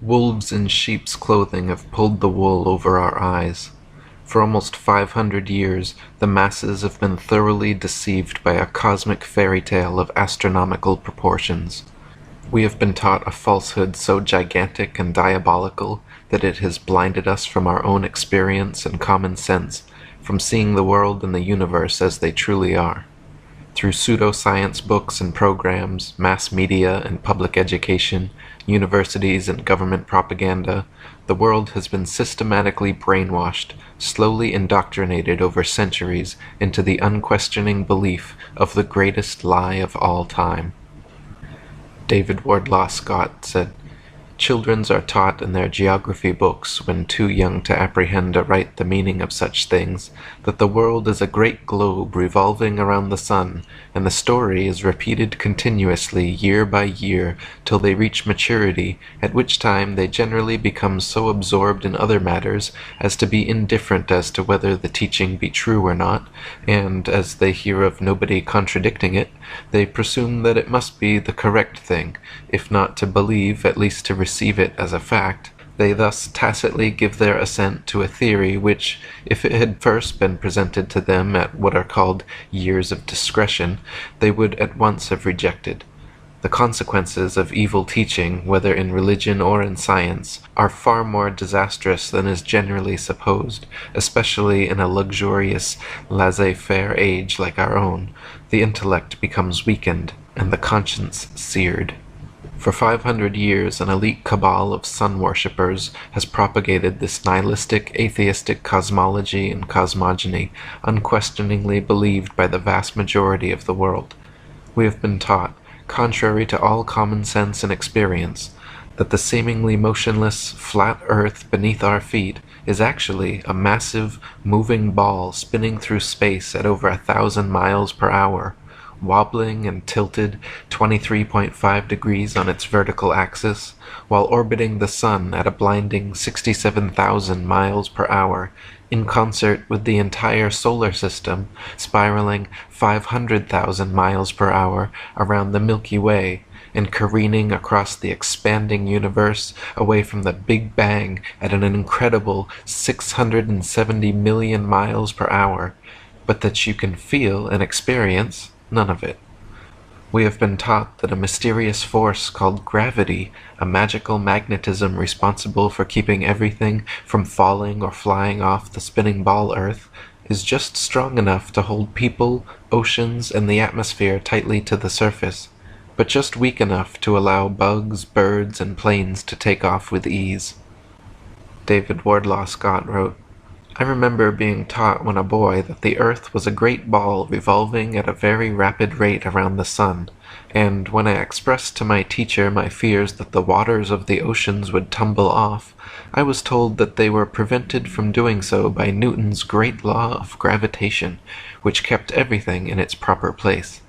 Wolves in sheep's clothing have pulled the wool over our eyes. For almost 500 years, the masses have been thoroughly deceived by a cosmic fairy tale of astronomical proportions. We have been taught a falsehood so gigantic and diabolical that it has blinded us from our own experience and common sense, from seeing the world and the universe as they truly are. Through pseudoscience books and programs, mass media and public education, universities and government propaganda, the world has been systematically brainwashed, slowly indoctrinated over centuries into the unquestioning belief of the greatest lie of all time. David Wardlaw Scott said, "Children are taught in their geography books, when too young to apprehend aright the meaning of such things, that the world is a great globe revolving around the sun, and the story is repeated continuously year by year till they reach maturity, at which time they generally become so absorbed in other matters as to be indifferent as to whether the teaching be true or not, and, as they hear of nobody contradicting it, they presume that it must be the correct thing, if not to believe, at least to receive it as a fact. They thus tacitly give their assent to a theory which, if it had first been presented to them at what are called years of discretion, they would at once have rejected. The consequences of evil teaching, whether in religion or in science, are far more disastrous than is generally supposed, especially in a luxurious, laissez-faire age like our own. The intellect becomes weakened, and the conscience seared. For 500 years, an elite cabal of sun-worshippers has propagated this nihilistic, atheistic cosmology and cosmogony, unquestioningly believed by the vast majority of the world. We have been taught, contrary to all common sense and experience, that the seemingly motionless, flat earth beneath our feet is actually a massive, moving ball spinning through space at over 1,000 miles per hour, wobbling and tilted 23.5 degrees on its vertical axis, while orbiting the sun at a blinding 67,000 miles per hour, in concert with the entire solar system, spiraling 500,000 miles per hour around the Milky Way, and careening across the expanding universe away from the Big Bang at an incredible 670 million miles per hour, but that you can feel and experience none of it. We have been taught that a mysterious force called gravity, a magical magnetism responsible for keeping everything from falling or flying off the spinning ball Earth, is just strong enough to hold people, oceans, and the atmosphere tightly to the surface, but just weak enough to allow bugs, birds, and planes to take off with ease." David Wardlaw Scott wrote, "I remember being taught when a boy that the earth was a great ball revolving at a very rapid rate around the sun, and when I expressed to my teacher my fears that the waters of the oceans would tumble off, I was told that they were prevented from doing so by Newton's great law of gravitation, which kept everything in its proper place.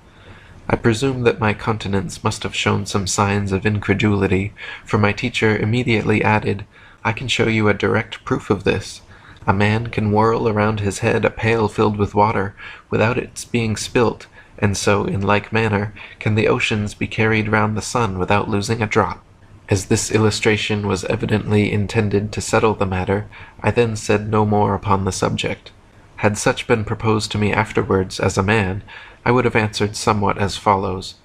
I presume that my countenance must have shown some signs of incredulity, for my teacher immediately added, 'I can show you a direct proof of this. A man can whirl around his head a pail filled with water without its being spilt, and so, in like manner, can the oceans be carried round the sun without losing a drop.' As this illustration was evidently intended to settle the matter, I then said no more upon the subject. Had such been proposed to me afterwards as a man, I would have answered somewhat as follows: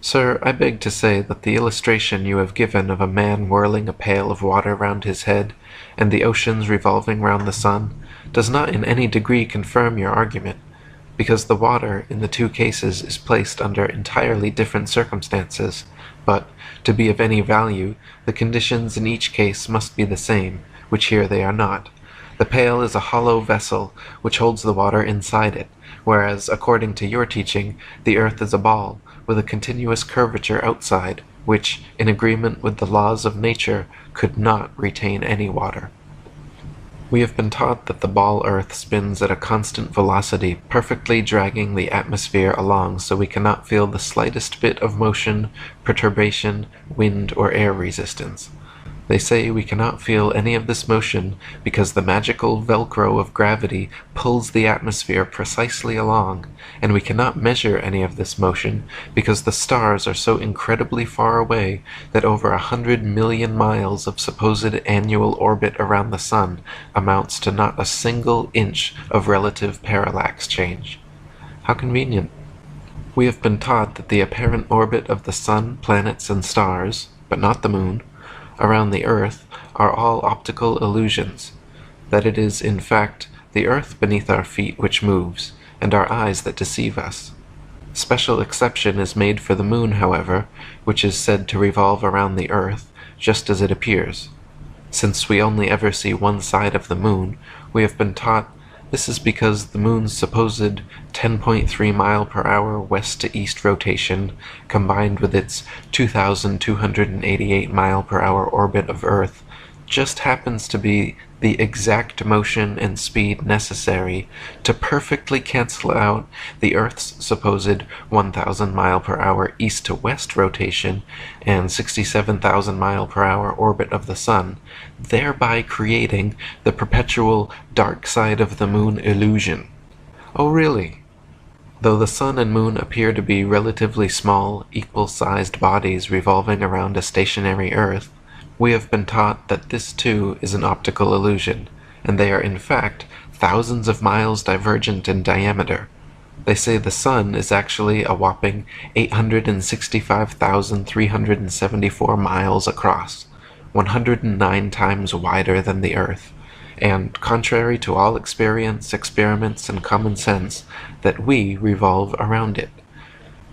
'Sir, I beg to say that the illustration you have given of a man whirling a pail of water round his head, and the oceans revolving round the sun, does not in any degree confirm your argument, because the water in the two cases is placed under entirely different circumstances, but, to be of any value, the conditions in each case must be the same, which here they are not. The pail is a hollow vessel which holds the water inside it, whereas, according to your teaching, the earth is a ball, with a continuous curvature outside, which, in agreement with the laws of nature, could not retain any water. We have been taught that the ball Earth spins at a constant velocity, perfectly dragging the atmosphere along so we cannot feel the slightest bit of motion, perturbation, wind, or air resistance. They say we cannot feel any of this motion because the magical Velcro of gravity pulls the atmosphere precisely along, and we cannot measure any of this motion because the stars are so incredibly far away that over 100 million miles of supposed annual orbit around the Sun amounts to not a single inch of relative parallax change. How convenient. We have been taught that the apparent orbit of the Sun, planets, and stars, but not the Moon, around the Earth are all optical illusions, that it is, in fact, the Earth beneath our feet which moves, and our eyes that deceive us. Special exception is made for the Moon, however, which is said to revolve around the Earth just as it appears. Since we only ever see one side of the Moon, we have been taught this is because the Moon's supposed 10.3 mile per hour west to east rotation, combined with its 2,288 mile per hour orbit of Earth, just happens to be the exact motion and speed necessary to perfectly cancel out the Earth's supposed 1,000 mile per hour east to west rotation and 67,000 mile per hour orbit of the Sun, thereby creating the perpetual dark side of the Moon illusion. Oh really? Though the Sun and Moon appear to be relatively small, equal-sized bodies revolving around a stationary Earth, we have been taught that this too is an optical illusion, and they are in fact thousands of miles divergent in diameter. They say the Sun is actually a whopping 865,374 miles across, 109 times wider than the Earth, and, contrary to all experience, experiments, and common sense, that we revolve around it.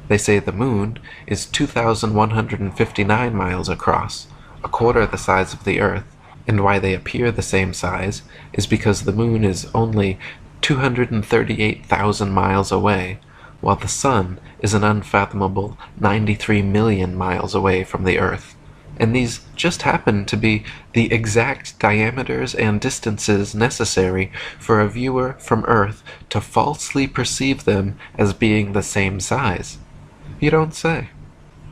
They say the Moon is 2,159 miles across, a quarter the size of the Earth, and why they appear the same size is because the Moon is only 238,000 miles away, while the Sun is an unfathomable 93 million miles away from the Earth. And these just happen to be the exact diameters and distances necessary for a viewer from Earth to falsely perceive them as being the same size. You don't say.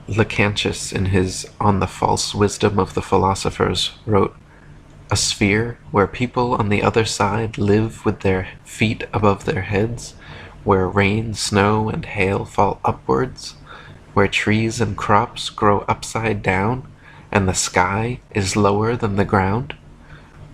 Lactantius, in his On the False Wisdom of the Philosophers, wrote, "A sphere where people on the other side live with their feet above their heads, where rain, snow, and hail fall upwards, where trees and crops grow upside down, and the sky is lower than the ground.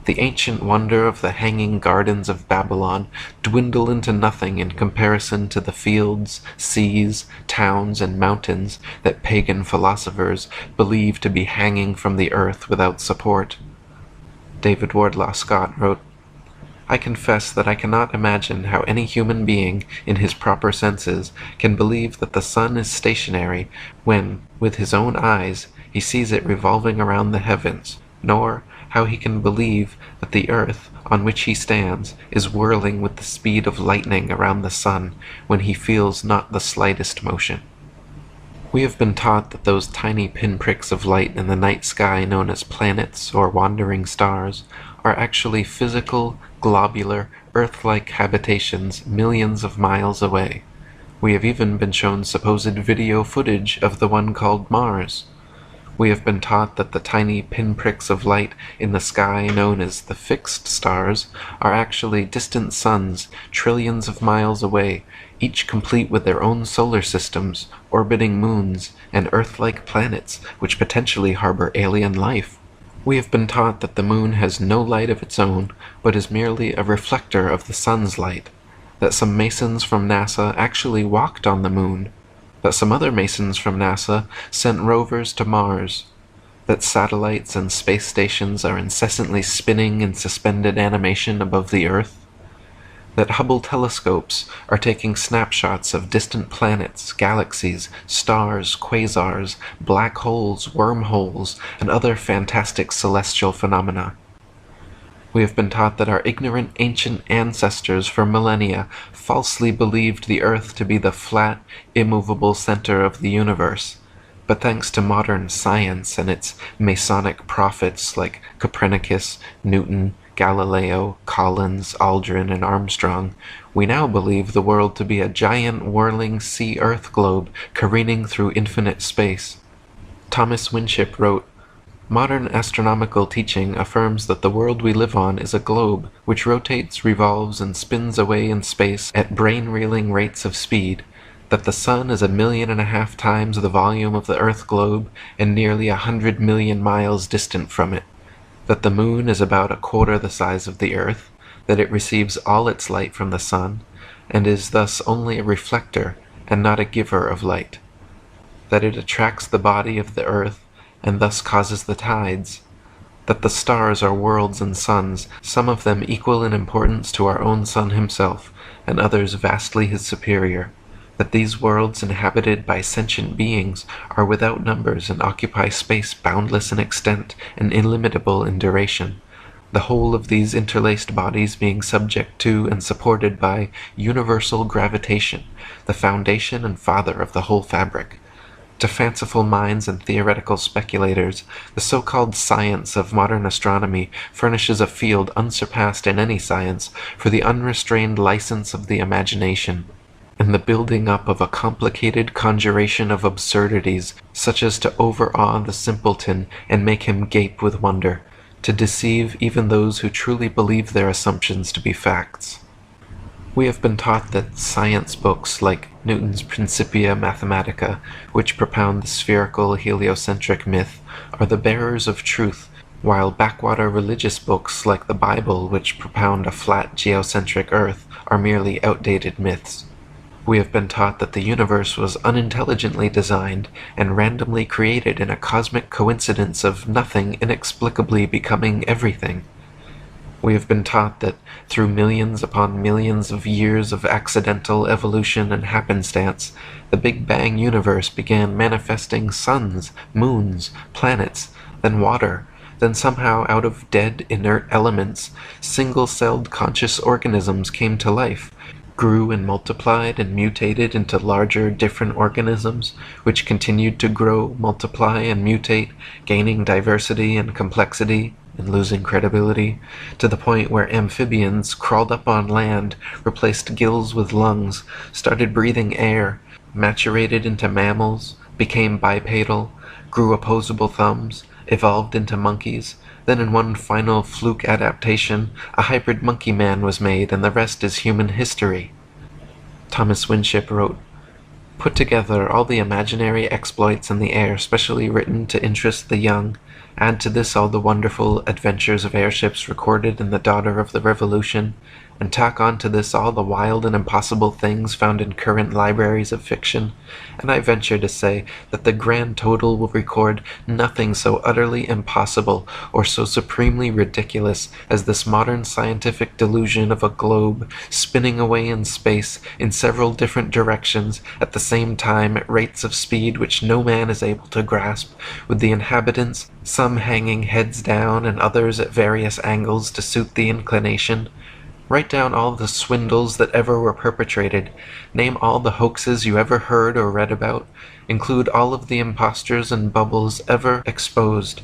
The ancient wonder of the hanging gardens of Babylon dwindle into nothing in comparison to the fields, seas, towns, and mountains that pagan philosophers believe to be hanging from the earth without support." David Wardlaw Scott wrote, "I confess that I cannot imagine how any human being, in his proper senses, can believe that the Sun is stationary when, with his own eyes, he sees it revolving around the heavens, nor how he can believe that the earth on which he stands is whirling with the speed of lightning around the Sun when he feels not the slightest motion." We have been taught that those tiny pinpricks of light in the night sky known as planets or wandering stars are actually physical, globular, Earth-like habitations millions of miles away. We have even been shown supposed video footage of the one called Mars. We have been taught that the tiny pinpricks of light in the sky known as the fixed stars are actually distant suns trillions of miles away, each complete with their own solar systems, orbiting moons, and Earth-like planets which potentially harbor alien life. We have been taught that the Moon has no light of its own, but is merely a reflector of the Sun's light, that some masons from NASA actually walked on the Moon, that some other masons from NASA sent rovers to Mars, that satellites and space stations are incessantly spinning in suspended animation above the Earth, that Hubble telescopes are taking snapshots of distant planets, galaxies, stars, quasars, black holes, wormholes, and other fantastic celestial phenomena. We have been taught that our ignorant ancient ancestors for millennia falsely believed the Earth to be the flat, immovable center of the universe, but thanks to modern science and its Masonic prophets like Copernicus, Newton, Galileo, Collins, Aldrin, and Armstrong, we now believe the world to be a giant whirling sea-Earth globe careening through infinite space. Thomas Winship wrote, Modern astronomical teaching affirms that the world we live on is a globe which rotates, revolves, and spins away in space at brain-reeling rates of speed, that the sun is 1.5 million times the volume of the Earth globe and nearly 100 million miles distant from it, that the moon is about 1/4 the size of the Earth, that it receives all its light from the sun, and is thus only a reflector and not a giver of light, that it attracts the body of the Earth and thus causes the tides, that the stars are worlds and suns, some of them equal in importance to our own sun himself, and others vastly his superior, that these worlds inhabited by sentient beings are without numbers and occupy space boundless in extent and illimitable in duration, the whole of these interlaced bodies being subject to and supported by universal gravitation, the foundation and father of the whole fabric. To fanciful minds and theoretical speculators, the so-called science of modern astronomy furnishes a field unsurpassed in any science for the unrestrained license of the imagination, and the building up of a complicated conjuration of absurdities, such as to overawe the simpleton and make him gape with wonder, to deceive even those who truly believe their assumptions to be facts. We have been taught that science books like Newton's Principia Mathematica, which propound the spherical heliocentric myth, are the bearers of truth, while backwater religious books like the Bible, which propound a flat geocentric Earth, are merely outdated myths. We have been taught that the universe was unintelligently designed and randomly created in a cosmic coincidence of nothing inexplicably becoming everything. We have been taught that through millions upon millions of years of accidental evolution and happenstance, the Big Bang universe began manifesting suns, moons, planets, then water, then somehow out of dead, inert elements, single-celled conscious organisms came to life, grew and multiplied and mutated into larger, different organisms, which continued to grow, multiply, and mutate, gaining diversity and complexity, and losing credibility, to the point where amphibians crawled up on land, replaced gills with lungs, started breathing air, maturated into mammals, became bipedal, grew opposable thumbs, evolved into monkeys. Then in one final fluke adaptation, a hybrid monkey man was made, and the rest is human history. Thomas Winship wrote, "Put together all the imaginary exploits in the air specially written to interest the young, add to this all the wonderful adventures of airships recorded in The Daughter of the Revolution, and tack on to this all the wild and impossible things found in current libraries of fiction, and I venture to say that the grand total will record nothing so utterly impossible or so supremely ridiculous as this modern scientific delusion of a globe spinning away in space in several different directions at the same time at rates of speed which no man is able to grasp, with the inhabitants, some hanging heads down and others at various angles to suit the inclination. Write down all the swindles that ever were perpetrated, name all the hoaxes you ever heard or read about, include all of the impostures and bubbles ever exposed,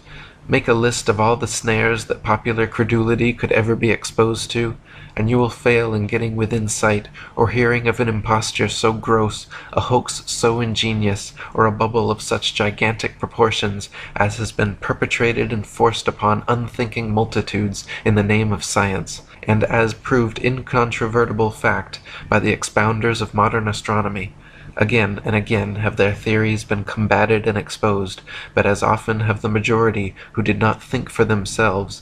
make a list of all the snares that popular credulity could ever be exposed to, and you will fail in getting within sight or hearing of an imposture so gross, a hoax so ingenious, or a bubble of such gigantic proportions as has been perpetrated and forced upon unthinking multitudes in the name of science, and as proved incontrovertible fact by the expounders of modern astronomy. Again and again have their theories been combated and exposed, but as often have the majority who did not think for themselves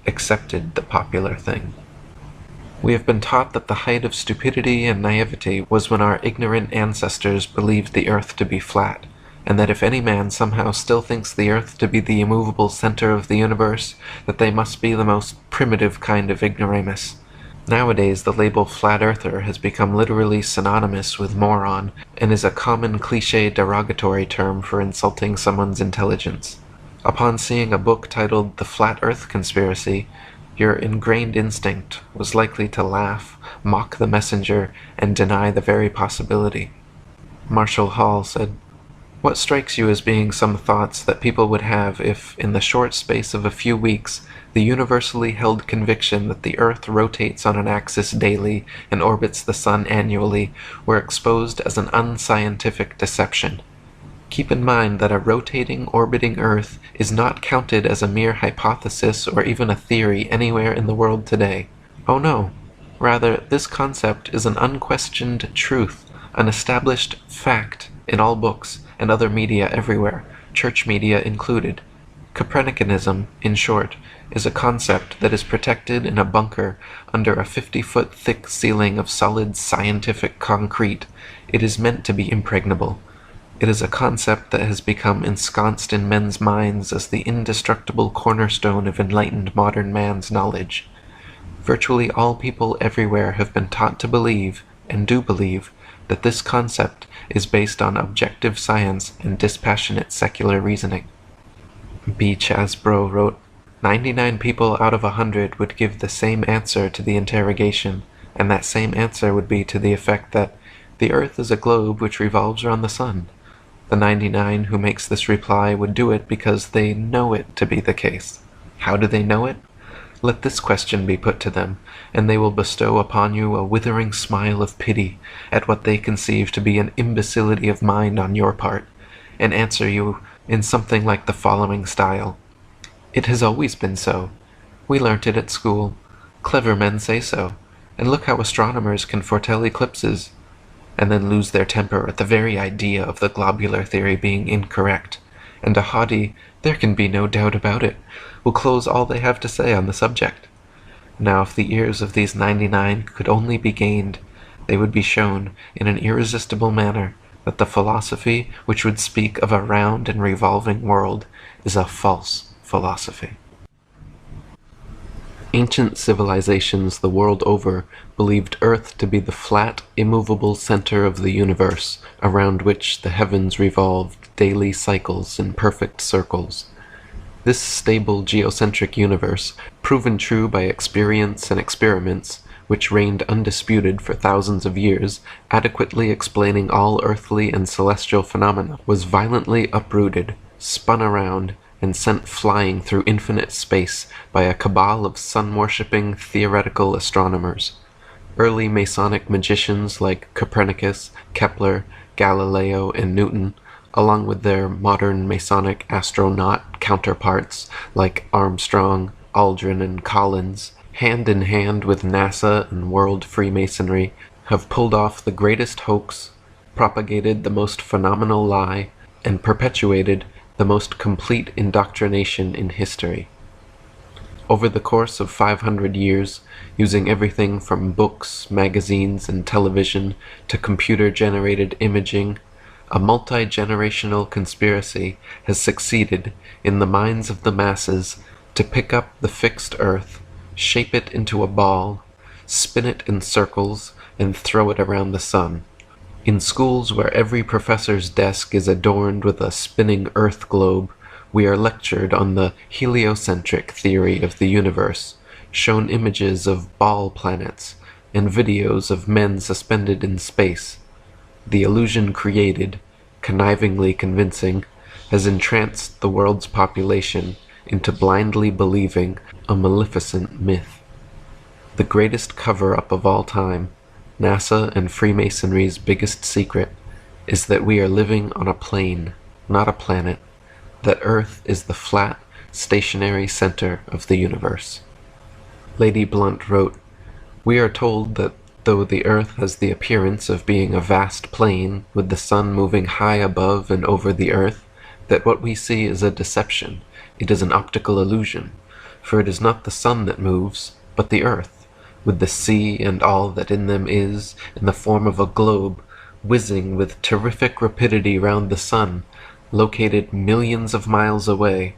accepted the popular thing. We have been taught that the height of stupidity and naivety was when our ignorant ancestors believed the earth to be flat, and that if any man somehow still thinks the earth to be the immovable center of the universe, that they must be the most primitive kind of ignoramus. Nowadays, the label flat earther has become literally synonymous with moron, and is a common cliché derogatory term for insulting someone's intelligence. Upon seeing a book titled The Flat Earth Conspiracy, your ingrained instinct was likely to laugh, mock the messenger, and deny the very possibility. Marshall Hall said, "What strikes you as being some thoughts that people would have if, in the short space of a few weeks, the universally held conviction that the Earth rotates on an axis daily and orbits the Sun annually were exposed as an unscientific deception?" Keep in mind that a rotating, orbiting Earth is not counted as a mere hypothesis or even a theory anywhere in the world today. Oh no. Rather, this concept is an unquestioned truth, an established fact in all books and other media everywhere, church media included. Copernicanism, in short, is a concept that is protected in a bunker under a 50-foot thick ceiling of solid scientific concrete. It is meant to be impregnable. It is a concept that has become ensconced in men's minds as the indestructible cornerstone of enlightened modern man's knowledge. Virtually all people everywhere have been taught to believe, and do believe, that this concept is based on objective science and dispassionate secular reasoning. B. Chasbro wrote, 99 people out of 100 would give the same answer to the interrogation, and that same answer would be to the effect that the Earth is a globe which revolves around the sun. The 99 who makes this reply would do it because they know it to be the case. How do they know it? Let this question be put to them, and they will bestow upon you a withering smile of pity at what they conceive to be an imbecility of mind on your part, and answer you in something like the following style. It has always been so. We learnt it at school. Clever men say so, and look how astronomers can foretell eclipses, and then lose their temper at the very idea of the globular theory being incorrect, and a haughty, there can be no doubt about it, will close all they have to say on the subject. Now if the ears of these 99 could only be gained, they would be shown, in an irresistible manner, that the philosophy which would speak of a round and revolving world is a false philosophy. Ancient civilizations the world over believed Earth to be the flat, immovable center of the universe, around which the heavens revolved daily cycles in perfect circles. This stable geocentric universe, proven true by experience and experiments, which reigned undisputed for thousands of years, adequately explaining all earthly and celestial phenomena, was violently uprooted, spun around, and sent flying through infinite space by a cabal of sun-worshipping theoretical astronomers. Early Masonic magicians like Copernicus, Kepler, Galileo, and Newton, along with their modern Masonic astronaut counterparts like Armstrong, Aldrin, and Collins, hand in hand with NASA and world Freemasonry, have pulled off the greatest hoax, propagated the most phenomenal lie, and perpetuated the most complete indoctrination in history. Over the course of 500 years, using everything from books, magazines, and television to computer-generated imaging, a multi-generational conspiracy has succeeded in the minds of the masses to pick up the fixed Earth, shape it into a ball, spin it in circles, and throw it around the sun. In schools where every professor's desk is adorned with a spinning Earth globe, we are lectured on the heliocentric theory of the universe, shown images of ball planets, and videos of men suspended in space. The illusion created, connivingly convincing, has entranced the world's population into blindly believing a maleficent myth. The greatest cover-up of all time, NASA and Freemasonry's biggest secret, is that we are living on a plane, not a planet, that Earth is the flat, stationary center of the universe. Lady Blunt wrote, "We are told that though the Earth has the appearance of being a vast plain with the sun moving high above and over the Earth, that what we see is a deception, it is an optical illusion, for it is not the sun that moves, but the Earth, with the sea and all that in them is, in the form of a globe, whizzing with terrific rapidity round the sun, located millions of miles away,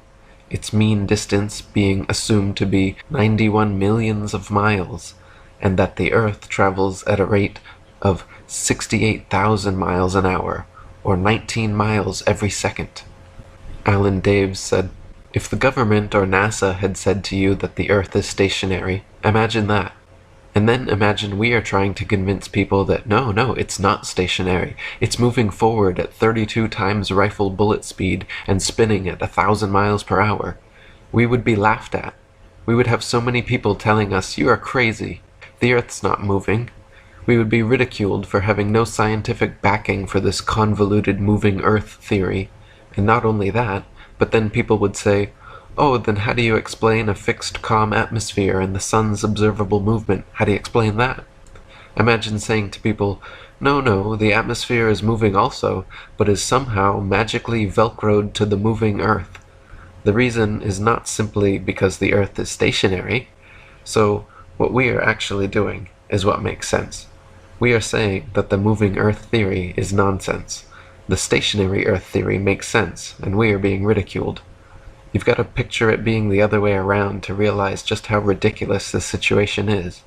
its mean distance being assumed to be 91 millions of miles, and that the Earth travels at a rate of 68,000 miles an hour, or 19 miles every second." Alan Daves said, "If the government or NASA had said to you that the Earth is stationary, imagine that. And then imagine we are trying to convince people that no, it's not stationary. It's moving forward at 32 times rifle bullet speed and spinning at 1,000 miles per hour. We would be laughed at. We would have so many people telling us, 'You are crazy. The Earth's not moving.' We would be ridiculed for having no scientific backing for this convoluted moving Earth theory. And not only that, but then people would say, oh, then how do you explain a fixed calm atmosphere and the sun's observable movement? How do you explain that? Imagine saying to people, no, the atmosphere is moving also, but is somehow magically velcroed to the moving Earth. The reason is not simply because the Earth is stationary. So, what we are actually doing is what makes sense. We are saying that the moving Earth theory is nonsense. The stationary Earth theory makes sense, and we are being ridiculed. You've got to picture it being the other way around to realize just how ridiculous this situation is.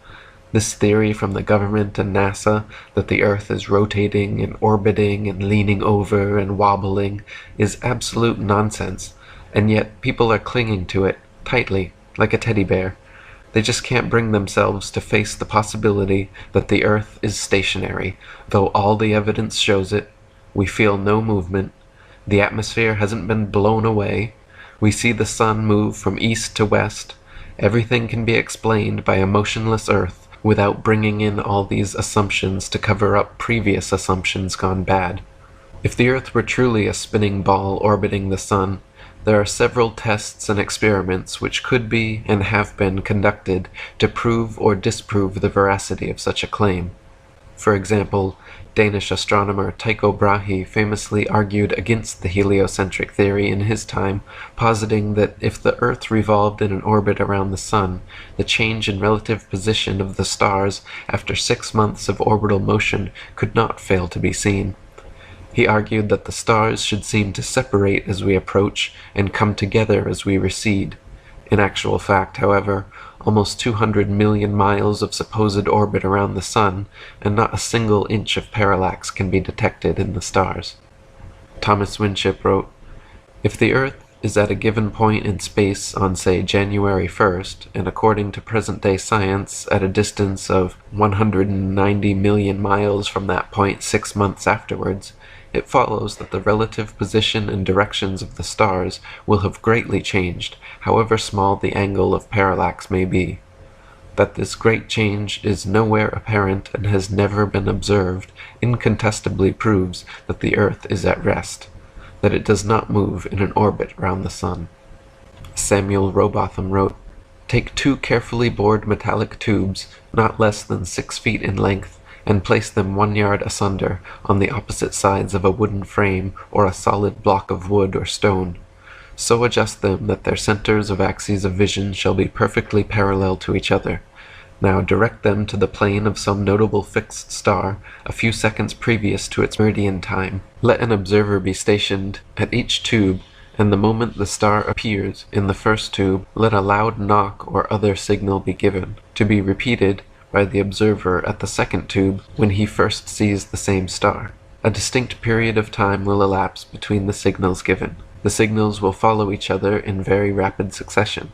This theory from the government and NASA that the Earth is rotating and orbiting and leaning over and wobbling is absolute nonsense, and yet people are clinging to it tightly, like a teddy bear. They just can't bring themselves to face the possibility that the Earth is stationary, though all the evidence shows it. We feel no movement. The atmosphere hasn't been blown away. We see the sun move from east to west. Everything can be explained by a motionless Earth without bringing in all these assumptions to cover up previous assumptions gone bad. If the Earth were truly a spinning ball orbiting the sun, there are several tests and experiments which could be and have been conducted to prove or disprove the veracity of such a claim. For example, Danish astronomer Tycho Brahe famously argued against the heliocentric theory in his time, positing that if the Earth revolved in an orbit around the Sun, the change in relative position of the stars after 6 months of orbital motion could not fail to be seen. He argued that the stars should seem to separate as we approach and come together as we recede. In actual fact, however, almost 200 million miles of supposed orbit around the Sun, and not a single inch of parallax can be detected in the stars. Thomas Winship wrote, "If the Earth is at a given point in space on, say, January 1st, and according to present-day science at a distance of 190 million miles from that point 6 months afterwards, it follows that the relative position and directions of the stars will have greatly changed, however small the angle of parallax may be. That this great change is nowhere apparent and has never been observed incontestably proves that the Earth is at rest, that it does not move in an orbit round the Sun." Samuel Rowbotham wrote, "Take 2 carefully bored metallic tubes, not less than 6 feet in length, and place them 1 yard asunder on the opposite sides of a wooden frame or a solid block of wood or stone. So adjust them that their centers of axes of vision shall be perfectly parallel to each other. Now direct them to the plane of some notable fixed star a few seconds previous to its meridian time. Let an observer be stationed at each tube, and the moment the star appears in the first tube, let a loud knock or other signal be given, to be repeated by the observer at the second tube when he first sees the same star. A distinct period of time will elapse between the signals given. The signals will follow each other in very rapid succession,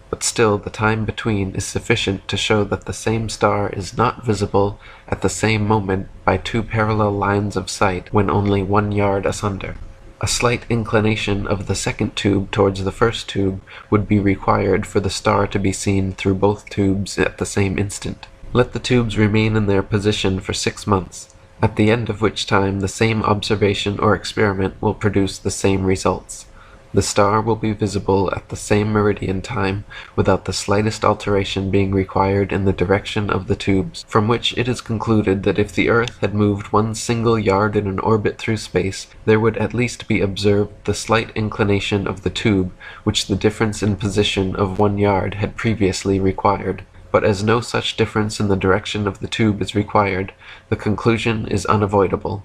but still the time between is sufficient to show that the same star is not visible at the same moment by 2 parallel lines of sight when only 1 yard asunder. A slight inclination of the second tube towards the first tube would be required for the star to be seen through both tubes at the same instant. Let the tubes remain in their position for 6 months, at the end of which time the same observation or experiment will produce the same results. The star will be visible at the same meridian time without the slightest alteration being required in the direction of the tubes, from which it is concluded that if the Earth had moved 1 single yard in an orbit through space, there would at least be observed the slight inclination of the tube which the difference in position of 1 yard had previously required. But as no such difference in the direction of the tube is required, the conclusion is unavoidable,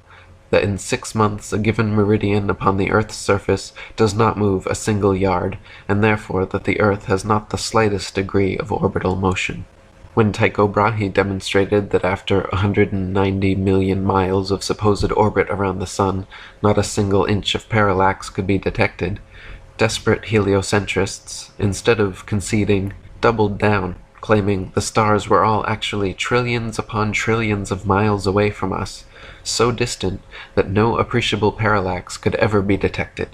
that in 6 months a given meridian upon the Earth's surface does not move a single yard, and therefore that the Earth has not the slightest degree of orbital motion. When Tycho Brahe demonstrated that after 190 million miles of supposed orbit around the Sun, not a single inch of parallax could be detected, desperate heliocentrists, instead of conceding, doubled down, claiming the stars were all actually trillions upon trillions of miles away from us, so distant that no appreciable parallax could ever be detected.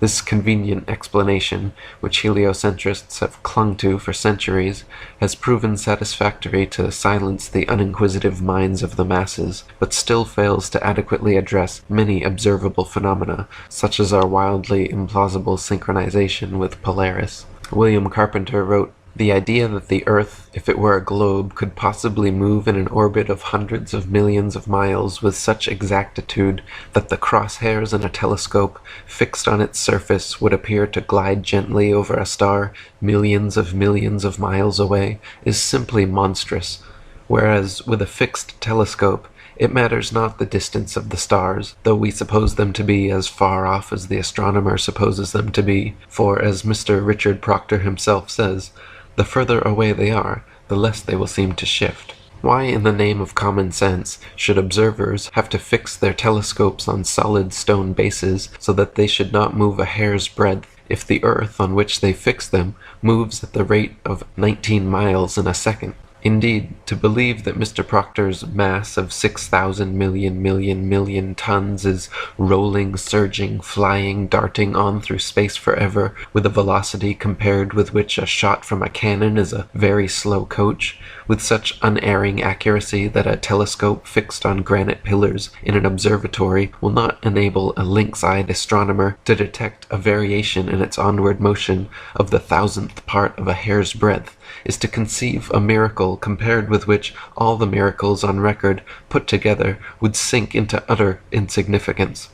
This convenient explanation, which heliocentrists have clung to for centuries, has proven satisfactory to silence the uninquisitive minds of the masses, but still fails to adequately address many observable phenomena, such as our wildly implausible synchronization with Polaris. William Carpenter wrote, "The idea that the Earth, if it were a globe, could possibly move in an orbit of hundreds of millions of miles with such exactitude that the crosshairs in a telescope fixed on its surface would appear to glide gently over a star millions of miles away is simply monstrous, whereas with a fixed telescope it matters not the distance of the stars, though we suppose them to be as far off as the astronomer supposes them to be, for, as Mr. Richard Proctor himself says, the further away they are, the less they will seem to shift. Why, in the name of common sense, should observers have to fix their telescopes on solid stone bases so that they should not move a hair's breadth if the earth on which they fix them moves at the rate of 19 miles in a second? Indeed, to believe that Mr. Proctor's mass of 6,000 million tons is rolling, surging, flying, darting on through space forever, with a velocity compared with which a shot from a cannon is a very slow coach, with such unerring accuracy that a telescope fixed on granite pillars in an observatory will not enable a lynx-eyed astronomer to detect a variation in its onward motion of the thousandth part of a hair's breadth, is to conceive a miracle compared with which all the miracles on record put together would sink into utter insignificance.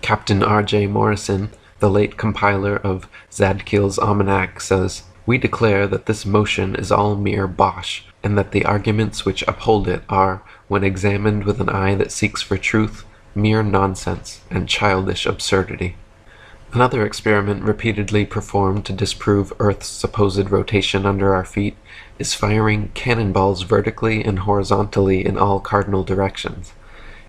Captain R.J. Morrison, the late compiler of Zadkiel's Almanac, says, "We declare that this motion is all mere bosh, and that the arguments which uphold it are, when examined with an eye that seeks for truth, mere nonsense and childish absurdity." Another experiment repeatedly performed to disprove Earth's supposed rotation under our feet is firing cannonballs vertically and horizontally in all cardinal directions.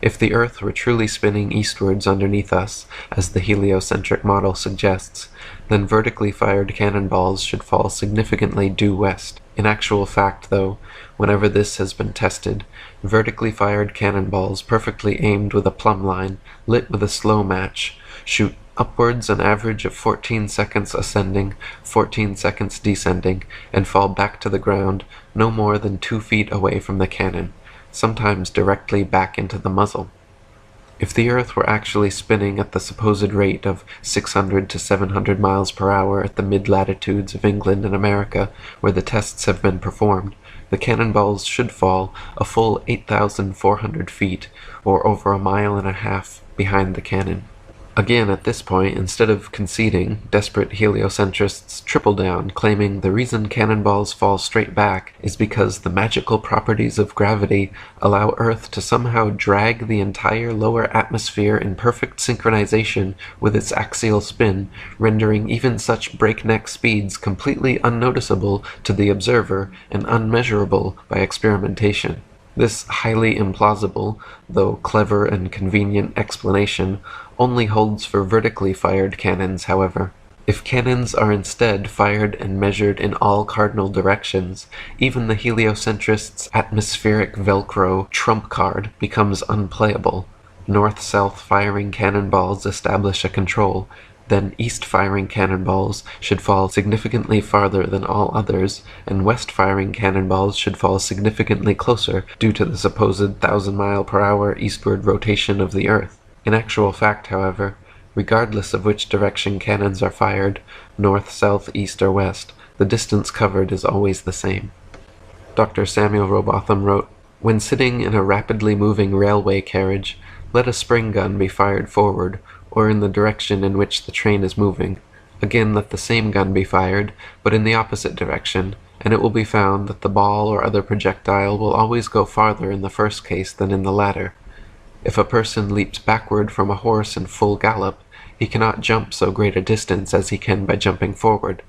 If the Earth were truly spinning eastwards underneath us, as the heliocentric model suggests, then vertically fired cannonballs should fall significantly due west. In actual fact, though, whenever this has been tested, vertically fired cannonballs perfectly aimed with a plumb line, lit with a slow match, shoot upwards an average of 14 seconds ascending, 14 seconds descending, and fall back to the ground no more than 2 feet away from the cannon, sometimes directly back into the muzzle. If the Earth were actually spinning at the supposed rate of 600 to 700 miles per hour at the mid-latitudes of England and America, where the tests have been performed, the cannonballs should fall a full 8,400 feet, or over a mile and a half, behind the cannon. Again, at this point, instead of conceding, desperate heliocentrists triple down, claiming the reason cannonballs fall straight back is because the magical properties of gravity allow Earth to somehow drag the entire lower atmosphere in perfect synchronization with its axial spin, rendering even such breakneck speeds completely unnoticeable to the observer and unmeasurable by experimentation. This highly implausible, though clever and convenient explanation only holds for vertically fired cannons, however. If cannons are instead fired and measured in all cardinal directions, even the heliocentrist's atmospheric Velcro trump card becomes unplayable. North-south firing cannonballs establish a control, then east-firing cannonballs should fall significantly farther than all others, and west-firing cannonballs should fall significantly closer due to the supposed 1,000-mile-per-hour eastward rotation of the Earth. In actual fact, however, regardless of which direction cannons are fired, north, south, east, or west, the distance covered is always the same. Dr. Samuel Robotham wrote, "When sitting in a rapidly moving railway carriage, let a spring gun be fired forward, or in the direction in which the train is moving. Again let the same gun be fired, but in the opposite direction, and it will be found that the ball or other projectile will always go farther in the first case than in the latter. If a person leaps backward from a horse in full gallop, he cannot jump so great a distance as he can by jumping forward.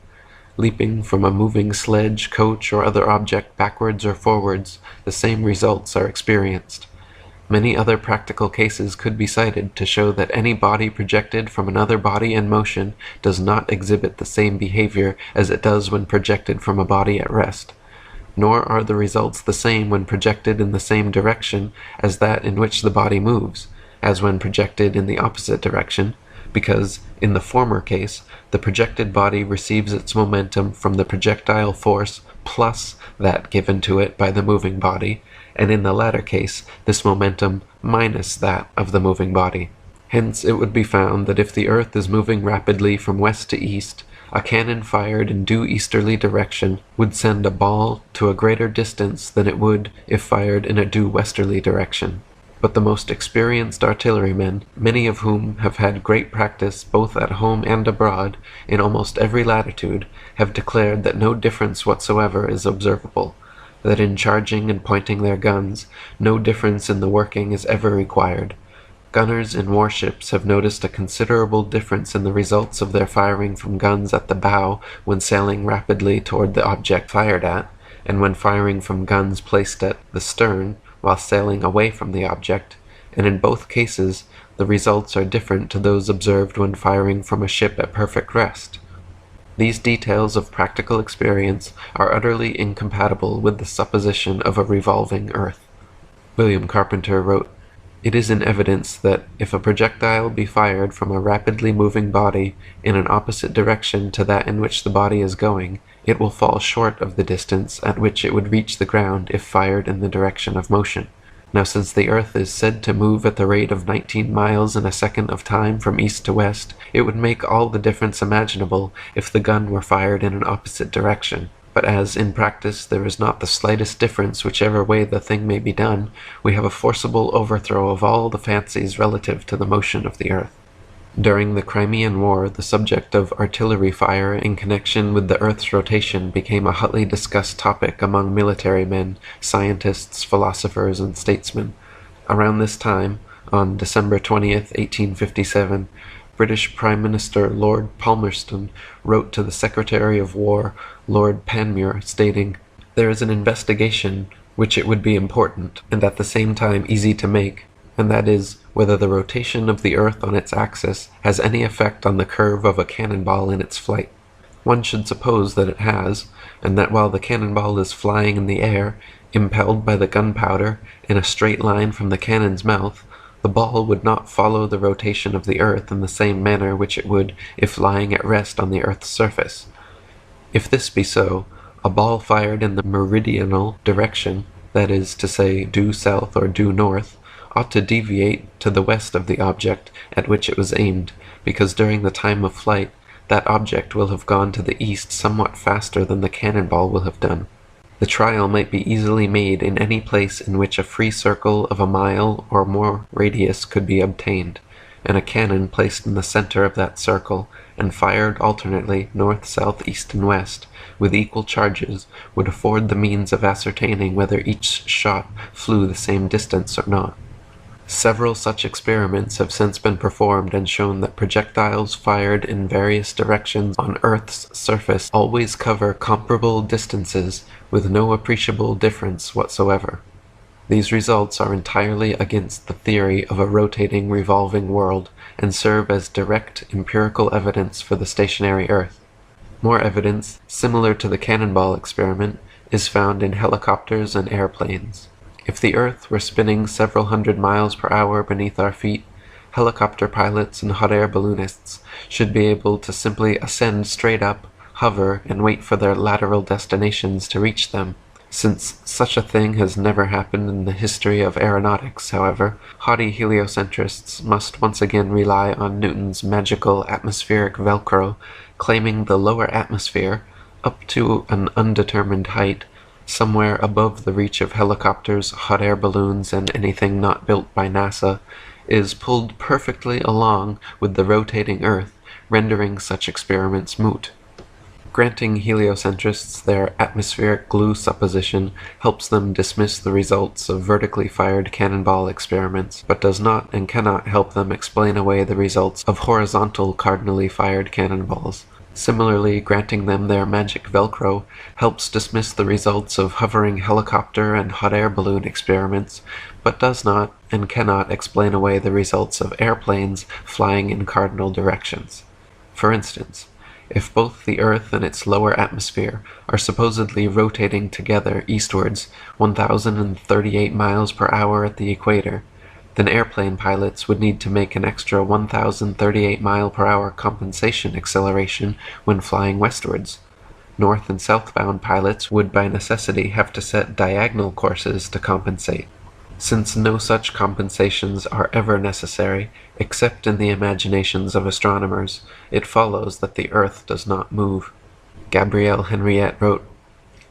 Leaping from a moving sledge, coach, or other object backwards or forwards, the same results are experienced. Many other practical cases could be cited to show that any body projected from another body in motion does not exhibit the same behavior as it does when projected from a body at rest. Nor are the results the same when projected in the same direction as that in which the body moves, as when projected in the opposite direction, because, in the former case, the projected body receives its momentum from the projectile force plus that given to it by the moving body, and in the latter case, this momentum minus that of the moving body. Hence, it would be found that if the Earth is moving rapidly from west to east, a cannon fired in due easterly direction would send a ball to a greater distance than it would if fired in a due westerly direction. But the most experienced artillerymen, many of whom have had great practice both at home and abroad, in almost every latitude, have declared that no difference whatsoever is observable, that in charging and pointing their guns, no difference in the working is ever required. Gunners in warships have noticed a considerable difference in the results of their firing from guns at the bow when sailing rapidly toward the object fired at, and when firing from guns placed at the stern while sailing away from the object, and in both cases the results are different to those observed when firing from a ship at perfect rest. These details of practical experience are utterly incompatible with the supposition of a revolving earth. William Carpenter wrote, "It is in evidence that if a projectile be fired from a rapidly moving body in an opposite direction to that in which the body is going, it will fall short of the distance at which it would reach the ground if fired in the direction of motion. Now, since the earth is said to move at the rate of 19 miles in a second of time from east to west, it would make all the difference imaginable if the gun were fired in an opposite direction. But as, in practice, there is not the slightest difference whichever way the thing may be done, we have a forcible overthrow of all the fancies relative to the motion of the earth." During the Crimean War, the subject of artillery fire in connection with the Earth's rotation became a hotly discussed topic among military men, scientists, philosophers, and statesmen. Around this time, on December 20th, 1857, British Prime Minister Lord Palmerston wrote to the Secretary of War, Lord Panmure, stating, "There is an investigation which it would be important, and at the same time easy to make, and that is, whether the rotation of the earth on its axis has any effect on the curve of a cannonball in its flight. One should suppose that it has, and that while the cannonball is flying in the air, impelled by the gunpowder, in a straight line from the cannon's mouth, the ball would not follow the rotation of the earth in the same manner which it would if lying at rest on the earth's surface. If this be so, a ball fired in the meridional direction, that is to say, due south or due north, ought to deviate to the west of the object at which it was aimed, because during the time of flight that object will have gone to the east somewhat faster than the cannonball will have done. The trial might be easily made in any place in which a free circle of a mile or more radius could be obtained, and a cannon placed in the center of that circle, and fired alternately north, south, east, and west, with equal charges, would afford the means of ascertaining whether each shot flew the same distance or not. Several such experiments have since been performed and shown that projectiles fired in various directions on Earth's surface always cover comparable distances with no appreciable difference whatsoever. These results are entirely against the theory of a rotating, revolving world, and serve as direct empirical evidence for the stationary Earth. More evidence, similar to the cannonball experiment, is found in helicopters and airplanes. If the Earth were spinning several hundred miles per hour beneath our feet, helicopter pilots and hot air balloonists should be able to simply ascend straight up, hover, and wait for their lateral destinations to reach them. Since such a thing has never happened in the history of aeronautics, however, haughty heliocentrists must once again rely on Newton's magical atmospheric Velcro, claiming the lower atmosphere, up to an undetermined height, somewhere above the reach of helicopters, hot air balloons, and anything not built by NASA, is pulled perfectly along with the rotating Earth, rendering such experiments moot. Granting heliocentrists their atmospheric glue supposition helps them dismiss the results of vertically fired cannonball experiments, but does not and cannot help them explain away the results of horizontal cardinally fired cannonballs. Similarly, granting them their magic Velcro helps dismiss the results of hovering helicopter and hot air balloon experiments, but does not and cannot explain away the results of airplanes flying in cardinal directions. For instance, if both the Earth and its lower atmosphere are supposedly rotating together eastwards 1,038 miles per hour at the equator, then airplane pilots would need to make an extra 1,038 mile per hour compensation acceleration when flying westwards. North and southbound pilots would by necessity have to set diagonal courses to compensate. Since no such compensations are ever necessary, except in the imaginations of astronomers, it follows that the Earth does not move. Gabrielle Henriette wrote,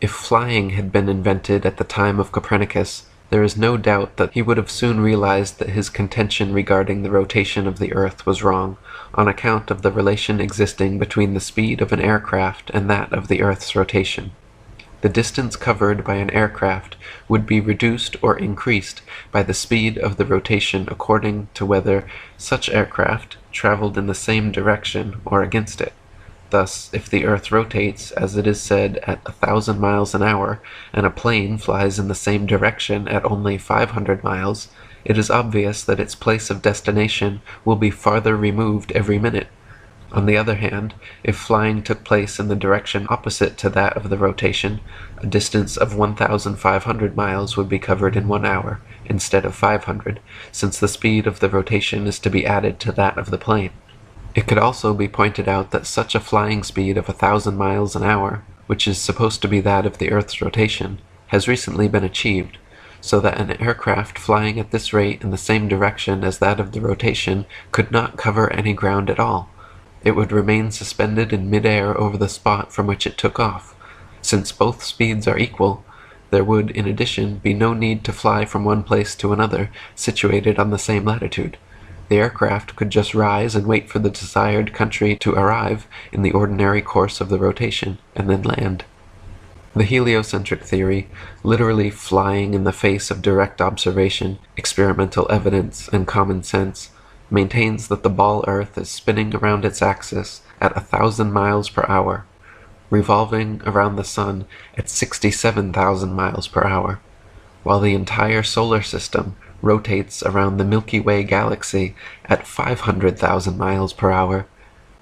"If flying had been invented at the time of Copernicus, there is no doubt that he would have soon realized that his contention regarding the rotation of the Earth was wrong, on account of the relation existing between the speed of an aircraft and that of the Earth's rotation. The distance covered by an aircraft would be reduced or increased by the speed of the rotation according to whether such aircraft traveled in the same direction or against it. Thus, if the Earth rotates, as it is said, at 1,000 miles an hour, and a plane flies in the same direction at only 500 miles, it is obvious that its place of destination will be farther removed every minute. On the other hand, if flying took place in the direction opposite to that of the rotation, a distance of 1,500 miles would be covered in 1 hour, instead of 500, since the speed of the rotation is to be added to that of the plane. It could also be pointed out that such a flying speed of 1,000 miles an hour, which is supposed to be that of the Earth's rotation, has recently been achieved, so that an aircraft flying at this rate in the same direction as that of the rotation could not cover any ground at all. It would remain suspended in mid-air over the spot from which it took off. Since both speeds are equal, there would, in addition, be no need to fly from one place to another situated on the same latitude. The aircraft could just rise and wait for the desired country to arrive in the ordinary course of the rotation, and then land. The heliocentric theory, literally flying in the face of direct observation, experimental evidence, and common sense, maintains that the ball Earth is spinning around its axis at 1,000 miles per hour, revolving around the Sun at 67,000 miles per hour, while the entire solar system rotates around the Milky Way galaxy at 500,000 miles per hour,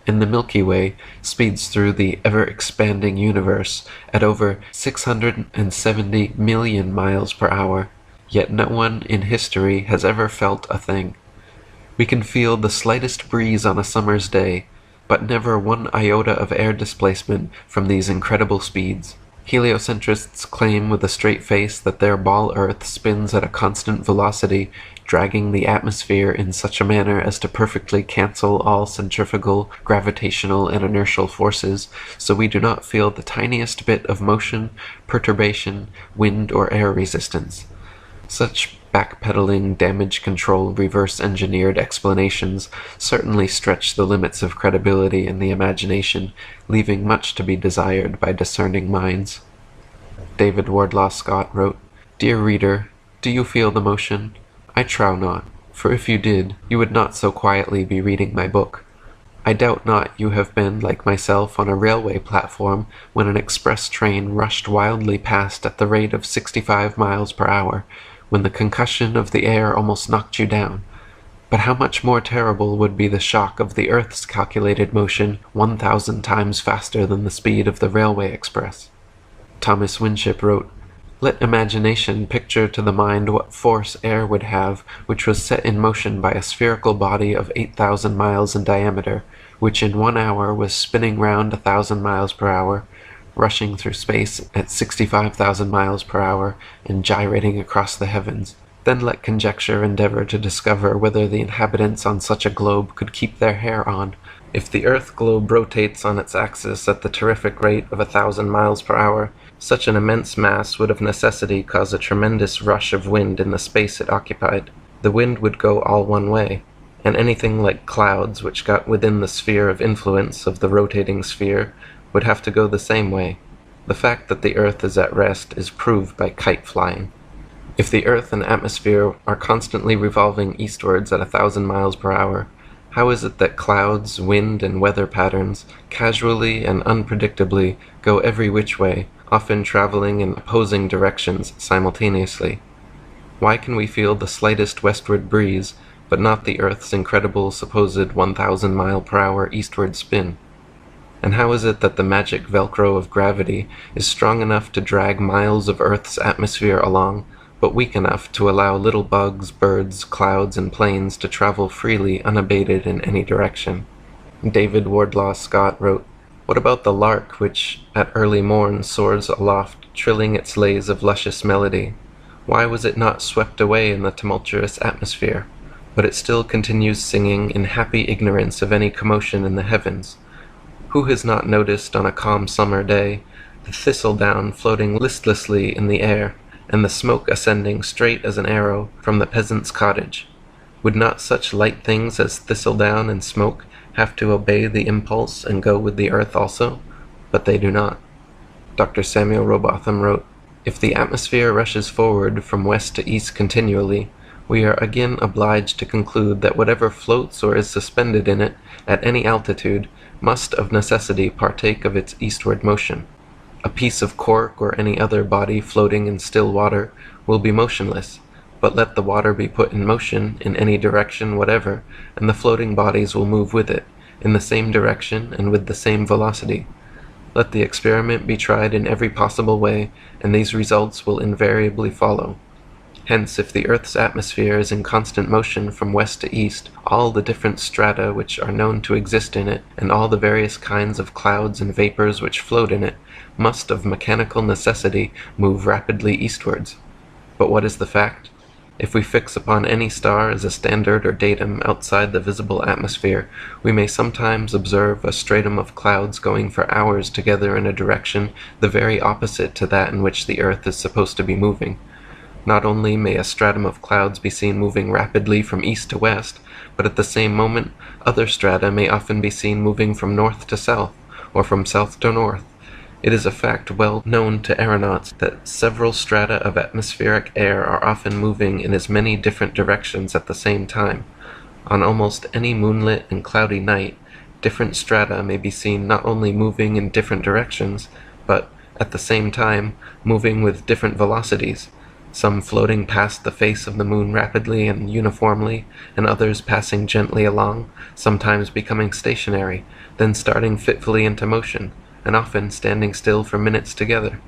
and the Milky Way speeds through the ever-expanding universe at over 670 million miles per hour, yet no one in history has ever felt a thing. We can feel the slightest breeze on a summer's day, but never one iota of air displacement from these incredible speeds. Heliocentrists claim with a straight face that their ball Earth spins at a constant velocity, dragging the atmosphere in such a manner as to perfectly cancel all centrifugal, gravitational, and inertial forces, so we do not feel the tiniest bit of motion, perturbation, wind, or air resistance. Such backpedaling, damage control, reverse-engineered explanations certainly stretch the limits of credibility in the imagination, leaving much to be desired by discerning minds. David Wardlaw Scott wrote, "Dear reader, do you feel the motion? I trow not, for if you did, you would not so quietly be reading my book. I doubt not you have been, like myself, on a railway platform when an express train rushed wildly past at the rate of 65 miles per hour, when the concussion of the air almost knocked you down. But how much more terrible would be the shock of the Earth's calculated motion 1,000 times faster than the speed of the railway express." Thomas Winship wrote, "Let imagination picture to the mind what force air would have which was set in motion by a spherical body of 8,000 miles in diameter, which in 1 hour was spinning round 1,000 miles per hour, rushing through space at 65,000 miles per hour, and gyrating across the heavens. Then let conjecture endeavor to discover whether the inhabitants on such a globe could keep their hair on. If the Earth globe rotates on its axis at the terrific rate of 1,000 miles per hour, such an immense mass would of necessity cause a tremendous rush of wind in the space it occupied. The wind would go all one way, and anything like clouds which got within the sphere of influence of the rotating sphere would have to go the same way. The fact that the Earth is at rest is proved by kite flying. If the Earth and atmosphere are constantly revolving eastwards at 1,000 miles per hour, how is it that clouds, wind, and weather patterns casually and unpredictably go every which way, often traveling in opposing directions simultaneously? Why can we feel the slightest westward breeze, but not the Earth's incredible supposed 1,000 mile per hour eastward spin? And how is it that the magic velcro of gravity is strong enough to drag miles of Earth's atmosphere along, but weak enough to allow little bugs, birds, clouds, and planes to travel freely unabated in any direction. David Wardlaw Scott wrote, "What about the lark which at early morn soars aloft, trilling its lays of luscious melody? Why was it not swept away in the tumultuous atmosphere? But it still continues singing in happy ignorance of any commotion in the heavens. Who has not noticed on a calm summer day the thistledown floating listlessly in the air, and the smoke ascending straight as an arrow from the peasant's cottage? Would not such light things as thistledown and smoke have to obey the impulse and go with the earth also? But they do not." Dr. Samuel Robotham wrote, "If the atmosphere rushes forward from west to east continually, we are again obliged to conclude that whatever floats or is suspended in it at any altitude must of necessity partake of its eastward motion. A piece of cork or any other body floating in still water will be motionless, but let the water be put in motion in any direction whatever, and the floating bodies will move with it, in the same direction and with the same velocity. Let the experiment be tried in every possible way, and these results will invariably follow. Hence, if the earth's atmosphere is in constant motion from west to east, all the different strata which are known to exist in it, and all the various kinds of clouds and vapors which float in it, must of mechanical necessity move rapidly eastwards. But what is the fact? If we fix upon any star as a standard or datum outside the visible atmosphere, we may sometimes observe a stratum of clouds going for hours together in a direction the very opposite to that in which the earth is supposed to be moving. Not only may a stratum of clouds be seen moving rapidly from east to west, but at the same moment other strata may often be seen moving from north to south, or from south to north. It is a fact well known to aeronauts that several strata of atmospheric air are often moving in as many different directions at the same time. On almost any moonlit and cloudy night, different strata may be seen not only moving in different directions, but, at the same time, moving with different velocities, some floating past the face of the moon rapidly and uniformly, and others passing gently along, sometimes becoming stationary, then starting fitfully into motion, and often standing still for minutes together."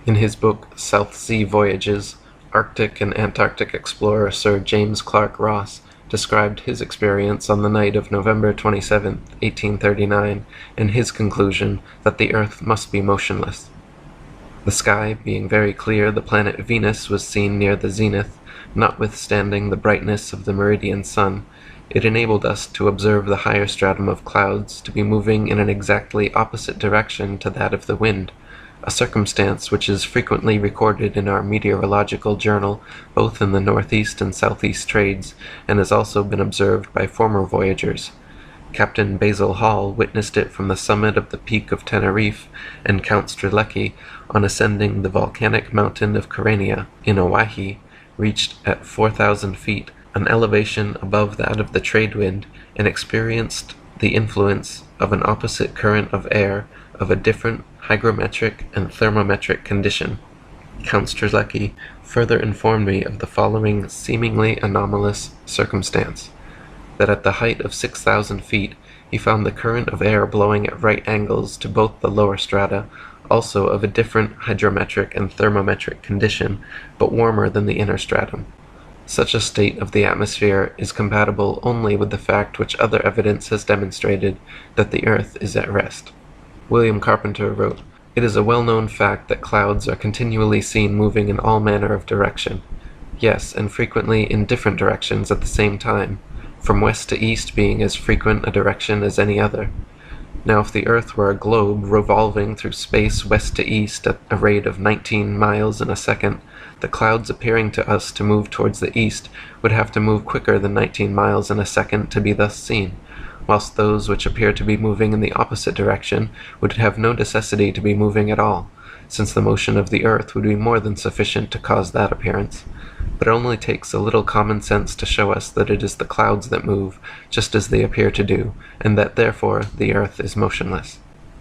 In his book South Sea Voyages, Arctic and Antarctic explorer Sir James Clark Ross described his experience on the night of November 27, 1839, and his conclusion that the earth must be motionless. "The sky being very clear, the planet Venus was seen near the zenith. Notwithstanding the brightness of the meridian sun, it enabled us to observe the higher stratum of clouds to be moving in an exactly opposite direction to that of the wind, a circumstance which is frequently recorded in our meteorological journal, both in the northeast and southeast trades, and has also been observed by former voyagers. Captain Basil Hall witnessed it from the summit of the peak of Tenerife, and Count Strzelecki, on ascending the volcanic mountain of Carenia, in Oahe, reached at 4,000 feet, an elevation above that of the trade wind, and experienced the influence of an opposite current of air of a different hygrometric and thermometric condition. Count Strzelecki further informed me of the following seemingly anomalous circumstance: that at the height of 6,000 feet he found the current of air blowing at right angles to both the lower strata, also of a different hydrometric and thermometric condition, but warmer than the inner stratum. Such a state of the atmosphere is compatible only with the fact which other evidence has demonstrated, that the earth is at rest." William Carpenter wrote, "It is a well-known fact that clouds are continually seen moving in all manner of direction. Yes, and frequently in different directions at the same time, from west to east being as frequent a direction as any other. Now if the earth were a globe revolving through space west to east at a rate of 19 miles in a second, the clouds appearing to us to move towards the east would have to move quicker than 19 miles in a second to be thus seen, whilst those which appear to be moving in the opposite direction would have no necessity to be moving at all, since the motion of the earth would be more than sufficient to cause that appearance. But it only takes a little common sense to show us that it is the clouds that move, just as they appear to do, and that therefore the earth is motionless.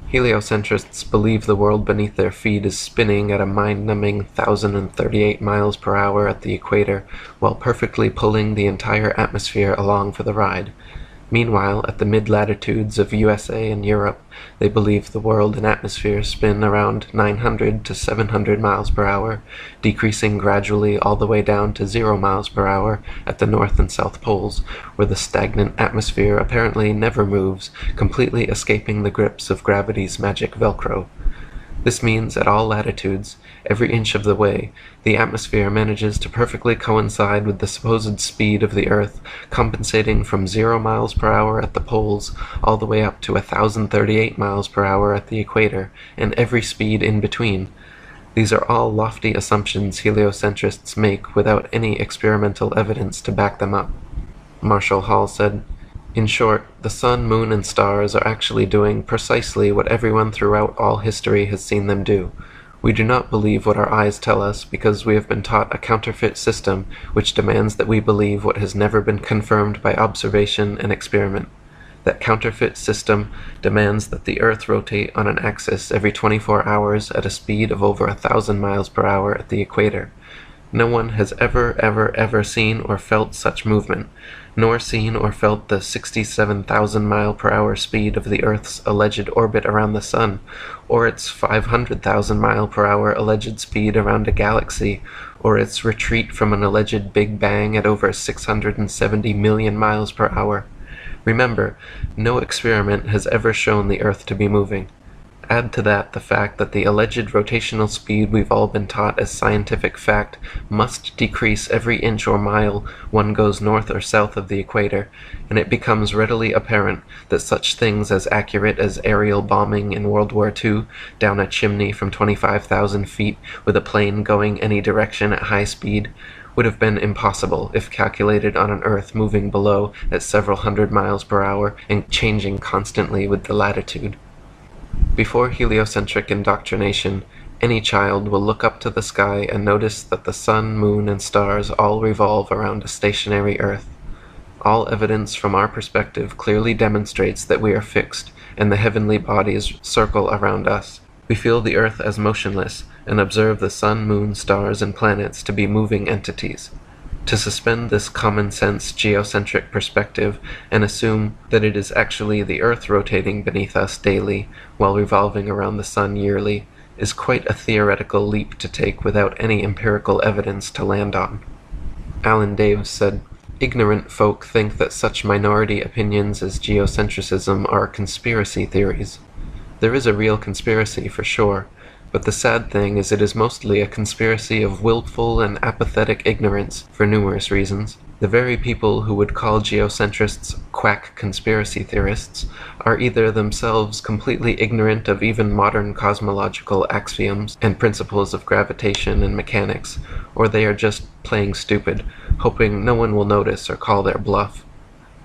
Heliocentrists believe the world beneath their feet is spinning at a mind-numbing 1,038 miles per hour at the equator, while perfectly pulling the entire atmosphere along for the ride. Meanwhile, at the mid-latitudes of USA and Europe, they believe the world and atmosphere spin around 900 to 700 miles per hour, decreasing gradually all the way down to 0 miles per hour at the North and South Poles, where the stagnant atmosphere apparently never moves, completely escaping the grips of gravity's magic Velcro. This means at all latitudes, every inch of the way, the atmosphere manages to perfectly coincide with the supposed speed of the Earth, compensating from 0 miles per hour at the poles all the way up to 1,038 miles per hour at the equator, and every speed in between. These are all lofty assumptions heliocentrists make without any experimental evidence to back them up. Marshall Hall said, "In short, the sun, moon, and stars are actually doing precisely what everyone throughout all history has seen them do. We do not believe what our eyes tell us because we have been taught a counterfeit system which demands that we believe what has never been confirmed by observation and experiment. That counterfeit system demands that the Earth rotate on an axis every 24 hours at a speed of over 1,000 miles per hour at the equator. No one has ever seen or felt such movement, nor seen or felt the 67,000 mile per hour speed of the Earth's alleged orbit around the Sun, or its 500,000 mile per hour alleged speed around a galaxy, or its retreat from an alleged Big Bang at over 670 million miles per hour. Remember, no experiment has ever shown the Earth to be moving. Add to that the fact that the alleged rotational speed we've all been taught as scientific fact must decrease every inch or mile one goes north or south of the equator, and it becomes readily apparent that such things as accurate as aerial bombing in World War II down a chimney from 25,000 feet with a plane going any direction at high speed would have been impossible if calculated on an Earth moving below at several hundred miles per hour and changing constantly with the latitude. Before heliocentric indoctrination, any child will look up to the sky and notice that the sun, moon, and stars all revolve around a stationary Earth. All evidence from our perspective clearly demonstrates that we are fixed, and the heavenly bodies circle around us. We feel the Earth as motionless, and observe the sun, moon, stars, and planets to be moving entities. To suspend this common-sense geocentric perspective and assume that it is actually the Earth rotating beneath us daily while revolving around the Sun yearly is quite a theoretical leap to take without any empirical evidence to land on. Alan Daves said, "Ignorant folk think that such minority opinions as geocentrism are conspiracy theories. There is a real conspiracy for sure, but the sad thing is it is mostly a conspiracy of willful and apathetic ignorance for numerous reasons. The very people who would call geocentrists quack conspiracy theorists are either themselves completely ignorant of even modern cosmological axioms and principles of gravitation and mechanics, or they are just playing stupid, hoping no one will notice or call their bluff.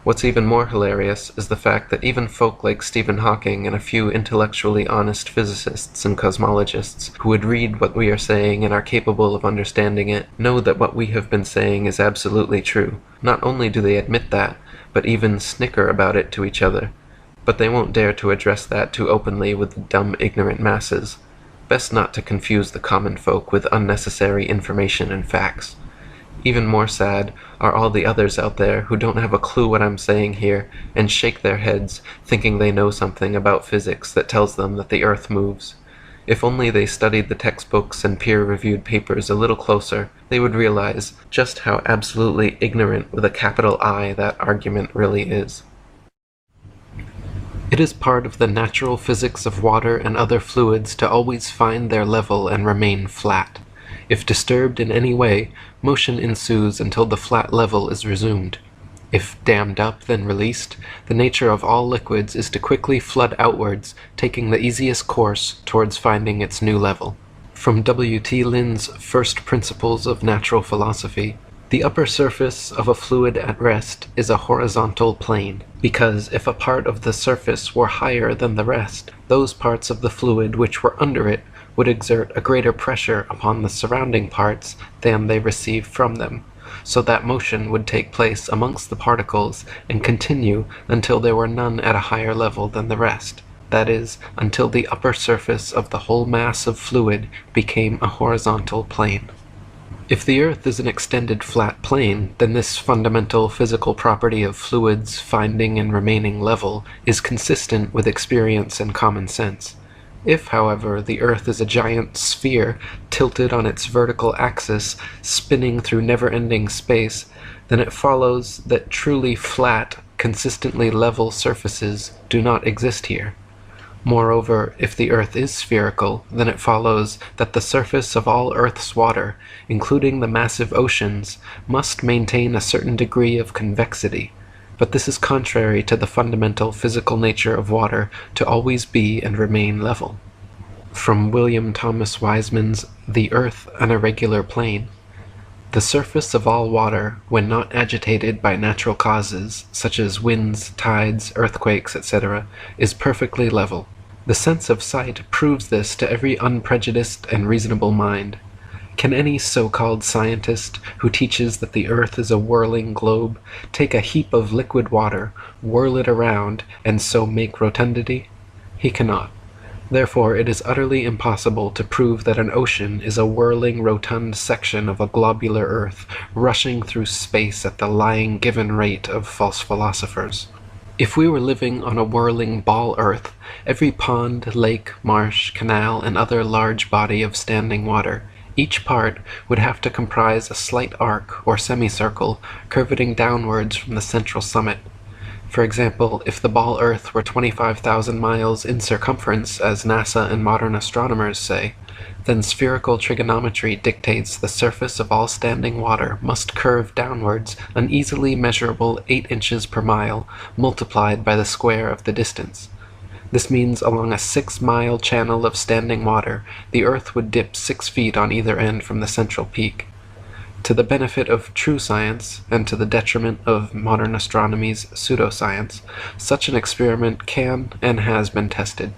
What's even more hilarious is the fact that even folk like Stephen Hawking and a few intellectually honest physicists and cosmologists who would read what we are saying and are capable of understanding it know that what we have been saying is absolutely true. Not only do they admit that, but even snicker about it to each other. But they won't dare to address that too openly with the dumb, ignorant masses. Best not to confuse the common folk with unnecessary information and facts. Even more sad are all the others out there who don't have a clue what I'm saying here and shake their heads, thinking they know something about physics that tells them that the Earth moves. If only they studied the textbooks and peer-reviewed papers a little closer, they would realize just how absolutely ignorant with a capital I that argument really is. It is part of the natural physics of water and other fluids to always find their level and remain flat. If disturbed in any way, motion ensues until the flat level is resumed. If dammed up, then released, the nature of all liquids is to quickly flood outwards, taking the easiest course towards finding its new level. From W. T. Lynn's First Principles of Natural Philosophy, the upper surface of a fluid at rest is a horizontal plane, because if a part of the surface were higher than the rest, those parts of the fluid which were under it would exert a greater pressure upon the surrounding parts than they receive from them, so that motion would take place amongst the particles and continue until there were none at a higher level than the rest, that is, until the upper surface of the whole mass of fluid became a horizontal plane. If the Earth is an extended flat plane, then this fundamental physical property of fluids finding and remaining level is consistent with experience and common sense. If, however, the Earth is a giant sphere tilted on its vertical axis, spinning through never-ending space, then it follows that truly flat, consistently level surfaces do not exist here. Moreover, if the Earth is spherical, then it follows that the surface of all Earth's water, including the massive oceans, must maintain a certain degree of convexity. But this is contrary to the fundamental physical nature of water to always be and remain level. From William Thomas Wiseman's The Earth an Irregular Plane. The surface of all water, when not agitated by natural causes, such as winds, tides, earthquakes, etc., is perfectly level. The sense of sight proves this to every unprejudiced and reasonable mind. Can any so-called scientist, who teaches that the earth is a whirling globe, take a heap of liquid water, whirl it around, and so make rotundity? He cannot. Therefore it is utterly impossible to prove that an ocean is a whirling rotund section of a globular earth, rushing through space at the lying given rate of false philosophers. If we were living on a whirling ball earth, every pond, lake, marsh, canal, and other large body of standing water, each part would have to comprise a slight arc or semicircle curveting downwards from the central summit. For example, if the ball Earth were 25,000 miles in circumference, as NASA and modern astronomers say, then spherical trigonometry dictates the surface of all standing water must curve downwards an easily measurable 8 inches per mile, multiplied by the square of the distance. This means along a 6-mile channel of standing water, the Earth would dip 6 feet on either end from the central peak. To the benefit of true science, and to the detriment of modern astronomy's pseudoscience, such an experiment can and has been tested.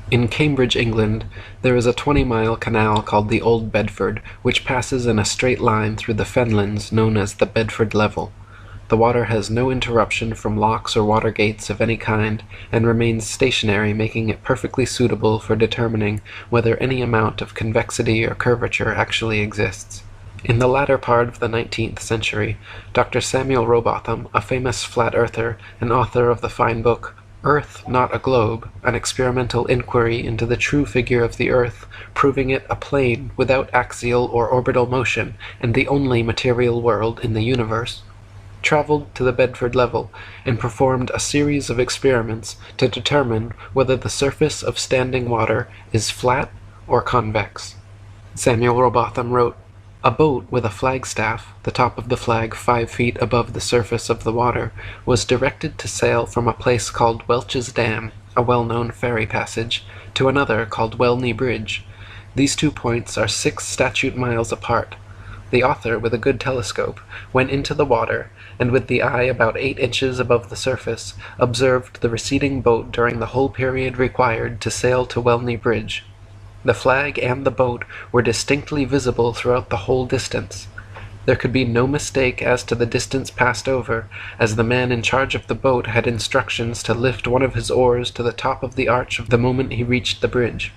In Cambridge, England, there is a 20-mile canal called the Old Bedford, which passes in a straight line through the fenlands known as the Bedford Level. The water has no interruption from locks or water gates of any kind, and remains stationary, making it perfectly suitable for determining whether any amount of convexity or curvature actually exists. In the latter part of the 19th century, Dr. Samuel Rowbotham, a famous flat-earther and author of the fine book Earth Not a Globe, an experimental inquiry into the true figure of the Earth, proving it a plane without axial or orbital motion and the only material world in the universe, traveled to the Bedford Level and performed a series of experiments to determine whether the surface of standing water is flat or convex. Samuel Rowbotham wrote, "A boat with a flagstaff, the top of the flag 5 feet above the surface of the water, was directed to sail from a place called Welch's Dam, a well-known ferry passage, to another called Welney Bridge. These 2 points are 6 statute miles apart. The author, with a good telescope, went into the water, and with the eye about 8 inches above the surface, observed the receding boat during the whole period required to sail to Welney Bridge. The flag and the boat were distinctly visible throughout the whole distance. There could be no mistake as to the distance passed over, as the man in charge of the boat had instructions to lift one of his oars to the top of the arch the moment he reached the bridge.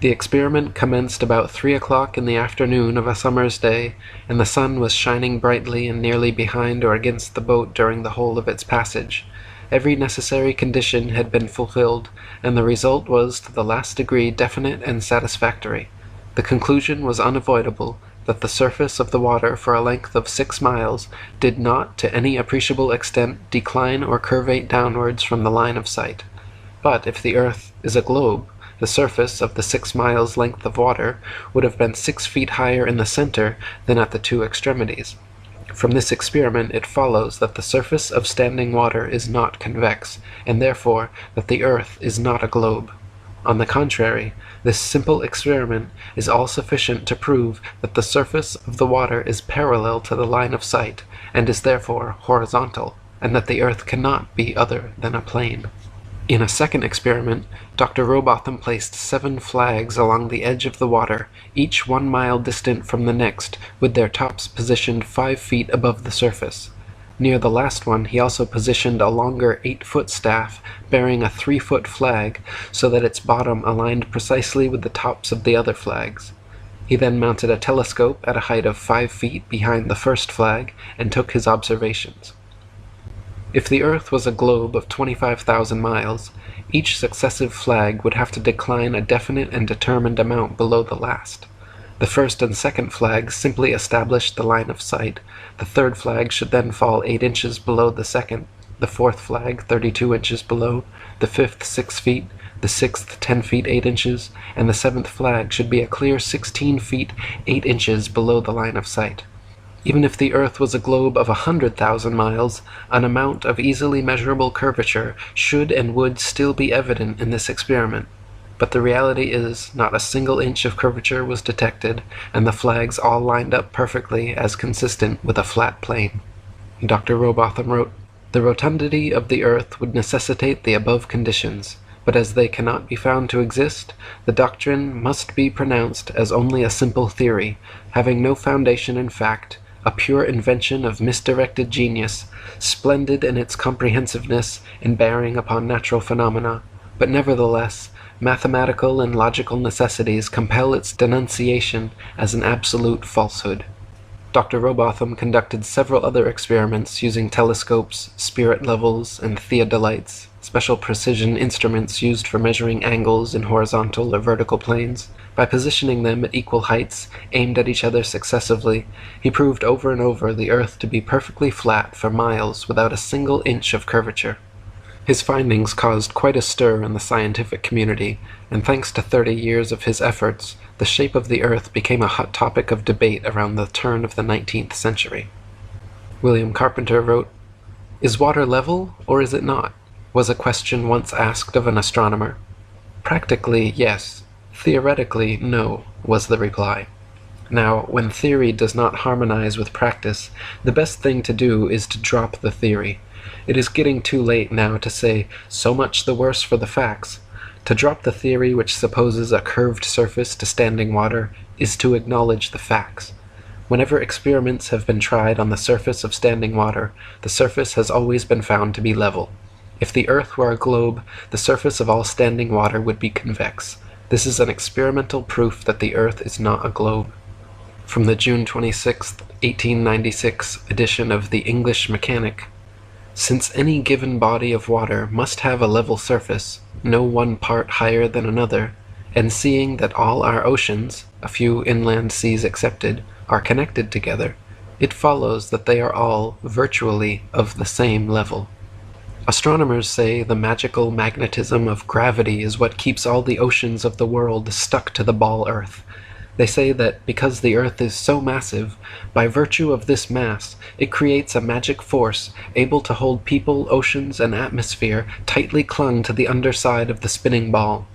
The experiment commenced about 3 o'clock in the afternoon of a summer's day, and the sun was shining brightly and nearly behind or against the boat during the whole of its passage. Every necessary condition had been fulfilled, and the result was to the last degree definite and satisfactory. The conclusion was unavoidable, that the surface of the water for a length of 6 miles did not to any appreciable extent decline or curvate downwards from the line of sight. But if the Earth is a globe, the surface of the 6 miles length of water would have been 6 feet higher in the center than at the 2 extremities. From this experiment it follows that the surface of standing water is not convex, and therefore that the Earth is not a globe. On the contrary, this simple experiment is all sufficient to prove that the surface of the water is parallel to the line of sight, and is therefore horizontal, and that the Earth cannot be other than a plane. In a second experiment, Dr. Rowbotham placed 7 flags along the edge of the water, each 1 mile distant from the next, with their tops positioned 5 feet above the surface. Near the last one he also positioned a longer 8-foot staff bearing a 3-foot flag, so that its bottom aligned precisely with the tops of the other flags. He then mounted a telescope at a height of 5 feet behind the first flag and took his observations. If the Earth was a globe of 25,000 miles, each successive flag would have to decline a definite and determined amount below the last. The first and second flags simply established the line of sight. The third flag should then fall 8 inches below the second, the fourth flag 32 inches below, the fifth 6 feet, the sixth 10 feet 8 inches, and the seventh flag should be a clear 16 feet 8 inches below the line of sight. Even if the Earth was a globe of 100,000 miles, an amount of easily measurable curvature should and would still be evident in this experiment. But the reality is, not a single inch of curvature was detected, and the flags all lined up perfectly as consistent with a flat plane. Dr. Robotham wrote, "The rotundity of the Earth would necessitate the above conditions, but as they cannot be found to exist, the doctrine must be pronounced as only a simple theory, having no foundation in fact, a pure invention of misdirected genius, splendid in its comprehensiveness and bearing upon natural phenomena, but nevertheless, mathematical and logical necessities compel its denunciation as an absolute falsehood." Dr. Robotham conducted several other experiments using telescopes, spirit levels, and theodolites, special precision instruments used for measuring angles in horizontal or vertical planes. By positioning them at equal heights, aimed at each other successively, he proved over and over the Earth to be perfectly flat for miles without a single inch of curvature. His findings caused quite a stir in the scientific community, and thanks to 30 years of his efforts, the shape of the Earth became a hot topic of debate around the turn of the 19th century. William Carpenter wrote, "Is water level, or is it not?" was a question once asked of an astronomer. "Practically, yes. Theoretically, no," was the reply. Now, when theory does not harmonize with practice, the best thing to do is to drop the theory. It is getting too late now to say, "so much the worse for the facts." To drop the theory which supposes a curved surface to standing water is to acknowledge the facts. Whenever experiments have been tried on the surface of standing water, the surface has always been found to be level. If the Earth were a globe, the surface of all standing water would be convex. This is an experimental proof that the Earth is not a globe. From the June 26, 1896 edition of the English Mechanic, "Since any given body of water must have a level surface, no one part higher than another, and seeing that all our oceans, a few inland seas excepted, are connected together, it follows that they are all, virtually, of the same level." Astronomers say the magical magnetism of gravity is what keeps all the oceans of the world stuck to the ball Earth. They say that because the Earth is so massive, by virtue of this mass, it creates a magic force able to hold people, oceans, and atmosphere tightly clung to the underside of the spinning ball.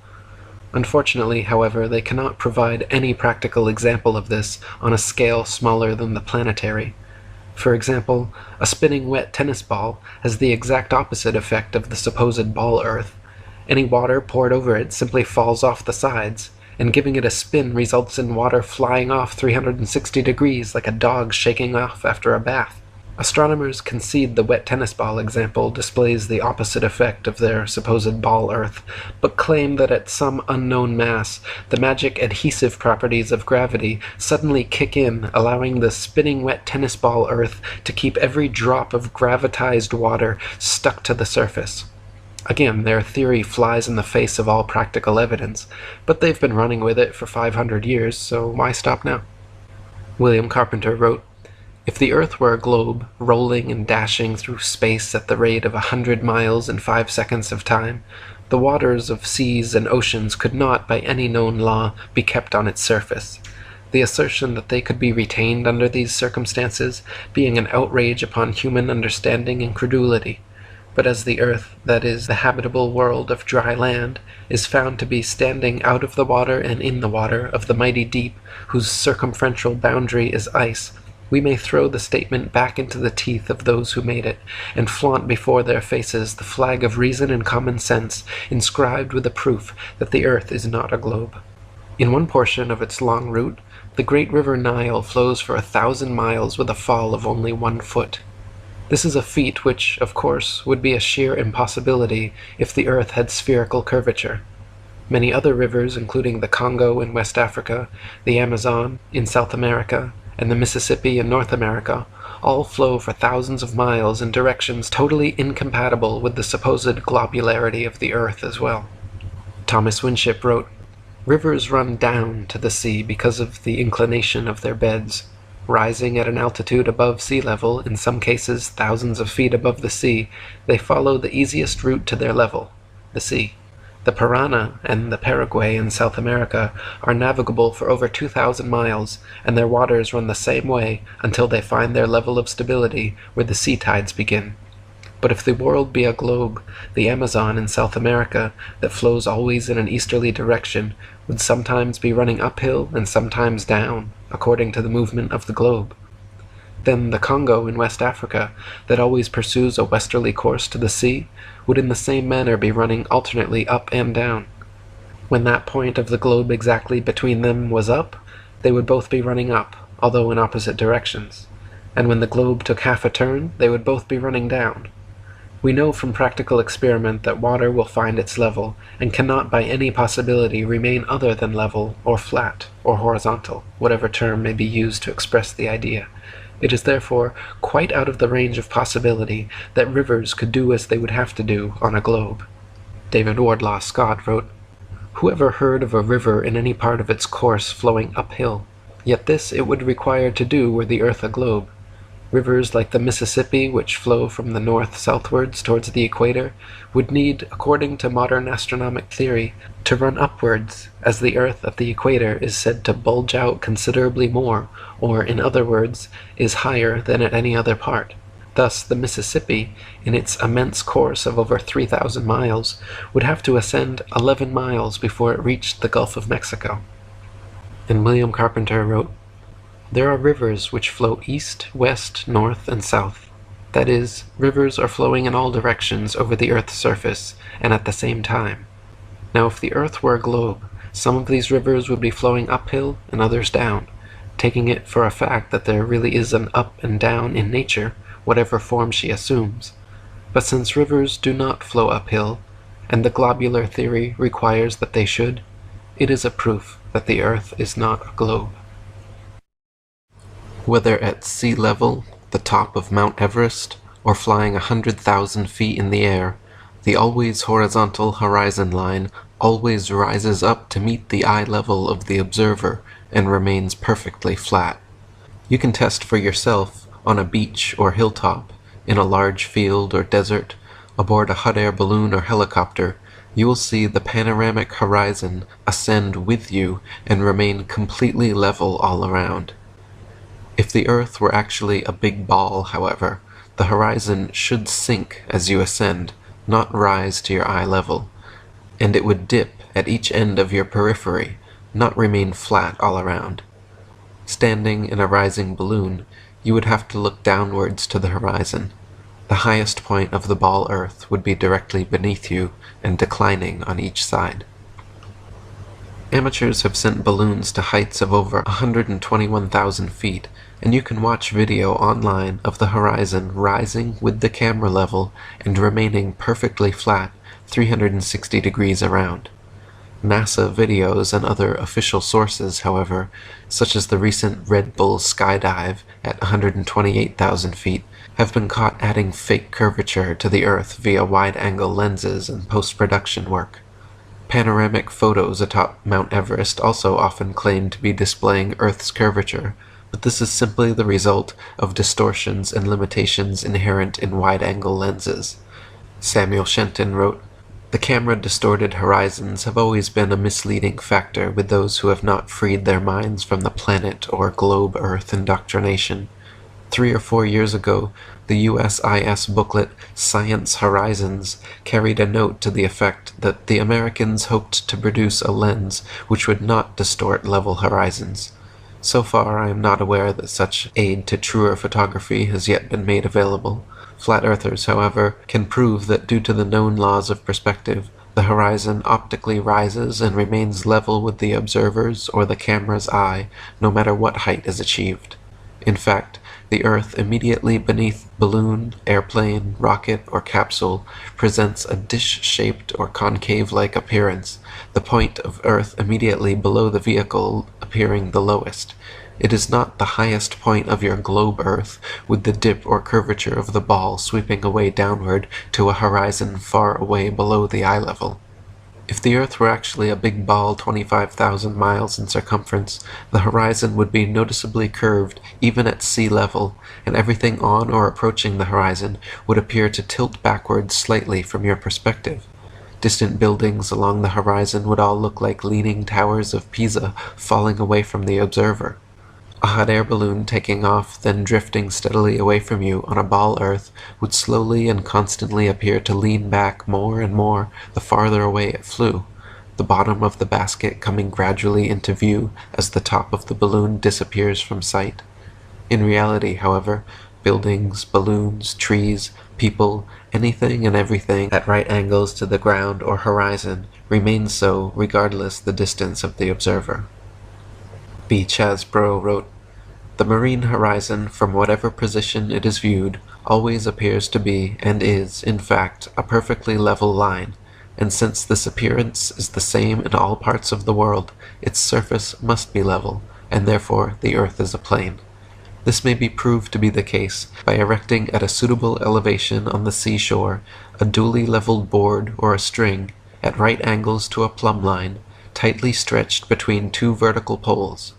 Unfortunately, however, they cannot provide any practical example of this on a scale smaller than the planetary. For example, a spinning wet tennis ball has the exact opposite effect of the supposed ball Earth. Any water poured over it simply falls off the sides, and giving it a spin results in water flying off 360 degrees like a dog shaking off after a bath. Astronomers concede the wet tennis ball example displays the opposite effect of their supposed ball Earth, but claim that at some unknown mass, the magic adhesive properties of gravity suddenly kick in, allowing the spinning wet tennis ball Earth to keep every drop of gravitized water stuck to the surface. Again, their theory flies in the face of all practical evidence, but they've been running with it for 500 years, so why stop now? William Carpenter wrote, "If the Earth were a globe, rolling and dashing through space at the rate of 100 miles in 5 seconds of time, the waters of seas and oceans could not, by any known law, be kept on its surface. The assertion that they could be retained under these circumstances being an outrage upon human understanding and credulity. But as the Earth, that is, the habitable world of dry land, is found to be standing out of the water and in the water of the mighty deep, whose circumferential boundary is ice, we may throw the statement back into the teeth of those who made it, and flaunt before their faces the flag of reason and common sense, inscribed with the proof that the Earth is not a globe. In one portion of its long route, the great river Nile flows for 1,000 miles with a fall of only 1 foot. This is a feat which, of course, would be a sheer impossibility if the Earth had spherical curvature. Many other rivers, including the Congo in West Africa, the Amazon in South America, and the Mississippi in North America, all flow for thousands of miles in directions totally incompatible with the supposed globularity of the Earth as well. Thomas Winship wrote, "Rivers run down to the sea because of the inclination of their beds. Rising at an altitude above sea level, in some cases thousands of feet above the sea, they follow the easiest route to their level, the sea. The Parana and the Paraguay in South America are navigable for over 2,000 miles, and their waters run the same way until they find their level of stability where the sea tides begin. But if the world be a globe, the Amazon in South America, that flows always in an easterly direction, would sometimes be running uphill and sometimes down, according to the movement of the globe. Then the Congo in West Africa, that always pursues a westerly course to the sea, would in the same manner be running alternately up and down. When that point of the globe exactly between them was up, they would both be running up, although in opposite directions. And when the globe took half a turn, they would both be running down. We know from practical experiment that water will find its level, and cannot by any possibility remain other than level, or flat, or horizontal, whatever term may be used to express the idea. It is therefore quite out of the range of possibility that rivers could do as they would have to do on a globe." David Wardlaw Scott wrote, "Who ever heard of a river in any part of its course flowing uphill? Yet this it would require to do were the earth a globe. Rivers like the Mississippi, which flow from the north southwards towards the equator, would need, according to modern astronomic theory, to run upwards, as the earth at the equator is said to bulge out considerably more, or, in other words, is higher than at any other part. Thus the Mississippi, in its immense course of over 3,000 miles, would have to ascend 11 miles before it reached the Gulf of Mexico." And William Carpenter wrote, "There are rivers which flow east, west, north, and south. That is, rivers are flowing in all directions over the earth's surface, and at the same time. Now if the earth were a globe, some of these rivers would be flowing uphill and others down, taking it for a fact that there really is an up and down in nature, whatever form she assumes. But since rivers do not flow uphill, and the globular theory requires that they should, it is a proof that the earth is not a globe." Whether at sea level, the top of Mount Everest, or flying 100,000 feet in the air, the always horizontal horizon line always rises up to meet the eye level of the observer and remains perfectly flat. You can test for yourself on a beach or hilltop, in a large field or desert, aboard a hot air balloon or helicopter. You will see the panoramic horizon ascend with you and remain completely level all around. If the Earth were actually a big ball, however, the horizon should sink as you ascend, not rise to your eye level, and it would dip at each end of your periphery, not remain flat all around. Standing in a rising balloon, you would have to look downwards to the horizon. The highest point of the ball Earth would be directly beneath you and declining on each side. Amateurs have sent balloons to heights of over 121,000 feet, and you can watch video online of the horizon rising with the camera level and remaining perfectly flat 360 degrees around. NASA videos and other official sources, however, such as the recent Red Bull skydive at 128,000 feet, have been caught adding fake curvature to the Earth via wide-angle lenses and post-production work. Panoramic photos atop Mount Everest also often claim to be displaying Earth's curvature, but this is simply the result of distortions and limitations inherent in wide-angle lenses. Samuel Shenton wrote, "The camera-distorted horizons have always been a misleading factor with those who have not freed their minds from the planet or globe Earth indoctrination. 3 or 4 years ago, the USIS booklet Science Horizons carried a note to the effect that the Americans hoped to produce a lens which would not distort level horizons. So far, I am not aware that such aid to truer photography has yet been made available. Flat earthers, however, can prove that due to the known laws of perspective, the horizon optically rises and remains level with the observer's or the camera's eye, no matter what height is achieved. In fact, the Earth immediately beneath balloon, airplane, rocket, or capsule presents a dish-shaped or concave-like appearance, the point of Earth immediately below the vehicle appearing the lowest. It is not the highest point of your globe Earth, with the dip or curvature of the ball sweeping away downward to a horizon far away below the eye level. If the Earth were actually a big ball 25,000 miles in circumference, the horizon would be noticeably curved even at sea level, and everything on or approaching the horizon would appear to tilt backwards slightly from your perspective. Distant buildings along the horizon would all look like leaning towers of Pisa falling away from the observer. A hot air balloon taking off, then drifting steadily away from you on a ball Earth would slowly and constantly appear to lean back more and more the farther away it flew, the bottom of the basket coming gradually into view as the top of the balloon disappears from sight. In reality, however, buildings, balloons, trees, people, anything and everything at right angles to the ground or horizon remains so regardless the distance of the observer. B. Chasbro wrote, "The marine horizon, from whatever position it is viewed, always appears to be, and is, in fact, a perfectly level line, and since this appearance is the same in all parts of the world, its surface must be level, and therefore the earth is a plane. This may be proved to be the case by erecting at a suitable elevation on the seashore a duly leveled board or a string, at right angles to a plumb line, tightly stretched between two vertical poles.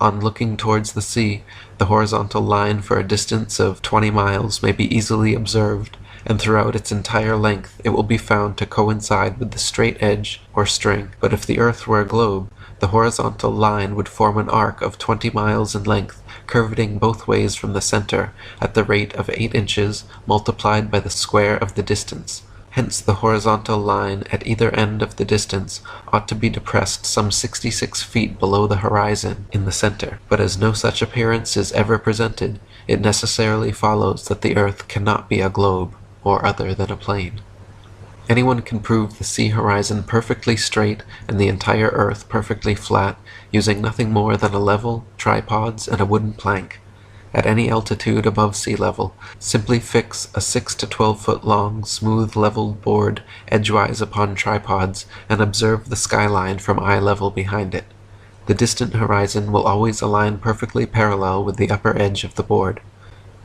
On looking towards the sea, the horizontal line for a distance of 20 miles may be easily observed, and throughout its entire length it will be found to coincide with the straight edge or string. But if the earth were a globe, the horizontal line would form an arc of 20 miles in length, curveting both ways from the center at the rate of 8 inches multiplied by the square of the distance. Hence the horizontal line at either end of the distance ought to be depressed some 66 feet below the horizon in the center. But as no such appearance is ever presented, it necessarily follows that the earth cannot be a globe, or other than a plane. Anyone can prove the sea horizon perfectly straight and the entire earth perfectly flat, using nothing more than a level, tripods, and a wooden plank. At any altitude above sea level, simply fix a 6 to 12 foot long, smooth leveled board edgewise upon tripods and observe the skyline from eye level behind it. The distant horizon will always align perfectly parallel with the upper edge of the board.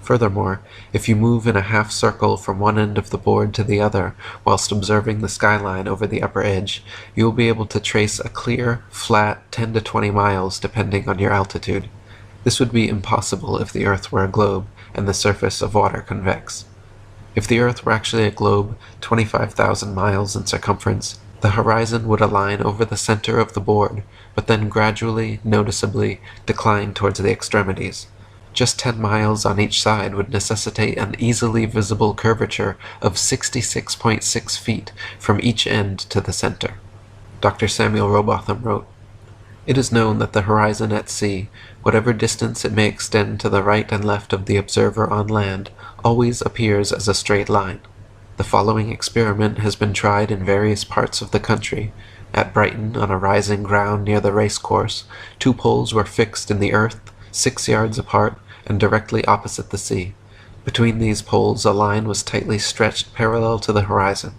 Furthermore, if you move in a half circle from one end of the board to the other whilst observing the skyline over the upper edge, you will be able to trace a clear, flat 10 to 20 miles depending on your altitude. This would be impossible if the Earth were a globe and the surface of water convex. If the Earth were actually a globe 25,000 miles in circumference, the horizon would align over the center of the board, but then gradually, noticeably, decline towards the extremities. Just 10 miles on each side would necessitate an easily visible curvature of 66.6 feet from each end to the center." Dr. Samuel Robotham wrote, "It is known that the horizon at sea, whatever distance it may extend to the right and left of the observer on land, always appears as a straight line. The following experiment has been tried in various parts of the country. At Brighton, on a rising ground near the race course, 2 poles were fixed in the earth, 6 yards apart, and directly opposite the sea. Between these poles a line was tightly stretched parallel to the horizon.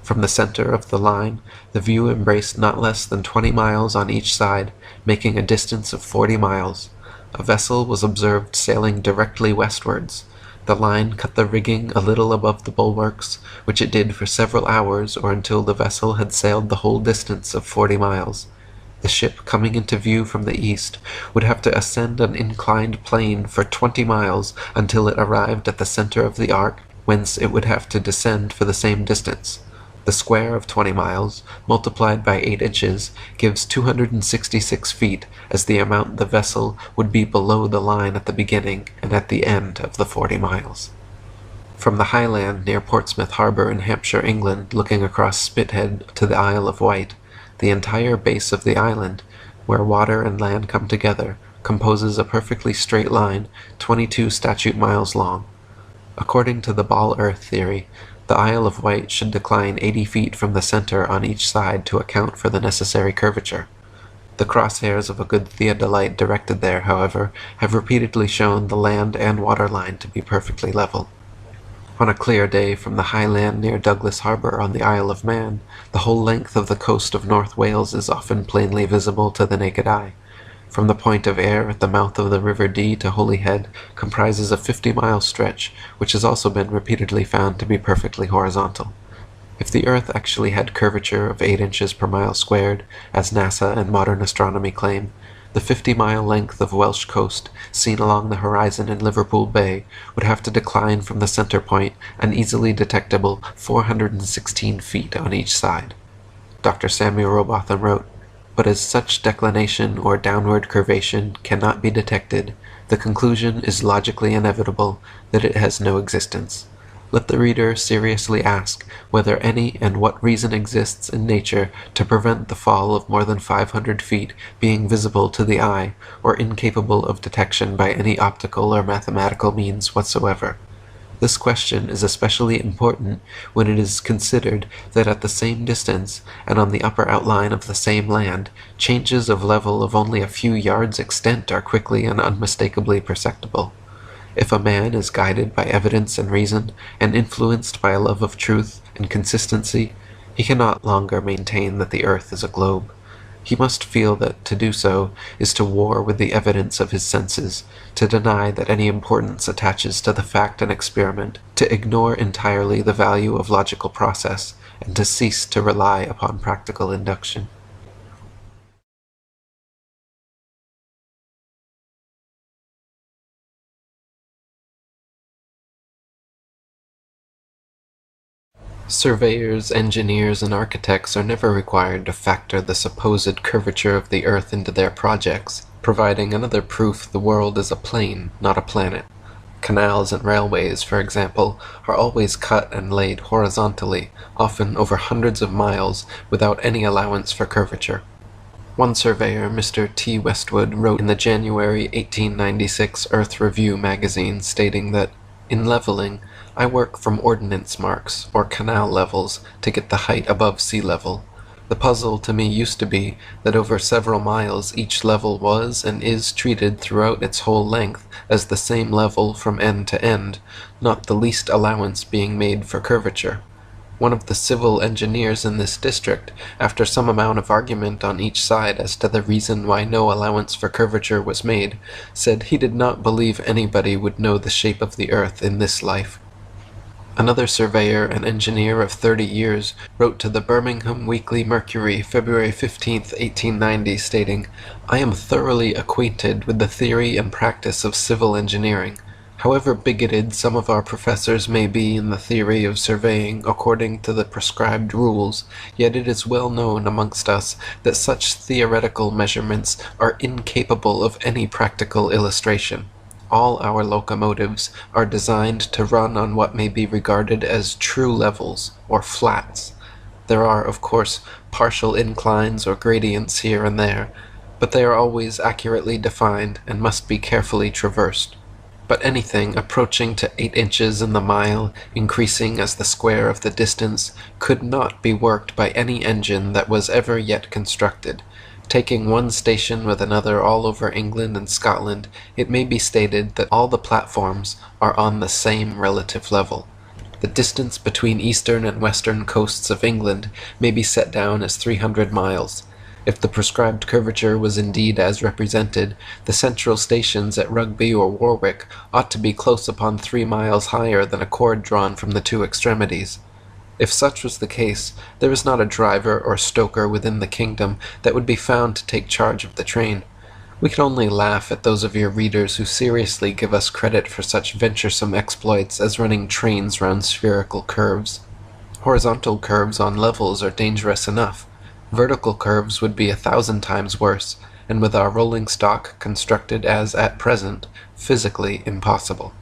From the center of the line, the view embraced not less than 20 miles on each side, making a distance of 40 miles. A vessel was observed sailing directly westwards. The line cut the rigging a little above the bulwarks, which it did for several hours or until the vessel had sailed the whole distance of 40 miles. The ship, coming into view from the east, would have to ascend an inclined plane for 20 miles until it arrived at the center of the arc, whence it would have to descend for the same distance. The square of 20 miles, multiplied by 8 inches, gives 266 feet as the amount the vessel would be below the line at the beginning and at the end of the 40 miles. From the high land near Portsmouth Harbour in Hampshire, England, looking across Spithead to the Isle of Wight, the entire base of the island, where water and land come together, composes a perfectly straight line, 22 statute miles long. According to the ball earth theory, the Isle of Wight should decline 80 feet from the center on each side to account for the necessary curvature. The crosshairs of a good theodolite directed there, however, have repeatedly shown the land and water line to be perfectly level. On a clear day from the high land near Douglas Harbour on the Isle of Man, the whole length of the coast of North Wales is often plainly visible to the naked eye. From the point of Ayr at the mouth of the River Dee to Holyhead comprises a 50-mile stretch, which has also been repeatedly found to be perfectly horizontal. If the Earth actually had curvature of 8 inches per mile squared, as NASA and modern astronomy claim, the 50-mile length of Welsh coast, seen along the horizon in Liverpool Bay, would have to decline from the center point an easily detectable 416 feet on each side. Dr. Samuel Robotham wrote, "But as such declination or downward curvation cannot be detected, the conclusion is logically inevitable that it has no existence. Let the reader seriously ask whether any and what reason exists in nature to prevent the fall of more than 500 feet being visible to the eye, or incapable of detection by any optical or mathematical means whatsoever. This question is especially important when it is considered that at the same distance, and on the upper outline of the same land, changes of level of only a few yards extent are quickly and unmistakably perceptible. If a man is guided by evidence and reason, and influenced by a love of truth and consistency, he cannot longer maintain that the earth is a globe. He must feel that to do so is to war with the evidence of his senses, to deny that any importance attaches to the fact and experiment, to ignore entirely the value of logical process, and to cease to rely upon practical induction." Surveyors, engineers, and architects are never required to factor the supposed curvature of the Earth into their projects, providing another proof the world is a plane, not a planet. Canals and railways, for example, are always cut and laid horizontally, often over hundreds of miles, without any allowance for curvature. One surveyor, Mr. T. Westwood, wrote in the January 1896 Earth Review magazine stating that, "In leveling, I work from ordnance marks, or canal levels, to get the height above sea level. The puzzle to me used to be that over several miles each level was and is treated throughout its whole length as the same level from end to end, not the least allowance being made for curvature. One of the civil engineers in this district, after some amount of argument on each side as to the reason why no allowance for curvature was made, said he did not believe anybody would know the shape of the earth in this life." Another surveyor and engineer of 30 years wrote to the Birmingham Weekly Mercury, February 15, 1890, stating, "I am thoroughly acquainted with the theory and practice of civil engineering. However bigoted some of our professors may be in the theory of surveying according to the prescribed rules, yet it is well known amongst us that such theoretical measurements are incapable of any practical illustration. All our locomotives are designed to run on what may be regarded as true levels, or flats. There are, of course, partial inclines or gradients here and there, but they are always accurately defined and must be carefully traversed. But anything approaching to 8 inches in the mile, increasing as the square of the distance, could not be worked by any engine that was ever yet constructed. Taking one station with another all over England and Scotland, it may be stated that all the platforms are on the same relative level. The distance between eastern and western coasts of England may be set down as 300 miles. If the prescribed curvature was indeed as represented, the central stations at Rugby or Warwick ought to be close upon 3 miles higher than a cord drawn from the two extremities. If such was the case, there is not a driver or stoker within the kingdom that would be found to take charge of the train. We can only laugh at those of your readers who seriously give us credit for such venturesome exploits as running trains round spherical curves. Horizontal curves on levels are dangerous enough. Vertical curves would be 1,000 times worse, and with our rolling stock constructed as at present, physically impossible."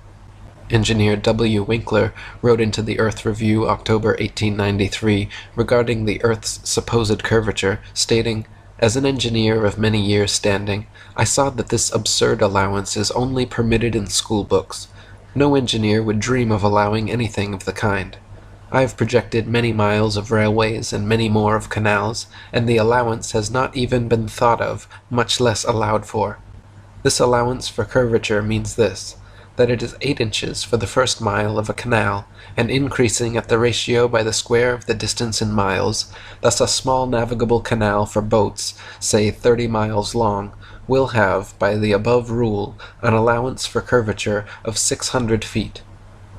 Engineer W. Winkler wrote into the Earth Review, October 1893, regarding the Earth's supposed curvature, stating, "As an engineer of many years' standing, I saw that this absurd allowance is only permitted in school books. No engineer would dream of allowing anything of the kind. I have projected many miles of railways and many more of canals, and the allowance has not even been thought of, much less allowed for. This allowance for curvature means this, that it is 8 inches for the first mile of a canal, and increasing at the ratio by the square of the distance in miles. Thus a small navigable canal for boats, say 30 miles long, will have, by the above rule, an allowance for curvature of 600 feet.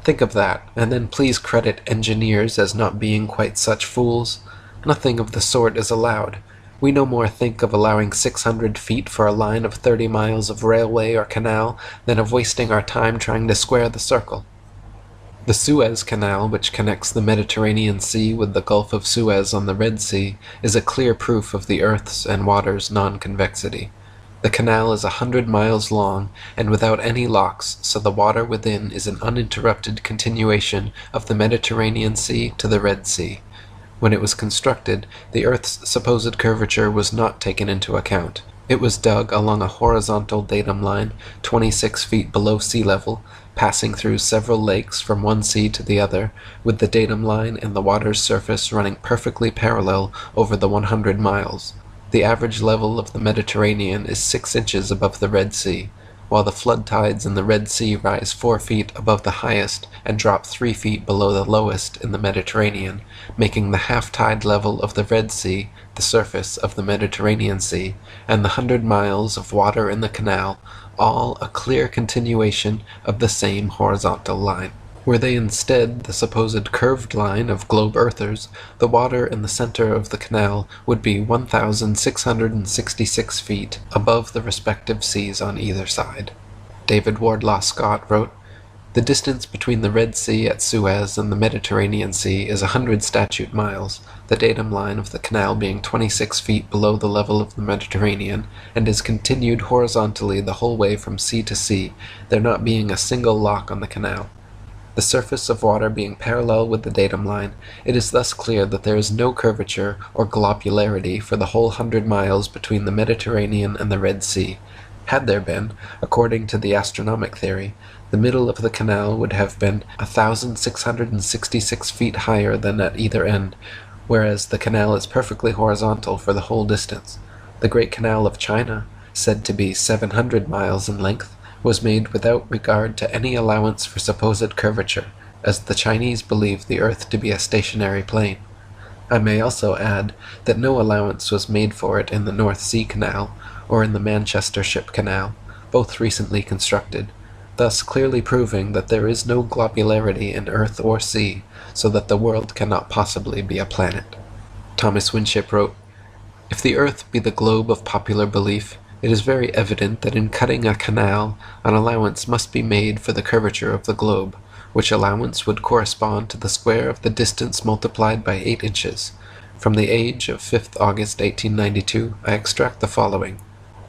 Think of that, and then please credit engineers as not being quite such fools. Nothing of the sort is allowed. We no more think of allowing 600 feet for a line of 30 miles of railway or canal than of wasting our time trying to square the circle. The Suez Canal, which connects the Mediterranean Sea with the Gulf of Suez on the Red Sea, is a clear proof of the Earth's and water's non-convexity. The canal is 100 miles long and without any locks, so the water within is an uninterrupted continuation of the Mediterranean Sea to the Red Sea. When it was constructed, the Earth's supposed curvature was not taken into account. It was dug along a horizontal datum line, 26 feet below sea level, passing through several lakes from one sea to the other, with the datum line and the water's surface running perfectly parallel over the 100 miles. The average level of the Mediterranean is 6 inches above the Red Sea, while the flood tides in the Red Sea rise 4 feet above the highest and drop 3 feet below the lowest in the Mediterranean, making the half-tide level of the Red Sea the surface of the Mediterranean Sea, and the 100 miles of water in the canal all a clear continuation of the same horizontal line. Were they instead the supposed curved line of globe earthers, the water in the center of the canal would be 1,666 feet above the respective seas on either side. David Wardlaw Scott wrote, "The distance between the Red Sea at Suez and the Mediterranean Sea is 100 statute miles, the datum line of the canal being 26 feet below the level of the Mediterranean, and is continued horizontally the whole way from sea to sea, there not being a single lock on the canal. The surface of water being parallel with the datum line, it is thus clear that there is no curvature or globularity for the whole 100 miles between the Mediterranean and the Red Sea. Had there been, according to the astronomic theory, the middle of the canal would have been 1,666 feet higher than at either end, whereas the canal is perfectly horizontal for the whole distance. The Great Canal of China, said to be 700 miles in length, was made without regard to any allowance for supposed curvature, as the Chinese believe the earth to be a stationary plane. I may also add that no allowance was made for it in the North Sea Canal, or in the Manchester Ship Canal, both recently constructed, thus clearly proving that there is no globularity in earth or sea, so that the world cannot possibly be a planet." Thomas Winship wrote, "If the earth be the globe of popular belief, it is very evident that in cutting a canal, an allowance must be made for the curvature of the globe, which allowance would correspond to the square of the distance multiplied by 8 inches. From the Age of 5th August 1892, I extract the following.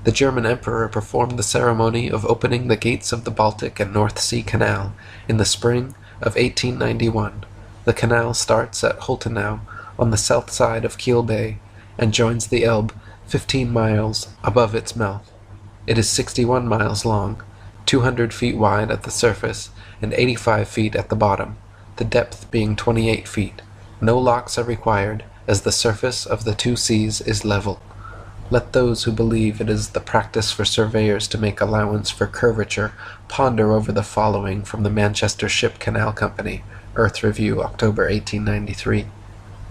The German Emperor performed the ceremony of opening the gates of the Baltic and North Sea Canal in the spring of 1891. The canal starts at Holtenau, on the south side of Kiel Bay, and joins the Elbe 15 miles above its mouth. It is 61 miles long, 200 feet wide at the surface, and 85 feet at the bottom, the depth being 28 feet. No locks are required, as the surface of the two seas is level. Let those who believe it is the practice for surveyors to make allowance for curvature ponder over the following from the Manchester Ship Canal Company, Earth Review, October 1893.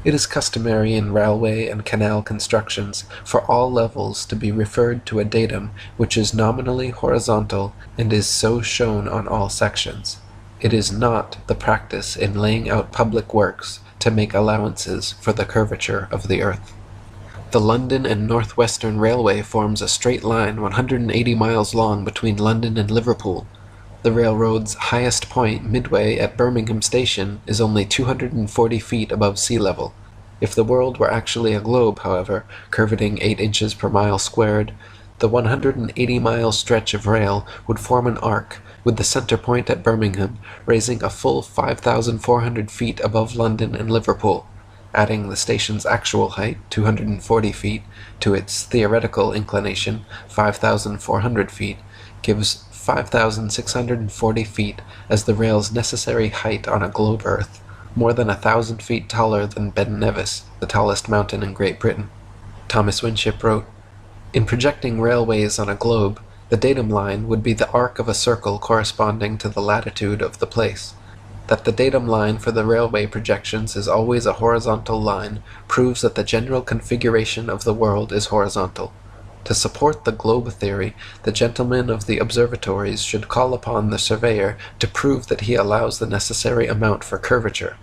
It is customary in railway and canal constructions for all levels to be referred to a datum which is nominally horizontal and is so shown on all sections. It is not the practice in laying out public works to make allowances for the curvature of the earth. The London and North Western Railway forms a straight line 180 miles long between London and Liverpool. The railroad's highest point, midway at Birmingham Station, is only 240 feet above sea level. If the world were actually a globe, however, curvating 8 inches per mile squared, the 180-mile stretch of rail would form an arc, with the center point at Birmingham raising a full 5,400 feet above London and Liverpool. Adding the station's actual height, 240 feet, to its theoretical inclination, 5,400 feet, gives 5,640 feet as the rail's necessary height on a globe Earth. more than 1,000 feet taller than Ben Nevis, the tallest mountain in Great Britain. Thomas Winship wrote, "In projecting railways on a globe, the datum line would be the arc of a circle corresponding to the latitude of the place. That the datum line for the railway projections is always a horizontal line proves that the general configuration of the world is horizontal. To support the globe theory, the gentlemen of the observatories should call upon the surveyor to prove that he allows the necessary amount for curvature.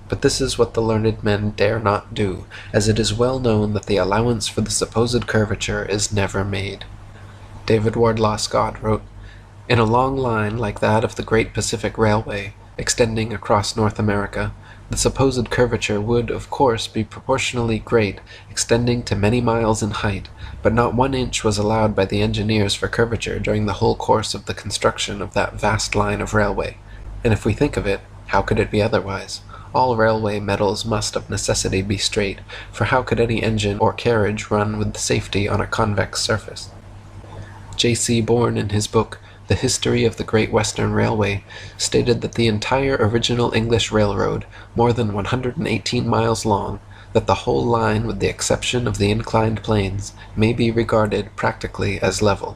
But this is what the learned men dare not do, as it is well known that the allowance for the supposed curvature is never made." David Wardlaw Scott wrote, "In a long line like that of the Great Pacific Railway, extending across North America, the supposed curvature would, of course, be proportionally great, extending to many miles in height, but not 1 inch was allowed by the engineers for curvature during the whole course of the construction of that vast line of railway. And if we think of it, how could it be otherwise? All railway metals must of necessity be straight, for how could any engine or carriage run with safety on a convex surface?" J.C. Bourne, in his book The History of the Great Western Railway, stated that the entire original English railroad, more than 118 miles long, that the whole line with the exception of the inclined planes, may be regarded practically as level.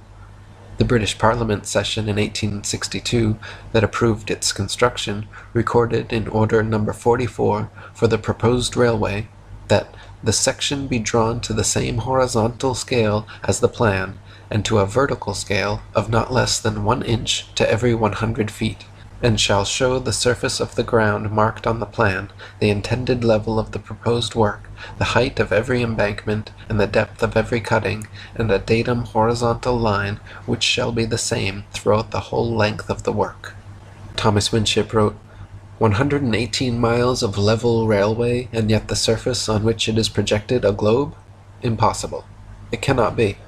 The British Parliament session in 1862 that approved its construction recorded in Order No. 44 for the proposed railway that "the section be drawn to the same horizontal scale as the plan, and to a vertical scale of not less than 1 inch to every 100 feet, and shall show the surface of the ground marked on the plan, the intended level of the proposed work, the height of every embankment, and the depth of every cutting, and a datum horizontal line which shall be the same throughout the whole length of the work." Thomas Winship wrote, 118 miles of level railway, and yet the surface on which it is projected a globe? Impossible. It cannot be.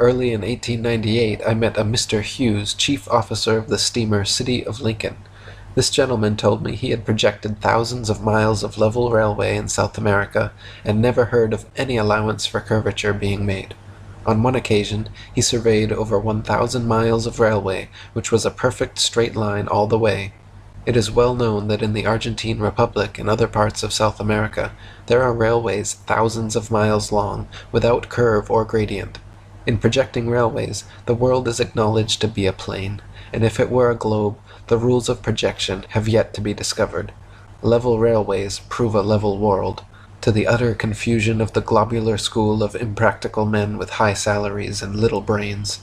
Early in 1898 I met a Mr. Hughes, chief officer of the steamer City of Lincoln. This gentleman told me he had projected thousands of miles of level railway in South America, and never heard of any allowance for curvature being made. On one occasion he surveyed over 1,000 miles of railway, which was a perfect straight line all the way. It is well known that in the Argentine Republic and other parts of South America there are railways thousands of miles long, without curve or gradient. In projecting railways, the world is acknowledged to be a plane, and if it were a globe, the rules of projection have yet to be discovered. Level railways prove a level world, to the utter confusion of the globular school of impractical men with high salaries and little brains.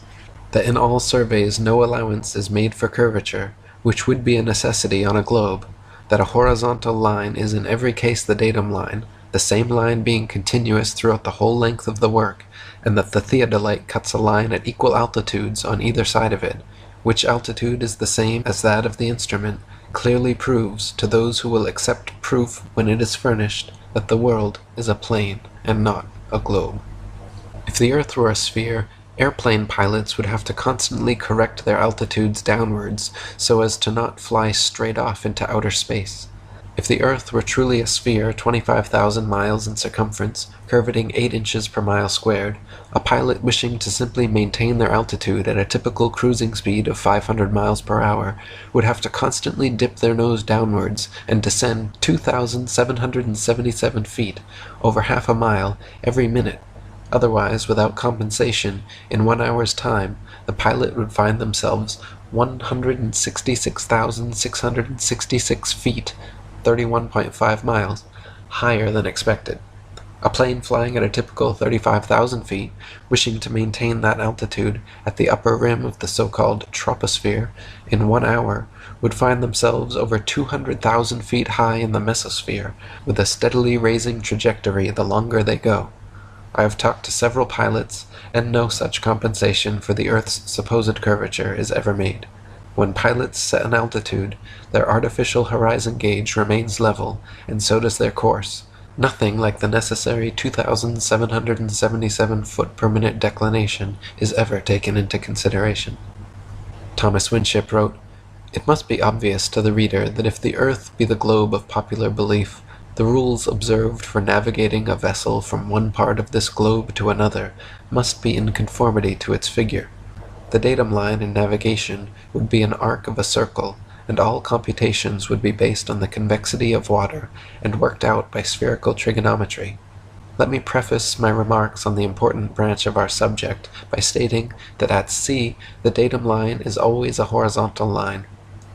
That in all surveys no allowance is made for curvature, which would be a necessity on a globe. That a horizontal line is in every case the datum line, the same line being continuous throughout the whole length of the work, and that the theodolite cuts a line at equal altitudes on either side of it, which altitude is the same as that of the instrument, clearly proves, to those who will accept proof when it is furnished, that the world is a plane and not a globe. If the earth were a sphere, airplane pilots would have to constantly correct their altitudes downwards so as to not fly straight off into outer space. If the earth were truly a sphere 25,000 miles in circumference, curvating 8 inches per mile squared, a pilot wishing to simply maintain their altitude at a typical cruising speed of 500 miles per hour would have to constantly dip their nose downwards and descend 2,777 feet, over half a mile, every minute. Otherwise, without compensation, in 1 hour's time, the pilot would find themselves 166,666 feet, 31.5 miles, higher than expected. A plane flying at a typical 35,000 feet, wishing to maintain that altitude at the upper rim of the so-called troposphere in 1 hour, would find themselves over 200,000 feet high in the mesosphere, with a steadily raising trajectory the longer they go. I have talked to several pilots, and no such compensation for the Earth's supposed curvature is ever made. When pilots set an altitude, their artificial horizon gauge remains level, and so does their course. Nothing like the necessary 2,777 foot per minute declination is ever taken into consideration. Thomas Winship wrote, "It must be obvious to the reader that if the earth be the globe of popular belief, the rules observed for navigating a vessel from one part of this globe to another must be in conformity to its figure. The datum line in navigation would be an arc of a circle, and all computations would be based on the convexity of water and worked out by spherical trigonometry. Let me preface my remarks on the important branch of our subject by stating that at sea the datum line is always a horizontal line.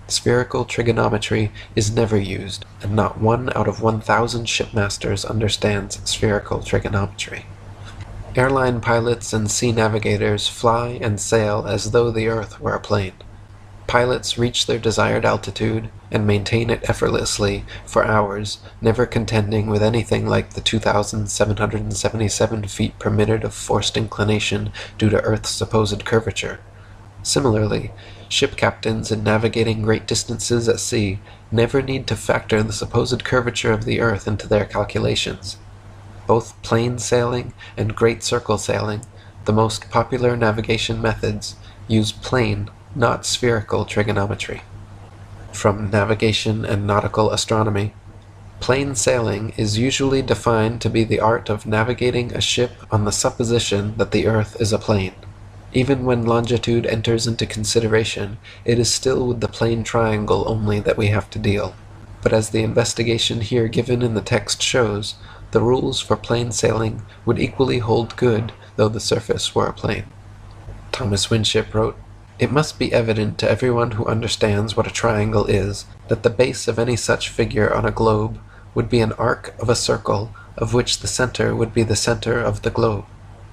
Spherical trigonometry is never used, and not 1 out of 1,000 shipmasters understands spherical trigonometry. Airline pilots and sea navigators fly and sail as though the Earth were a plane. Pilots reach their desired altitude and maintain it effortlessly for hours, never contending with anything like the 2,777 feet per minute of forced inclination due to Earth's supposed curvature. Similarly, ship captains in navigating great distances at sea never need to factor the supposed curvature of the Earth into their calculations. Both plain sailing and great circle sailing, the most popular navigation methods, use plane, not spherical trigonometry. From Navigation and Nautical Astronomy, plain sailing is usually defined to be the art of navigating a ship on the supposition that the Earth is a plane. Even when longitude enters into consideration, it is still with the plane triangle only that we have to deal. But as the investigation here given in the text shows, the rules for plain sailing would equally hold good though the surface were a plane. Thomas Winship wrote, "It must be evident to everyone who understands what a triangle is, that the base of any such figure on a globe would be an arc of a circle of which the center would be the center of the globe.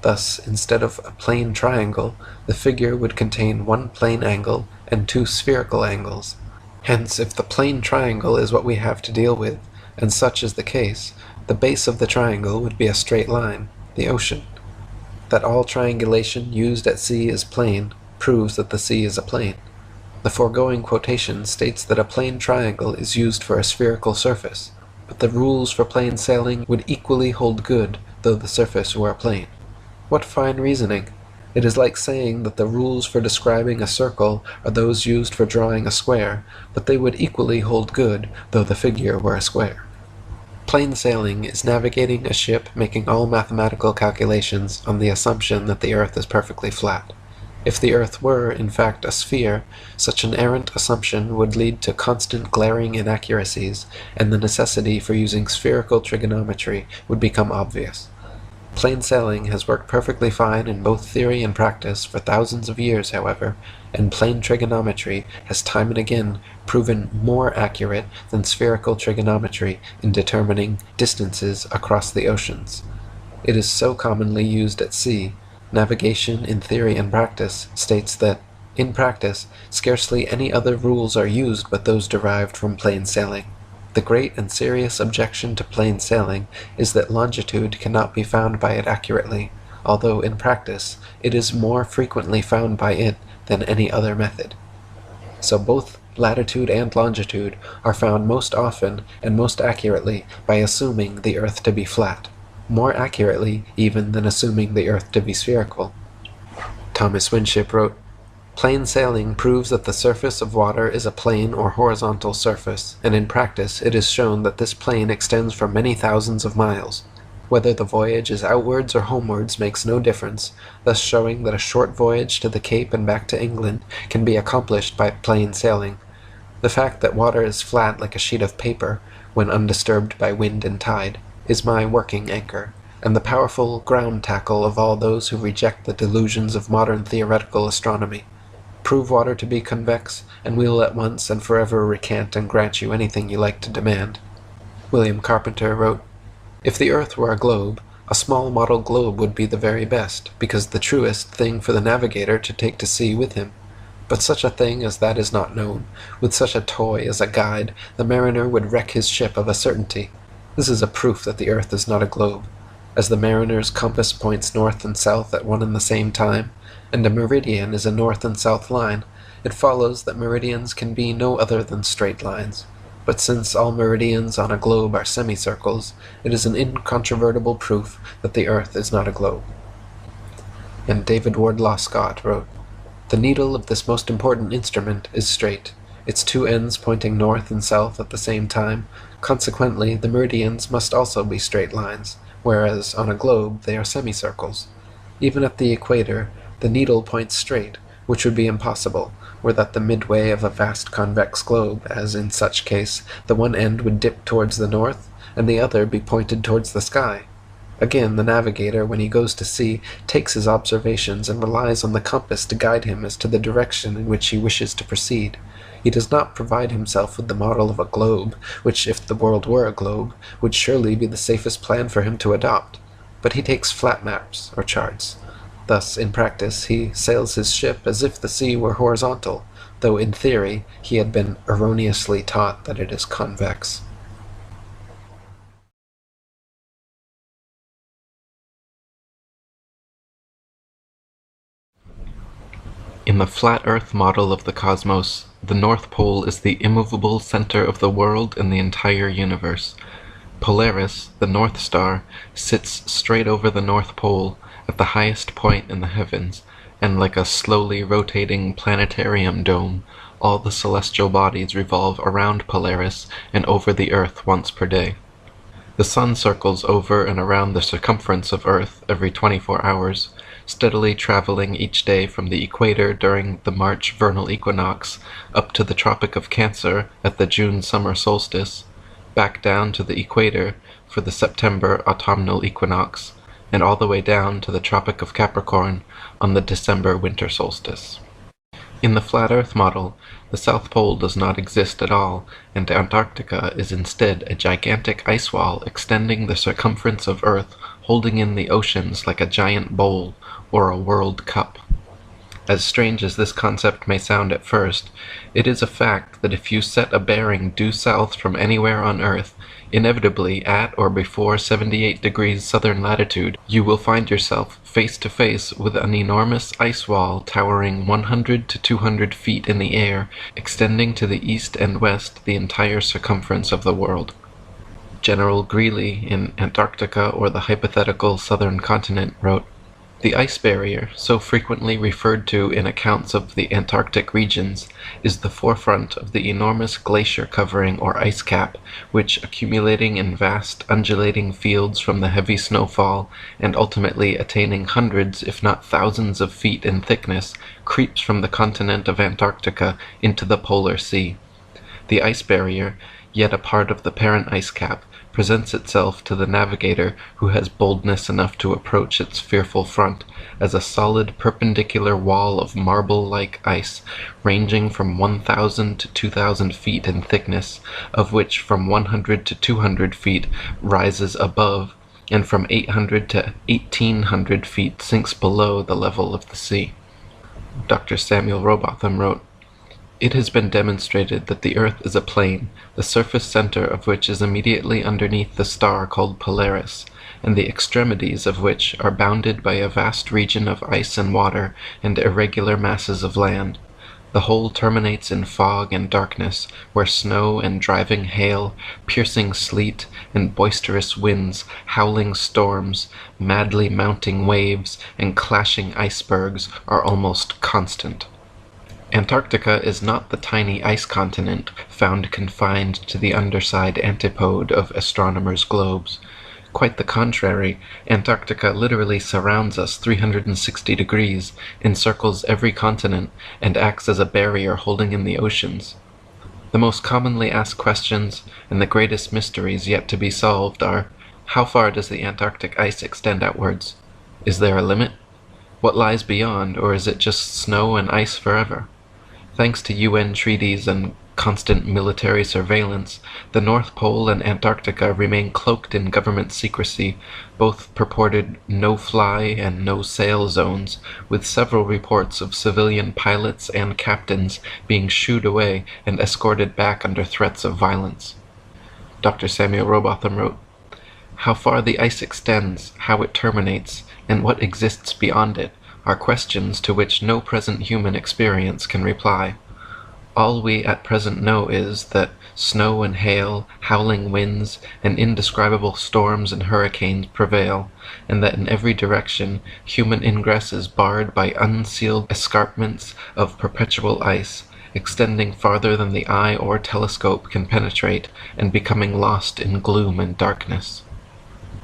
Thus, instead of a plane triangle, the figure would contain one plane angle and two spherical angles. Hence, if the plane triangle is what we have to deal with, and such is the case, the base of the triangle would be a straight line, the ocean. That all triangulation used at sea is plane proves that the sea is a plane. The foregoing quotation states that a plane triangle is used for a spherical surface, but the rules for plane sailing would equally hold good though the surface were a plane. What fine reasoning! It is like saying that the rules for describing a circle are those used for drawing a square, but they would equally hold good though the figure were a square. Plain sailing is navigating a ship making all mathematical calculations on the assumption that the Earth is perfectly flat. If the Earth were, in fact, a sphere, such an errant assumption would lead to constant glaring inaccuracies, and the necessity for using spherical trigonometry would become obvious. Plain sailing has worked perfectly fine in both theory and practice for thousands of years, however, and plane trigonometry has time and again proven more accurate than spherical trigonometry in determining distances across the oceans. It is so commonly used at sea. Navigation in Theory and Practice states that, in practice, scarcely any other rules are used but those derived from plain sailing. The great and serious objection to plain sailing is that longitude cannot be found by it accurately, although in practice it is more frequently found by it than any other method. So both latitude and longitude are found most often and most accurately by assuming the Earth to be flat, more accurately even than assuming the Earth to be spherical. Thomas Winship wrote, "Plain sailing proves that the surface of water is a plane or horizontal surface, and in practice it is shown that this plane extends for many thousands of miles. Whether the voyage is outwards or homewards makes no difference, thus showing that a short voyage to the Cape and back to England can be accomplished by plain sailing. The fact that water is flat like a sheet of paper, when undisturbed by wind and tide, is my working anchor, and the powerful ground tackle of all those who reject the delusions of modern theoretical astronomy. Prove water to be convex, and we will at once and forever recant and grant you anything you like to demand." William Carpenter wrote, "If the Earth were a globe, a small model globe would be the very best, because the truest thing for the navigator to take to sea with him. But such a thing as that is not known. With such a toy as a guide, the mariner would wreck his ship of a certainty. This is a proof that the Earth is not a globe. As the mariner's compass points north and south at one and the same time, and a meridian is a north and south line, it follows that meridians can be no other than straight lines. But since all meridians on a globe are semicircles, it is an incontrovertible proof that the Earth is not a globe." And David Wardlaw Scott wrote, "The needle of this most important instrument is straight, its two ends pointing north and south at the same time. Consequently, the meridians must also be straight lines, whereas on a globe they are semicircles. Even at the equator, the needle points straight, which would be impossible, were that the midway of a vast convex globe, as in such case the one end would dip towards the north, and the other be pointed towards the sky. Again, the navigator, when he goes to sea, takes his observations and relies on the compass to guide him as to the direction in which he wishes to proceed. He does not provide himself with the model of a globe, which, if the world were a globe, would surely be the safest plan for him to adopt, but he takes flat maps or charts. Thus, in practice, he sails his ship as if the sea were horizontal, though in theory he had been erroneously taught that it is convex. In the flat Earth model of the cosmos, the North Pole is the immovable center of the world and the entire universe. Polaris, the North Star, sits straight over the North Pole at the highest point in the heavens, and like a slowly rotating planetarium dome, all the celestial bodies revolve around Polaris and over the Earth once per day. The Sun circles over and around the circumference of Earth every 24 hours, steadily traveling each day from the equator during the March vernal equinox up to the Tropic of Cancer at the June summer solstice, back down to the equator for the September autumnal equinox, and all the way down to the Tropic of Capricorn on the December winter solstice. In the flat Earth model, the South Pole does not exist at all, and Antarctica is instead a gigantic ice wall extending the circumference of Earth, holding in the oceans like a giant bowl or a world cup. As strange as this concept may sound at first, it is a fact that if you set a bearing due south from anywhere on Earth, inevitably at or before 78 degrees southern latitude, you will find yourself face to face with an enormous ice wall towering 100 to 200 feet in the air, extending to the east and west the entire circumference of the world. General Greely in Antarctica, or the Hypothetical Southern Continent, wrote, "The ice barrier, so frequently referred to in accounts of the Antarctic regions, is the forefront of the enormous glacier covering or ice cap, which, accumulating in vast undulating fields from the heavy snowfall, and ultimately attaining hundreds if not thousands of feet in thickness, creeps from the continent of Antarctica into the polar sea. The ice barrier, yet a part of the parent ice cap, presents itself to the navigator who has boldness enough to approach its fearful front as a solid perpendicular wall of marble-like ice ranging from 1,000 to 2,000 feet in thickness, of which from 100 to 200 feet rises above, and from 800 to 1,800 feet sinks below the level of the sea." Dr. Samuel Robotham wrote, "It has been demonstrated that the Earth is a plane, the surface center of which is immediately underneath the star called Polaris, and the extremities of which are bounded by a vast region of ice and water and irregular masses of land. The whole terminates in fog and darkness, where snow and driving hail, piercing sleet, and boisterous winds, howling storms, madly mounting waves, and clashing icebergs are almost constant. Antarctica is not the tiny ice continent found confined to the underside antipode of astronomers' globes. Quite the contrary, Antarctica literally surrounds us 360 degrees, encircles every continent, and acts as a barrier holding in the oceans. The most commonly asked questions, and the greatest mysteries yet to be solved are, how far does the Antarctic ice extend outwards? Is there a limit? What lies beyond, or is it just snow and ice forever? Thanks to UN treaties and constant military surveillance, the North Pole and Antarctica remain cloaked in government secrecy, both purported no-fly and no-sail zones, with several reports of civilian pilots and captains being shooed away and escorted back under threats of violence. Dr. Samuel Robotham wrote, "How far the ice extends, how it terminates, and what exists beyond it, are questions to which no present human experience can reply. All we at present know is that snow and hail, howling winds, and indescribable storms and hurricanes prevail, and that in every direction human ingress is barred by unsealed escarpments of perpetual ice, extending farther than the eye or telescope can penetrate, and becoming lost in gloom and darkness."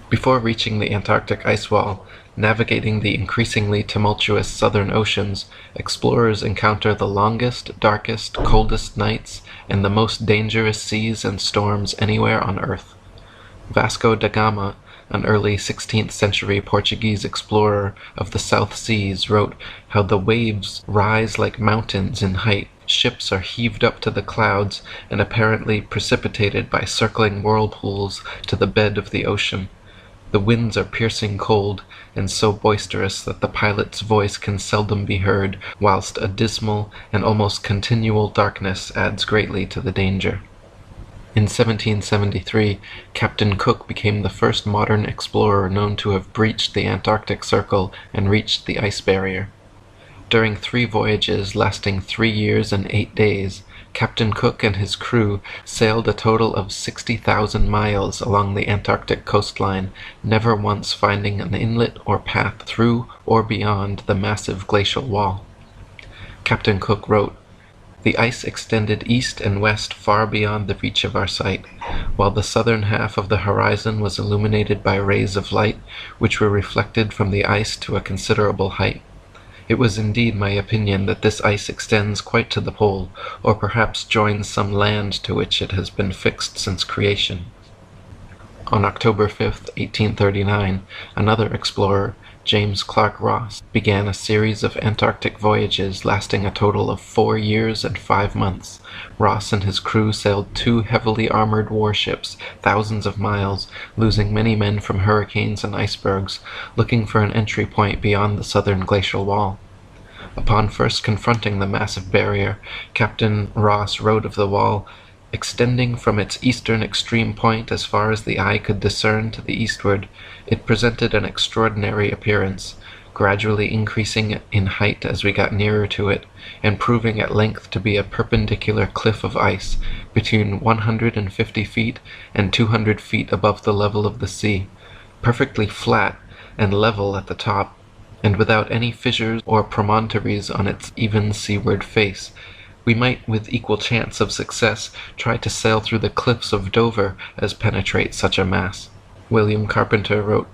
Before reaching the Antarctic ice wall, Navigating the increasingly tumultuous southern oceans, explorers encounter the longest, darkest, coldest nights and the most dangerous seas and storms anywhere on Earth. Vasco da Gama, an early 16th century Portuguese explorer of the South Seas, wrote how the waves rise like mountains in height, ships are heaved up to the clouds and apparently precipitated by circling whirlpools to the bed of the ocean. The winds are piercing cold, and so boisterous that the pilot's voice can seldom be heard, whilst a dismal and almost continual darkness adds greatly to the danger. In 1773, Captain Cook became the first modern explorer known to have breached the Antarctic Circle and reached the ice barrier. During 3 voyages lasting 3 years and 8 days, Captain Cook and his crew sailed a total of 60,000 miles along the Antarctic coastline, never once finding an inlet or path through or beyond the massive glacial wall. Captain Cook wrote, "The ice extended east and west far beyond the reach of our sight, while the southern half of the horizon was illuminated by rays of light, which were reflected from the ice to a considerable height. It was indeed my opinion that this ice extends quite to the pole, or perhaps joins some land to which it has been fixed since creation." On October 5, 1839, another explorer, James Clark Ross, began a series of Antarctic voyages lasting a total of 4 years and 5 months. Ross and his crew sailed 2 heavily armored warships thousands of miles, losing many men from hurricanes and icebergs, looking for an entry point beyond the southern glacial wall. Upon first confronting the massive barrier, Captain Ross wrote of the wall, "Extending from its eastern extreme point as far as the eye could discern to the eastward, it presented an extraordinary appearance, gradually increasing in height as we got nearer to it, and proving at length to be a perpendicular cliff of ice, between 150 feet and 200 feet above the level of the sea, perfectly flat and level at the top, and without any fissures or promontories on its even seaward face. We might with equal chance of success try to sail through the cliffs of Dover as penetrate such a mass." William Carpenter wrote,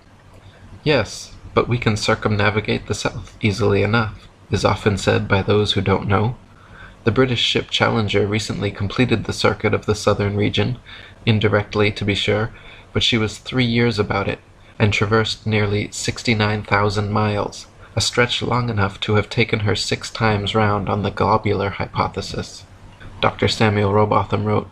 "Yes, but we can circumnavigate the south easily enough, is often said by those who don't know. The British ship Challenger recently completed the circuit of the southern region, indirectly to be sure, but she was 3 years about it, and traversed nearly 69,000 miles, a stretch long enough to have taken her 6 times round on the globular hypothesis." Dr. Samuel Rowbotham wrote,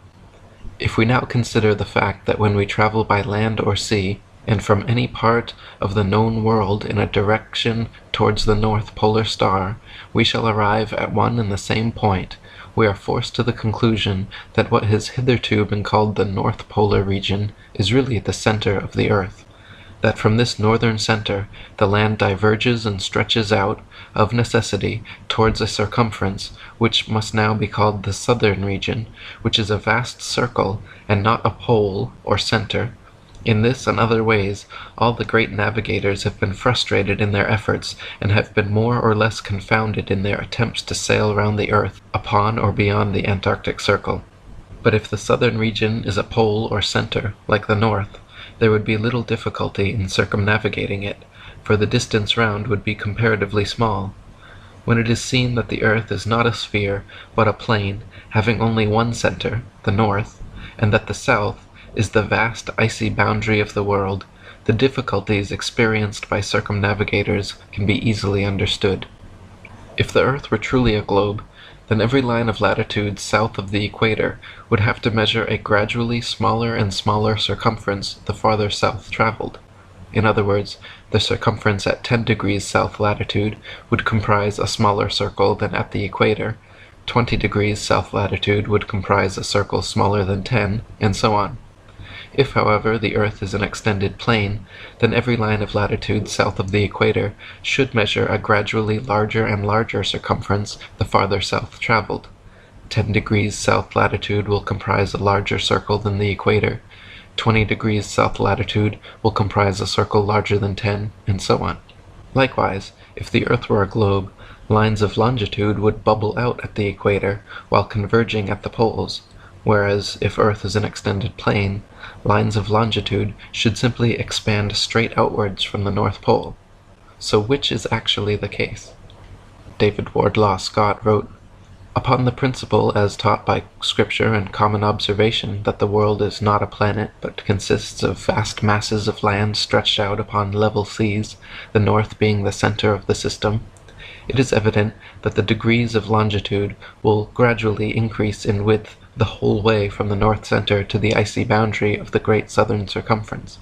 "If we now consider the fact that when we travel by land or sea, and from any part of the known world in a direction towards the North Polar Star, we shall arrive at one and the same point, we are forced to the conclusion that what has hitherto been called the North Polar region is really the center of the earth, that from this northern center the land diverges and stretches out, of necessity, towards a circumference, which must now be called the southern region, which is a vast circle, and not a pole or center. In this and other ways, all the great navigators have been frustrated in their efforts, and have been more or less confounded in their attempts to sail round the earth, upon or beyond the Antarctic Circle. But if the southern region is a pole or center, like the north, there would be little difficulty in circumnavigating it, for the distance round would be comparatively small. When it is seen that the earth is not a sphere, but a plane, having only one center, the north, and that the south is the vast icy boundary of the world, the difficulties experienced by circumnavigators can be easily understood. If the earth were truly a globe, then every line of latitude south of the equator would have to measure a gradually smaller and smaller circumference the farther south traveled. In other words, the circumference at 10 degrees south latitude would comprise a smaller circle than at the equator, 20 degrees south latitude would comprise a circle smaller than 10, and so on. If, however, the earth is an extended plane, then every line of latitude south of the equator should measure a gradually larger and larger circumference the farther south traveled. 10 degrees south latitude will comprise a larger circle than the equator, 20 degrees south latitude will comprise a circle larger than 10, and so on. Likewise, if the earth were a globe, lines of longitude would bubble out at the equator while converging at the poles, whereas if earth is an extended plane, lines of longitude should simply expand straight outwards from the North Pole. So which is actually the case? David Wardlaw Scott wrote, "Upon the principle as taught by Scripture and common observation that the world is not a planet but consists of vast masses of land stretched out upon level seas, the north being the center of the system, it is evident that the degrees of longitude will gradually increase in width the whole way from the north center to the icy boundary of the great southern circumference,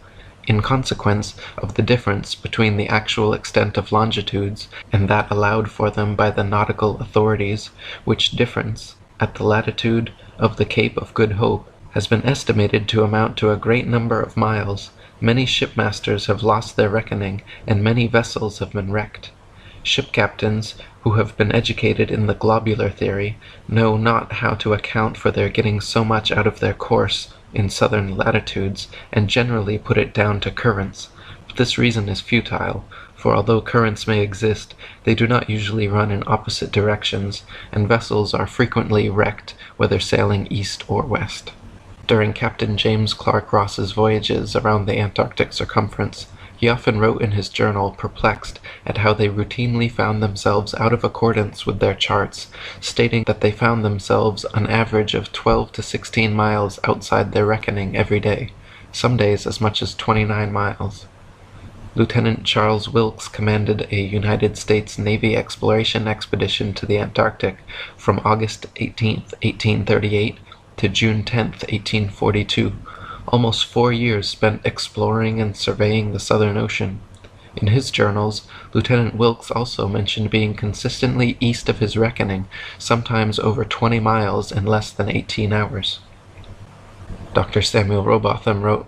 in consequence of the difference between the actual extent of longitudes and that allowed for them by the nautical authorities, which difference, at the latitude of the Cape of Good Hope, has been estimated to amount to a great number of miles. Many shipmasters have lost their reckoning, and many vessels have been wrecked. Ship captains, who have been educated in the globular theory, know not how to account for their getting so much out of their course in southern latitudes, and generally put it down to currents. But this reason is futile, for although currents may exist, they do not usually run in opposite directions, and vessels are frequently wrecked whether sailing east or west." During Captain James Clark Ross's voyages around the Antarctic circumference, he often wrote in his journal, perplexed at how they routinely found themselves out of accordance with their charts, stating that they found themselves an average of 12 to 16 miles outside their reckoning every day, some days as much as 29 miles. Lieutenant Charles Wilkes commanded a United States Navy exploration expedition to the Antarctic from August 18, 1838 to June 10, 1842, almost 4 years spent exploring and surveying the Southern Ocean. In his journals, Lieutenant Wilkes also mentioned being consistently east of his reckoning, sometimes over 20 miles in less than 18 hours. Dr. Samuel Robotham wrote,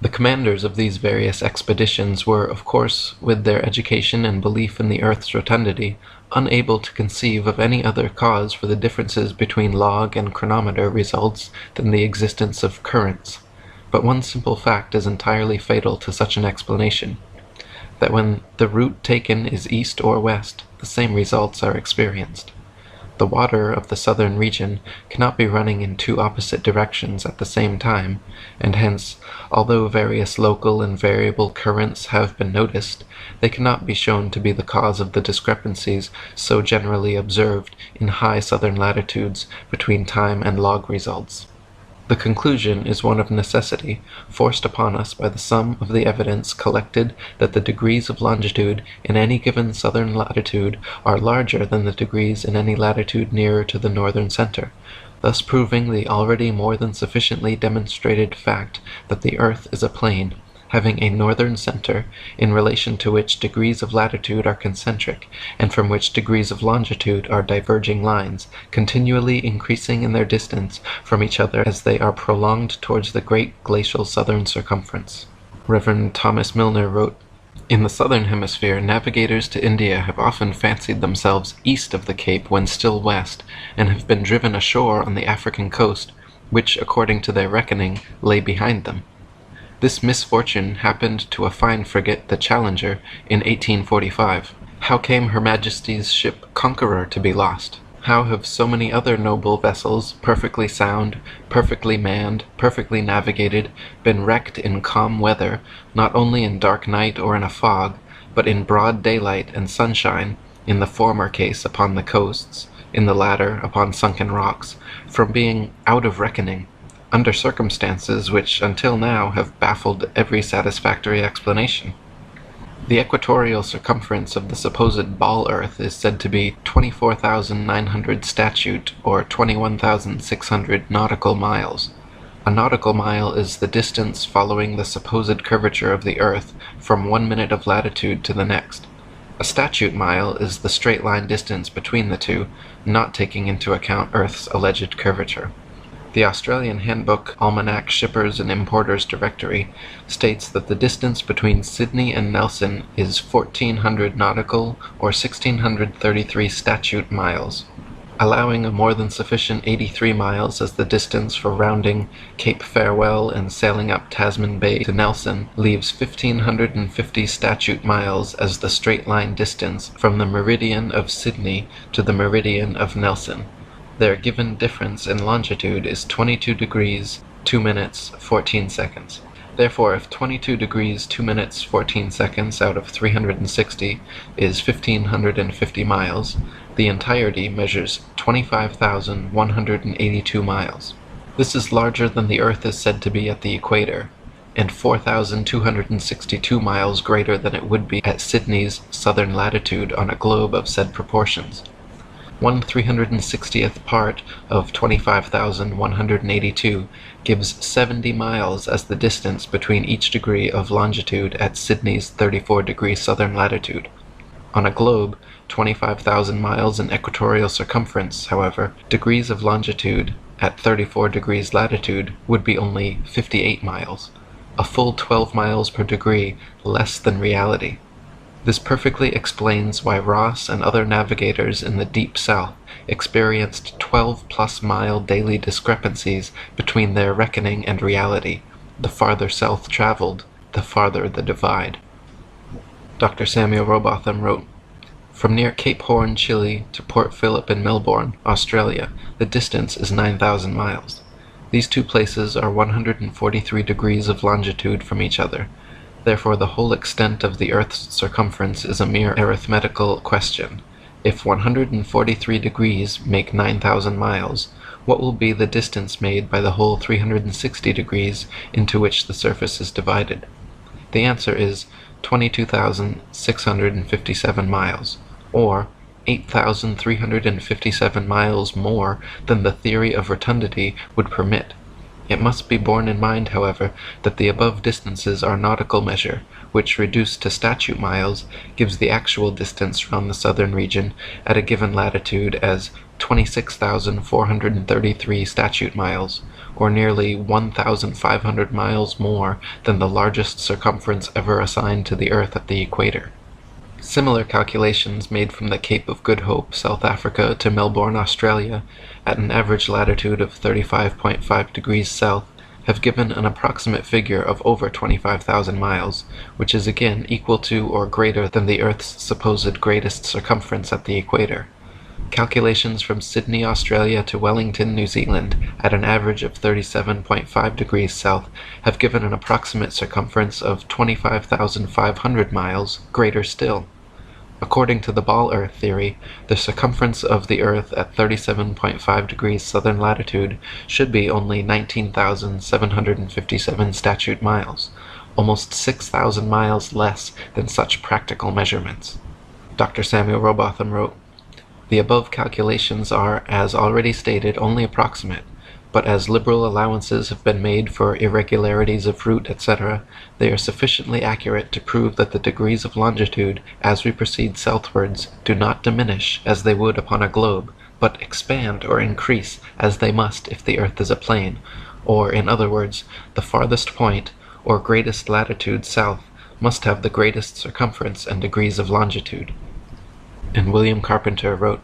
"The commanders of these various expeditions were, of course, with their education and belief in the earth's rotundity, unable to conceive of any other cause for the differences between log and chronometer results than the existence of currents. But one simple fact is entirely fatal to such an explanation, that when the route taken is east or west, the same results are experienced. The water of the southern region cannot be running in two opposite directions at the same time, and hence, although various local and variable currents have been noticed, they cannot be shown to be the cause of the discrepancies so generally observed in high southern latitudes between time and log results. The conclusion is one of necessity, forced upon us by the sum of the evidence collected that the degrees of longitude in any given southern latitude are larger than the degrees in any latitude nearer to the northern center, thus proving the already more than sufficiently demonstrated fact that the earth is a plane, having a northern center, in relation to which degrees of latitude are concentric, and from which degrees of longitude are diverging lines, continually increasing in their distance from each other as they are prolonged towards the great glacial southern circumference." Reverend Thomas Milner wrote, "In the southern hemisphere, navigators to India have often fancied themselves east of the Cape when still west, and have been driven ashore on the African coast, which, according to their reckoning, lay behind them. This misfortune happened to a fine frigate, the Challenger, in 1845. How came Her Majesty's ship Conqueror to be lost? How have so many other noble vessels, perfectly sound, perfectly manned, perfectly navigated, been wrecked in calm weather, not only in dark night or in a fog, but in broad daylight and sunshine, in the former case upon the coasts, in the latter upon sunken rocks, from being out of reckoning, under circumstances which until now have baffled every satisfactory explanation? The equatorial circumference of the supposed ball earth is said to be 24,900 statute, or 21,600 nautical miles. A nautical mile is the distance following the supposed curvature of the earth from 1 minute of latitude to the next. A statute mile is the straight line distance between the two, not taking into account Earth's alleged curvature. The Australian Handbook Almanac Shippers and Importers Directory states that the distance between Sydney and Nelson is 1,400 nautical or 1,633 statute miles, allowing a more than sufficient 83 miles as the distance for rounding Cape Farewell and sailing up Tasman Bay to Nelson, leaves 1,550 statute miles as the straight line distance from the meridian of Sydney to the meridian of Nelson. Their given difference in longitude is 22 degrees, 2 minutes, 14 seconds. Therefore, if 22 degrees 2 minutes 14 seconds out of 360 is 1,550 miles, the entirety measures 25,182 miles. This is larger than the Earth is said to be at the equator, and 4,262 miles greater than it would be at Sydney's southern latitude on a globe of said proportions. 1/360th part of 25,182 gives 70 miles as the distance between each degree of longitude at Sydney's 34° southern latitude. On a globe 25,000 miles in equatorial circumference, however, degrees of longitude at 34 degrees latitude would be only 58 miles, a full 12 miles per degree less than reality. This perfectly explains why Ross and other navigators in the Deep South experienced 12-plus mile daily discrepancies between their reckoning and reality. The farther south traveled, the farther the divide. Dr. Samuel Robotham wrote, "From near Cape Horn, Chile, to Port Phillip in Melbourne, Australia, the distance is 9,000 miles. These two places are 143 degrees of longitude from each other. Therefore the whole extent of the Earth's circumference is a mere arithmetical question. If 143 degrees make 9,000 miles, what will be the distance made by the whole 360 degrees into which the surface is divided? The answer is 22,657 miles, or 8,357 miles more than the theory of rotundity would permit. It must be borne in mind, however, that the above distances are nautical measure, which, reduced to statute miles, gives the actual distance round the southern region at a given latitude as 26,433 statute miles, or nearly 1,500 miles more than the largest circumference ever assigned to the Earth at the equator. Similar calculations made from the Cape of Good Hope, South Africa, to Melbourne, Australia, at an average latitude of 35.5 degrees south, have given an approximate figure of over 25,000 miles, which is again equal to or greater than the Earth's supposed greatest circumference at the equator. Calculations from Sydney, Australia to Wellington, New Zealand, at an average of 37.5 degrees south, have given an approximate circumference of 25,500 miles, greater still. According to the ball Earth theory, the circumference of the Earth at 37.5 degrees southern latitude should be only 19,757 statute miles, almost 6,000 miles less than such practical measurements. Dr. Samuel Robotham wrote, "The above calculations are, as already stated, only approximate, but as liberal allowances have been made for irregularities of route, etc., they are sufficiently accurate to prove that the degrees of longitude, as we proceed southwards, do not diminish as they would upon a globe, but expand or increase as they must if the Earth is a plane, or, in other words, the farthest point, or greatest latitude south, must have the greatest circumference and degrees of longitude." And William Carpenter wrote,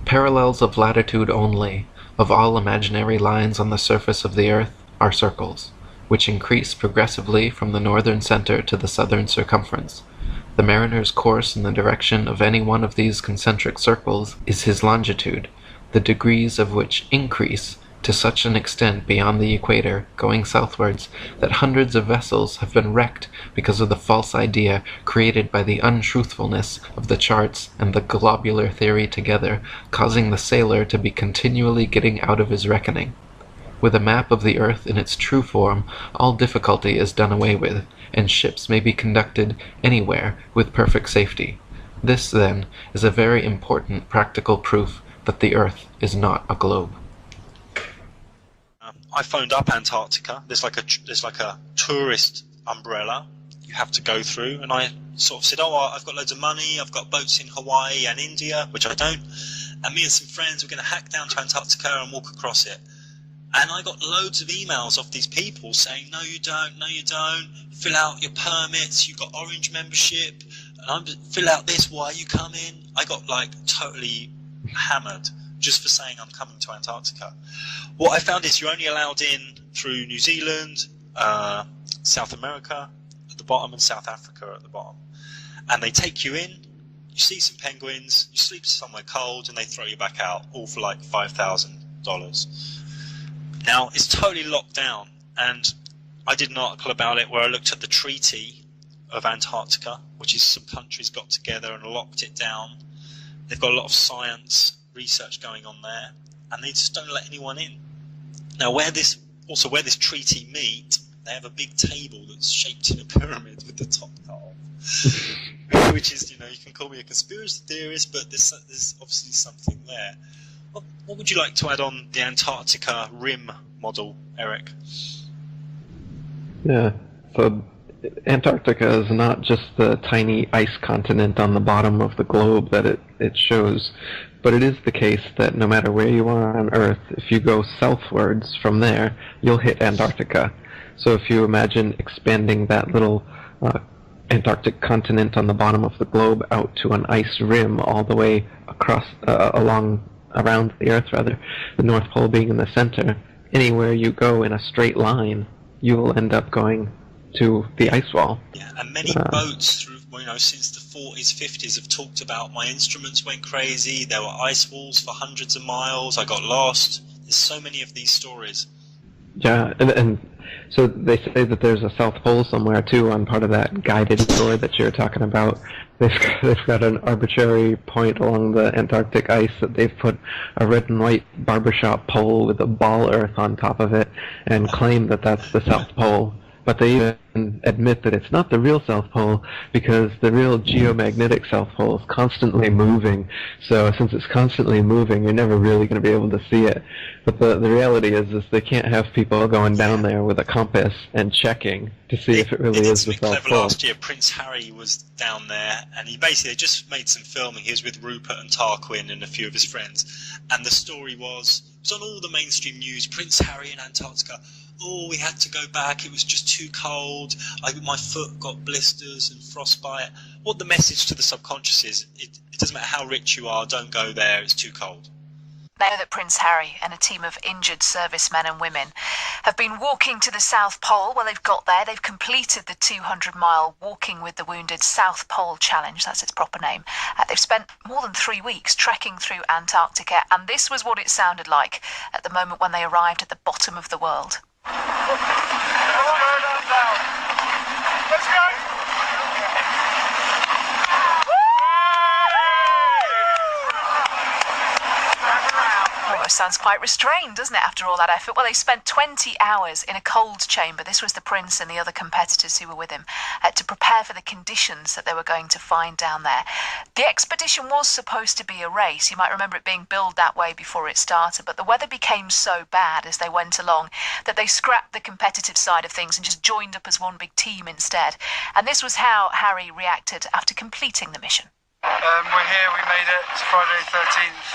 "Parallels of latitude only, of all imaginary lines on the surface of the earth, are circles, which increase progressively from the northern center to the southern circumference. The mariner's course in the direction of any one of these concentric circles is his longitude, the degrees of which increase to such an extent beyond the equator, going southwards, that hundreds of vessels have been wrecked because of the false idea created by the untruthfulness of the charts and the globular theory together, causing the sailor to be continually getting out of his reckoning. With a map of the earth in its true form, all difficulty is done away with, and ships may be conducted anywhere with perfect safety. This, then, is a very important practical proof that the earth is not a globe." I phoned up Antarctica. There's like a tourist umbrella you have to go through, and I sort of said, "Oh, I've got loads of money. I've got boats in Hawaii and India," which I don't. And me and some friends were going to hack down to Antarctica and walk across it. And I got loads of emails off these people saying, "No, you don't. No, you don't. Fill out your permits. You've got Orange membership. Fill out this. Why are you coming?" I got like totally hammered just for saying I'm coming to Antarctica. What I found is you're only allowed in through New Zealand, South America at the bottom, and South Africa at the bottom. And they take you in, you see some penguins, you sleep somewhere cold, and they throw you back out, all for like $5,000. Now, it's totally locked down, and I did an article about it where I looked at the Treaty of Antarctica, which is some countries got together and locked it down. They've got a lot of science research going on there, and they just don't let anyone in. Now, where this treaty meet, they have a big table that's shaped in a pyramid with the top cut off, which is, you can call me a conspiracy theorist, but there's obviously something there. What would you like to add on the Antarctica rim model, Eric? Yeah, so Antarctica is not just the tiny ice continent on the bottom of the globe that it shows, but it is the case that no matter where you are on Earth, if you go southwards from there, you'll hit Antarctica. So if you imagine expanding that little Antarctic continent on the bottom of the globe out to an ice rim all the way across, around the Earth, the North Pole being in the center, anywhere you go in a straight line, you will end up going to the ice wall. Yeah, and many boats through, since the 40s, 50s have talked about my instruments went crazy, there were ice walls for hundreds of miles, I got lost. There's so many of these stories. Yeah, and so they say that there's a South Pole somewhere too on part of that guided tour that you're talking about. They've got an arbitrary point along the Antarctic ice that they've put a red and white barbershop pole with a ball earth on top of it and claim that that's the South Pole. But they even admit that it's not the real South Pole because the real geomagnetic South Pole is constantly moving. So since it's constantly moving, you're never really going to be able to see it. But the reality is they can't have people going down there with a compass and checking to see if it really is the South Pole. Last year, Prince Harry was down there, and he basically just made some filming. He was with Rupert and Tarquin and a few of his friends, and the story was, it was on all the mainstream news, Prince Harry in Antarctica. Oh, we had to go back, it was just too cold, my foot got blisters and frostbite. What the message to the subconscious is, it doesn't matter how rich you are, don't go there, it's too cold. They know that Prince Harry and a team of injured servicemen and women have been walking to the South Pole. Well, they've got there, they've completed the 200-mile Walking with the Wounded South Pole Challenge, that's its proper name. They've spent more than 3 weeks trekking through Antarctica, and this was what it sounded like at the moment when they arrived at the bottom of the world. Let's go! Almost sounds quite restrained, doesn't it, after all that effort? Well, they spent 20 hours in a cold chamber. This was the prince and the other competitors who were with him to prepare for the conditions that they were going to find down there. The expedition was supposed to be a race. You might remember it being billed that way before it started, but the weather became so bad as they went along that they scrapped the competitive side of things and just joined up as one big team instead. And this was how Harry reacted after completing the mission. We're here, we made it, it's Friday 13th.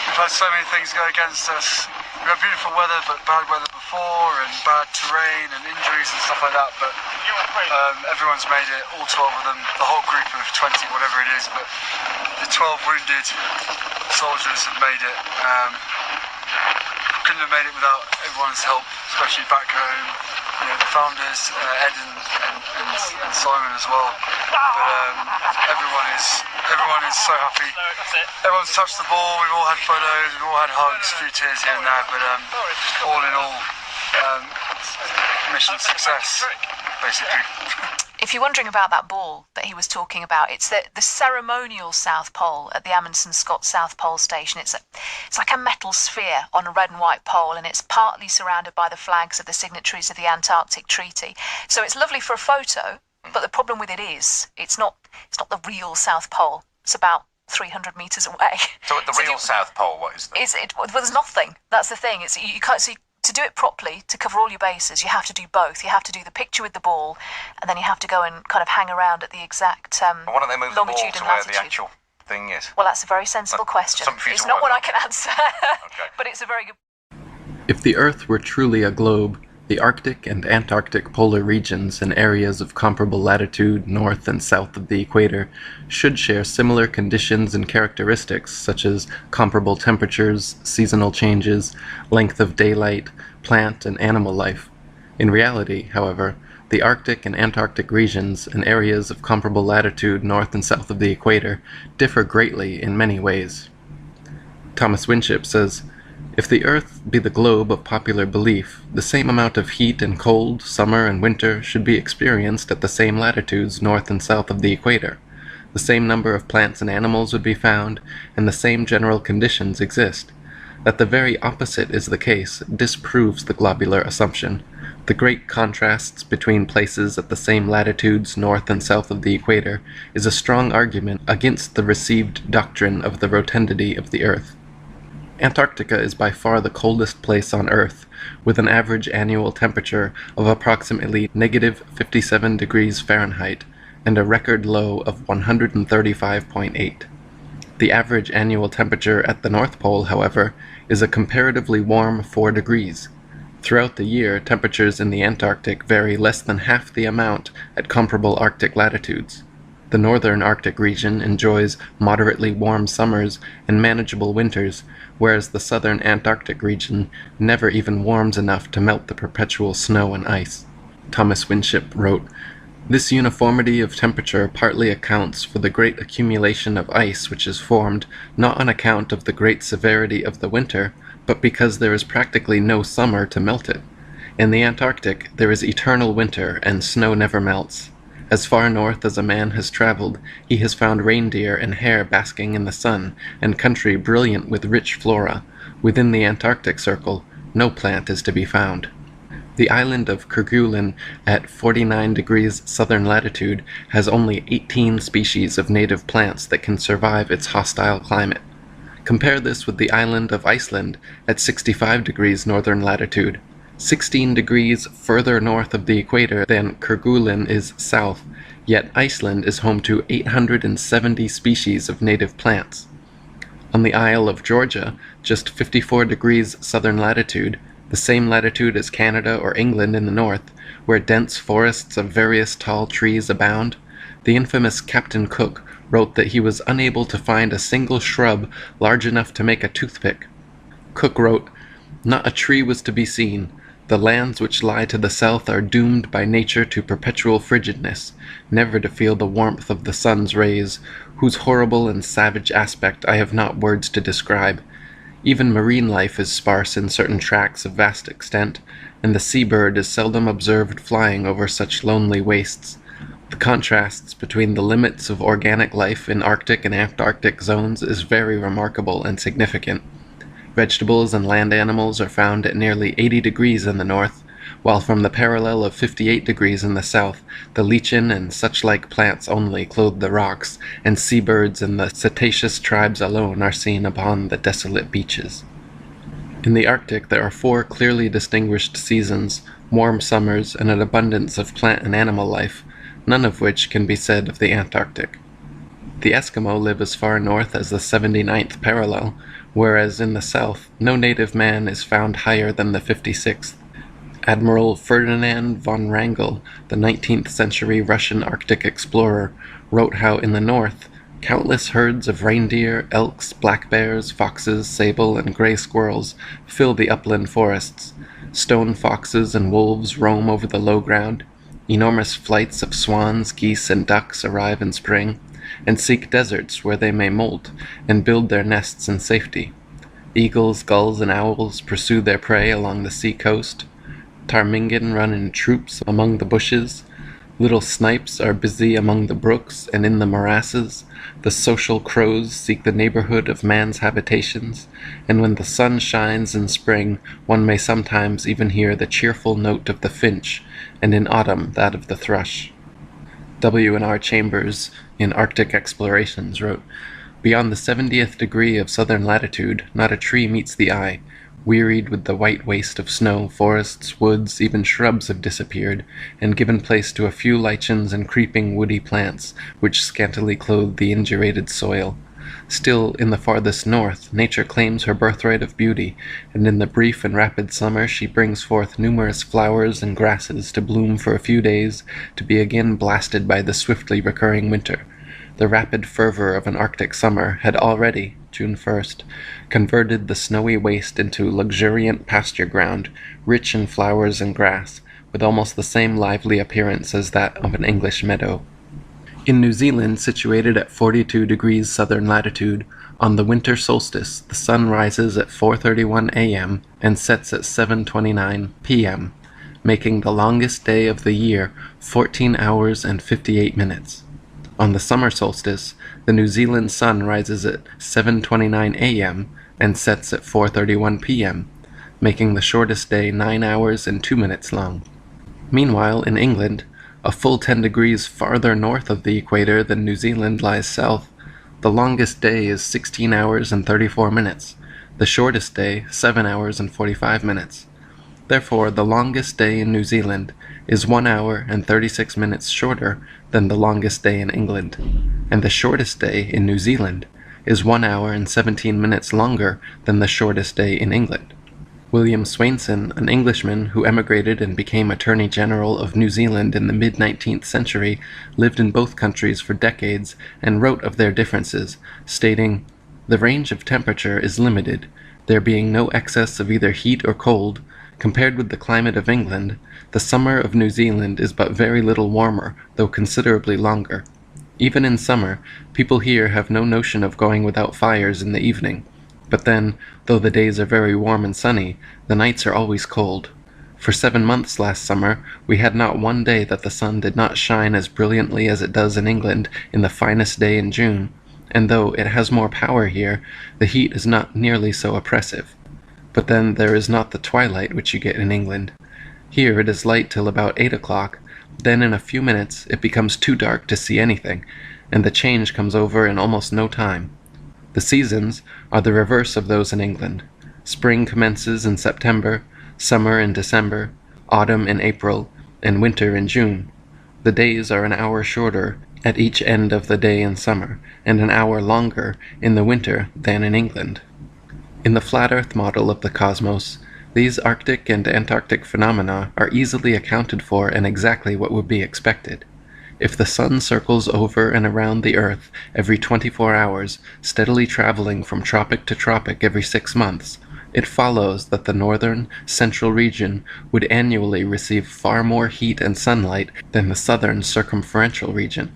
We've had so many things go against us. We've had beautiful weather, but bad weather before, and bad terrain and injuries and stuff like that, but everyone's made it, all 12 of them, the whole group of 20, whatever it is, but the 12 wounded soldiers have made it. Couldn't have made it without everyone's help, especially back home. The founders, Ed and Simon as well. But everyone is so happy. Everyone's touched the ball. We've all had photos. We've all had hugs, a few tears here and there. But all in all, mission success, basically. If you're wondering about that ball that he was talking about, it's the ceremonial South Pole at the Amundsen Scott South Pole Station. It's like a metal sphere on a red and white pole, and it's partly surrounded by the flags of the signatories of the Antarctic Treaty. So it's lovely for a photo, but the problem with it is it's not the real South Pole. It's about 300 metres away. So at the real South Pole, what is that? Well, there's nothing. That's the thing. You can't see. To do it properly, to cover all your bases, you have to do both. You have to do the picture with the ball, and then you have to go and kind of hang around at the exact why don't they move the ball longitude to and where latitude. the actual thing is? Well, that's a very sensible question. It's not one I can answer, Okay. but it's a very good. If the Earth were truly a globe, the Arctic and Antarctic polar regions and areas of comparable latitude north and south of the equator should share similar conditions and characteristics such as comparable temperatures, seasonal changes, length of daylight, plant and animal life. In reality, however, the Arctic and Antarctic regions and areas of comparable latitude north and south of the equator differ greatly in many ways. Thomas Winship says, If the Earth be the globe of popular belief, the same amount of heat and cold, summer and winter, should be experienced at the same latitudes north and south of the equator. The same number of plants and animals would be found, and the same general conditions exist. That the very opposite is the case disproves the globular assumption. The great contrasts between places at the same latitudes north and south of the equator is a strong argument against the received doctrine of the rotundity of the Earth. Antarctica is by far the coldest place on Earth, with an average annual temperature of approximately negative 57 degrees Fahrenheit and a record low of 135.8. The average annual temperature at the North Pole, however, is a comparatively warm 4 degrees. Throughout the year, temperatures in the Antarctic vary less than half the amount at comparable Arctic latitudes. The northern Arctic region enjoys moderately warm summers and manageable winters, whereas the southern Antarctic region never even warms enough to melt the perpetual snow and ice. Thomas Winship wrote, "This uniformity of temperature partly accounts for the great accumulation of ice which is formed, not on account of the great severity of the winter, but because there is practically no summer to melt it. In the Antarctic there is eternal winter, and snow never melts. As far north as a man has traveled, he has found reindeer and hare basking in the sun, and country brilliant with rich flora. Within the Antarctic Circle, no plant is to be found. The island of Kerguelen at 49 degrees southern latitude has only 18 species of native plants that can survive its hostile climate. Compare this with the island of Iceland at 65 degrees northern latitude. 16 degrees further north of the equator than Kerguelen is south, yet Iceland is home to 870 species of native plants. On the Isle of Georgia, just 54 degrees southern latitude, the same latitude as Canada or England in the north, where dense forests of various tall trees abound, the infamous Captain Cook wrote that he was unable to find a single shrub large enough to make a toothpick. Cook wrote, "Not a tree was to be seen. The lands which lie to the south are doomed by nature to perpetual frigidness, never to feel the warmth of the sun's rays, whose horrible and savage aspect I have not words to describe. Even marine life is sparse in certain tracts of vast extent, and the sea-bird is seldom observed flying over such lonely wastes. The contrasts between the limits of organic life in Arctic and Antarctic zones is very remarkable and significant. Vegetables and land animals are found at nearly 80 degrees in the north, while from the parallel of 58 degrees in the south, the lichen and such-like plants only clothe the rocks, and seabirds and the cetaceous tribes alone are seen upon the desolate beaches. In the Arctic there are 4 clearly distinguished seasons, warm summers, and an abundance of plant and animal life, none of which can be said of the Antarctic. The Eskimo live as far north as the 79th parallel, whereas in the south no native man is found higher than the 56th. Admiral Ferdinand von Wrangel, the 19th century Russian Arctic explorer, wrote how in the north countless herds of reindeer, elks, black bears, foxes, sable, and gray squirrels fill the upland forests. Stone foxes and wolves roam over the low ground. Enormous flights of swans, geese, and ducks arrive in spring, and seek deserts where they may molt and build their nests in safety. Eagles, gulls, and owls pursue their prey along the sea coast. Ptarmigan run in troops among the bushes. Little snipes are busy among the brooks and in the morasses. The social crows seek the neighborhood of man's habitations, and when the sun shines in spring, one may sometimes even hear the cheerful note of the finch, and in autumn that of the thrush." W.N.R. Chambers, in Arctic Explorations, wrote, "Beyond the 70th degree of southern latitude, not a tree meets the eye. Wearied with the white waste of snow, forests, woods, even shrubs have disappeared, and given place to a few lichens and creeping woody plants, which scantily clothe the indurated soil. Still, in the farthest north, nature claims her birthright of beauty, and in the brief and rapid summer she brings forth numerous flowers and grasses to bloom for a few days, to be again blasted by the swiftly recurring winter. The rapid fervor of an Arctic summer had already, June 1st, converted the snowy waste into luxuriant pasture ground, rich in flowers and grass, with almost the same lively appearance as that of an English meadow. In New Zealand, situated at 42 degrees southern latitude, On the winter solstice, the sun rises at 4:31 a.m. and sets at 7:29 p.m., making the longest day of the year 14 hours and 58 minutes. On the summer solstice, the New Zealand sun rises at 7:29 a.m. and sets at 4:31 p.m., making the shortest day 9 hours and 2 minutes long. Meanwhile, in England, a full 10 degrees farther north of the equator than New Zealand lies south, the longest day is 16 hours and 34 minutes, the shortest day 7 hours and 45 minutes. Therefore, the longest day in New Zealand is 1 hour and 36 minutes shorter than the longest day in England, and the shortest day in New Zealand is 1 hour and 17 minutes longer than the shortest day in England. William Swainson, an Englishman who emigrated and became Attorney General of New Zealand in the mid-19th century, lived in both countries for decades and wrote of their differences, stating, "The range of temperature is limited, there being no excess of either heat or cold. Compared with the climate of England, the summer of New Zealand is but very little warmer, though considerably longer. Even in summer, people here have no notion of going without fires in the evening. But then, though the days are very warm and sunny, the nights are always cold. For 7 months last summer, we had not one day that the sun did not shine as brilliantly as it does in England in the finest day in June, and though it has more power here, the heat is not nearly so oppressive. But then there is not the twilight which you get in England. Here it is light till about 8 o'clock, then in a few minutes it becomes too dark to see anything, and the change comes over in almost no time. The seasons are the reverse of those in England. Spring commences in September, summer in December, autumn in April, and winter in June. The days are an hour shorter at each end of the day in summer, and an hour longer in the winter than in England." In the flat Earth model of the cosmos, these Arctic and Antarctic phenomena are easily accounted for and exactly what would be expected. If the sun circles over and around the Earth every 24 hours, steadily traveling from tropic to tropic every 6 months, it follows that the northern, central region would annually receive far more heat and sunlight than the southern circumferential region.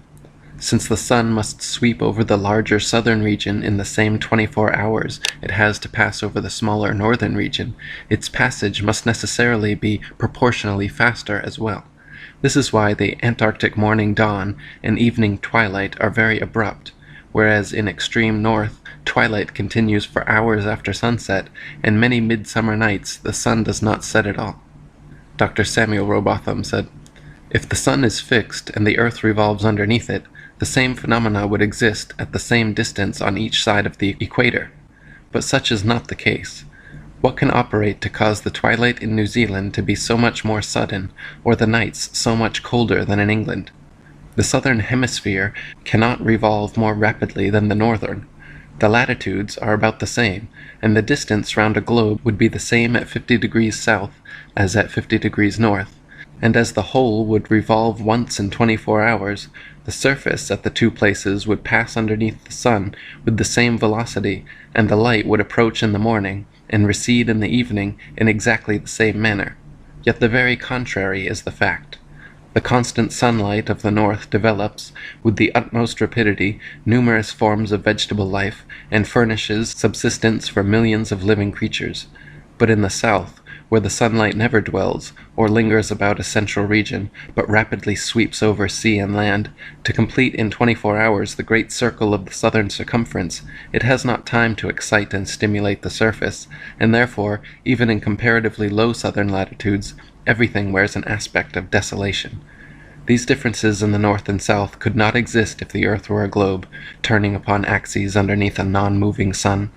Since the sun must sweep over the larger southern region in the same 24 hours it has to pass over the smaller northern region, its passage must necessarily be proportionally faster as well. This is why the Antarctic morning dawn and evening twilight are very abrupt, whereas in extreme north, twilight continues for hours after sunset, and many midsummer nights the sun does not set at all. Dr. Samuel Robotham said, "If the sun is fixed and the earth revolves underneath it, the same phenomena would exist at the same distance on each side of the equator. But such is not the case. What can operate to cause the twilight in New Zealand to be so much more sudden, or the nights so much colder than in England? The southern hemisphere cannot revolve more rapidly than the northern. The latitudes are about the same, and the distance round a globe would be the same at 50 degrees south as at 50 degrees north, and as the whole would revolve once in 24 hours, the surface at the two places would pass underneath the sun with the same velocity, and the light would approach in the morning and recede in the evening in exactly the same manner. Yet the very contrary is the fact. The constant sunlight of the north develops, with the utmost rapidity, numerous forms of vegetable life, and furnishes subsistence for millions of living creatures. But in the south, where the sunlight never dwells, or lingers about a central region, but rapidly sweeps over sea and land, to complete in 24 hours the great circle of the southern circumference, it has not time to excite and stimulate the surface, and therefore, even in comparatively low southern latitudes, everything wears an aspect of desolation. These differences in the north and south could not exist if the earth were a globe, turning upon axes underneath a non-moving sun.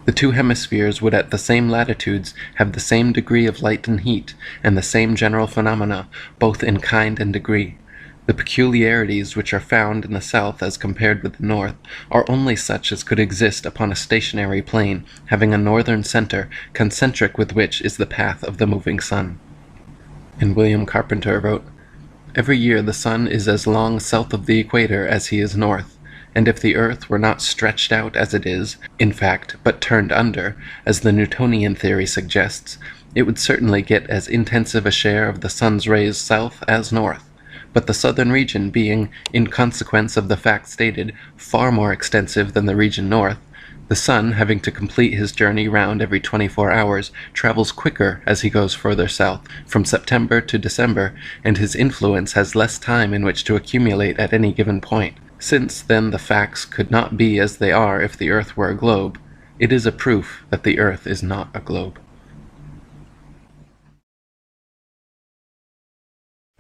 The two hemispheres would at the same latitudes have the same degree of light and heat, and the same general phenomena, both in kind and degree. The peculiarities which are found in the south as compared with the north are only such as could exist upon a stationary plane, having a northern center, concentric with which is the path of the moving sun." And William Carpenter wrote, "Every year the sun is as long south of the equator as he is north, and if the earth were not stretched out as it is, in fact, but turned under, as the Newtonian theory suggests, it would certainly get as intensive a share of the sun's rays south as north, but the southern region being, in consequence of the fact stated, far more extensive than the region north, The Sun, having to complete his journey round every 24 hours, travels quicker as he goes further south, from September to December, and his influence has less time in which to accumulate at any given point. Since, then, the facts could not be as they are if the Earth were a globe, it is a proof that the Earth is not a globe.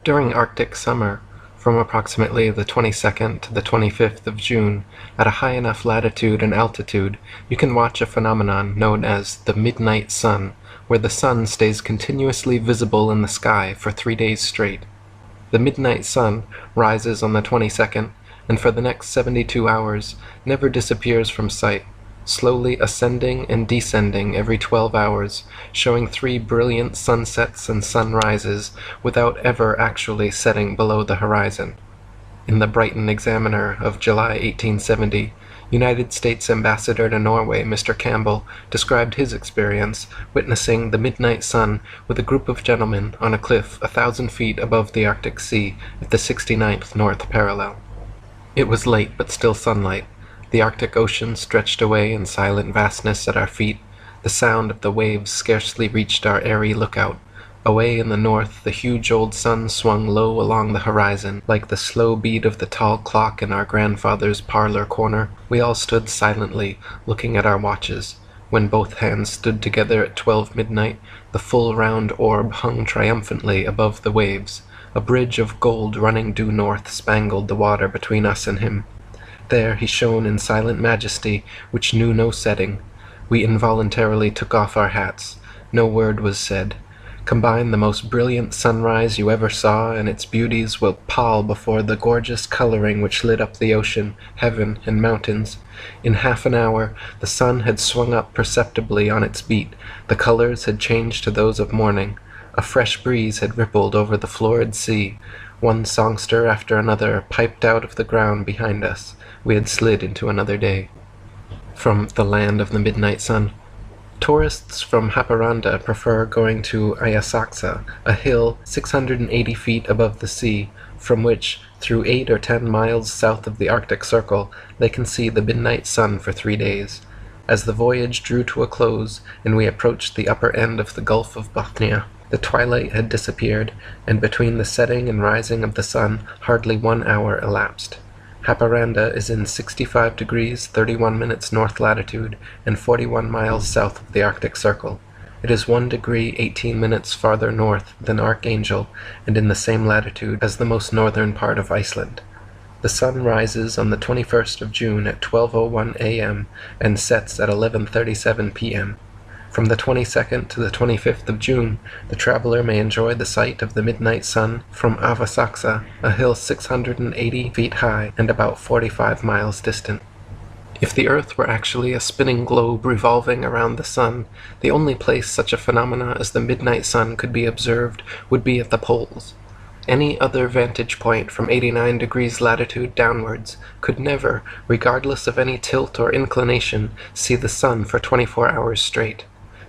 During Arctic summer, from approximately the 22nd to the 25th of June, at a high enough latitude and altitude, you can watch a phenomenon known as the midnight sun, where the sun stays continuously visible in the sky for 3 days straight. The midnight sun rises on the 22nd, and for the next 72 hours never disappears from sight, slowly ascending and descending every 12 hours, showing 3 brilliant sunsets and sunrises without ever actually setting below the horizon. In the Brighton Examiner of July 1870, United States Ambassador to Norway Mr. Campbell described his experience witnessing the midnight sun with a group of gentlemen on a cliff 1,000 feet above the Arctic Sea at the 69th north parallel. It was late but still sunlight. The Arctic Ocean stretched away in silent vastness at our feet. The sound of the waves scarcely reached our airy lookout. Away in the north, the huge old sun swung low along the horizon, like the slow beat of the tall clock in our grandfather's parlor corner. We all stood silently, looking at our watches. When both hands stood together at 12 midnight, the full round orb hung triumphantly above the waves. A bridge of gold running due north spangled the water between us and him. There he shone in silent majesty, which knew no setting. We involuntarily took off our hats. No word was said. Combine the most brilliant sunrise you ever saw, and its beauties will pall before the gorgeous coloring which lit up the ocean, heaven, and mountains. In half an hour, the sun had swung up perceptibly on its beat. The colors had changed to those of morning. A fresh breeze had rippled over the florid sea. One songster after another piped out of the ground behind us. We had slid into another day. From the land of the midnight sun. Tourists from Haparanda prefer going to Ayasaksa, a hill 680 feet above the sea, from which, through 8 or 10 miles south of the Arctic Circle, they can see the midnight sun for 3 days. As the voyage drew to a close, and we approached the upper end of the Gulf of Bothnia, the twilight had disappeared, and between the setting and rising of the sun hardly 1 hour elapsed. Haparanda is in 65 degrees 31 minutes north latitude and 41 miles south of the Arctic Circle. It is 1 degree 18 minutes farther north than Archangel and in the same latitude as the most northern part of Iceland. The sun rises on the 21st of June at 12:01 a.m. and sets at 11:37 p.m. From the 22nd to the 25th of June, the traveler may enjoy the sight of the midnight sun from Avasaksa, a hill 680 feet high and about 45 miles distant. If the Earth were actually a spinning globe revolving around the sun, the only place such a phenomena as the midnight sun could be observed would be at the poles. Any other vantage point from 89 degrees latitude downwards could never, regardless of any tilt or inclination, see the sun for 24 hours straight.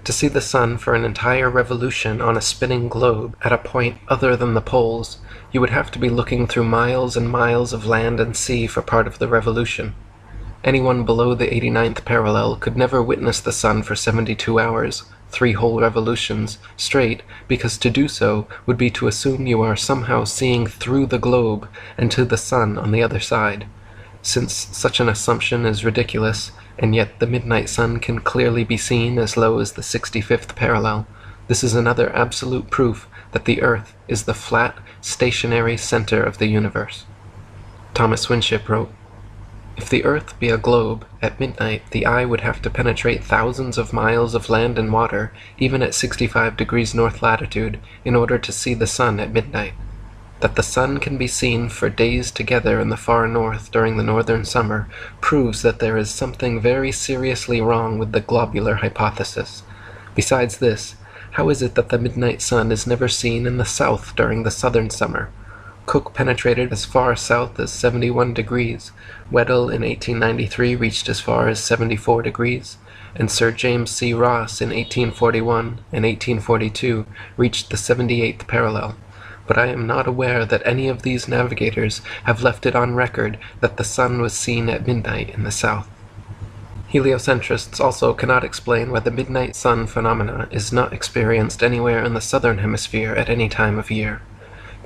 To see the sun for an entire revolution on a spinning globe at a point other than the poles, you would have to be looking through miles and miles of land and sea for part of the revolution. Anyone below the 89th parallel could never witness the sun for 72 hours, 3 whole revolutions, straight, because to do so would be to assume you are somehow seeing through the globe and to the sun on the other side. Since such an assumption is ridiculous, and yet the midnight sun can clearly be seen as low as the 65th parallel, this is another absolute proof that the Earth is the flat, stationary center of the universe. Thomas Winship wrote, "If the Earth be a globe, at midnight the eye would have to penetrate thousands of miles of land and water, even at 65 degrees north latitude, in order to see the sun at midnight. That the sun can be seen for days together in the far north during the northern summer proves that there is something very seriously wrong with the globular hypothesis. Besides this, how is it that the midnight sun is never seen in the south during the southern summer? Cook penetrated as far south as 71 degrees, Weddell in 1893 reached as far as 74 degrees, and Sir James C. Ross in 1841 and 1842 reached the 78th parallel. But I am not aware that any of these navigators have left it on record that the sun was seen at midnight in the south." Heliocentrists also cannot explain why the midnight sun phenomena is not experienced anywhere in the southern hemisphere at any time of year.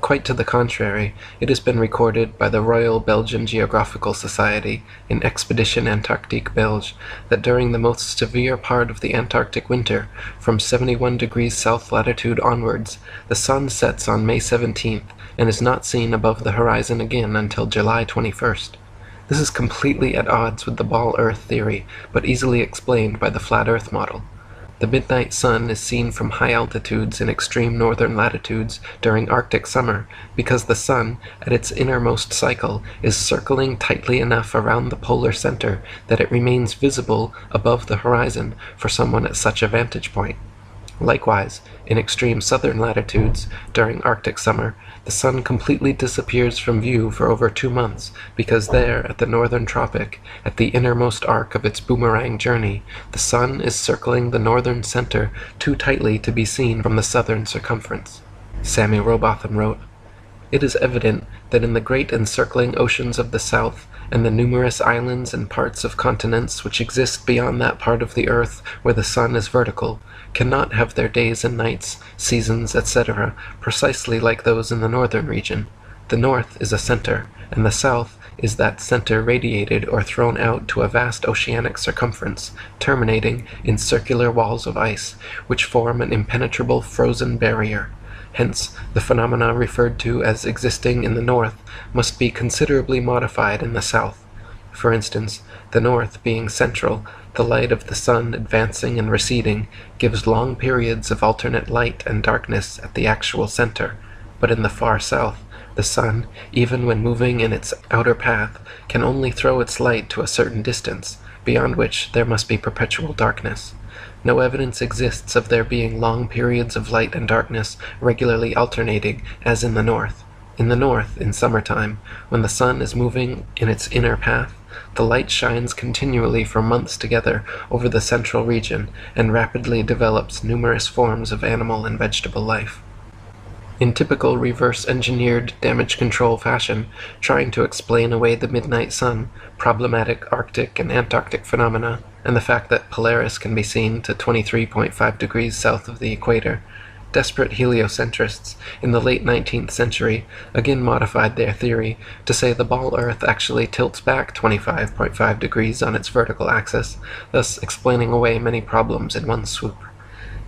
Quite to the contrary, it has been recorded by the Royal Belgian Geographical Society in Expedition Antarctique Belge that during the most severe part of the Antarctic winter, from 71 degrees south latitude onwards, the sun sets on May 17th and is not seen above the horizon again until July 21st. This is completely at odds with the ball Earth theory, but easily explained by the flat Earth model. The midnight sun is seen from high altitudes in extreme northern latitudes during Arctic summer because the sun, at its innermost cycle, is circling tightly enough around the polar center that it remains visible above the horizon for someone at such a vantage point. Likewise, in extreme southern latitudes, during Arctic summer, the sun completely disappears from view for over 2 months, because there, at the northern tropic, at the innermost arc of its boomerang journey, the sun is circling the northern center too tightly to be seen from the southern circumference. Sammy Robotham wrote, "It is evident that in the great encircling oceans of the south, and the numerous islands and parts of continents which exist beyond that part of the earth where the sun is vertical, cannot have their days and nights, seasons, etc., precisely like those in the northern region. The north is a center, and the south is that center radiated or thrown out to a vast oceanic circumference, terminating in circular walls of ice, which form an impenetrable frozen barrier. Hence, the phenomena referred to as existing in the north must be considerably modified in the south. For instance, the north being central, the light of the sun advancing and receding gives long periods of alternate light and darkness at the actual center, but in the far south, the sun, even when moving in its outer path, can only throw its light to a certain distance, beyond which there must be perpetual darkness. No evidence exists of there being long periods of light and darkness regularly alternating, as in the north. In the north, in summertime, when the sun is moving in its inner path, the light shines continually for months together over the central region and rapidly develops numerous forms of animal and vegetable life." In typical reverse-engineered damage control fashion, trying to explain away the midnight sun, problematic Arctic and Antarctic phenomena, and the fact that Polaris can be seen to 23.5 degrees south of the equator, desperate heliocentrists in the late 19th century again modified their theory to say the ball Earth actually tilts back 25.5 degrees on its vertical axis, thus explaining away many problems in one swoop.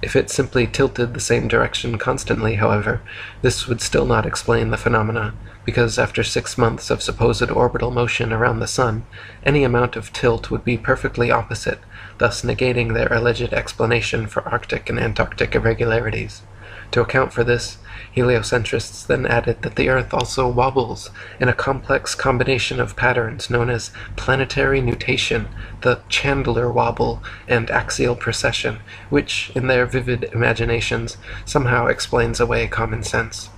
If it simply tilted the same direction constantly, however, this would still not explain the phenomena, because after 6 months of supposed orbital motion around the sun, any amount of tilt would be perfectly opposite, thus negating their alleged explanation for Arctic and Antarctic irregularities. To account for this, heliocentrists then added that the Earth also wobbles in a complex combination of patterns known as planetary nutation, the Chandler wobble, and axial precession, which, in their vivid imaginations, somehow explains away common sense.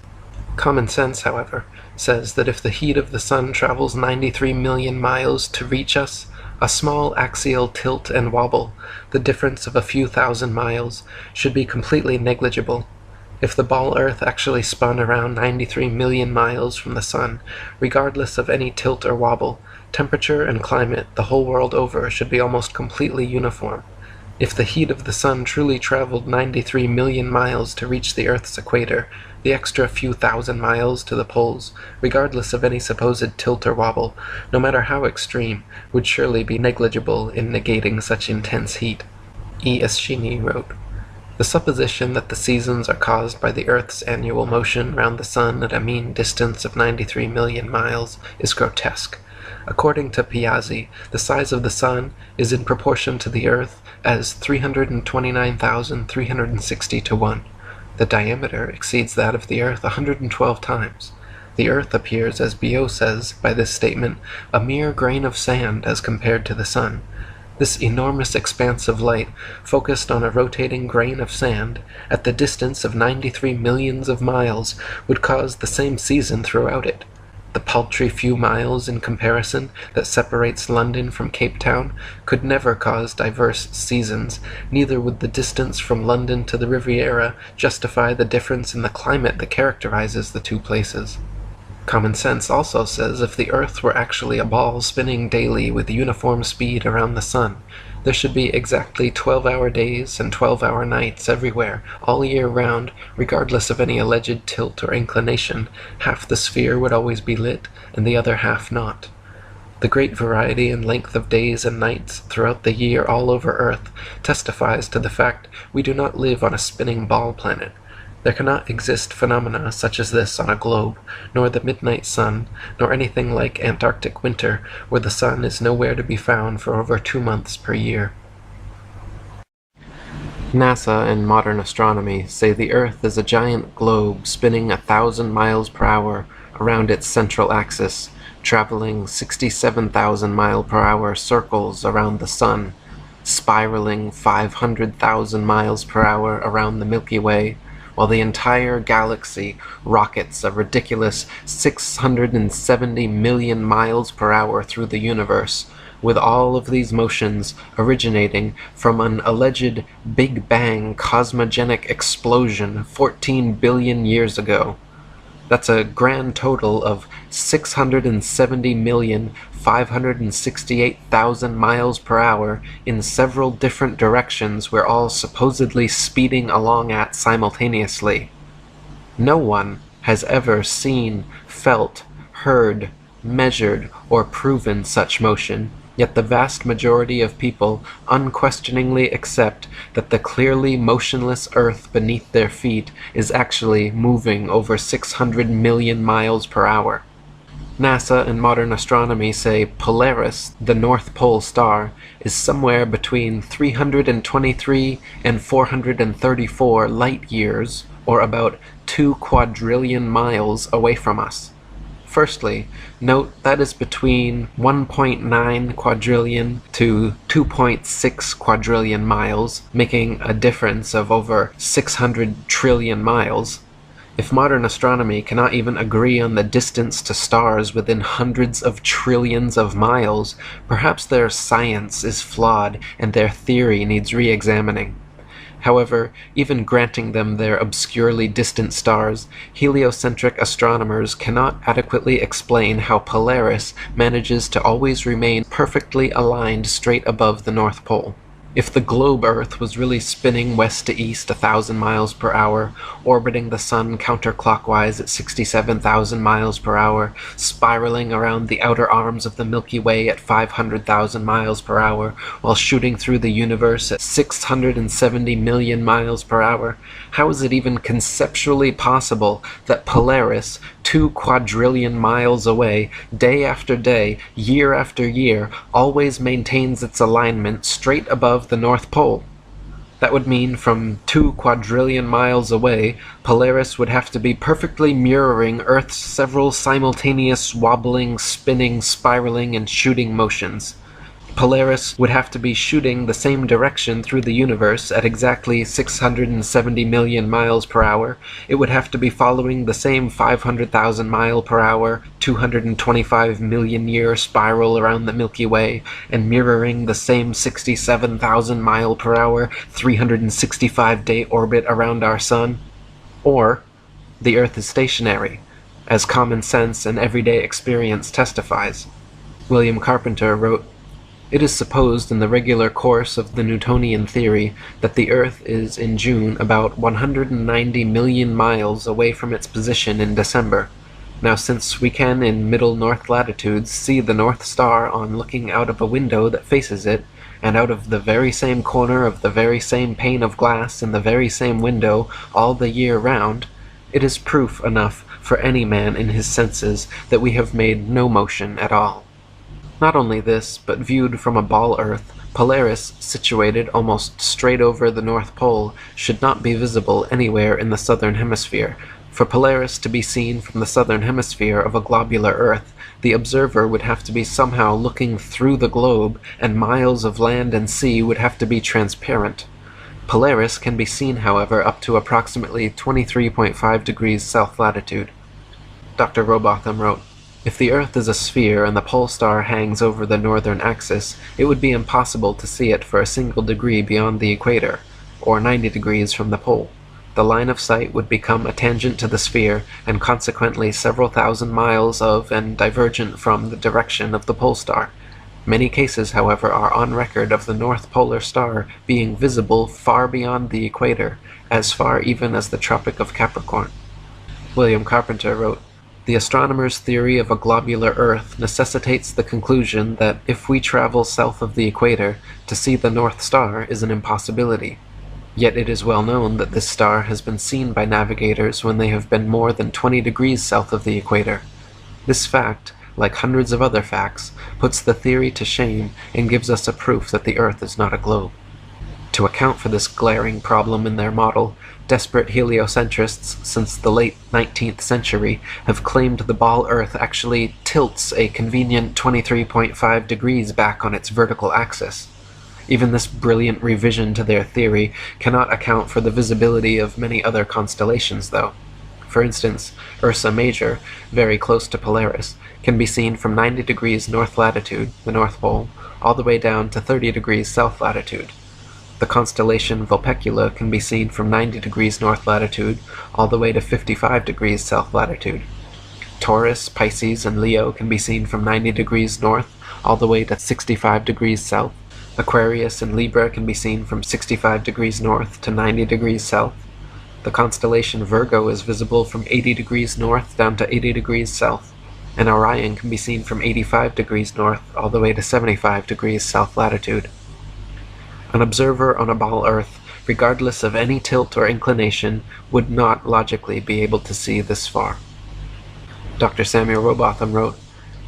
Common sense, however, says that if the heat of the sun travels 93 million miles to reach us, a small axial tilt and wobble, the difference of a few thousand miles, should be completely negligible. If the ball Earth actually spun around 93 million miles from the sun, regardless of any tilt or wobble, temperature and climate the whole world over should be almost completely uniform. If the heat of the sun truly traveled 93 million miles to reach the Earth's equator, the extra few thousand miles to the poles, regardless of any supposed tilt or wobble, no matter how extreme, would surely be negligible in negating such intense heat. E. Eschini wrote, "The supposition that the seasons are caused by the Earth's annual motion round the sun at a mean distance of 93 million miles is grotesque. According to Piazzi, the size of the sun is in proportion to the Earth as 329,360 to 1. The diameter exceeds that of the Earth 112 times. The Earth appears, as Biot says, by this statement, a mere grain of sand as compared to the sun. This enormous expanse of light, focused on a rotating grain of sand, at the distance of 93 millions of miles, would cause the same season throughout it. The paltry few miles in comparison that separates London from Cape Town could never cause diverse seasons, neither would the distance from London to the Riviera justify the difference in the climate that characterizes the two places. Common sense also says if the Earth were actually a ball spinning daily with uniform speed around the sun, There should be exactly 12-hour days and 12-hour nights everywhere, all year round, regardless of any alleged tilt or inclination. Half the sphere would always be lit, and the other half not. The great variety and length of days and nights throughout the year all over Earth testifies to the fact we do not live on a spinning ball planet. There cannot exist phenomena such as this on a globe, nor the midnight sun, nor anything like Antarctic winter, where the sun is nowhere to be found for over 2 months per year. NASA and modern astronomy say the Earth is a giant globe spinning 1,000 miles per hour around its central axis, traveling 67,000 mile per hour circles around the sun, spiraling 500,000 miles per hour around the Milky Way, while the entire galaxy rockets a ridiculous 670 million miles per hour through the universe, with all of these motions originating from an alleged Big Bang cosmogenic explosion 14 billion years ago. That's a grand total of 670,568,000 miles per hour in several different directions we're all supposedly speeding along at simultaneously. No one has ever seen, felt, heard, measured, or proven such motion, yet the vast majority of people unquestioningly accept that the clearly motionless Earth beneath their feet is actually moving over 600 million miles per hour. NASA and modern astronomy say Polaris, the North Pole star, is somewhere between 323 and 434 light years, or about 2 quadrillion miles away from us. Firstly, note that is between 1.9 quadrillion to 2.6 quadrillion miles, making a difference of over 600 trillion miles. If modern astronomy cannot even agree on the distance to stars within hundreds of trillions of miles, perhaps their science is flawed and their theory needs re-examining. However, even granting them their obscurely distant stars, heliocentric astronomers cannot adequately explain how Polaris manages to always remain perfectly aligned straight above the North Pole. If the globe Earth was really spinning west to east 1,000 miles per hour, orbiting the sun counterclockwise at 67,000 miles per hour, spiraling around the outer arms of the Milky Way at 500,000 miles per hour, while shooting through the universe at 670 million miles per hour, how is it even conceptually possible that Polaris, 2 quadrillion miles away, day after day, year after year, always maintains its alignment straight above the North Pole? That would mean from 2 quadrillion miles away, Polaris would have to be perfectly mirroring Earth's several simultaneous wobbling, spinning, spiraling, and shooting motions. Polaris would have to be shooting the same direction through the universe at exactly 670 million miles per hour. It would have to be following the same 500,000 mile per hour, 225 million year spiral around the Milky Way, and mirroring the same 67,000 mile per hour, 365-day orbit around our sun. Or, the Earth is stationary, as common sense and everyday experience testifies. William Carpenter wrote, "It is supposed in the regular course of the Newtonian theory that the Earth is in June about 190 million miles away from its position in December. Now since we can in middle north latitudes see the North Star on looking out of a window that faces it, and out of the very same corner of the very same pane of glass in the very same window all the year round, it is proof enough for any man in his senses that we have made no motion at all." Not only this, but viewed from a ball Earth, Polaris, situated almost straight over the North Pole, should not be visible anywhere in the southern hemisphere. For Polaris to be seen from the southern hemisphere of a globular Earth, the observer would have to be somehow looking through the globe, and miles of land and sea would have to be transparent. Polaris can be seen, however, up to approximately 23.5 degrees south latitude. Dr. Robotham wrote, "If the Earth is a sphere and the pole star hangs over the northern axis, it would be impossible to see it for a single degree beyond the equator, or 90 degrees from the pole. The line of sight would become a tangent to the sphere, and consequently several thousand miles of and divergent from the direction of the pole star. Many cases, however, are on record of the North Polar Star being visible far beyond the equator, as far even as the Tropic of Capricorn. William Carpenter wrote, "The astronomer's theory of a globular Earth necessitates the conclusion that if we travel south of the equator, to see the North Star is an impossibility. Yet it is well known that this star has been seen by navigators when they have been more than 20 degrees south of the equator. This fact, like hundreds of other facts, puts the theory to shame and gives us a proof that the Earth is not a globe." To account for this glaring problem in their model, desperate heliocentrists since the late 19th century have claimed the ball Earth actually tilts a convenient 23.5 degrees back on its vertical axis. Even this brilliant revision to their theory cannot account for the visibility of many other constellations, though. For instance, Ursa Major, very close to Polaris, can be seen from 90 degrees north latitude, the North Pole, all the way down to 30 degrees south latitude. The constellation Vulpecula can be seen from 90 degrees north latitude all the way to 55 degrees south latitude. Taurus, Pisces, and Leo can be seen from 90 degrees north all the way to 65 degrees south. Aquarius and Libra can be seen from 65 degrees north to 90 degrees south. The constellation Virgo is visible from 80 degrees north down to 80 degrees south, and Orion can be seen from 85 degrees north all the way to 75 degrees south latitude. An observer on a ball Earth, regardless of any tilt or inclination, would not logically be able to see this far. Dr. Samuel Rowbotham wrote,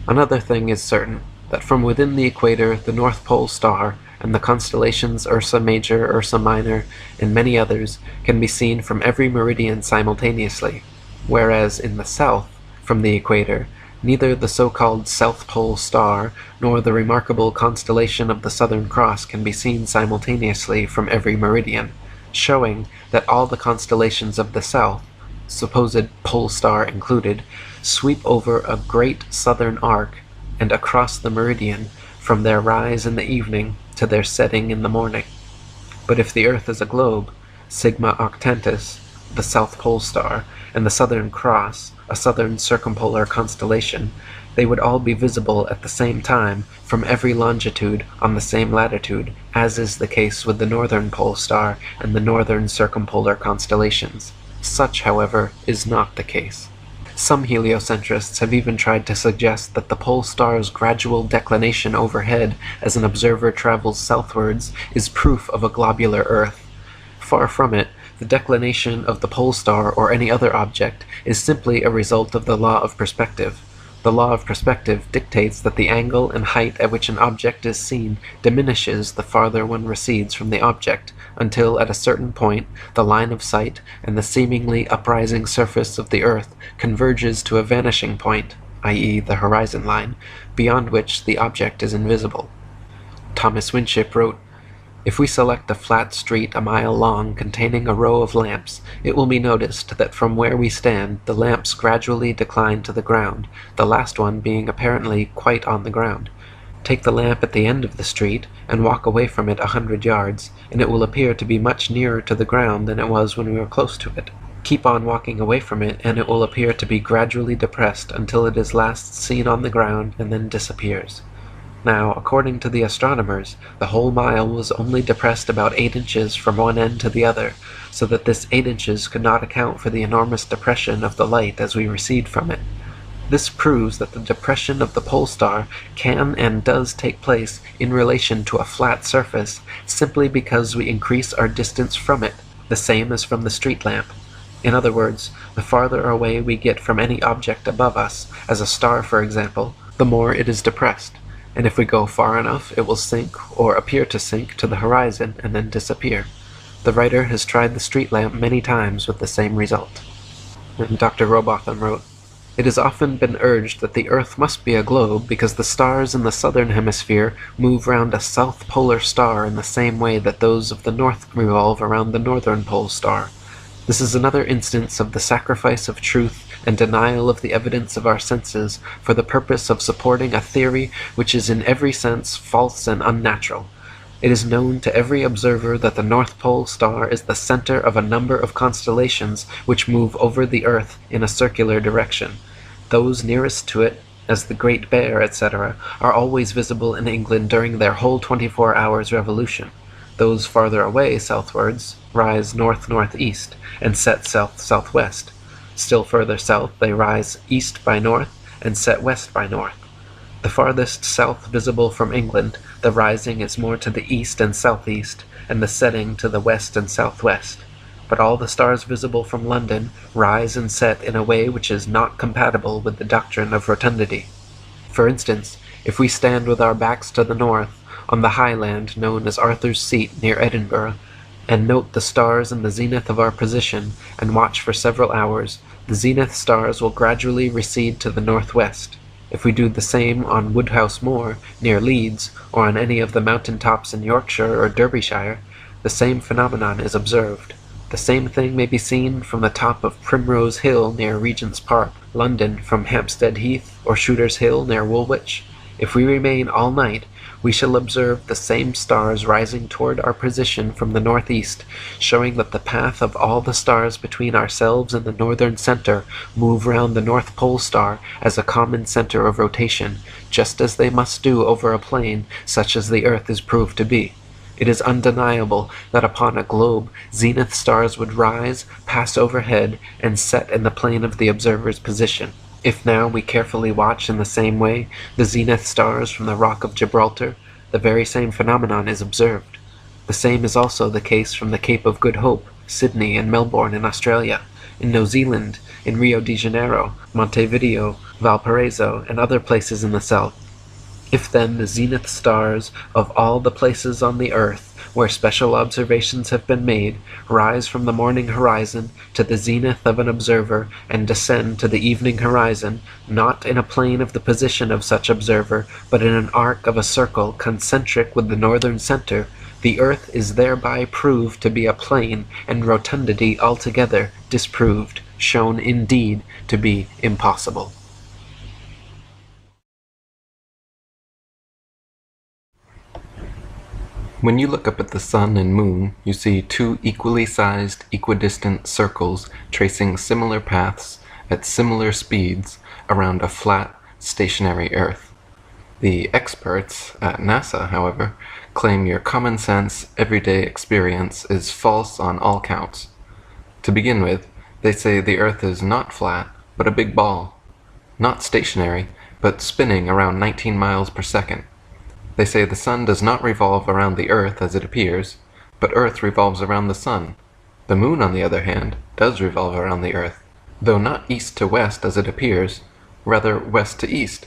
"Another thing is certain, that from within the equator the North Pole Star and the constellations Ursa Major, Ursa Minor, and many others can be seen from every meridian simultaneously, whereas in the south, from the equator, neither the so-called South Pole Star nor the remarkable constellation of the Southern Cross can be seen simultaneously from every meridian, showing that all the constellations of the south, supposed pole star included, sweep over a great southern arc and across the meridian from their rise in the evening to their setting in the morning. But if the Earth is a globe, Sigma Octantis, the South Pole Star, and the Southern Cross, a southern circumpolar constellation, they would all be visible at the same time from every longitude on the same latitude, as is the case with the Northern Pole Star and the northern circumpolar constellations. Such, however, is not the case. Some heliocentrists have even tried to suggest that the pole star's gradual declination overhead as an observer travels southwards is proof of a globular Earth. Far from it, the declination of the pole star or any other object is simply a result of the law of perspective. The law of perspective dictates that the angle and height at which an object is seen diminishes the farther one recedes from the object, until at a certain point the line of sight and the seemingly uprising surface of the Earth converges to a vanishing point, i.e. the horizon line, beyond which the object is invisible. Thomas Winship wrote, "If we select a flat street a mile long containing a row of lamps, it will be noticed that from where we stand the lamps gradually decline to the ground, the last one being apparently quite on the ground. Take the lamp at the end of the street and walk away from it 100 yards, and it will appear to be much nearer to the ground than it was when we were close to it. Keep on walking away from it, and it will appear to be gradually depressed until it is last seen on the ground and then disappears. Now, according to the astronomers, the whole mile was only depressed about 8 inches from one end to the other, so that this 8 inches could not account for the enormous depression of the light as we recede from it. This proves that the depression of the pole star can and does take place in relation to a flat surface simply because we increase our distance from it, the same as from the street lamp. In other words, the farther away we get from any object above us, as a star for example, the more it is depressed. And if we go far enough, it will sink, or appear to sink, to the horizon and then disappear. The writer has tried the street lamp many times with the same result." And Dr. Rowbotham wrote, "It has often been urged that the Earth must be a globe because the stars in the southern hemisphere move round a south polar star in the same way that those of the north revolve around the northern pole star. This is another instance of the sacrifice of truth and denial of the evidence of our senses for the purpose of supporting a theory which is in every sense false and unnatural. It is known to every observer that the North Pole Star is the center of a number of constellations which move over the Earth in a circular direction. Those nearest to it, as the Great Bear, etc., are always visible in England during their whole 24 hours revolution. Those farther away southwards rise north-northeast and set south-southwest. Still further south they rise east by north and set west by north. The farthest south visible from England, the rising is more to the east and southeast, and the setting to the west and southwest. But all the stars visible from London rise and set in a way which is not compatible with the doctrine of rotundity. For instance, if we stand with our backs to the north, on the high land known as Arthur's Seat near Edinburgh, and note the stars in the zenith of our position, and watch for several hours, the zenith stars will gradually recede to the northwest. If we do the same on Woodhouse Moor, near Leeds, or on any of the mountain tops in Yorkshire or Derbyshire, the same phenomenon is observed. The same thing may be seen from the top of Primrose Hill near Regent's Park, London, from Hampstead Heath or Shooter's Hill near Woolwich. If we remain all night, we shall observe the same stars rising toward our position from the northeast, showing that the path of all the stars between ourselves and the northern center move round the North Pole star as a common center of rotation, just as they must do over a plane such as the earth is proved to be. It is undeniable that upon a globe zenith stars would rise, pass overhead, and set in the plane of the observer's position. If now we carefully watch in the same way the zenith stars from the Rock of Gibraltar, the very same phenomenon is observed. The same is also the case from the Cape of Good Hope, Sydney and Melbourne in Australia, in New Zealand, in Rio de Janeiro, Montevideo, Valparaiso, and other places in the south. If then the zenith stars of all the places on the earth where special observations have been made rise from the morning horizon to the zenith of an observer and descend to the evening horizon, not in a plane of the position of such observer, but in an arc of a circle concentric with the northern center, the earth is thereby proved to be a plane, and rotundity altogether disproved, shown indeed to be impossible. When you look up at the sun and moon, you see two equally sized, equidistant circles tracing similar paths at similar speeds around a flat, stationary Earth. The experts at NASA, however, claim your common sense, everyday experience is false on all counts. To begin with, they say the Earth is not flat, but a big ball. Not stationary, but spinning around 19 miles per second. They say the sun does not revolve around the earth as it appears, but earth revolves around the sun. The moon, on the other hand, does revolve around the earth, though not east to west as it appears, rather west to east.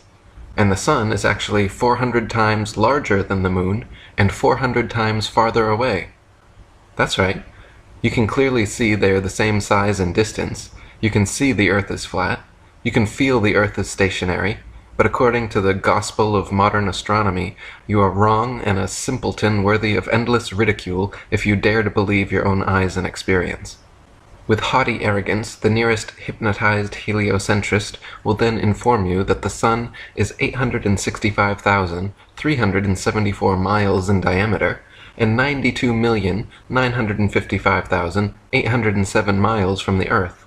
And the sun is actually 400 times larger than the moon and 400 times farther away. That's right. You can clearly see they are the same size and distance. You can see the earth is flat. You can feel the earth is stationary. But according to the gospel of modern astronomy, you are wrong and a simpleton worthy of endless ridicule if you dare to believe your own eyes and experience. With haughty arrogance, the nearest hypnotized heliocentrist will then inform you that the sun is 865,374 miles in diameter and 92,955,807 miles from the earth.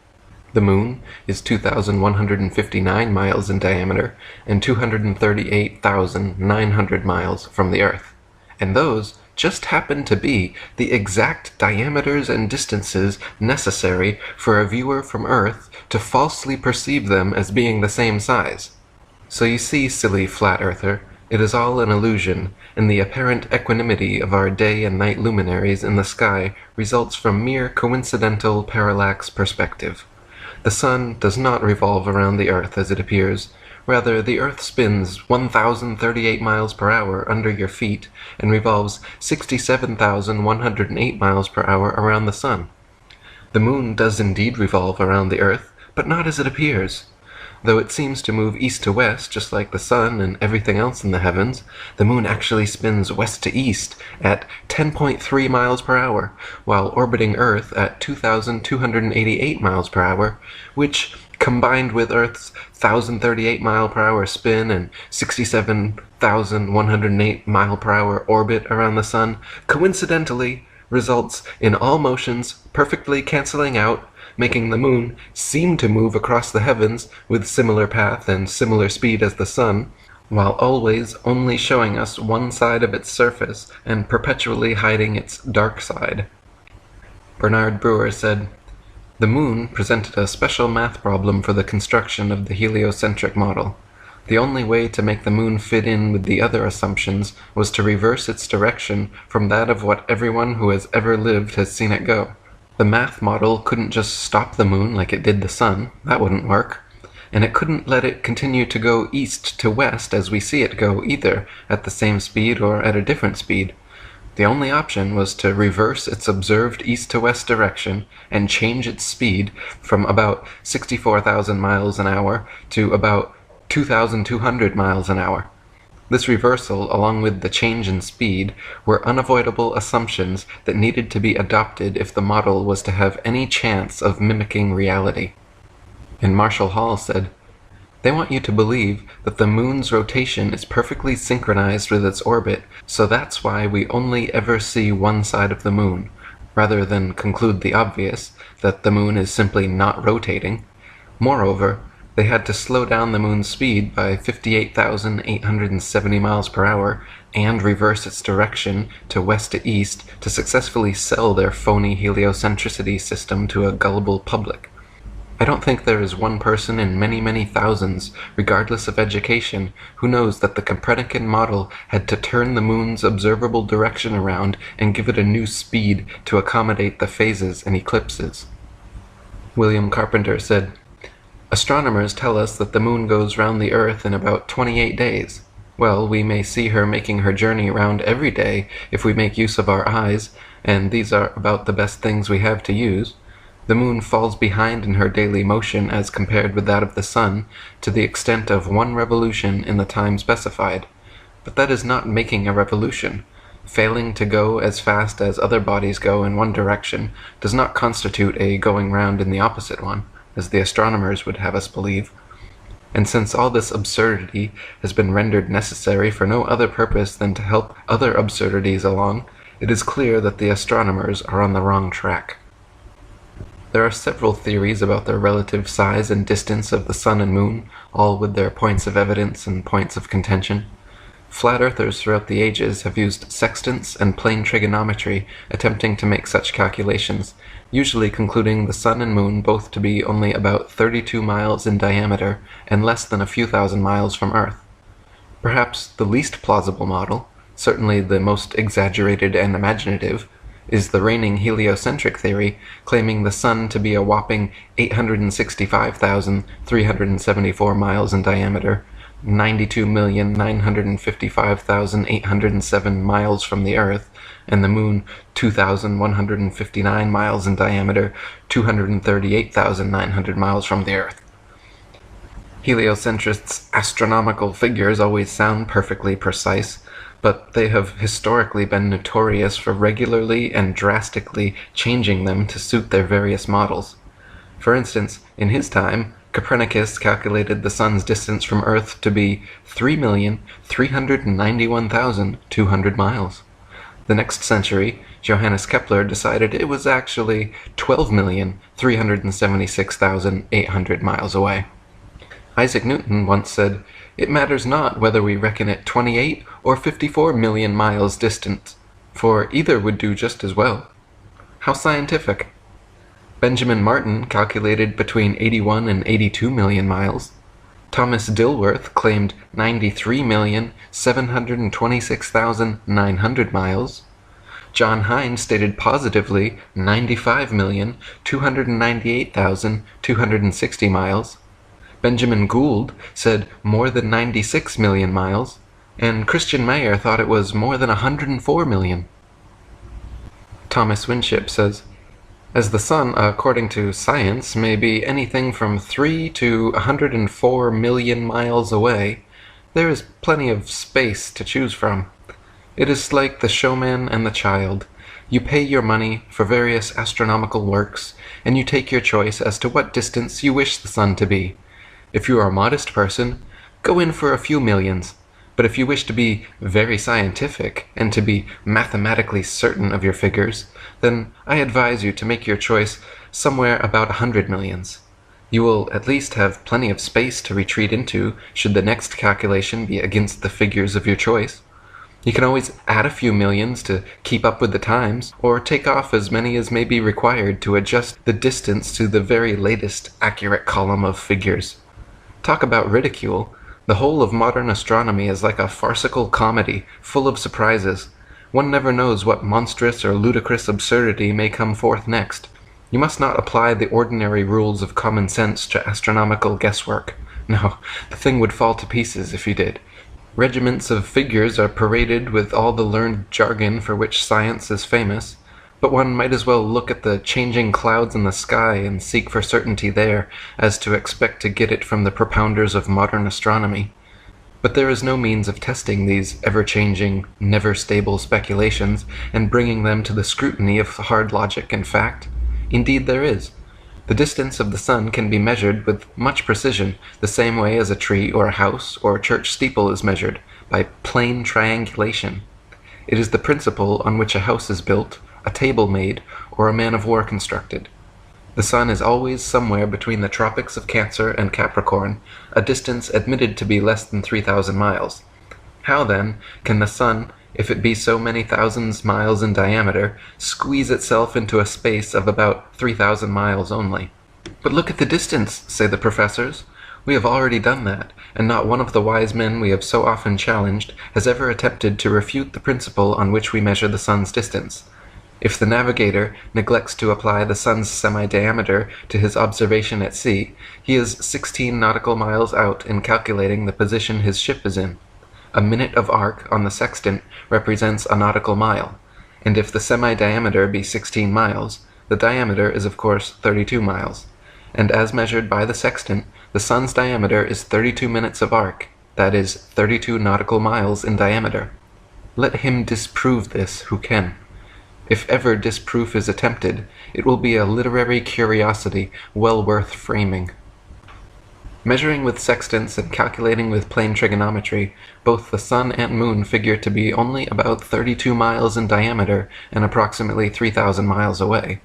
The moon is 2,159 miles in diameter and 238,900 miles from the Earth. And those just happen to be the exact diameters and distances necessary for a viewer from Earth to falsely perceive them as being the same size. So you see, silly flat earther, it is all an illusion, and the apparent equanimity of our day and night luminaries in the sky results from mere coincidental parallax perspective. The sun does not revolve around the earth as it appears. Rather, the earth spins 1,038 miles per hour under your feet and revolves 67,108 miles per hour around the sun. The moon does indeed revolve around the earth, but not as it appears. Though it seems to move east to west, just like the sun and everything else in the heavens, the moon actually spins west to east at 10.3 miles per hour, while orbiting Earth at 2,288 miles per hour, which, combined with Earth's 1,038 mile per hour spin and 67,108 mile per hour orbit around the sun, coincidentally results in all motions perfectly canceling out, making the moon seem to move across the heavens with similar path and similar speed as the sun, while always only showing us one side of its surface and perpetually hiding its dark side. Bernard Brewer said, "The moon presented a special math problem for the construction of the heliocentric model. The only way to make the moon fit in with the other assumptions was to reverse its direction from that of what everyone who has ever lived has seen it go. The math model couldn't just stop the moon like it did the sun, that wouldn't work. And it couldn't let it continue to go east to west as we see it go either, at the same speed or at a different speed. The only option was to reverse its observed east to west direction and change its speed from about 64,000 miles an hour to about 2,200 miles an hour. This reversal, along with the change in speed, were unavoidable assumptions that needed to be adopted if the model was to have any chance of mimicking reality." And Marshall Hall said, "They want you to believe that the moon's rotation is perfectly synchronized with its orbit, so that's why we only ever see one side of the moon, rather than conclude the obvious, that the moon is simply not rotating. Moreover, they had to slow down the moon's speed by 58,870 miles per hour and reverse its direction to west to east to successfully sell their phony heliocentricity system to a gullible public. I don't think there is one person in many, many thousands, regardless of education, who knows that the Copernican model had to turn the moon's observable direction around and give it a new speed to accommodate the phases and eclipses." William Carpenter said, "Astronomers tell us that the moon goes round the Earth in about 28 days. Well, we may see her making her journey round every day if we make use of our eyes, and these are about the best things we have to use. The moon falls behind in her daily motion as compared with that of the sun, to the extent of 1 revolution in the time specified. But that is not making a revolution. Failing to go as fast as other bodies go in one direction does not constitute a going round in the opposite one, as the astronomers would have us believe. And since all this absurdity has been rendered necessary for no other purpose than to help other absurdities along, it is clear that the astronomers are on the wrong track." There are several theories about the relative size and distance of the sun and moon, all with their points of evidence and points of contention. Flat earthers throughout the ages have used sextants and plane trigonometry attempting to make such calculations, usually concluding the sun and moon both to be only about 32 miles in diameter and less than a few thousand miles from Earth. Perhaps the least plausible model, certainly the most exaggerated and imaginative, is the reigning heliocentric theory, claiming the sun to be a whopping 865,374 miles in diameter, 92,955,807 miles from the Earth, and the moon 2,159 miles in diameter, 238,900 miles from the Earth. Heliocentrists' astronomical figures always sound perfectly precise, but they have historically been notorious for regularly and drastically changing them to suit their various models. For instance, in his time, Copernicus calculated the sun's distance from Earth to be 3,391,200 miles. The next century, Johannes Kepler decided it was actually 12,376,800 miles away. Isaac Newton once said, "It matters not whether we reckon it 28 or 54 million miles distant, for either would do just as well." How scientific! Benjamin Martin calculated between 81 and 82 million miles. Thomas Dilworth claimed 93,726,900 miles. John Hine stated positively 95,298,260 miles. Benjamin Gould said more than 96 million miles, and Christian Mayer thought it was more than 104 million. Thomas Winship says, "As the sun, according to science, may be anything from 3 to 104 million miles away, there is plenty of space to choose from. It is like the showman and the child. You pay your money for various astronomical works, and you take your choice as to what distance you wish the sun to be. If you are a modest person, go in for a few millions. But if you wish to be very scientific and to be mathematically certain of your figures, then I advise you to make your choice somewhere about 100 millions. You will at least have plenty of space to retreat into should the next calculation be against the figures of your choice. You can always add a few millions to keep up with the times, or take off as many as may be required to adjust the distance to the very latest accurate column of figures. Talk about ridicule. The whole of modern astronomy is like a farcical comedy, full of surprises. One never knows what monstrous or ludicrous absurdity may come forth next. You must not apply the ordinary rules of common sense to astronomical guesswork. No, the thing would fall to pieces if you did. Regiments of figures are paraded with all the learned jargon for which science is famous, but one might as well look at the changing clouds in the sky and seek for certainty there as to expect to get it from the propounders of modern astronomy. But there is no means of testing these ever-changing, never-stable speculations and bringing them to the scrutiny of hard logic and fact. Indeed there is. The distance of the sun can be measured with much precision, the same way as a tree or a house or a church steeple is measured, by plain triangulation. It is the principle on which a house is built, a table made, or a man-of-war constructed. The sun is always somewhere between the tropics of Cancer and Capricorn, a distance admitted to be less than 3,000 miles. How, then, can the sun, if it be so many thousands miles in diameter, squeeze itself into a space of about 3,000 miles only? But look at the distance, say the professors. We have already done that, and not one of the wise men we have so often challenged has ever attempted to refute the principle on which we measure the sun's distance. If the navigator neglects to apply the sun's semi-diameter to his observation at sea, he is 16 nautical miles out in calculating the position his ship is in. A minute of arc on the sextant represents a nautical mile, and if the semi-diameter be 16 miles, the diameter is of course 32 miles, and as measured by the sextant, the sun's diameter is 32 minutes of arc, that is 32 nautical miles in diameter. Let him disprove this who can. If ever disproof is attempted, it will be a literary curiosity well worth framing. Measuring with sextants and calculating with plane trigonometry, both the sun and moon figure to be only about 32 miles in diameter and approximately 3,000 miles away.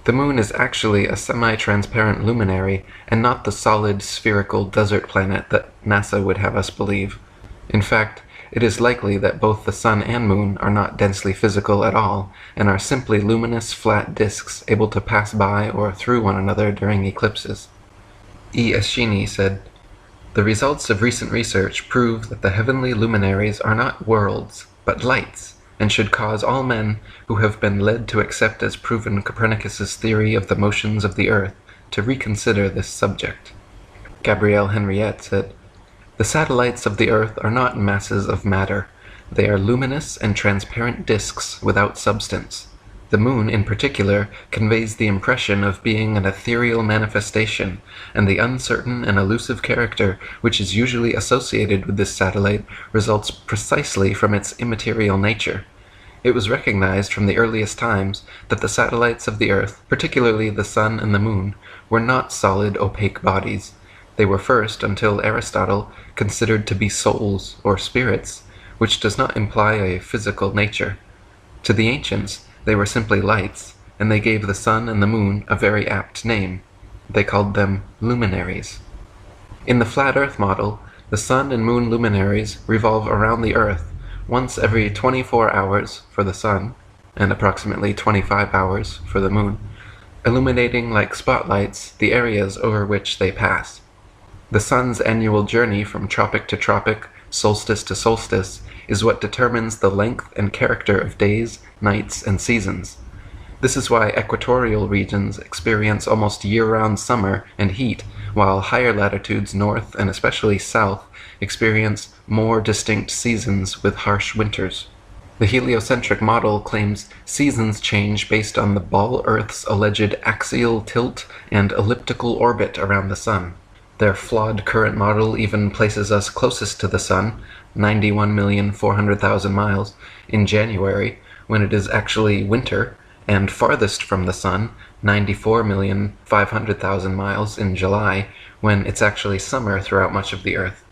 The moon is actually a semi-transparent luminary and not the solid, spherical desert planet that NASA would have us believe. In fact, it is likely that both the sun and moon are not densely physical at all, and are simply luminous flat disks able to pass by or through one another during eclipses. E. Eschini said, "The results of recent research prove that the heavenly luminaries are not worlds, but lights, and should cause all men who have been led to accept as proven Copernicus's theory of the motions of the earth to reconsider this subject." Gabrielle Henriette said, "The satellites of the earth are not masses of matter. They are luminous and transparent disks without substance. The moon, in particular, conveys the impression of being an ethereal manifestation, and the uncertain and elusive character which is usually associated with this satellite results precisely from its immaterial nature. It was recognized from the earliest times that the satellites of the earth, particularly the sun and the moon, were not solid, opaque bodies. They were first, until Aristotle, considered to be souls, or spirits, which does not imply a physical nature. To the ancients, they were simply lights, and they gave the sun and the moon a very apt name. They called them luminaries. In the flat Earth model, the sun and moon luminaries revolve around the Earth once every 24 hours for the sun, and approximately 25 hours for the moon, illuminating like spotlights the areas over which they pass. The sun's annual journey from tropic to tropic, solstice to solstice, is what determines the length and character of days, nights, and seasons. This is why equatorial regions experience almost year-round summer and heat, while higher latitudes north and especially south experience more distinct seasons with harsh winters. The heliocentric model claims seasons change based on the ball Earth's alleged axial tilt and elliptical orbit around the sun. Their flawed current model even places us closest to the sun, 91,400,000 miles, in January, when it is actually winter, and farthest from the sun, 94,500,000 miles, in July, when it's actually summer throughout much of the Earth.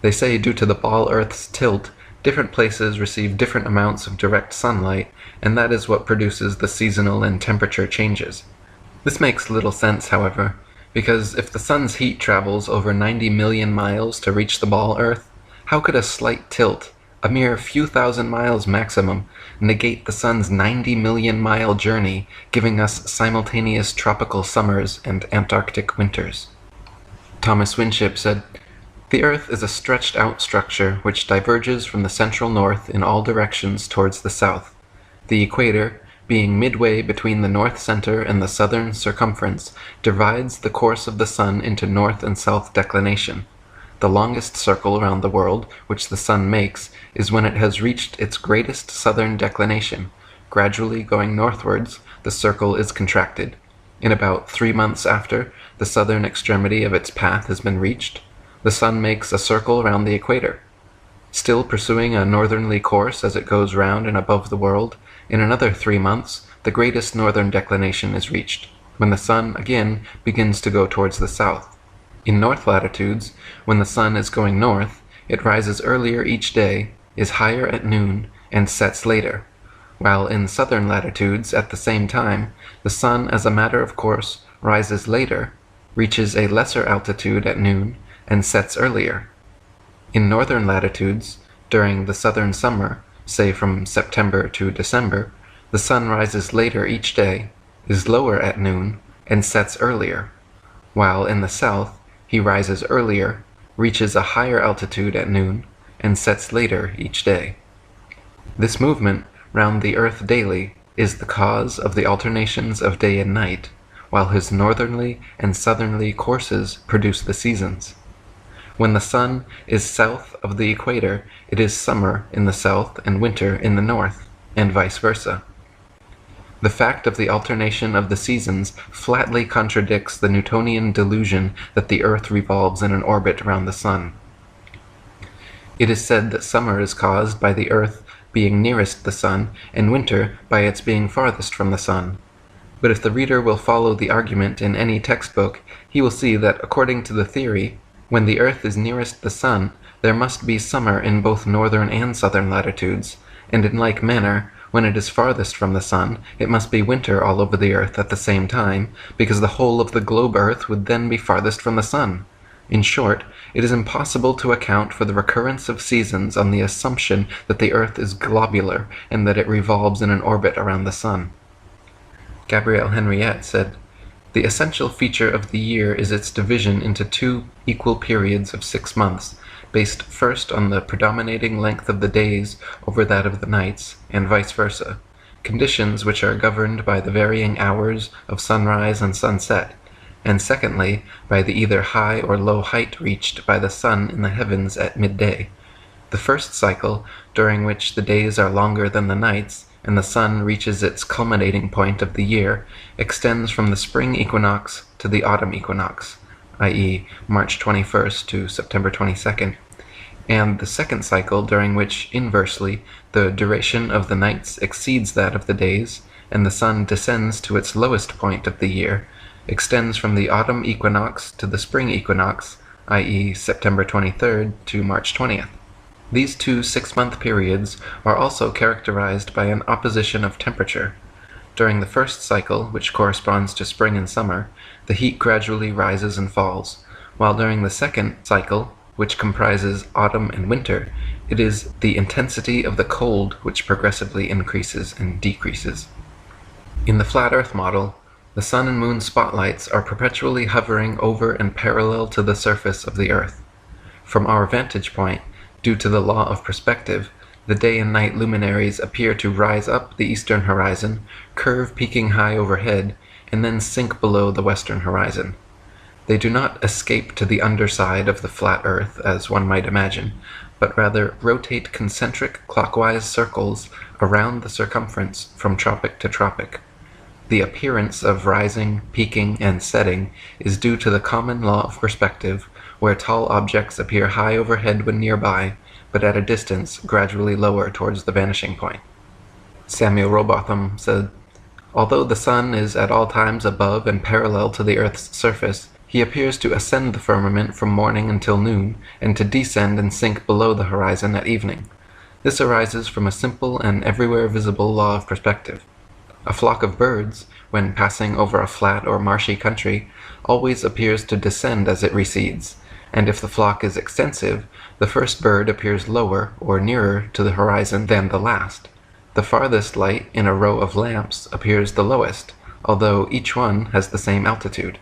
They say due to the ball Earth's tilt, different places receive different amounts of direct sunlight, and that is what produces the seasonal and temperature changes. This makes little sense, however, because if the sun's heat travels over 90 million miles to reach the ball Earth, how could a slight tilt, a mere few thousand miles maximum, negate the sun's 90 million mile journey, giving us simultaneous tropical summers and Antarctic winters? Thomas Winship said, "The Earth is a stretched out structure which diverges from the central north in all directions towards the south. The equator, being midway between the north center and the southern circumference, divides the course of the sun into north and south declination. The longest circle around the world which the sun makes is when it has reached its greatest southern declination. Gradually going northwards, the circle is contracted. In about 3 months after the southern extremity of its path has been reached, the sun makes a circle around the equator. Still pursuing a northerly course as it goes round and above the world, in another 3 months the greatest northern declination is reached, when the sun again begins to go towards the south. In north latitudes, when the sun is going north, it rises earlier each day, is higher at noon, and sets later, while in southern latitudes at the same time, the sun as a matter of course rises later, reaches a lesser altitude at noon, and sets earlier. In northern latitudes, during the southern summer, say from September to December, the sun rises later each day, is lower at noon, and sets earlier, while in the south he rises earlier, reaches a higher altitude at noon, and sets later each day. This movement round the earth daily is the cause of the alternations of day and night, while his northerly and southerly courses produce the seasons. When the sun is south of the equator, it is summer in the south and winter in the north, and vice versa. The fact of the alternation of the seasons flatly contradicts the Newtonian delusion that the earth revolves in an orbit round the sun. It is said that summer is caused by the earth being nearest the sun, and winter by its being farthest from the sun. But if the reader will follow the argument in any textbook, he will see that according to the theory, when the earth is nearest the sun, there must be summer in both northern and southern latitudes, and in like manner, when it is farthest from the sun, it must be winter all over the earth at the same time, because the whole of the globe earth would then be farthest from the sun. In short, it is impossible to account for the recurrence of seasons on the assumption that the earth is globular and that it revolves in an orbit around the sun. Gabrielle Henriette said, "The essential feature of the year is its division into 2 equal periods of 6 months, based first on the predominating length of the days over that of the nights, and vice versa, conditions which are governed by the varying hours of sunrise and sunset, and secondly, by the either high or low height reached by the sun in the heavens at midday. The first cycle, during which the days are longer than the nights, and the sun reaches its culminating point of the year, extends from the spring equinox to the autumn equinox, i.e. March 21st to September 22nd, and the second cycle, during which, inversely, the duration of the nights exceeds that of the days, and the sun descends to its lowest point of the year, extends from the autumn equinox to the spring equinox, i.e. September 23rd to March 20th. These 2 6-month periods are also characterized by an opposition of temperature. During the first cycle, which corresponds to spring and summer, the heat gradually rises and falls, while during the second cycle, which comprises autumn and winter, it is the intensity of the cold which progressively increases and decreases. In the flat Earth model, the sun and moon spotlights are perpetually hovering over and parallel to the surface of the Earth. From our vantage point, due to the law of perspective, the day and night luminaries appear to rise up the eastern horizon, curve peaking high overhead, and then sink below the western horizon. They do not escape to the underside of the flat Earth, as one might imagine, but rather rotate concentric clockwise circles around the circumference from tropic to tropic. The appearance of rising, peaking, and setting is due to the common law of perspective, where tall objects appear high overhead when nearby, but at a distance gradually lower towards the vanishing point. Samuel Rowbotham said, "Although the sun is at all times above and parallel to the Earth's surface, He appears to ascend the firmament from morning until noon, and to descend and sink below the horizon at evening. This arises from a simple and everywhere visible law of perspective. A flock of birds, when passing over a flat or marshy country, always appears to descend as it recedes, and if the flock is extensive, the first bird appears lower or nearer to the horizon than the last. The farthest light in a row of lamps appears the lowest, although each one has the same altitude.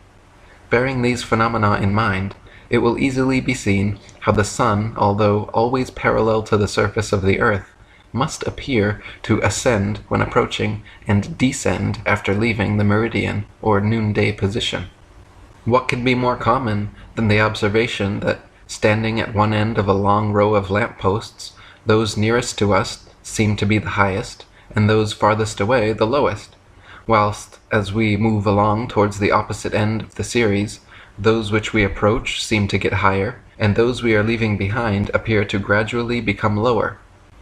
Bearing these phenomena in mind, it will easily be seen how the sun, although always parallel to the surface of the earth, must appear to ascend when approaching and descend after leaving the meridian or noonday position. What can be more common than the observation that, standing at one end of a long row of lamp-posts, those nearest to us seem to be the highest, and those farthest away the lowest, whilst, as we move along towards the opposite end of the series, those which we approach seem to get higher, and those we are leaving behind appear to gradually become lower.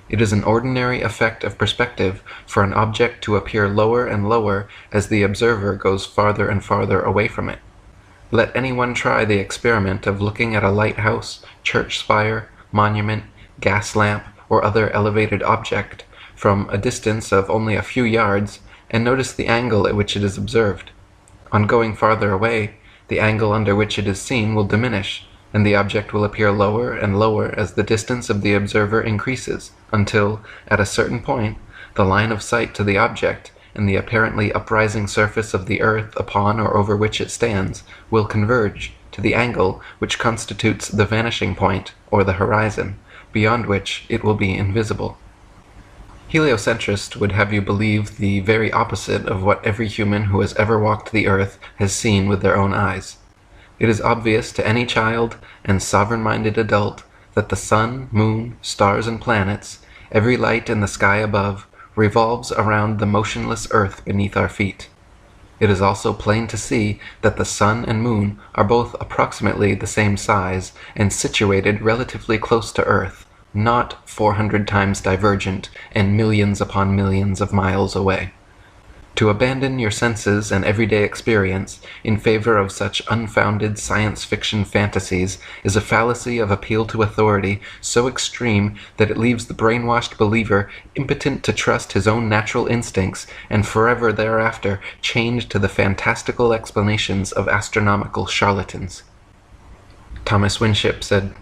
It is an ordinary effect of perspective for an object to appear lower and lower as the observer goes farther and farther away from it. Let anyone try the experiment of looking at a lighthouse, church spire, monument, gas lamp, or other elevated object from a distance of only a few yards, and notice the angle at which it is observed. On going farther away, the angle under which it is seen will diminish, and the object will appear lower and lower as the distance of the observer increases, until, at a certain point, the line of sight to the object and the apparently uprising surface of the earth upon or over which it stands will converge to the angle which constitutes the vanishing point, or the horizon, beyond which it will be invisible. Heliocentrists would have you believe the very opposite of what every human who has ever walked the earth has seen with their own eyes. It is obvious to any child and sovereign-minded adult that the sun, moon, stars, and planets, every light in the sky above, revolves around the motionless earth beneath our feet. It is also plain to see that the sun and moon are both approximately the same size and situated relatively close to earth, not 400 times divergent and millions upon millions of miles away. To abandon your senses and everyday experience in favor of such unfounded science fiction fantasies is a fallacy of appeal to authority so extreme that it leaves the brainwashed believer impotent to trust his own natural instincts and forever thereafter chained to the fantastical explanations of astronomical charlatans. Thomas Winship said,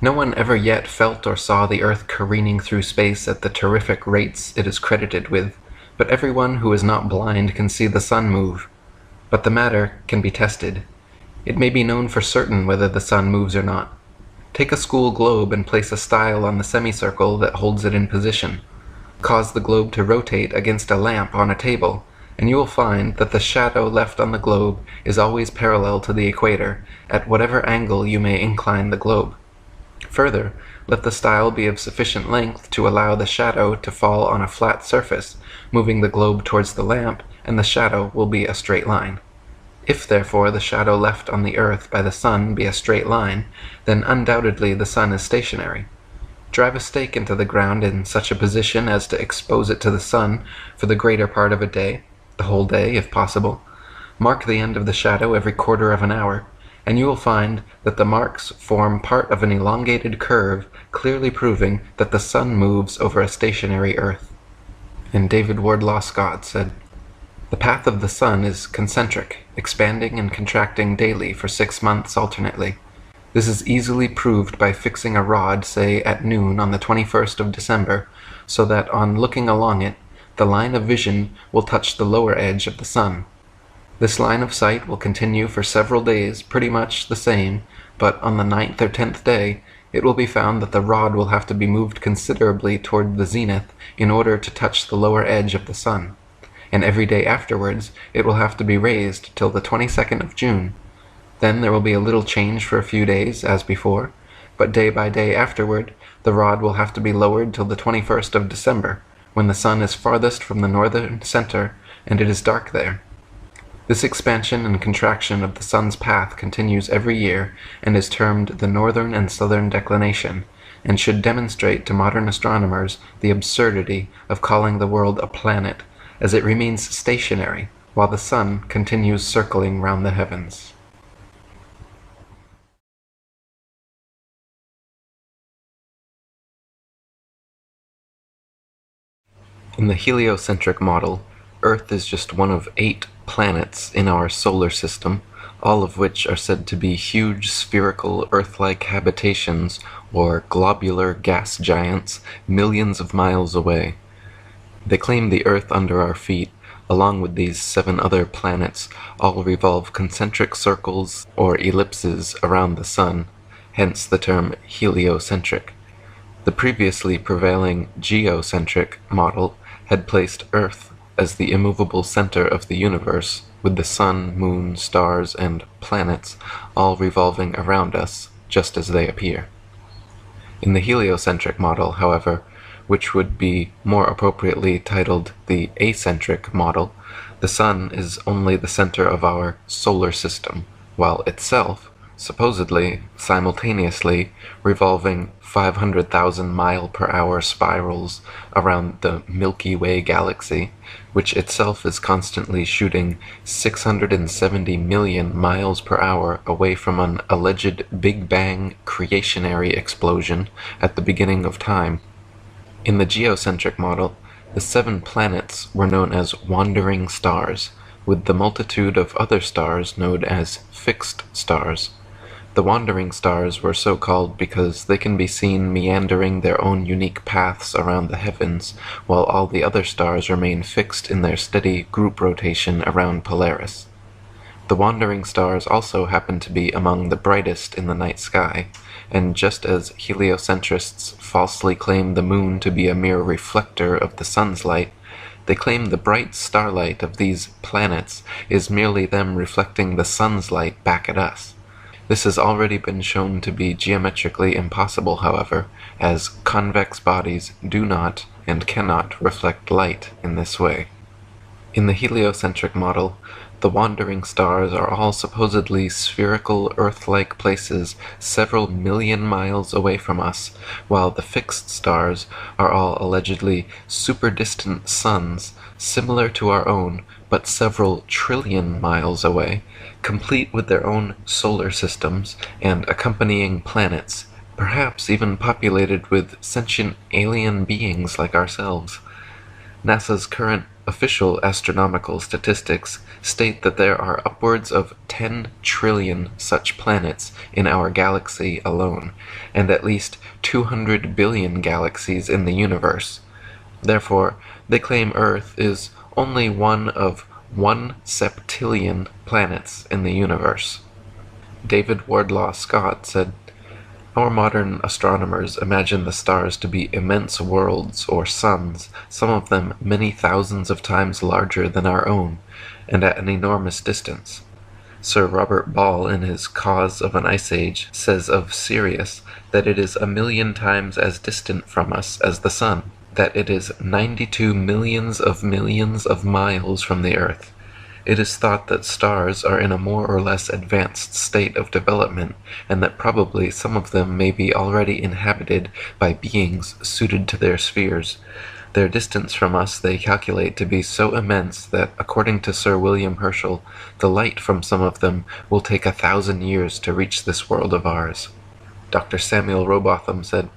"No one ever yet felt or saw the earth careening through space at the terrific rates it is credited with, but everyone who is not blind can see the sun move. But the matter can be tested. It may be known for certain whether the sun moves or not. Take a school globe and place a style on the semicircle that holds it in position. Cause the globe to rotate against a lamp on a table, and you will find that the shadow left on the globe is always parallel to the equator, at whatever angle you may incline the globe. Further, let the style be of sufficient length to allow the shadow to fall on a flat surface, moving the globe towards the lamp, and the shadow will be a straight line. If, therefore, the shadow left on the earth by the sun be a straight line, then undoubtedly the sun is stationary. Drive a stake into the ground in such a position as to expose it to the sun for the greater part of a day, the whole day if possible. Mark the end of the shadow every quarter of an hour, and you will find that the marks form part of an elongated curve, clearly proving that the sun moves over a stationary earth." And David Wardlaw Scott said, "The path of the sun is concentric, expanding and contracting daily for 6 months alternately. This is easily proved by fixing a rod, say at noon on the 21st of December, so that on looking along it, the line of vision will touch the lower edge of the sun. This line of sight will continue for several days pretty much the same, but on the 9th or 10th day, it will be found that the rod will have to be moved considerably toward the zenith in order to touch the lower edge of the sun, and every day afterwards it will have to be raised till the 22nd of June. Then there will be a little change for a few days, as before, but day by day afterward, the rod will have to be lowered till the 21st of December, when the sun is farthest from the northern center and it is dark there. This expansion and contraction of the sun's path continues every year and is termed the northern and southern declination, and should demonstrate to modern astronomers the absurdity of calling the world a planet, as it remains stationary while the sun continues circling round the heavens." In the heliocentric model, Earth is just one of 8 planets in our solar system, all of which are said to be huge spherical Earth-like habitations or globular gas giants millions of miles away. They claim the Earth under our feet, along with these 7 other planets, all revolve concentric circles or ellipses around the Sun, hence the term heliocentric. The previously prevailing geocentric model had placed Earth as the immovable center of the universe, with the sun, moon, stars, and planets all revolving around us, just as they appear. In the heliocentric model, however, which would be more appropriately titled the acentric model, the sun is only the center of our solar system, while itself, supposedly simultaneously revolving 500,000 mile-per-hour spirals around the Milky Way galaxy, which itself is constantly shooting 670 million miles per hour away from an alleged Big Bang creationary explosion at the beginning of time. In the geocentric model, the 7 planets were known as wandering stars, with the multitude of other stars known as fixed stars. The wandering stars were so called because they can be seen meandering their own unique paths around the heavens, while all the other stars remain fixed in their steady group rotation around Polaris. The wandering stars also happen to be among the brightest in the night sky, and just as heliocentrists falsely claim the moon to be a mere reflector of the sun's light, they claim the bright starlight of these planets is merely them reflecting the sun's light back at us. This has already been shown to be geometrically impossible, however, as convex bodies do not and cannot reflect light in this way. In the heliocentric model, the wandering stars are all supposedly spherical Earth-like places several million miles away from us, while the fixed stars are all allegedly super-distant suns, similar to our own, but several trillion miles away, complete with their own solar systems and accompanying planets, perhaps even populated with sentient alien beings like ourselves. NASA's current official astronomical statistics state that there are upwards of 10 trillion such planets in our galaxy alone, and at least 200 billion galaxies in the universe. Therefore, they claim Earth is only one of 1 septillion planets in the universe. David Wardlaw Scott said, "Our modern astronomers imagine the stars to be immense worlds or suns, some of them many thousands of times larger than our own, and at an enormous distance. Sir Robert Ball, in his Cause of an Ice Age, says of Sirius that it is 1,000,000 times as distant from us as the sun, that it is 92 millions of miles from the Earth. It is thought that stars are in a more or less advanced state of development, and that probably some of them may be already inhabited by beings suited to their spheres. Their distance from us they calculate to be so immense that, according to Sir William Herschel, the light from some of them will take 1,000 years to reach this world of ours." Dr. Samuel Robotham said,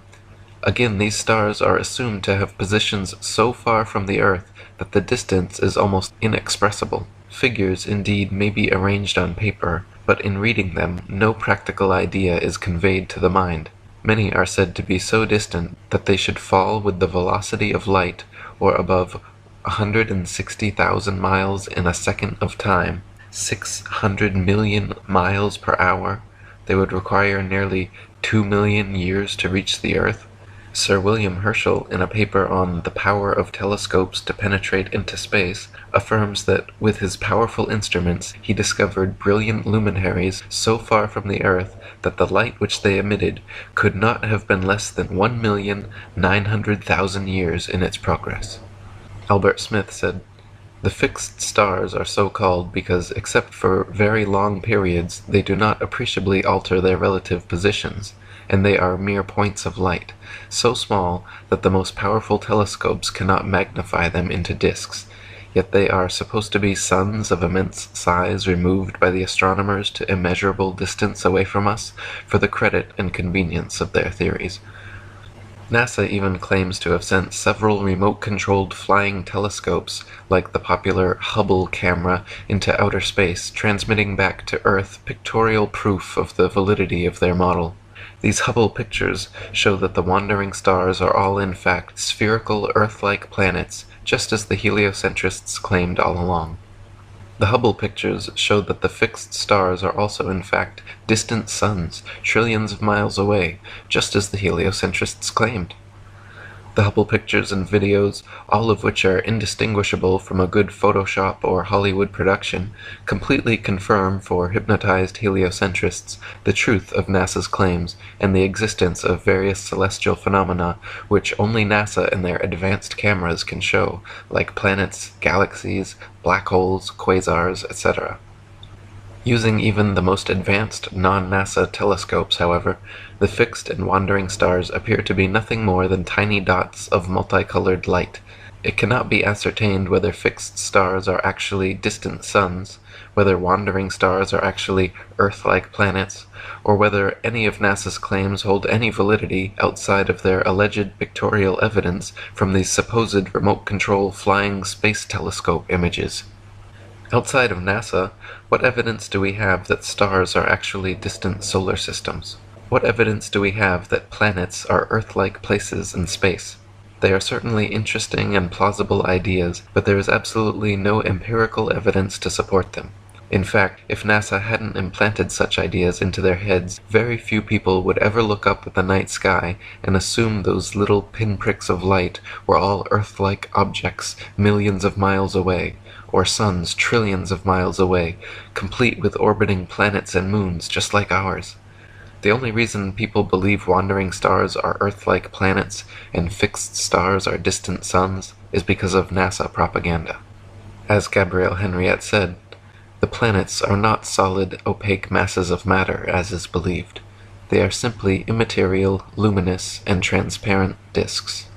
"Again, these stars are assumed to have positions so far from the Earth that the distance is almost inexpressible. Figures, indeed, may be arranged on paper, but in reading them no practical idea is conveyed to the mind. Many are said to be so distant that they should fall with the velocity of light, or above 160,000 miles in a second of time, 600 million miles per hour. They would require nearly 2 million years to reach the Earth." Sir William Herschel, in a paper on the power of telescopes to penetrate into space, affirms that with his powerful instruments he discovered brilliant luminaries so far from the Earth that the light which they emitted could not have been less than 1,900,000 years in its progress. Albert Smith said, "The fixed stars are so called because, except for very long periods, they do not appreciably alter their relative positions, and they are mere points of light, so small that the most powerful telescopes cannot magnify them into disks. Yet they are supposed to be suns of immense size removed by the astronomers to immeasurable distance away from us for the credit and convenience of their theories." NASA even claims to have sent several remote-controlled flying telescopes, like the popular Hubble camera, into outer space, transmitting back to Earth pictorial proof of the validity of their model. These Hubble pictures show that the wandering stars are all in fact spherical Earth-like planets, just as the heliocentrists claimed all along. The Hubble pictures showed that the fixed stars are also in fact distant suns, trillions of miles away, just as the heliocentrists claimed. The Hubble pictures and videos, all of which are indistinguishable from a good Photoshop or Hollywood production, completely confirm for hypnotized heliocentrists the truth of NASA's claims and the existence of various celestial phenomena which only NASA and their advanced cameras can show, like planets, galaxies, black holes, quasars, etc. Using even the most advanced non-NASA telescopes, however, the fixed and wandering stars appear to be nothing more than tiny dots of multicolored light. It cannot be ascertained whether fixed stars are actually distant suns, whether wandering stars are actually Earth-like planets, or whether any of NASA's claims hold any validity outside of their alleged pictorial evidence from these supposed remote-control flying space telescope images. Outside of NASA, what evidence do we have that stars are actually distant solar systems? What evidence do we have that planets are Earth-like places in space? They are certainly interesting and plausible ideas, but there is absolutely no empirical evidence to support them. In fact, if NASA hadn't implanted such ideas into their heads, very few people would ever look up at the night sky and assume those little pinpricks of light were all Earth-like objects millions of miles away, or suns trillions of miles away, complete with orbiting planets and moons just like ours. The only reason people believe wandering stars are Earth-like planets and fixed stars are distant suns is because of NASA propaganda. As Gabrielle Henriette said, the planets are not solid, opaque masses of matter, as is believed. They are simply immaterial, luminous, and transparent disks.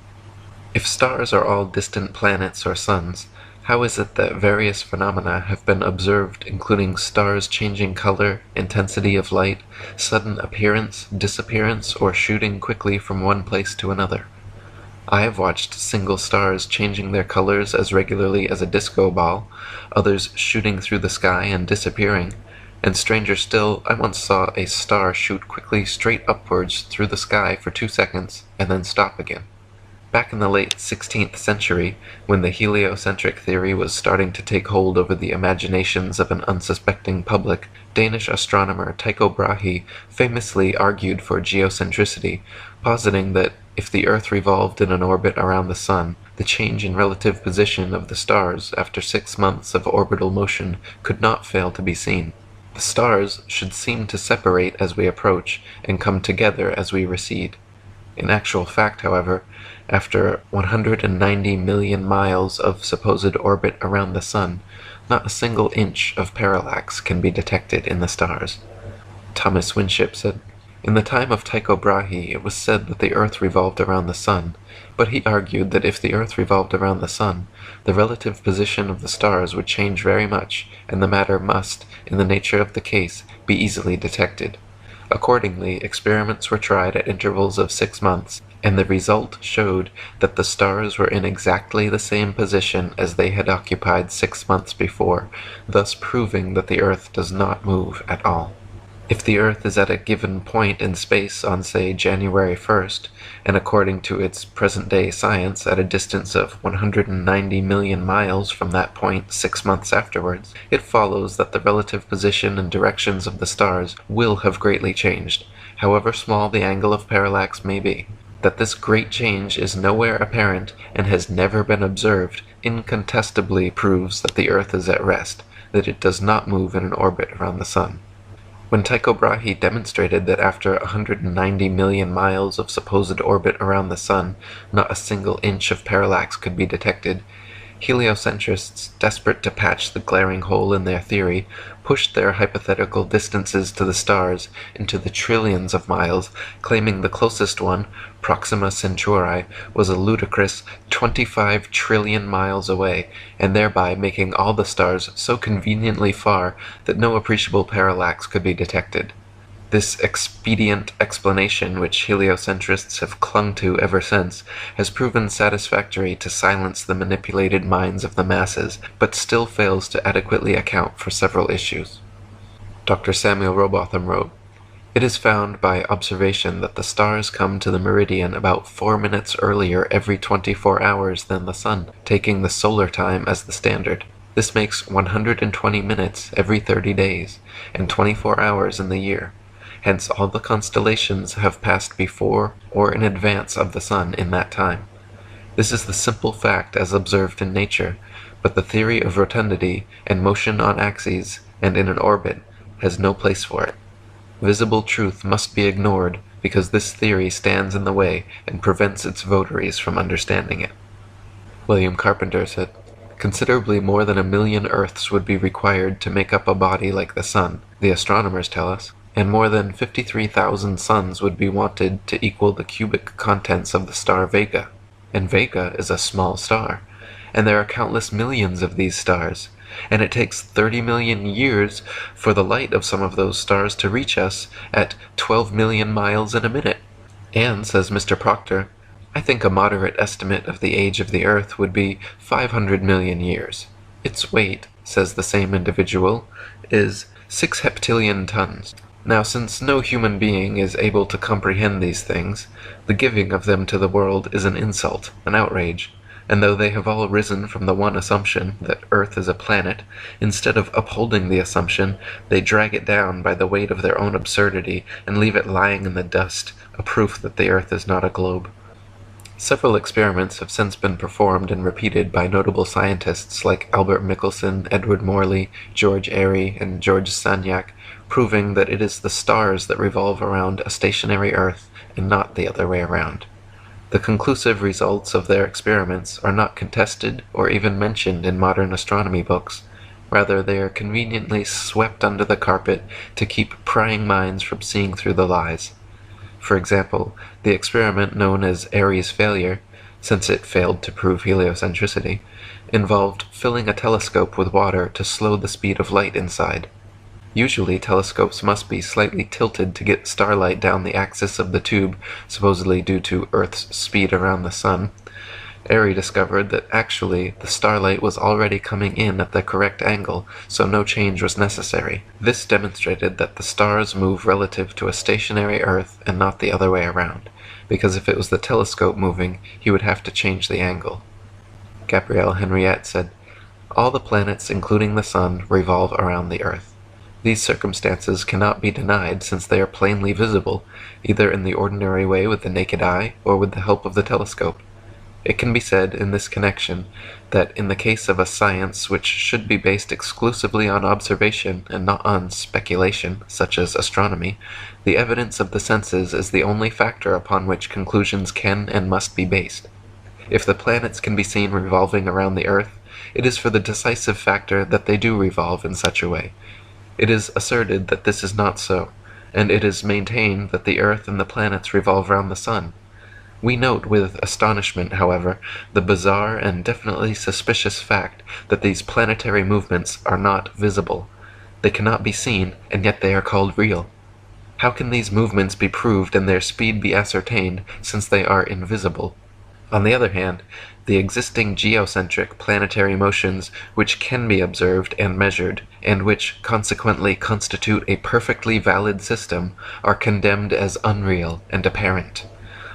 If stars are all distant planets or suns, how is it that various phenomena have been observed, including stars changing color, intensity of light, sudden appearance, disappearance, or shooting quickly from one place to another? I have watched single stars changing their colors as regularly as a disco ball, others shooting through the sky and disappearing, and stranger still, I once saw a star shoot quickly straight upwards through the sky for 2 seconds and then stop again. Back in the late 16th century, when the heliocentric theory was starting to take hold over the imaginations of an unsuspecting public, Danish astronomer Tycho Brahe famously argued for geocentricity, positing that if the Earth revolved in an orbit around the Sun, the change in relative position of the stars after 6 months of orbital motion could not fail to be seen. The stars should seem to separate as we approach and come together as we recede. In actual fact, however, after 190 million miles of supposed orbit around the Sun, not a single inch of parallax can be detected in the stars. Thomas Winship said, "In the time of Tycho Brahe, it was said that the Earth revolved around the Sun, but he argued that if the Earth revolved around the Sun, the relative position of the stars would change very much, and the matter must, in the nature of the case, be easily detected. Accordingly, experiments were tried at intervals of 6 months, and the result showed that the stars were in exactly the same position as they had occupied 6 months before, thus proving that the Earth does not move at all. If the Earth is at a given point in space on, say, January 1st, and according to its present-day science at a distance of 190 million miles from that point 6 months afterwards, it follows that the relative position and directions of the stars will have greatly changed, however small the angle of parallax may be. That this great change is nowhere apparent and has never been observed incontestably proves that the Earth is at rest, that it does not move in an orbit around the Sun." When Tycho Brahe demonstrated that after 190 million miles of supposed orbit around the Sun, not a single inch of parallax could be detected, heliocentrists, desperate to patch the glaring hole in their theory, pushed their hypothetical distances to the stars into the trillions of miles, claiming the closest one, Proxima Centauri, was a ludicrous 25 trillion miles away, and thereby making all the stars so conveniently far that no appreciable parallax could be detected. This expedient explanation, which heliocentrists have clung to ever since, has proven satisfactory to silence the manipulated minds of the masses, but still fails to adequately account for several issues. Dr. Samuel Robotham wrote, "It is found by observation that the stars come to the meridian about 4 minutes earlier every 24 hours than the sun, taking the solar time as the standard. This makes 120 minutes every 30 days, and 24 hours in the year. Hence all the constellations have passed before or in advance of the sun in that time. This is the simple fact as observed in nature, but the theory of rotundity and motion on axes and in an orbit has no place for it. Visible truth must be ignored because this theory stands in the way and prevents its votaries from understanding it." William Carpenter said, "Considerably more than 1,000,000 Earths would be required to make up a body like the sun, the astronomers tell us, and more than 53,000 suns would be wanted to equal the cubic contents of the star Vega. And Vega is a small star, and there are countless millions of these stars, and it takes 30 million years for the light of some of those stars to reach us at 12 million miles in a minute. And, says Mr. Proctor, I think a moderate estimate of the age of the Earth would be 500 million years. Its weight, says the same individual, is 6 heptillion tons. Now, since no human being is able to comprehend these things, the giving of them to the world is an insult, an outrage, and though they have all risen from the one assumption that Earth is a planet, instead of upholding the assumption, they drag it down by the weight of their own absurdity and leave it lying in the dust, a proof that the Earth is not a globe. Several experiments have since been performed and repeated by notable scientists like Albert Michelson, Edward Morley, George Airy, and George Sagnac, proving that it is the stars that revolve around a stationary Earth and not the other way around. The conclusive results of their experiments are not contested or even mentioned in modern astronomy books. Rather, they are conveniently swept under the carpet to keep prying minds from seeing through the lies. For example, the experiment known as Airy's failure, since it failed to prove heliocentricity, involved filling a telescope with water to slow the speed of light inside. Usually, telescopes must be slightly tilted to get starlight down the axis of the tube, supposedly due to Earth's speed around the sun. Airy discovered that actually the starlight was already coming in at the correct angle, so no change was necessary. This demonstrated that the stars move relative to a stationary Earth and not the other way around, because if it was the telescope moving, he would have to change the angle. Gabrielle Henriette said, "All the planets, including the sun, revolve around the Earth. These circumstances cannot be denied since they are plainly visible, either in the ordinary way with the naked eye or with the help of the telescope. It can be said in this connection that in the case of a science which should be based exclusively on observation and not on speculation, such as astronomy, the evidence of the senses is the only factor upon which conclusions can and must be based. If the planets can be seen revolving around the Earth, it is for the decisive factor that they do revolve in such a way. It is asserted that this is not so, and it is maintained that the Earth and the planets revolve round the sun. We note with astonishment, however, the bizarre and definitely suspicious fact that these planetary movements are not visible. They cannot be seen, and yet they are called real. How can these movements be proved and their speed be ascertained, since they are invisible? On the other hand, the existing geocentric planetary motions which can be observed and measured, and which consequently constitute a perfectly valid system, are condemned as unreal and apparent.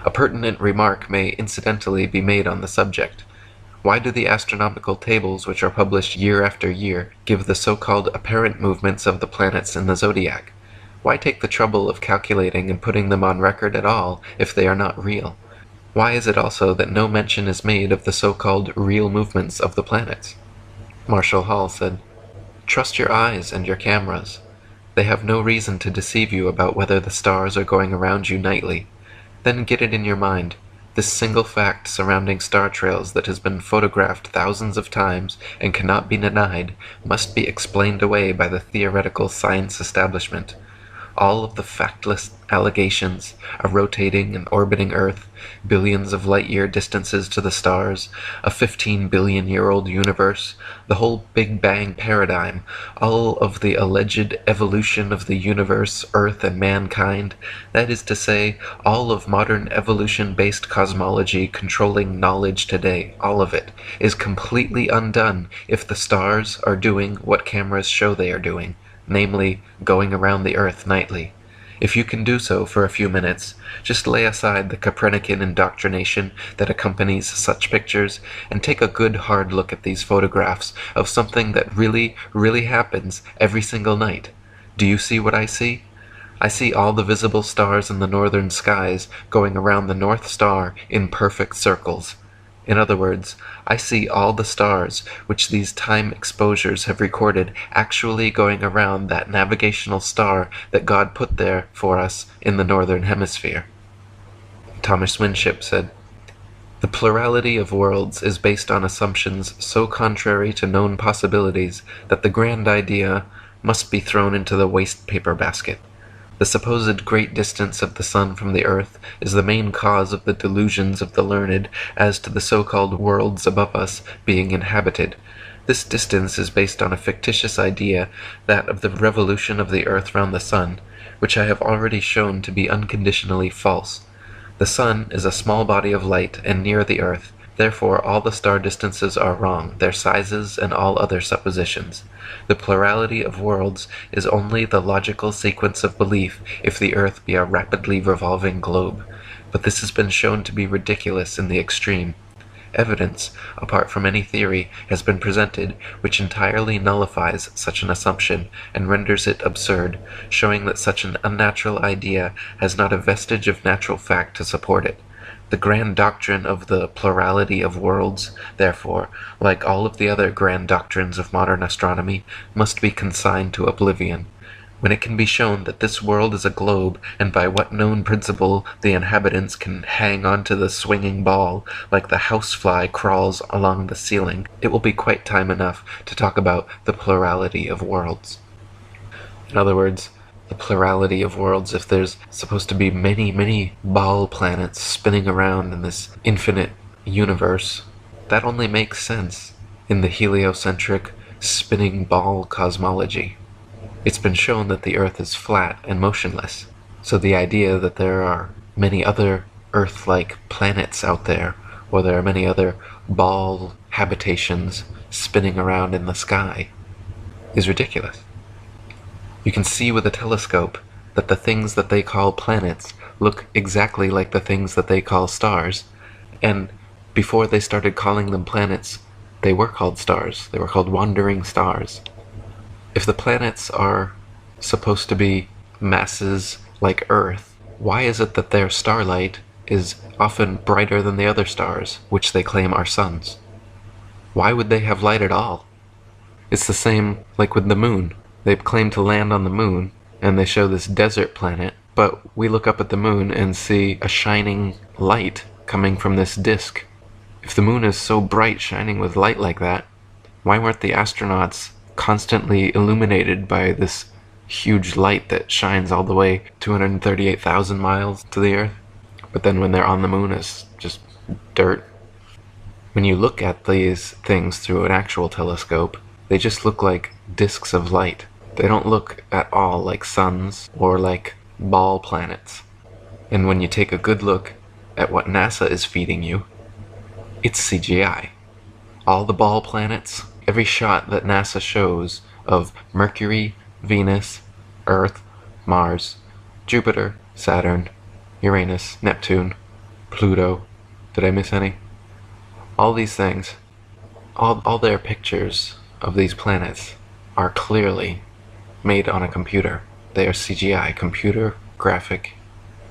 A pertinent remark may incidentally be made on the subject. Why do the astronomical tables which are published year after year give the so-called apparent movements of the planets in the zodiac? Why take the trouble of calculating and putting them on record at all if they are not real? Why is it also that no mention is made of the so-called real movements of the planets? Marshall Hall said, "Trust your eyes and your cameras. They have no reason to deceive you about whether the stars are going around you nightly. Then get it in your mind, this single fact surrounding star trails that has been photographed thousands of times and cannot be denied must be explained away by the theoretical science establishment. all of the factless allegations, a rotating and orbiting Earth, billions of light-year distances to the stars, a 15-billion-year-old universe, the whole Big Bang paradigm, all of the alleged evolution of the universe, Earth, and mankind, that is to say, all of modern evolution-based cosmology controlling knowledge today, all of it, is completely undone if the stars are doing what cameras show they are doing, namely, going around the Earth nightly. If you can do so for a few minutes, just lay aside the Copernican indoctrination that accompanies such pictures and take a good hard look at these photographs of something that really, really happens every single night. Do you see what I see? I see all the visible stars in the northern skies going around the North Star in perfect circles. In other words, I see all the stars which these time exposures have recorded actually going around that navigational star that God put there for us in the northern hemisphere. Thomas Winship said, "The plurality of worlds is based on assumptions so contrary to known possibilities that the grand idea must be thrown into the waste paper basket. The supposed great distance of the sun from the earth is the main cause of the delusions of the learned as to the so-called worlds above us being inhabited. This distance is based on a fictitious idea, that of the revolution of the earth round the sun, which I have already shown to be unconditionally false. The sun is a small body of light and near the earth, therefore all the star distances are wrong, their sizes and all other suppositions. The plurality of worlds is only the logical sequence of belief if the earth be a rapidly revolving globe, but this has been shown to be ridiculous in the extreme. Evidence, apart from any theory, has been presented which entirely nullifies such an assumption and renders it absurd, showing that such an unnatural idea has not a vestige of natural fact to support it. The grand doctrine of the plurality of worlds, therefore, like all of the other grand doctrines of modern astronomy, must be consigned to oblivion. When it can be shown that this world is a globe, and by what known principle the inhabitants can hang onto the swinging ball, like the housefly crawls along the ceiling, it will be quite time enough to talk about the plurality of worlds. In other words, the plurality of worlds, if there's supposed to be many, many ball planets spinning around in this infinite universe, that only makes sense in the heliocentric spinning ball cosmology. It's been shown that the Earth is flat and motionless, so the idea that there are many other Earth-like planets out there, or there are many other ball habitations spinning around in the sky, is ridiculous. You can see with a telescope that the things that they call planets look exactly like the things that they call stars, and before they started calling them planets, they were called stars. They were called wandering stars. If the planets are supposed to be masses like Earth, why is it that their starlight is often brighter than the other stars, which they claim are suns? Why would they have light at all? It's the same like with the moon. They claim to land on the moon, and they show this desert planet, but we look up at the moon and see a shining light coming from this disk. If the moon is so bright, shining with light like that, why weren't the astronauts constantly illuminated by this huge light that shines all the way 238,000 miles to the Earth? But then when they're on the moon, it's just dirt. When you look at these things through an actual telescope, they just look like disks of light. They don't look at all like suns or like ball planets. And when you take a good look at what NASA is feeding you, it's CGI. All the ball planets, every shot that NASA shows of Mercury, Venus, Earth, Mars, Jupiter, Saturn, Uranus, Neptune, Pluto, did I miss any? All these things, all their pictures of these planets are clearly made on a computer. They are CGI, computer graphic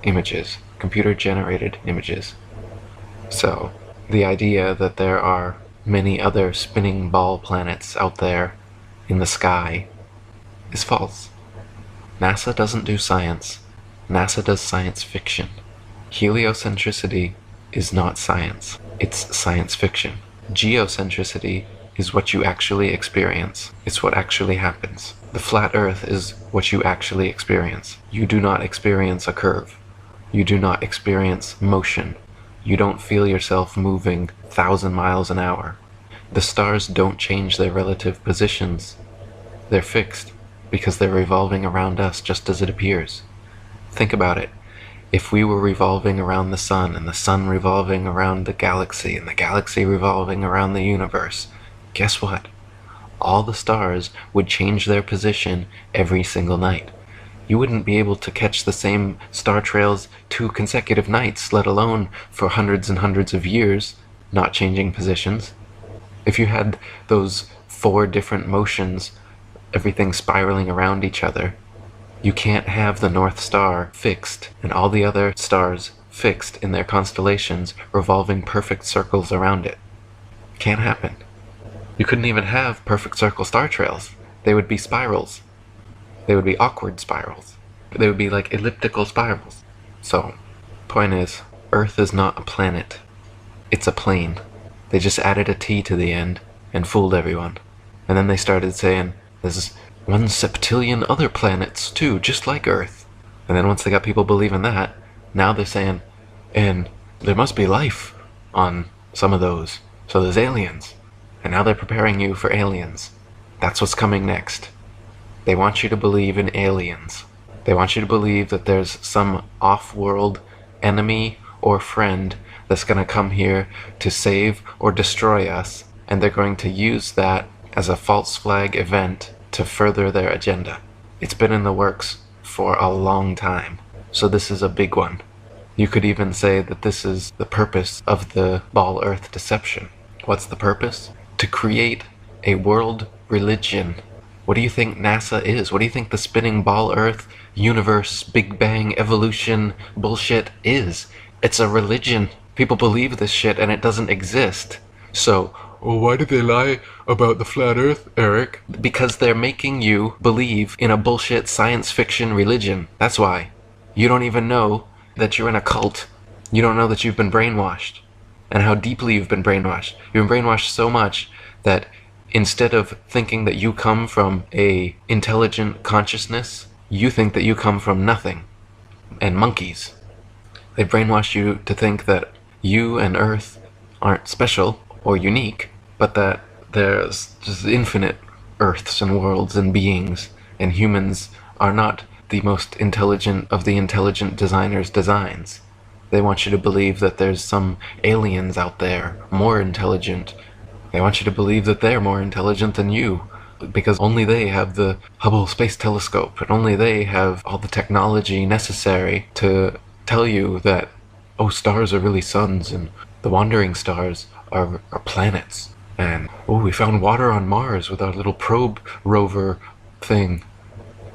images, computer generated images. So, the idea that there are many other spinning ball planets out there in the sky is false. NASA doesn't do science. NASA does science fiction. Heliocentricity is not science. It's science fiction. Geocentricity is what you actually experience. It's what actually happens. The flat Earth is what you actually experience. You do not experience a curve. You do not experience motion. You don't feel yourself moving 1,000 miles an hour. The stars don't change their relative positions. They're fixed because they're revolving around us just as it appears. Think about it. If we were revolving around the sun, and the sun revolving around the galaxy, and the galaxy revolving around the universe, guess what? All the stars would change their position every single night. You wouldn't be able to catch the same star trails 2 consecutive nights, let alone for hundreds and hundreds of years, not changing positions. If you had those 4 different motions, everything spiraling around each other, you can't have the North Star fixed and all the other stars fixed in their constellations revolving perfect circles around it. Can't happen. You couldn't even have perfect circle star trails. They would be spirals. They would be awkward spirals. They would be like elliptical spirals. So, point is, Earth is not a planet. It's a plane. They just added a T to the end and fooled everyone. And then they started saying, there's 1 septillion other planets too, just like Earth. And then once they got people believing that, now they're saying, and there must be life on some of those. So there's aliens. And now they're preparing you for aliens. That's what's coming next. They want you to believe in aliens. They want you to believe that there's some off-world enemy or friend that's going to come here to save or destroy us, and they're going to use that as a false flag event to further their agenda. It's been in the works for a long time, so this is a big one. You could even say that this is the purpose of the Ball Earth deception. What's the purpose? To create a world religion. What do you think NASA is? What do you think the spinning ball Earth, universe, Big Bang, evolution bullshit is? It's a religion. People believe this shit and it doesn't exist. So, well, why did they lie about the flat Earth, Eric? Because they're making you believe in a bullshit science fiction religion. That's why. You don't even know that you're in a cult. You don't know that you've been brainwashed. And how deeply you've been brainwashed. You've been brainwashed so much that instead of thinking that you come from a intelligent consciousness, you think that you come from nothing. And monkeys. They brainwashed you to think that you and Earth aren't special or unique, but that there's just infinite Earths and worlds and beings, and humans are not the most intelligent of the intelligent designers' designs. They want you to believe that there's some aliens out there, more intelligent. They want you to believe that they're more intelligent than you, because only they have the Hubble Space Telescope, and only they have all the technology necessary to tell you that, oh, stars are really suns, and the wandering stars are planets. And, oh, we found water on Mars with our little probe rover thing.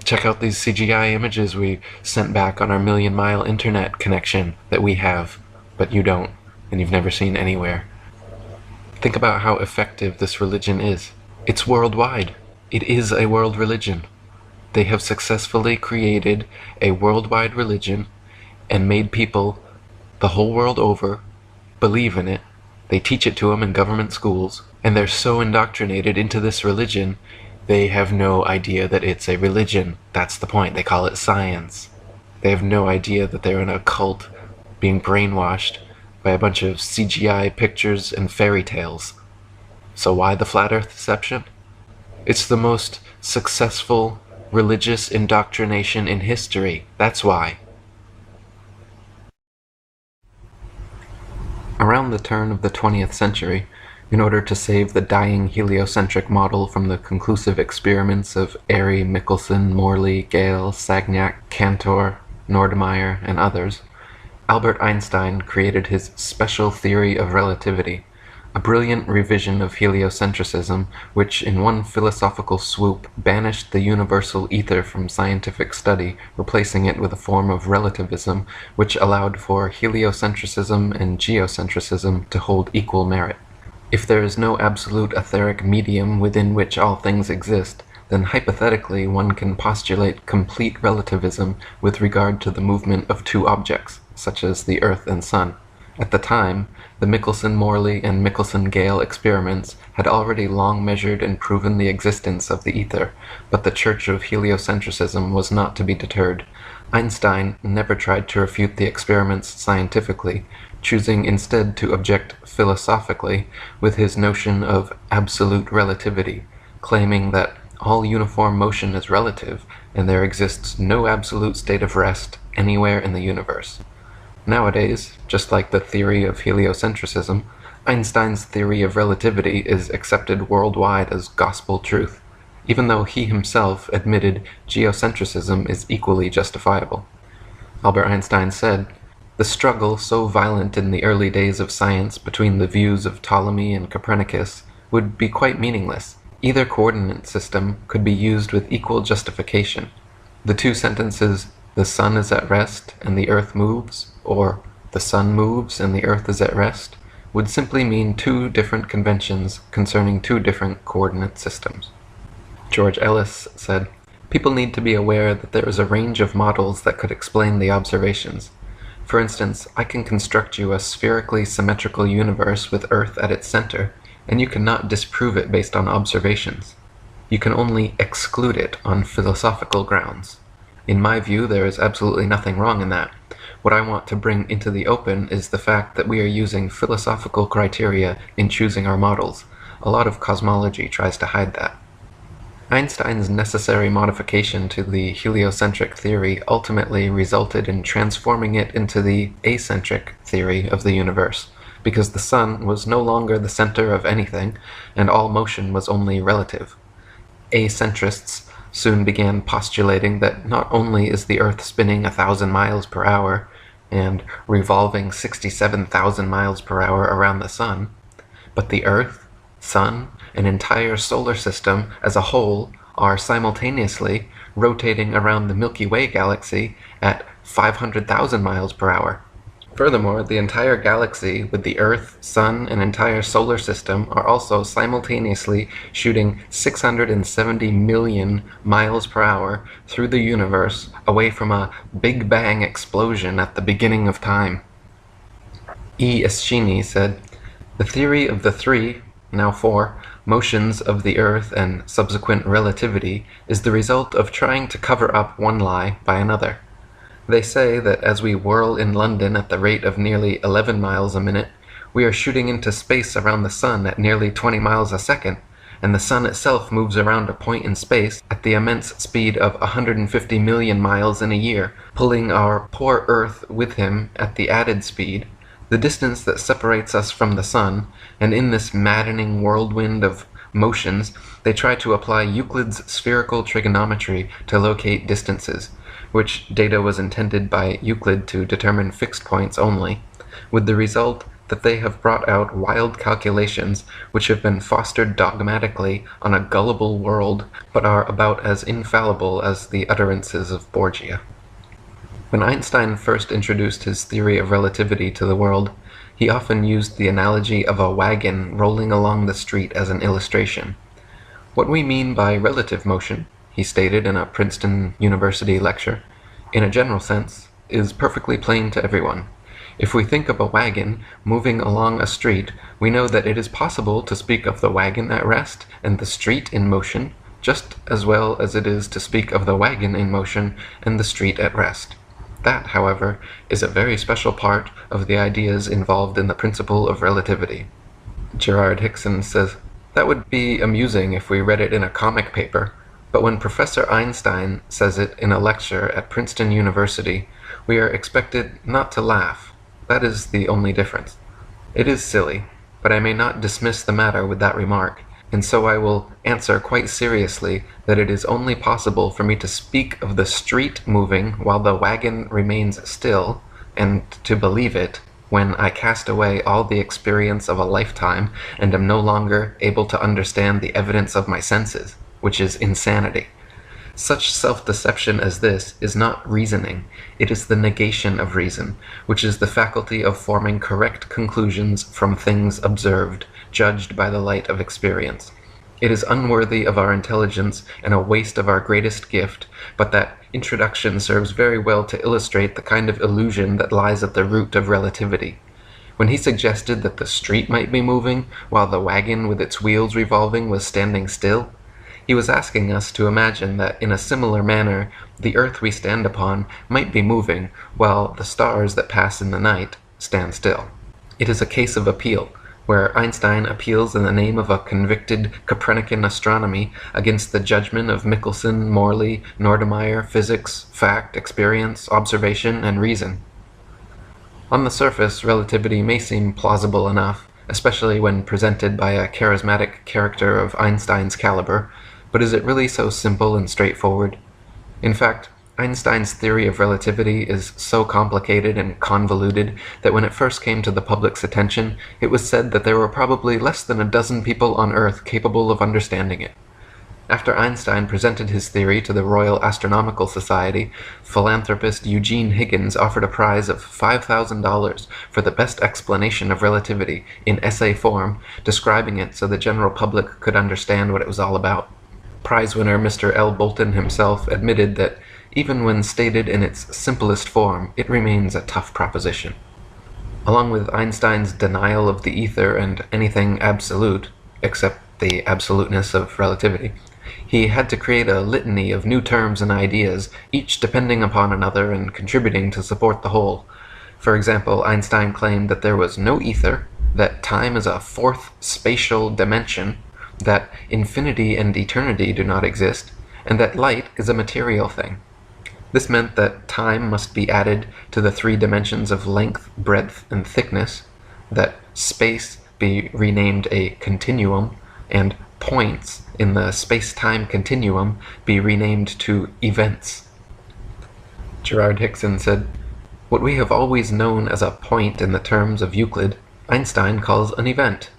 Check out these CGI images we sent back on our million-mile internet connection that we have, but you don't, and you've never seen anywhere. Think about how effective this religion is. It's worldwide. It is a world religion. They have successfully created a worldwide religion and made people the whole world over believe in it. They teach it to them in government schools, and they're so indoctrinated into this religion, they have no idea that it's a religion. That's the point. They call it science. They have no idea that they're in a cult being brainwashed by a bunch of CGI pictures and fairy tales. So why the flat Earth deception? It's the most successful religious indoctrination in history. That's why. Around the turn of the 20th century, in order to save the dying heliocentric model from the conclusive experiments of Airy, Michelson, Morley, Gale, Sagnac, Cantor, Nordmeyer, and others, Albert Einstein created his special theory of relativity, a brilliant revision of heliocentrism which, in one philosophical swoop, banished the universal ether from scientific study, replacing it with a form of relativism which allowed for heliocentrism and geocentrism to hold equal merit. If there is no absolute etheric medium within which all things exist, then hypothetically one can postulate complete relativism with regard to the movement of two objects, such as the Earth and Sun, At the time, the Michelson-Morley and Michelson-Gale experiments had already long measured and proven the existence of the ether, but the Church of Heliocentrism was not to be deterred. Einstein never tried to refute the experiments scientifically, choosing instead to object philosophically with his notion of absolute relativity, claiming that all uniform motion is relative, and there exists no absolute state of rest anywhere in the universe. Nowadays, just like the theory of heliocentrism, Einstein's theory of relativity is accepted worldwide as gospel truth, even though he himself admitted geocentrism is equally justifiable. Albert Einstein said, "The struggle so violent in the early days of science between the views of Ptolemy and Copernicus would be quite meaningless. Either coordinate system could be used with equal justification. The two sentences, 'the sun is at rest and the earth moves,' or 'the sun moves and the earth is at rest,' would simply mean two different conventions concerning two different coordinate systems." George Ellis said, "People need to be aware that there is a range of models that could explain the observations. For instance, I can construct you a spherically symmetrical universe with Earth at its center, and you cannot disprove it based on observations. You can only exclude it on philosophical grounds. In my view, there is absolutely nothing wrong in that. What I want to bring into the open is the fact that we are using philosophical criteria in choosing our models. A lot of cosmology tries to hide that." Einstein's necessary modification to the heliocentric theory ultimately resulted in transforming it into the acentric theory of the universe, because the sun was no longer the center of anything, and all motion was only relative. Acentrists soon began postulating that not only is the Earth spinning 1,000 miles per hour and revolving 67,000 miles per hour around the sun, but the Earth, Sun, and entire solar system as a whole are simultaneously rotating around the Milky Way galaxy at 500,000 miles per hour. Furthermore, the entire galaxy with the Earth, Sun, and entire solar system are also simultaneously shooting 670 million miles per hour through the universe away from a Big Bang explosion at the beginning of time. E. Eschini said, "The theory of the three, now four, motions of the Earth and subsequent relativity is the result of trying to cover up one lie by another. They say that as we whirl in London at the rate of nearly 11 miles a minute, we are shooting into space around the sun at nearly 20 miles a second, and the sun itself moves around a point in space at the immense speed of 150 million miles in a year, pulling our poor Earth with him at the added speed, the distance that separates us from the sun, and in this maddening whirlwind of motions, they try to apply Euclid's spherical trigonometry to locate distances, which data was intended by Euclid to determine fixed points only, with the result that they have brought out wild calculations which have been fostered dogmatically on a gullible world, but are about as infallible as the utterances of Borgia." When Einstein first introduced his theory of relativity to the world, he often used the analogy of a wagon rolling along the street as an illustration. "What we mean by relative motion," he stated in a Princeton University lecture, "in a general sense, is perfectly plain to everyone. If we think of a wagon moving along a street, we know that it is possible to speak of the wagon at rest and the street in motion, just as well as it is to speak of the wagon in motion and the street at rest. That, however, is a very special part of the ideas involved in the principle of relativity." Gerard Hickson says, "That would be amusing if we read it in a comic paper, but when Professor Einstein says it in a lecture at Princeton University, we are expected not to laugh. That is the only difference. It is silly, but I may not dismiss the matter with that remark, and so I will answer quite seriously that it is only possible for me to speak of the street moving while the wagon remains still, and to believe it, when I cast away all the experience of a lifetime and am no longer able to understand the evidence of my senses, which is insanity. Such self-deception as this is not reasoning, it is the negation of reason, which is the faculty of forming correct conclusions from things observed, judged by the light of experience. It is unworthy of our intelligence and a waste of our greatest gift, but that introduction serves very well to illustrate the kind of illusion that lies at the root of relativity. When he suggested that the street might be moving, while the wagon with its wheels revolving was standing still, he was asking us to imagine that in a similar manner, the earth we stand upon might be moving, while the stars that pass in the night stand still. It is a case of appeal, where Einstein appeals in the name of a convicted Copernican astronomy against the judgment of Michelson, Morley, Nordemeyer, physics, fact, experience, observation, and reason. On the surface, relativity may seem plausible enough, especially when presented by a charismatic character of Einstein's caliber, but is it really so simple and straightforward? In fact, Einstein's theory of relativity is so complicated and convoluted that when it first came to the public's attention, it was said that there were probably less than a dozen people on Earth capable of understanding it. After Einstein presented his theory to the Royal Astronomical Society, philanthropist Eugene Higgins offered a prize of $5,000 for the best explanation of relativity in essay form, describing it so the general public could understand what it was all about. Prize winner Mr. L. Bolton himself admitted that even when stated in its simplest form, it remains a tough proposition. Along with Einstein's denial of the ether and anything absolute, except the absoluteness of relativity, he had to create a litany of new terms and ideas, each depending upon another and contributing to support the whole. For example, Einstein claimed that there was no ether, that time is a fourth spatial dimension, that infinity and eternity do not exist, and that light is a material thing. This meant that time must be added to the three dimensions of length, breadth, and thickness, that space be renamed a continuum, and points in the space-time continuum be renamed to events. Gerard Hickson said, "What we have always known as a point in the terms of Euclid, Einstein calls an event.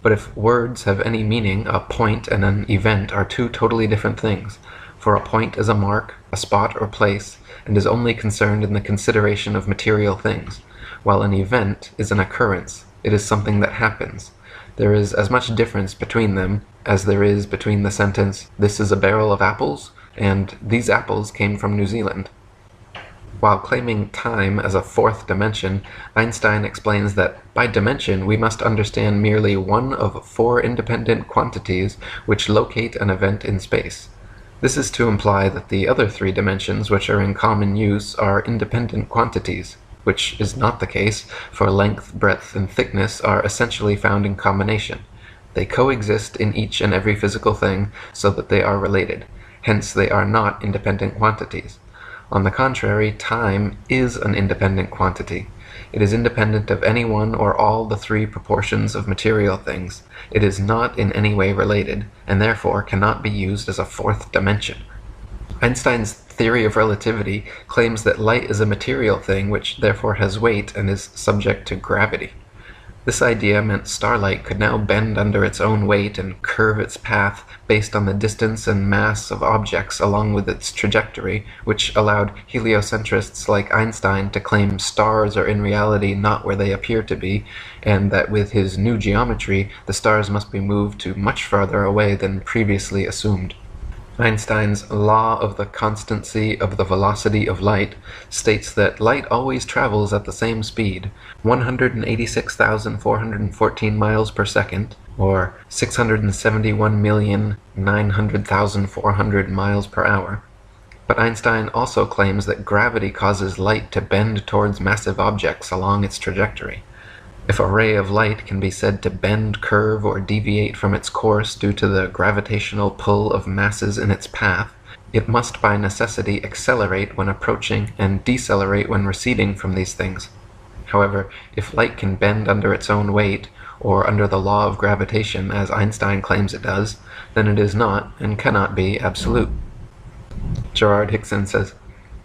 But if words have any meaning, a point and an event are two totally different things, for a point is a mark, a spot or place, and is only concerned in the consideration of material things, while an event is an occurrence, it is something that happens. There is as much difference between them as there is between the sentence, 'This is a barrel of apples,' and 'These apples came from New Zealand.'" While claiming time as a fourth dimension, Einstein explains that by dimension we must understand merely one of four independent quantities which locate an event in space. This is to imply that the other three dimensions which are in common use are independent quantities, which is not the case, for length, breadth, and thickness are essentially found in combination. They coexist in each and every physical thing so that they are related. Hence they are not independent quantities. On the contrary, time is an independent quantity. It is independent of any one or all the three proportions of material things. It is not in any way related, and therefore cannot be used as a fourth dimension. Einstein's theory of relativity claims that light is a material thing which therefore has weight and is subject to gravity. This idea meant starlight could now bend under its own weight and curve its path based on the distance and mass of objects along with its trajectory, which allowed heliocentrists like Einstein to claim stars are in reality not where they appear to be, and that with his new geometry, the stars must be moved to much farther away than previously assumed. Einstein's law of the constancy of the velocity of light states that light always travels at the same speed, 186,414 miles per second, or 671,900,400 miles per hour. But Einstein also claims that gravity causes light to bend towards massive objects along its trajectory. If a ray of light can be said to bend, curve, or deviate from its course due to the gravitational pull of masses in its path, it must by necessity accelerate when approaching and decelerate when receding from these things. However, if light can bend under its own weight, or under the law of gravitation as Einstein claims it does, then it is not and cannot be absolute. Gerard Hickson says,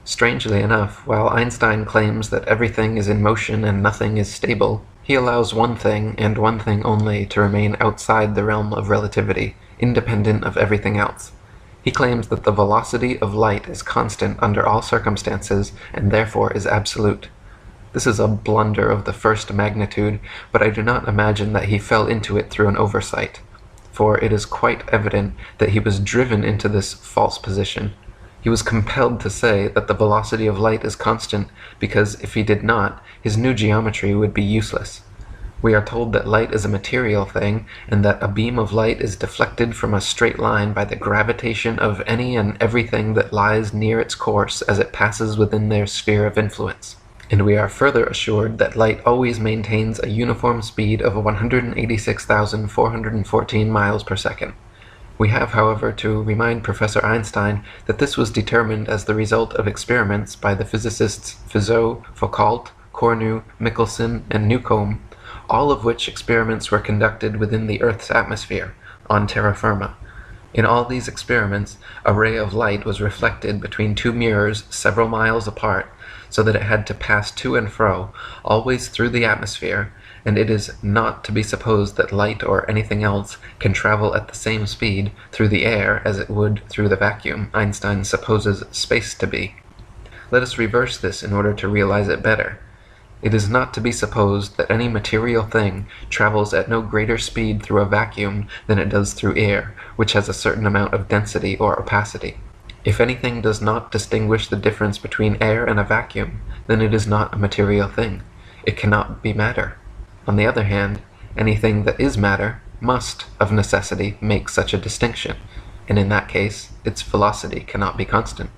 "Strangely enough, while Einstein claims that everything is in motion and nothing is stable, he allows one thing, and one thing only, to remain outside the realm of relativity, independent of everything else. He claims that the velocity of light is constant under all circumstances, and therefore is absolute. This is a blunder of the first magnitude, but I do not imagine that he fell into it through an oversight, for it is quite evident that he was driven into this false position. He was compelled to say that the velocity of light is constant because if he did not, his new geometry would be useless. We are told that light is a material thing, and that a beam of light is deflected from a straight line by the gravitation of any and everything that lies near its course as it passes within their sphere of influence. And we are further assured that light always maintains a uniform speed of 186,414 miles per second. We have, however, to remind Professor Einstein that this was determined as the result of experiments by the physicists Fizeau, Foucault, Cornu, Michelson, and Newcomb, all of which experiments were conducted within the Earth's atmosphere, on terra firma. In all these experiments, a ray of light was reflected between two mirrors several miles apart, so that it had to pass to and fro, always through the atmosphere, and it is not to be supposed that light or anything else can travel at the same speed through the air as it would through the vacuum Einstein supposes space to be. Let us reverse this in order to realize it better. It is not to be supposed that any material thing travels at no greater speed through a vacuum than it does through air, which has a certain amount of density or opacity. If anything does not distinguish the difference between air and a vacuum, then it is not a material thing. It cannot be matter. On the other hand, anything that is matter must, of necessity, make such a distinction, and in that case, its velocity cannot be constant.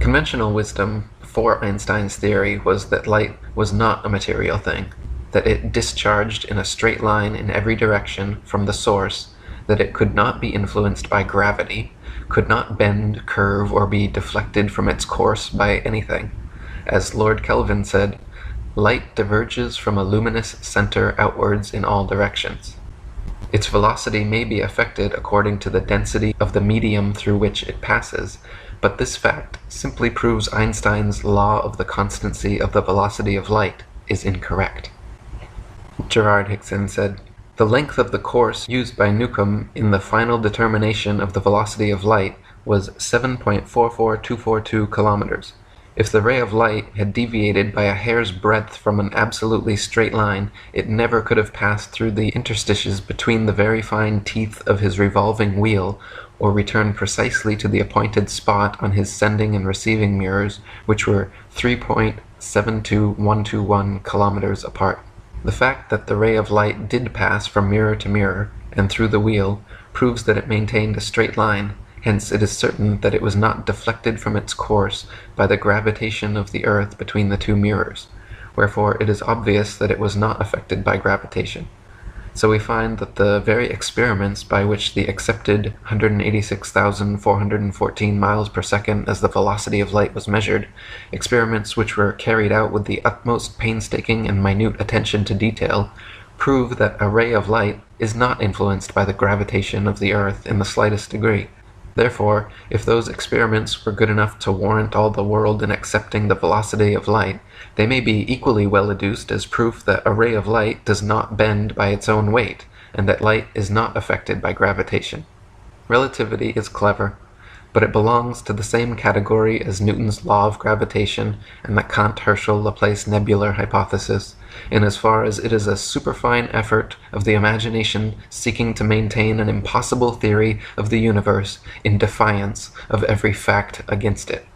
Conventional wisdom before Einstein's theory was that light was not a material thing, that it discharged in a straight line in every direction from the source, that it could not be influenced by gravity, could not bend, curve, or be deflected from its course by anything. As Lord Kelvin said, light diverges from a luminous center outwards in all directions. Its velocity may be affected according to the density of the medium through which it passes, but this fact simply proves Einstein's law of the constancy of the velocity of light is incorrect. Gerard Hickson said, "The length of the course used by Newcomb in the final determination of the velocity of light was 7.44242 kilometers. If the ray of light had deviated by a hair's breadth from an absolutely straight line, it never could have passed through the interstices between the very fine teeth of his revolving wheel, or returned precisely to the appointed spot on his sending and receiving mirrors, which were 3.72121 kilometers apart. The fact that the ray of light did pass from mirror to mirror, and through the wheel, proves that it maintained a straight line. Hence it is certain that it was not deflected from its course by the gravitation of the earth between the two mirrors, wherefore it is obvious that it was not affected by gravitation. So we find that the very experiments by which the accepted 186,414 miles per second as the velocity of light was measured, experiments which were carried out with the utmost painstaking and minute attention to detail, prove that a ray of light is not influenced by the gravitation of the earth in the slightest degree. Therefore, if those experiments were good enough to warrant all the world in accepting the velocity of light, they may be equally well adduced as proof that a ray of light does not bend by its own weight, and that light is not affected by gravitation. Relativity is clever, but it belongs to the same category as Newton's law of gravitation and the Kant-Herschel-Laplace nebular hypothesis, in as far as it is a superfine effort of the imagination seeking to maintain an impossible theory of the universe in defiance of every fact against it.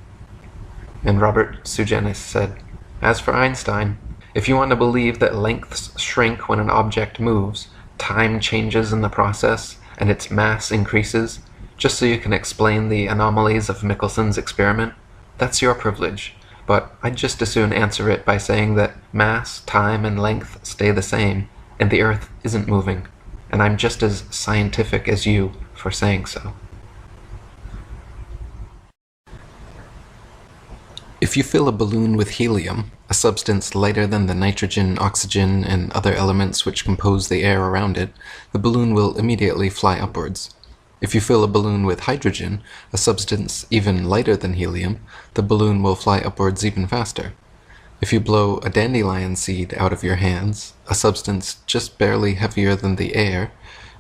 And Robert Sugenis said, "As for Einstein, if you want to believe that lengths shrink when an object moves, time changes in the process, and its mass increases, just so you can explain the anomalies of Michelson's experiment, that's your privilege. But I'd just as soon answer it by saying that mass, time, and length stay the same, and the Earth isn't moving, and I'm just as scientific as you for saying so." If you fill a balloon with helium, a substance lighter than the nitrogen, oxygen, and other elements which compose the air around it, the balloon will immediately fly upwards. If you fill a balloon with hydrogen, a substance even lighter than helium, the balloon will fly upwards even faster. If you blow a dandelion seed out of your hands, a substance just barely heavier than the air,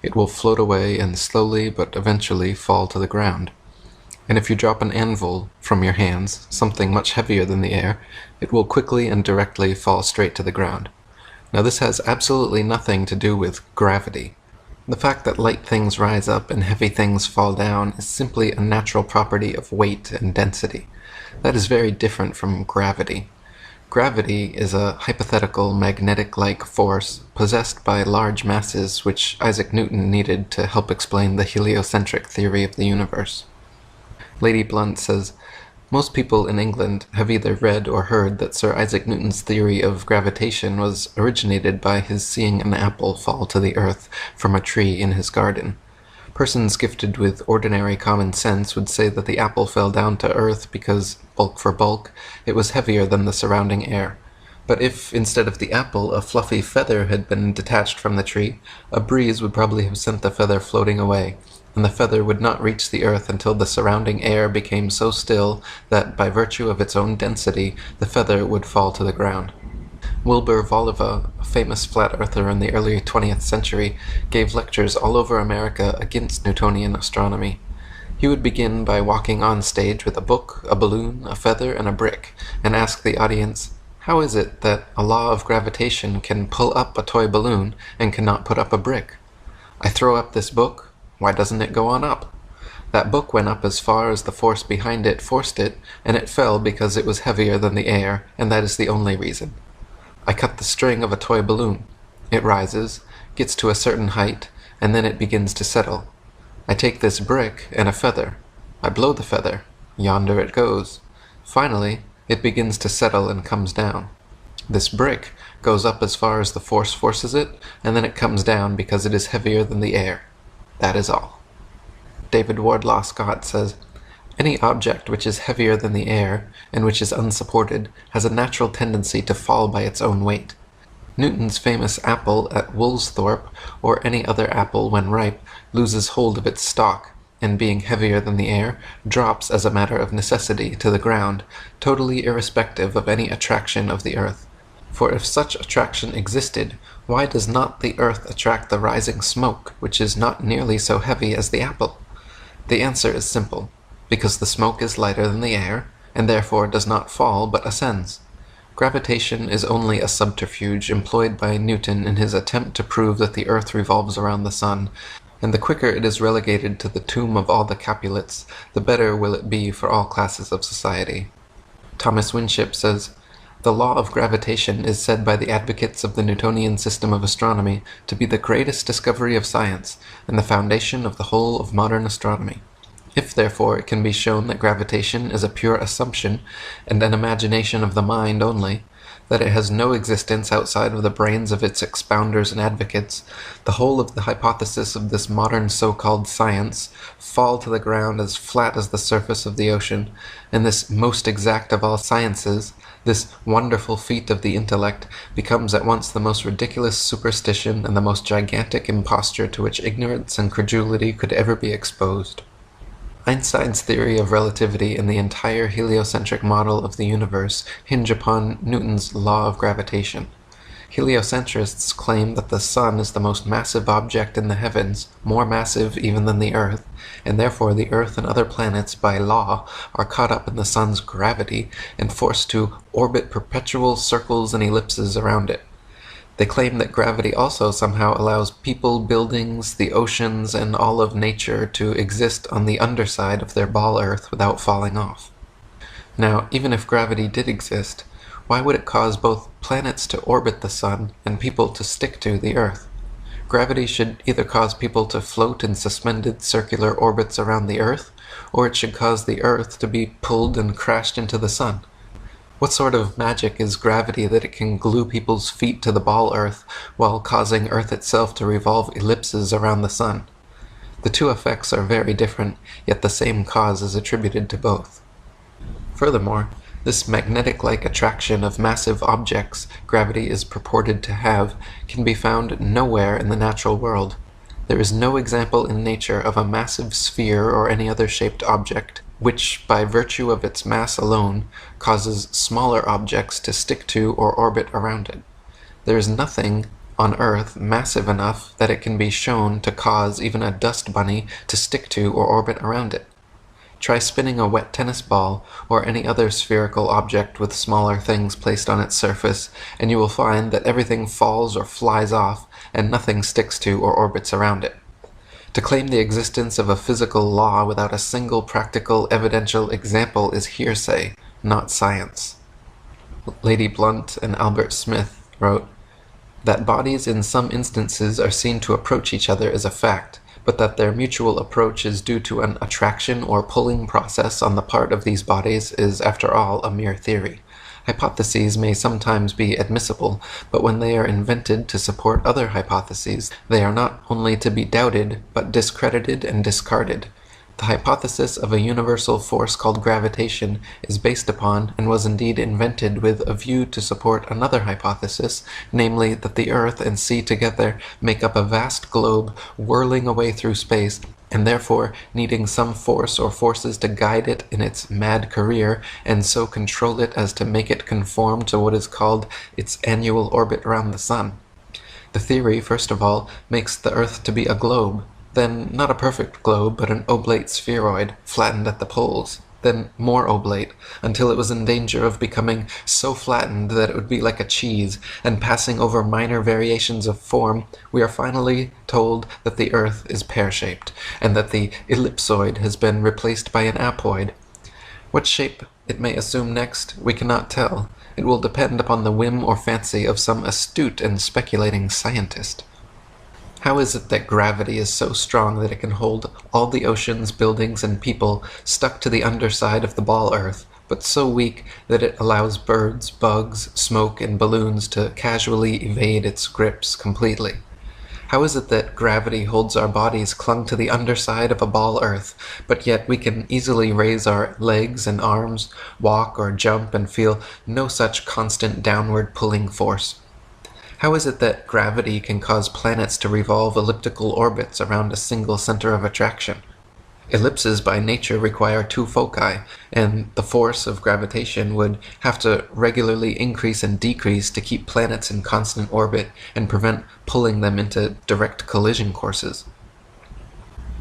it will float away and slowly but eventually fall to the ground. And if you drop an anvil from your hands, something much heavier than the air, it will quickly and directly fall straight to the ground. Now this has absolutely nothing to do with gravity. The fact that light things rise up and heavy things fall down is simply a natural property of weight and density. That is very different from gravity. Gravity is a hypothetical magnetic-like force possessed by large masses which Isaac Newton needed to help explain the heliocentric theory of the universe. Lady Blunt says, most people in England have either read or heard that Sir Isaac Newton's theory of gravitation was originated by his seeing an apple fall to the earth from a tree in his garden. Persons gifted with ordinary common sense would say that the apple fell down to earth because, bulk for bulk, it was heavier than the surrounding air. But if, instead of the apple, a fluffy feather had been detached from the tree, a breeze would probably have sent the feather floating away, and the feather would not reach the earth until the surrounding air became so still that, by virtue of its own density, the feather would fall to the ground. Wilbur Voliva, a famous flat earther in the early 20th century, gave lectures all over America against Newtonian astronomy. He would begin by walking on stage with a book, a balloon, a feather, and a brick, and ask the audience, how is it that a law of gravitation can pull up a toy balloon and cannot put up a brick? I throw up this book, why doesn't it go on up? That book went up as far as the force behind it forced it, and it fell because it was heavier than the air, and that is the only reason. I cut the string of a toy balloon. It rises, gets to a certain height, and then it begins to settle. I take this brick and a feather. I blow the feather. Yonder it goes. Finally, it begins to settle and comes down. This brick goes up as far as the force forces it, and then it comes down because it is heavier than the air. That is all. David Wardlaw Scott says, any object which is heavier than the air, and which is unsupported, has a natural tendency to fall by its own weight. Newton's famous apple at Woolsthorpe, or any other apple when ripe, loses hold of its stalk, and being heavier than the air, drops as a matter of necessity to the ground, totally irrespective of any attraction of the earth. For if such attraction existed, why does not the earth attract the rising smoke, which is not nearly so heavy as the apple? The answer is simple. Because the smoke is lighter than the air, and therefore does not fall but ascends. Gravitation is only a subterfuge employed by Newton in his attempt to prove that the earth revolves around the sun, and the quicker it is relegated to the tomb of all the Capulets, the better will it be for all classes of society. Thomas Winship says, the law of gravitation is said by the advocates of the Newtonian system of astronomy to be the greatest discovery of science, and the foundation of the whole of modern astronomy. If, therefore, it can be shown that gravitation is a pure assumption and an imagination of the mind only, that it has no existence outside of the brains of its expounders and advocates, the whole of the hypothesis of this modern so-called science fall to the ground as flat as the surface of the ocean, and this most exact of all sciences, this wonderful feat of the intellect, becomes at once the most ridiculous superstition and the most gigantic imposture to which ignorance and credulity could ever be exposed. Einstein's theory of relativity and the entire heliocentric model of the universe hinge upon Newton's law of gravitation. Heliocentrists claim that the sun is the most massive object in the heavens, more massive even than the earth, and therefore the earth and other planets, by law, are caught up in the sun's gravity and forced to orbit perpetual circles and ellipses around it. They claim that gravity also somehow allows people, buildings, the oceans, and all of nature to exist on the underside of their ball Earth without falling off. Now, even if gravity did exist, why would it cause both planets to orbit the sun and people to stick to the Earth? Gravity should either cause people to float in suspended circular orbits around the Earth, or it should cause the Earth to be pulled and crashed into the sun. What sort of magic is gravity that it can glue people's feet to the ball Earth while causing Earth itself to revolve ellipses around the sun? The two effects are very different, yet the same cause is attributed to both. Furthermore, this magnetic-like attraction of massive objects gravity is purported to have can be found nowhere in the natural world. There is no example in nature of a massive sphere or any other shaped object which, by virtue of its mass alone, causes smaller objects to stick to or orbit around it. There is nothing on Earth massive enough that it can be shown to cause even a dust bunny to stick to or orbit around it. Try spinning a wet tennis ball or any other spherical object with smaller things placed on its surface, and you will find that everything falls or flies off, and nothing sticks to or orbits around it. To claim the existence of a physical law without a single practical evidential example is hearsay, not science. Lady Blunt and Albert Smith wrote, "That bodies in some instances are seen to approach each other is a fact, but that their mutual approach is due to an attraction or pulling process on the part of these bodies is, after all, a mere theory. Hypotheses may sometimes be admissible, but when they are invented to support other hypotheses, they are not only to be doubted, but discredited and discarded. The hypothesis of a universal force called gravitation is based upon, and was indeed invented with a view to support another hypothesis, namely that the earth and sea together make up a vast globe whirling away through space, and therefore needing some force or forces to guide it in its mad career, and so control it as to make it conform to what is called its annual orbit round the sun. The theory, first of all, makes the earth to be a globe, then not a perfect globe, but an oblate spheroid, flattened at the poles, then more oblate, until it was in danger of becoming so flattened that it would be like a cheese, and passing over minor variations of form, we are finally told that the earth is pear-shaped, and that the ellipsoid has been replaced by an apoid. What shape it may assume next, we cannot tell. It will depend upon the whim or fancy of some astute and speculating scientist. How is it that gravity is so strong that it can hold all the oceans, buildings, and people stuck to the underside of the ball earth, but so weak that it allows birds, bugs, smoke, and balloons to casually evade its grips completely? How is it that gravity holds our bodies clung to the underside of a ball earth, but yet we can easily raise our legs and arms, walk or jump, and feel no such constant downward pulling force? How is it that gravity can cause planets to revolve elliptical orbits around a single center of attraction? Ellipses by nature require two foci, and the force of gravitation would have to regularly increase and decrease to keep planets in constant orbit and prevent pulling them into direct collision courses.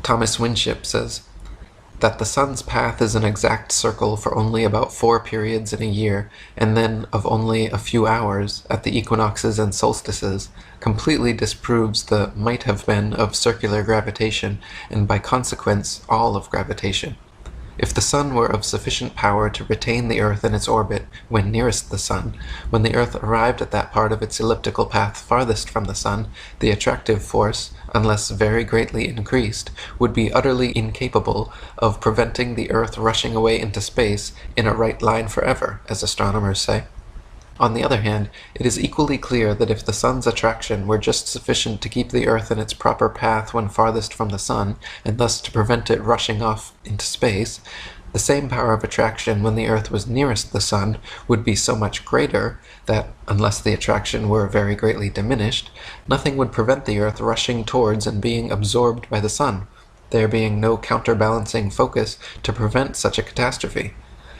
Thomas Winship says that the sun's path is an exact circle for only about 4 periods in a year, and then of only a few hours at the equinoxes and solstices, completely disproves the might-have-been of circular gravitation, and by consequence all of gravitation. If the sun were of sufficient power to retain the earth in its orbit when nearest the sun, when the earth arrived at that part of its elliptical path farthest from the sun, the attractive force, unless very greatly increased, would be utterly incapable of preventing the earth rushing away into space in a right line forever, as astronomers say. On the other hand, it is equally clear that if the sun's attraction were just sufficient to keep the earth in its proper path when farthest from the sun, and thus to prevent it rushing off into space, the same power of attraction when the earth was nearest the sun would be so much greater that, unless the attraction were very greatly diminished, nothing would prevent the earth rushing towards and being absorbed by the sun, there being no counterbalancing focus to prevent such a catastrophe.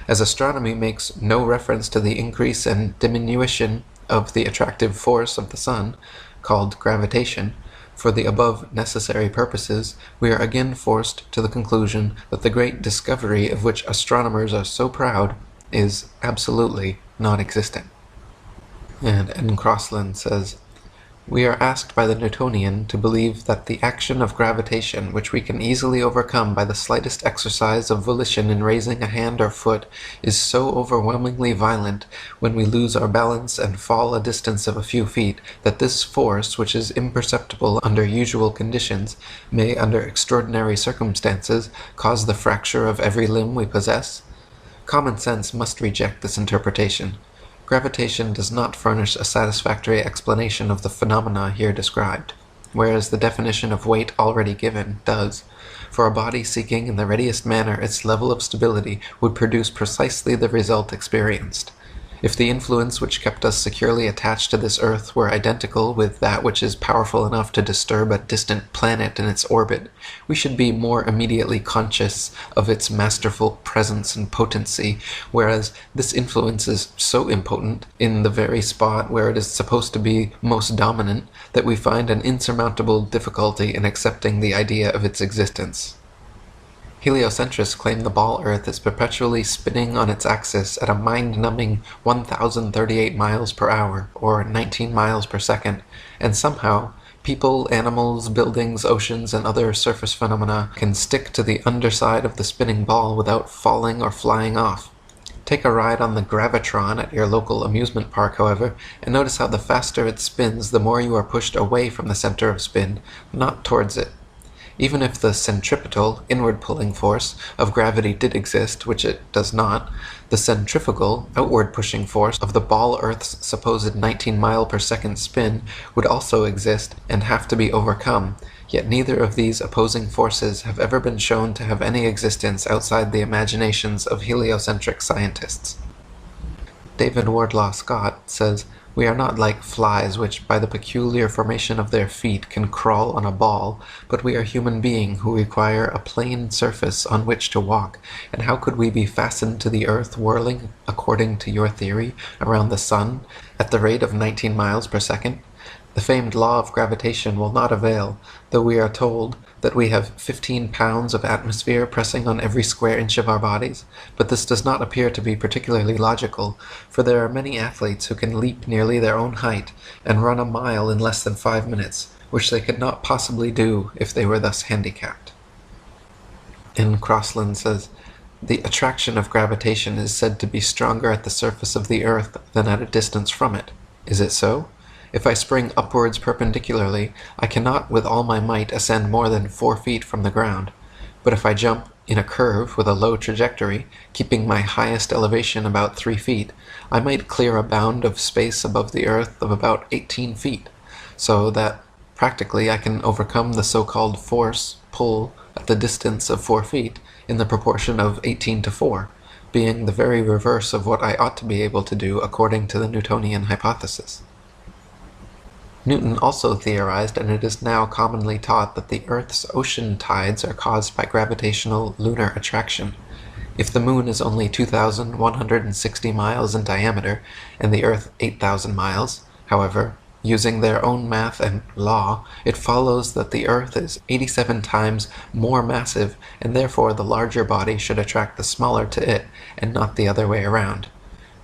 As astronomy makes no reference to the increase and diminution of the attractive force of the sun, called gravitation, for the above necessary purposes, we are again forced to the conclusion that the great discovery of which astronomers are so proud is absolutely non-existent. And Ed Crossland says, "We are asked by the Newtonian to believe that the action of gravitation, which we can easily overcome by the slightest exercise of volition in raising a hand or foot, is so overwhelmingly violent when we lose our balance and fall a distance of a few feet, that this force, which is imperceptible under usual conditions, may, under extraordinary circumstances, cause the fracture of every limb we possess. Common sense must reject this interpretation. Gravitation does not furnish a satisfactory explanation of the phenomena here described, whereas the definition of weight already given does, for a body seeking in the readiest manner its level of stability would produce precisely the result experienced. If the influence which kept us securely attached to this earth were identical with that which is powerful enough to disturb a distant planet in its orbit, we should be more immediately conscious of its masterful presence and potency, whereas this influence is so impotent in the very spot where it is supposed to be most dominant that we find an insurmountable difficulty in accepting the idea of its existence. Heliocentrists claim the ball Earth is perpetually spinning on its axis at a mind-numbing 1,038 miles per hour, or 19 miles per second, and somehow people, animals, buildings, oceans, and other surface phenomena can stick to the underside of the spinning ball without falling or flying off. Take a ride on the Gravitron at your local amusement park, however, and notice how the faster it spins, the more you are pushed away from the center of spin, not towards it. Even if the centripetal, inward pulling force, of gravity did exist, which it does not, the centrifugal, outward pushing force, of the ball Earth's supposed 19 mile per second spin would also exist and have to be overcome, yet neither of these opposing forces have ever been shown to have any existence outside the imaginations of heliocentric scientists. David Wardlaw Scott says, "We are not like flies which, by the peculiar formation of their feet, can crawl on a ball, but we are human beings who require a plane surface on which to walk, and how could we be fastened to the earth whirling, according to your theory, around the sun, at the rate of 19 miles per second? The famed law of gravitation will not avail, though we are told that we have 15 pounds of atmosphere pressing on every square inch of our bodies, but this does not appear to be particularly logical, for there are many athletes who can leap nearly their own height and run a mile in less than 5 minutes, which they could not possibly do if they were thus handicapped." And Crossland says, "The attraction of gravitation is said to be stronger at the surface of the earth than at a distance from it. Is it so? If I spring upwards perpendicularly, I cannot with all my might ascend more than 4 feet from the ground. But if I jump in a curve with a low trajectory, keeping my highest elevation about 3 feet, I might clear a bound of space above the earth of about 18 feet, so that practically I can overcome the so-called force, pull, at the distance of 4 feet, in the proportion of 18 to 4, being the very reverse of what I ought to be able to do according to the Newtonian hypothesis." Newton also theorized, and it is now commonly taught, that the Earth's ocean tides are caused by gravitational lunar attraction. If the Moon is only 2,160 miles in diameter, and the Earth 8,000 miles, however, using their own math and law, it follows that the Earth is 87 times more massive, and therefore the larger body should attract the smaller to it, and not the other way around.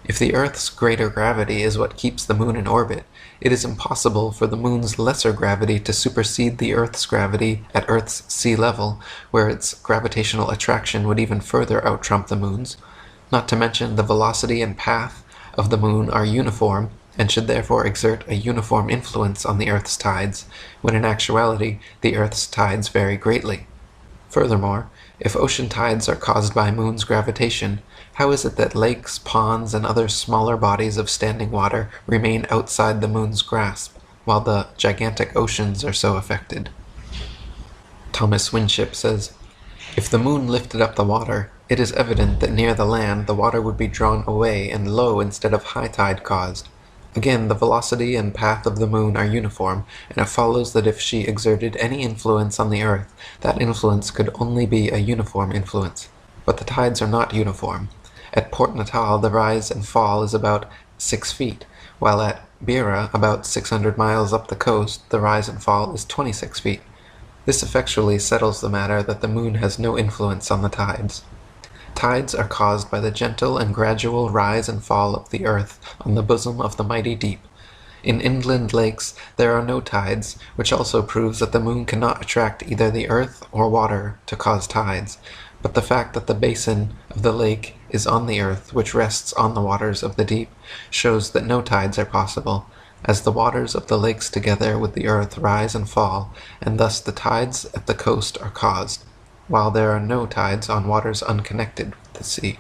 If the Earth's greater gravity is what keeps the Moon in orbit, it is impossible for the Moon's lesser gravity to supersede the Earth's gravity at Earth's sea level, where its gravitational attraction would even further outtrump the Moon's. Not to mention the velocity and path of the Moon are uniform, and should therefore exert a uniform influence on the Earth's tides, when in actuality the Earth's tides vary greatly. Furthermore, if ocean tides are caused by Moon's gravitation, how is it that lakes, ponds, and other smaller bodies of standing water remain outside the Moon's grasp, while the gigantic oceans are so affected? Thomas Winship says, "If the Moon lifted up the water, it is evident that near the land the water would be drawn away and low instead of high tide caused. Again, the velocity and path of the Moon are uniform, and it follows that if she exerted any influence on the Earth, that influence could only be a uniform influence. But the tides are not uniform. At Port Natal the rise and fall is about 6 feet, while at Beira, about 600 miles up the coast, the rise and fall is 26 feet. This effectually settles the matter that the Moon has no influence on the tides. Tides are caused by the gentle and gradual rise and fall of the earth on the bosom of the mighty deep. In inland lakes there are no tides, which also proves that the Moon cannot attract either the earth or water to cause tides, but the fact that the basin of the lake is on the earth, which rests on the waters of the deep, shows that no tides are possible, as the waters of the lakes together with the earth rise and fall, and thus the tides at the coast are caused, while there are no tides on waters unconnected with the sea."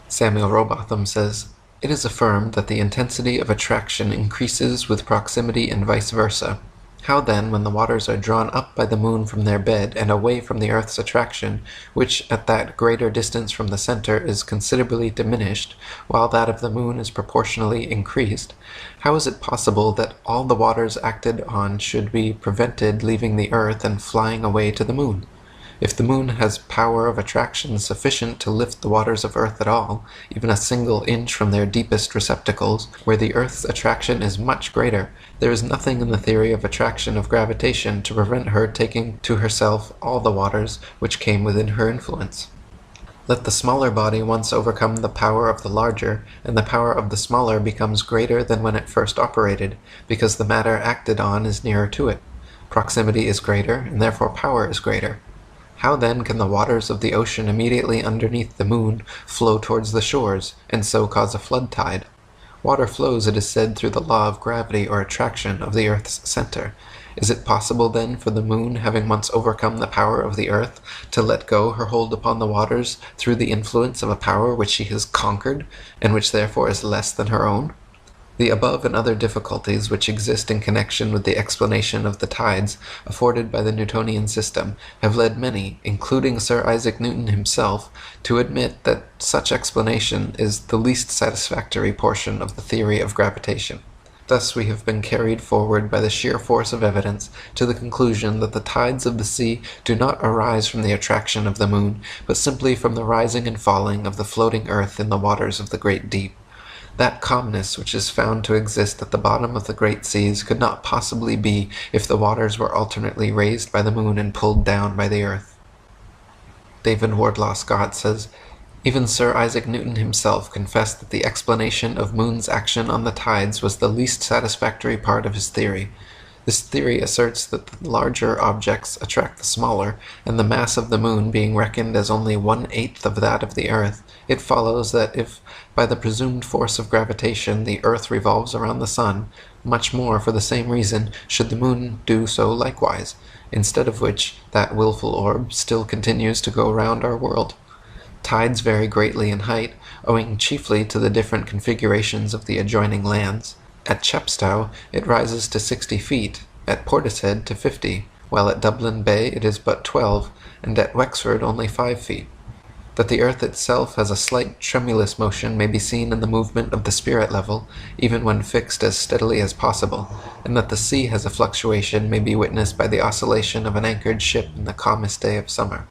Samuel Robotham says, "It is affirmed that the intensity of attraction increases with proximity and vice versa. How then, when the waters are drawn up by the Moon from their bed and away from the Earth's attraction, which at that greater distance from the center is considerably diminished, while that of the Moon is proportionally increased, how is it possible that all the waters acted on should be prevented leaving the Earth and flying away to the Moon? If the Moon has power of attraction sufficient to lift the waters of Earth at all, even a single inch from their deepest receptacles, where the Earth's attraction is much greater, there is nothing in the theory of attraction of gravitation to prevent her taking to herself all the waters which came within her influence. Let the smaller body once overcome the power of the larger, and the power of the smaller becomes greater than when it first operated, because the matter acted on is nearer to it. Proximity is greater, and therefore power is greater. How then can the waters of the ocean immediately underneath the moon flow towards the shores, and so cause a flood tide? Water flows, it is said, through the law of gravity or attraction of the Earth's center. Is it possible, then, for the moon, having once overcome the power of the Earth, to let go her hold upon the waters through the influence of a power which she has conquered, and which therefore is less than her own? The above and other difficulties which exist in connection with the explanation of the tides afforded by the Newtonian system have led many, including Sir Isaac Newton himself, to admit that such explanation is the least satisfactory portion of the theory of gravitation. Thus we have been carried forward by the sheer force of evidence to the conclusion that the tides of the sea do not arise from the attraction of the moon, but simply from the rising and falling of the floating earth in the waters of the great deep. That calmness which is found to exist at the bottom of the great seas could not possibly be if the waters were alternately raised by the moon and pulled down by the earth. David Wardlaw Scott says, even Sir Isaac Newton himself confessed that the explanation of moon's action on the tides was the least satisfactory part of his theory. This theory asserts that the larger objects attract the smaller, and the mass of the moon being reckoned as only 1/8 of that of the earth, it follows that if, by the presumed force of gravitation, the earth revolves around the sun, much more for the same reason should the moon do so likewise, instead of which that wilful orb still continues to go round our world. Tides vary greatly in height, owing chiefly to the different configurations of the adjoining lands. At Chepstow it rises to 60 feet, at Portishead to 50, while at Dublin Bay it is but 12, and at Wexford only 5 feet. That the earth itself has a slight tremulous motion may be seen in the movement of the spirit level, even when fixed as steadily as possible, and that the sea has a fluctuation may be witnessed by the oscillation of an anchored ship in the calmest day of summer.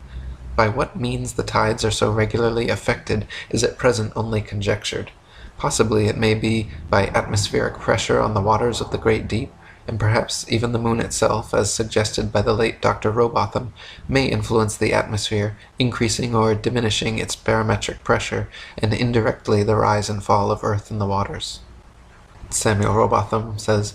By what means the tides are so regularly affected is at present only conjectured. Possibly it may be by atmospheric pressure on the waters of the great deep, and perhaps even the moon itself, as suggested by the late Dr. Robotham, may influence the atmosphere, increasing or diminishing its barometric pressure, and indirectly the rise and fall of earth in the waters. Samuel Robotham says,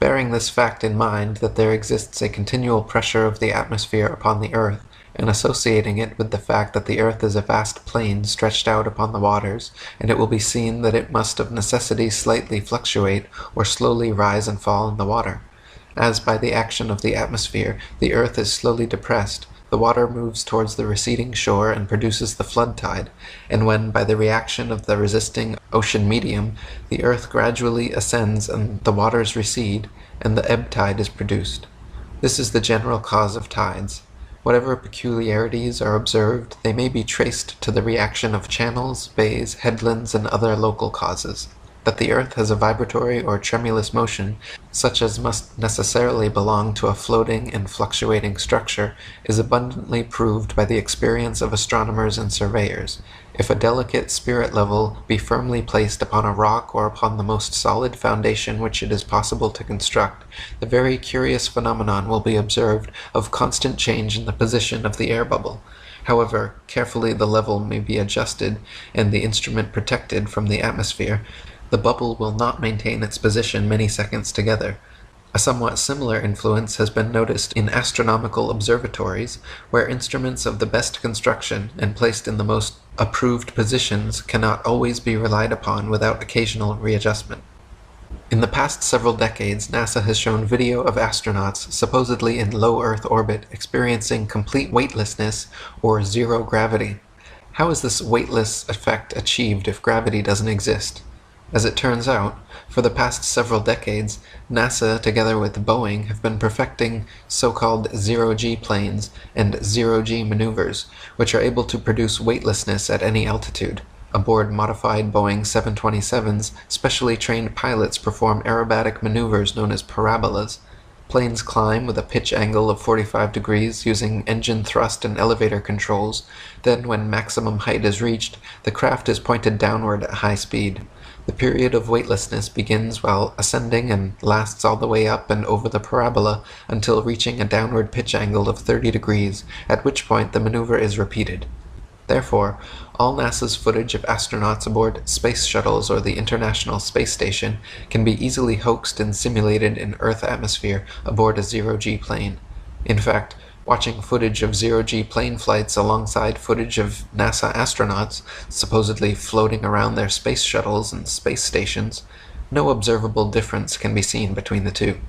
bearing this fact in mind that there exists a continual pressure of the atmosphere upon the earth, and associating it with the fact that the earth is a vast plain stretched out upon the waters, and it will be seen that it must of necessity slightly fluctuate or slowly rise and fall in the water. As by the action of the atmosphere the earth is slowly depressed, the water moves towards the receding shore and produces the flood tide, and when by the reaction of the resisting ocean medium the earth gradually ascends and the waters recede, and the ebb tide is produced. This is the general cause of tides. Whatever peculiarities are observed, they may be traced to the reaction of channels, bays, headlands, and other local causes. That the earth has a vibratory or tremulous motion, such as must necessarily belong to a floating and fluctuating structure, is abundantly proved by the experience of astronomers and surveyors. If a delicate spirit level be firmly placed upon a rock or upon the most solid foundation which it is possible to construct, the very curious phenomenon will be observed of constant change in the position of the air bubble. However carefully the level may be adjusted and the instrument protected from the atmosphere, the bubble will not maintain its position many seconds together. A somewhat similar influence has been noticed in astronomical observatories, where instruments of the best construction and placed in the most approved positions cannot always be relied upon without occasional readjustment. In the past several decades, NASA has shown video of astronauts supposedly in low Earth orbit experiencing complete weightlessness or zero gravity. How is this weightless effect achieved if gravity doesn't exist? As it turns out, for the past several decades, NASA, together with Boeing, have been perfecting so-called zero-G planes and zero-G maneuvers, which are able to produce weightlessness at any altitude. Aboard modified Boeing 727s, specially trained pilots perform aerobatic maneuvers known as parabolas. Planes climb with a pitch angle of 45 degrees using engine thrust and elevator controls. Then, when maximum height is reached, the craft is pointed downward at high speed. The period of weightlessness begins while ascending and lasts all the way up and over the parabola until reaching a downward pitch angle of 30 degrees, at which point the maneuver is repeated. Therefore, all NASA's footage of astronauts aboard space shuttles or the International Space Station can be easily hoaxed and simulated in Earth atmosphere aboard a zero-G plane. In fact, Watching footage of zero-G plane flights alongside footage of NASA astronauts supposedly floating around their space shuttles and space stations, no observable difference can be seen between the two.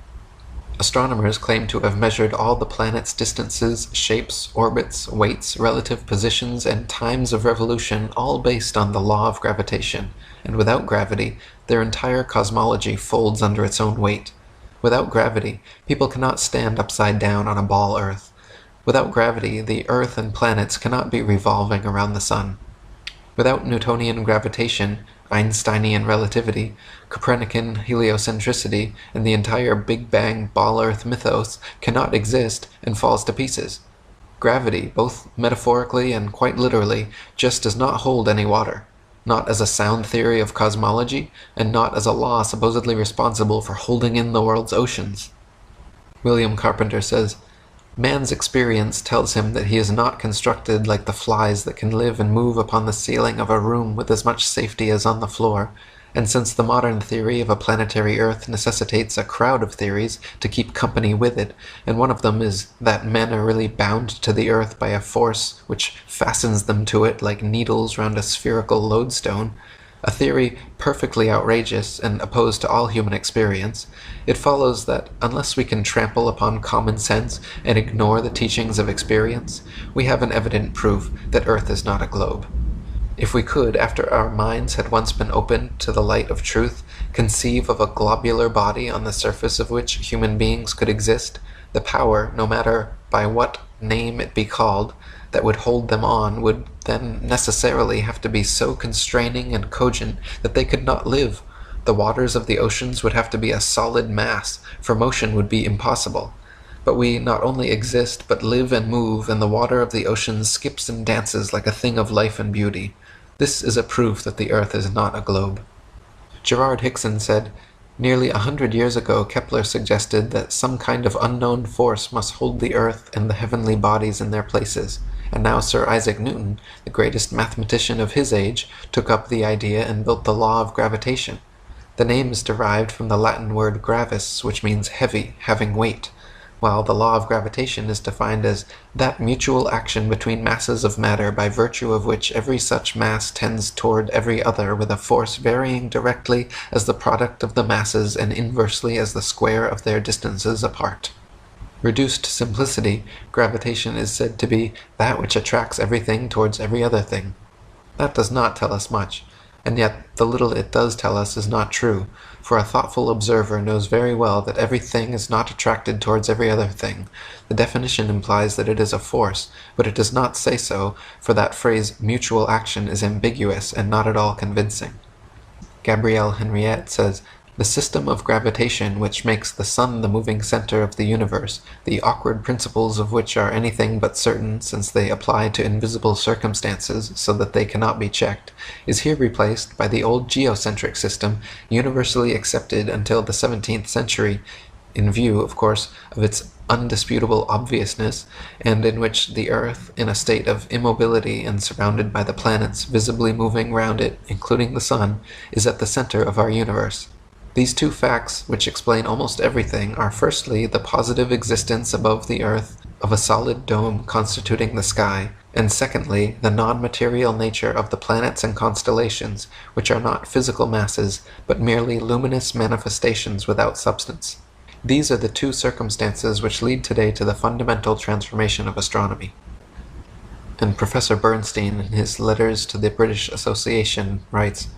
Astronomers claim to have measured all the planets' distances, shapes, orbits, weights, relative positions, and times of revolution, all based on the law of gravitation, and without gravity, their entire cosmology folds under its own weight. Without gravity, people cannot stand upside down on a ball Earth. Without gravity, the Earth and planets cannot be revolving around the Sun. Without Newtonian gravitation, Einsteinian relativity, Copernican heliocentricity, and the entire Big Bang Ball Earth mythos cannot exist and falls to pieces. Gravity, both metaphorically and quite literally, just does not hold any water, not as a sound theory of cosmology, and not as a law supposedly responsible for holding in the world's oceans. William Carpenter says, "Man's experience tells him that he is not constructed like the flies that can live and move upon the ceiling of a room with as much safety as on the floor, and since the modern theory of a planetary Earth necessitates a crowd of theories to keep company with it, and one of them is that men are really bound to the Earth by a force which fastens them to it like needles round a spherical lodestone, a theory perfectly outrageous and opposed to all human experience, it follows that unless we can trample upon common sense and ignore the teachings of experience, we have an evident proof that Earth is not a globe. If we could, after our minds had once been opened to the light of truth, conceive of a globular body on the surface of which human beings could exist, the power, no matter by what name it be called, that would hold them on would then necessarily have to be so constraining and cogent that they could not live. The waters of the oceans would have to be a solid mass, for motion would be impossible. But we not only exist, but live and move, and the water of the oceans skips and dances like a thing of life and beauty. This is a proof that the Earth is not a globe." Gerard Hickson said, "Nearly 100 years ago Kepler suggested that some kind of unknown force must hold the Earth and the heavenly bodies in their places, and now Sir Isaac Newton, the greatest mathematician of his age, took up the idea and built the law of gravitation. The name is derived from the Latin word gravis, which means heavy, having weight, while the law of gravitation is defined as that mutual action between masses of matter by virtue of which every such mass tends toward every other with a force varying directly as the product of the masses and inversely as the square of their distances apart. Reduced to simplicity, gravitation is said to be that which attracts everything towards every other thing. That does not tell us much, and yet the little it does tell us is not true, for a thoughtful observer knows very well that everything is not attracted towards every other thing. The definition implies that it is a force, but it does not say so, for that phrase mutual action is ambiguous and not at all convincing. Gabrielle Henriette says, "The system of gravitation which makes the sun the moving center of the universe, the awkward principles of which are anything but certain since they apply to invisible circumstances so that they cannot be checked, is here replaced by the old geocentric system universally accepted until the 17th century, in view, of course, of its undisputable obviousness, and in which the Earth, in a state of immobility and surrounded by the planets visibly moving round it, including the sun, is at the center of our universe. These two facts, which explain almost everything, are firstly the positive existence above the Earth of a solid dome constituting the sky, and secondly the non-material nature of the planets and constellations, which are not physical masses, but merely luminous manifestations without substance. These are the two circumstances which lead today to the fundamental transformation of astronomy." And Professor Bernstein, in his Letters to the British Association, writes,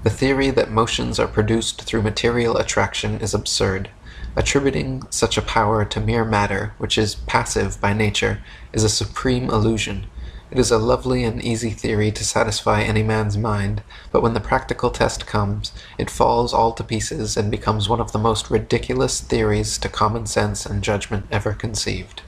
"The theory that motions are produced through material attraction is absurd. Attributing such a power to mere matter, which is passive by nature, is a supreme illusion. It is a lovely and easy theory to satisfy any man's mind, but when the practical test comes, it falls all to pieces and becomes one of the most ridiculous theories to common sense and judgment ever conceived."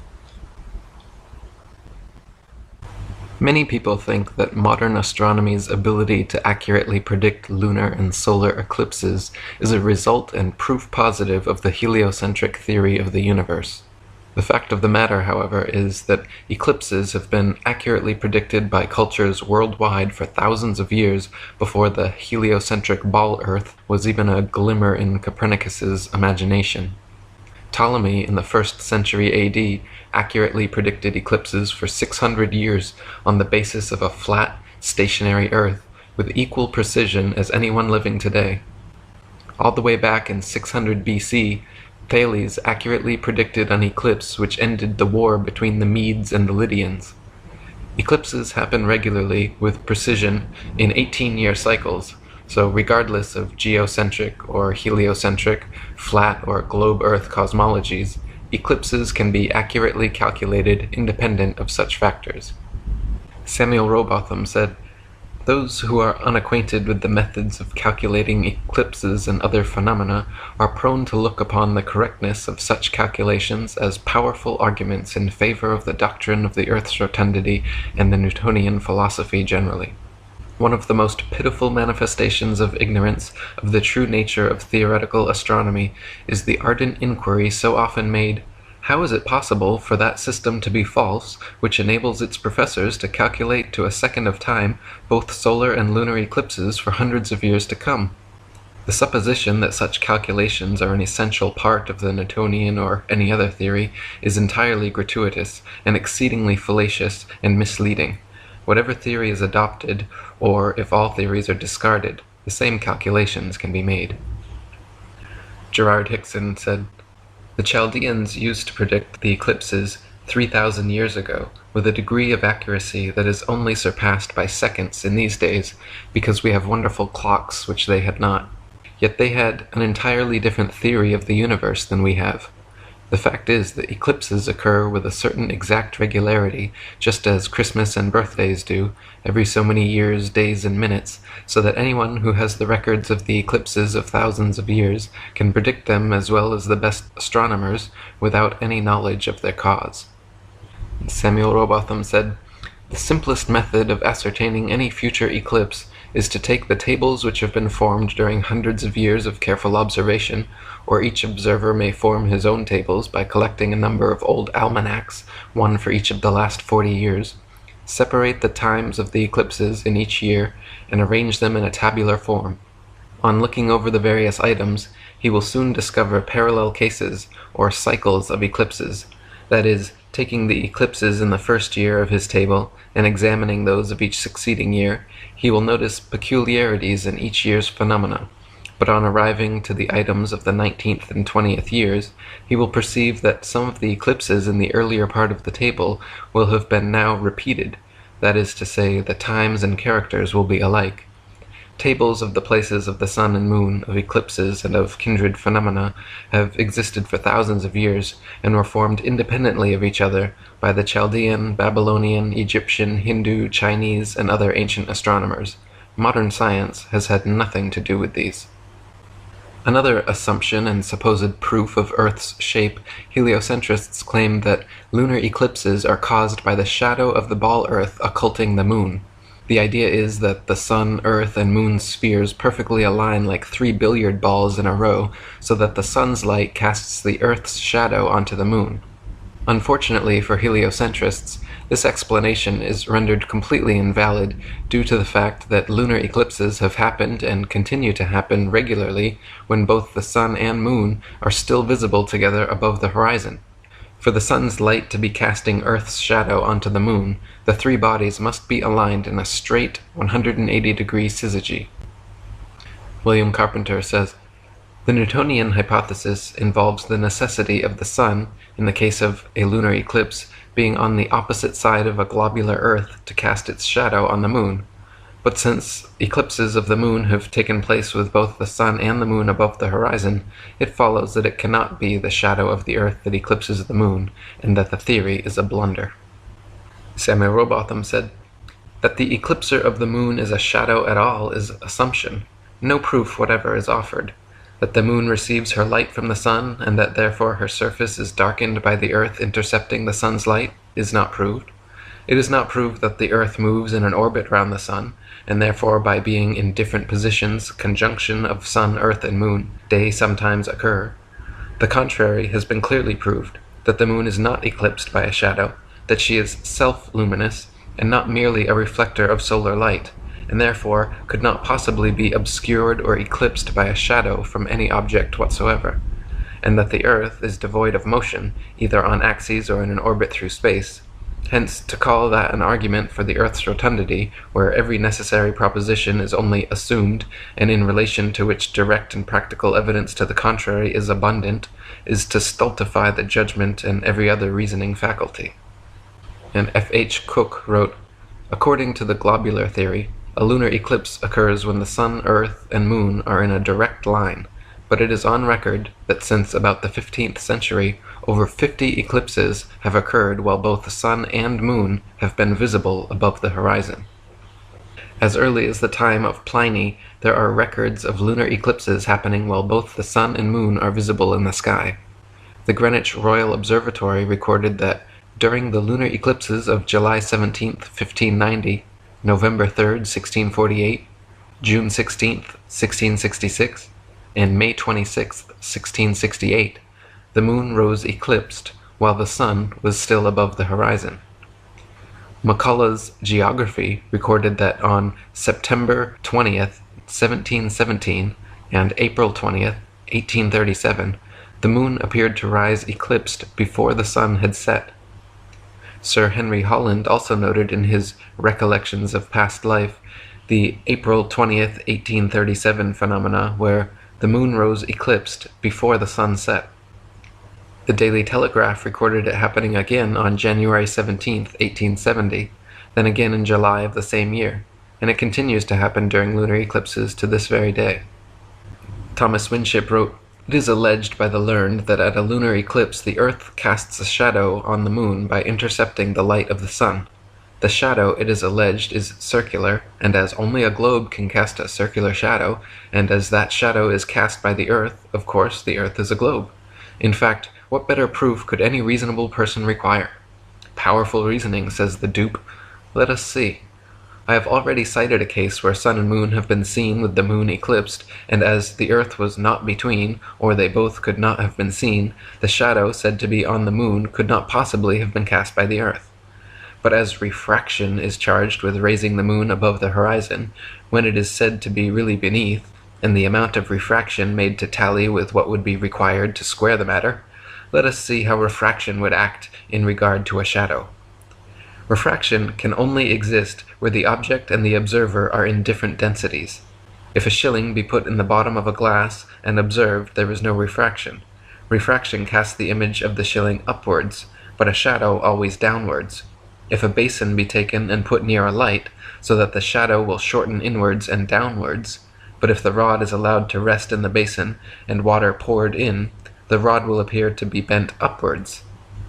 Many people think that modern astronomy's ability to accurately predict lunar and solar eclipses is a result and proof positive of the heliocentric theory of the universe. The fact of the matter, however, is that eclipses have been accurately predicted by cultures worldwide for thousands of years before the heliocentric ball Earth was even a glimmer in Copernicus's imagination. Ptolemy in the 1st century AD accurately predicted eclipses for 600 years on the basis of a flat, stationary Earth with equal precision as anyone living today. All the way back in 600 BC, Thales accurately predicted an eclipse which ended the war between the Medes and the Lydians. Eclipses happen regularly with precision in 18-year cycles, so regardless of geocentric or heliocentric, flat or globe Earth cosmologies, eclipses can be accurately calculated independent of such factors. Samuel Rowbotham said, "Those who are unacquainted with the methods of calculating eclipses and other phenomena are prone to look upon the correctness of such calculations as powerful arguments in favor of the doctrine of the Earth's rotundity and the Newtonian philosophy generally. One of the most pitiful manifestations of ignorance of the true nature of theoretical astronomy is the ardent inquiry so often made, 'How is it possible for that system to be false which enables its professors to calculate to a second of time both solar and lunar eclipses for hundreds of years to come?' The supposition that such calculations are an essential part of the Newtonian or any other theory is entirely gratuitous and exceedingly fallacious and misleading. Whatever theory is adopted, or if all theories are discarded, the same calculations can be made." Gerard Hickson said, "The Chaldeans used to predict the eclipses 3,000 years ago with a degree of accuracy that is only surpassed by seconds in these days because we have wonderful clocks which they had not. Yet they had an entirely different theory of the universe than we have. The fact is that eclipses occur with a certain exact regularity, just as Christmas and birthdays do, every so many years, days, and minutes, so that anyone who has the records of the eclipses of thousands of years can predict them as well as the best astronomers without any knowledge of their cause." Samuel Rowbotham said, "The simplest method of ascertaining any future eclipse is to take the tables which have been formed during hundreds of years of careful observation, or each observer may form his own tables by collecting a number of old almanacs, one for each of the last 40 years, separate the times of the eclipses in each year, and arrange them in a tabular form. On looking over the various items, he will soon discover parallel cases, or cycles of eclipses, that is, taking the eclipses in the first year of his table and examining those of each succeeding year, he will notice peculiarities in each year's phenomena, but on arriving to the items of the 19th and 20th years, he will perceive that some of the eclipses in the earlier part of the table will have been now repeated, that is to say, the times and characters will be alike. Tables of the places of the sun and moon, of eclipses, and of kindred phenomena have existed for thousands of years, and were formed independently of each other by the Chaldean, Babylonian, Egyptian, Hindu, Chinese, and other ancient astronomers. Modern science has had nothing to do with these." Another assumption and supposed proof of Earth's shape, heliocentrists claim that lunar eclipses are caused by the shadow of the ball Earth occulting the moon. The idea is that the sun, earth, and moon spheres perfectly align like 3 billiard balls in a row, so that the sun's light casts the earth's shadow onto the moon. Unfortunately for heliocentrists, this explanation is rendered completely invalid due to the fact that lunar eclipses have happened and continue to happen regularly when both the sun and moon are still visible together above the horizon. For the sun's light to be casting Earth's shadow onto the moon, the three bodies must be aligned in a straight 180-degree syzygy. William Carpenter says, "The Newtonian hypothesis involves the necessity of the sun, in the case of a lunar eclipse, being on the opposite side of a globular Earth to cast its shadow on the moon. But since eclipses of the moon have taken place with both the sun and the moon above the horizon, it follows that it cannot be the shadow of the Earth that eclipses the moon, and that the theory is a blunder." Samuel Rowbotham said, "That the eclipser of the moon is a shadow at all is assumption. No proof whatever is offered. That the moon receives her light from the sun, and that therefore her surface is darkened by the Earth intercepting the sun's light, is not proved. It is not proved that the Earth moves in an orbit round the sun, and therefore by being in different positions, conjunction of sun, earth, and moon, day sometimes occur. The contrary has been clearly proved, that the moon is not eclipsed by a shadow, that she is self-luminous, and not merely a reflector of solar light, and therefore could not possibly be obscured or eclipsed by a shadow from any object whatsoever. and that the Earth is devoid of motion, either on axes or in an orbit through space. Hence, to call that an argument for the Earth's rotundity, where every necessary proposition is only assumed, and in relation to which direct and practical evidence to the contrary is abundant, is to stultify the judgment and every other reasoning faculty. And F.H. Cook wrote, "According to the globular theory, a lunar eclipse occurs when the sun, earth, and moon are in a direct line, but it is on record that since about the 15th century, over 50 eclipses have occurred while both the sun and moon have been visible above the horizon. As early as the time of Pliny, there are records of lunar eclipses happening while both the sun and moon are visible in the sky. The Greenwich Royal Observatory recorded that during the lunar eclipses of July 17, 1590, November 3, 1648, June 16, 1666, and May 26, 1668, the moon rose eclipsed while the sun was still above the horizon. McCullough's Geography recorded that on September 20th, 1717, and April 20th, 1837, the moon appeared to rise eclipsed before the sun had set. Sir Henry Holland also noted in his Recollections of Past Life the April 20th, 1837 phenomena where the moon rose eclipsed before the sun set. The Daily Telegraph recorded it happening again on January 17, 1870, then again in July of the same year, and it continues to happen during lunar eclipses to this very day. Thomas Winship wrote, "It is alleged by the learned that at a lunar eclipse the Earth casts a shadow on the moon by intercepting the light of the sun. The shadow, it is alleged, is circular, and as only a globe can cast a circular shadow, and as that shadow is cast by the Earth, of course the Earth is a globe. In fact, what better proof could any reasonable person require? Powerful reasoning, says the dupe. Let us see. I have already cited a case where sun and moon have been seen with the moon eclipsed, and as the Earth was not between, or they both could not have been seen, the shadow said to be on the moon could not possibly have been cast by the Earth. But as refraction is charged with raising the moon above the horizon, when it is said to be really beneath, and the amount of refraction made to tally with what would be required to square the matter, let us see how refraction would act in regard to a shadow. Refraction can only exist where the object and the observer are in different densities. If a shilling be put in the bottom of a glass and observed, there is no refraction. Refraction casts the image of the shilling upwards, but a shadow always downwards. If a basin be taken and put near a light, so that the shadow will shorten inwards and downwards, but if the rod is allowed to rest in the basin and water poured in, the rod will appear to be bent upwards.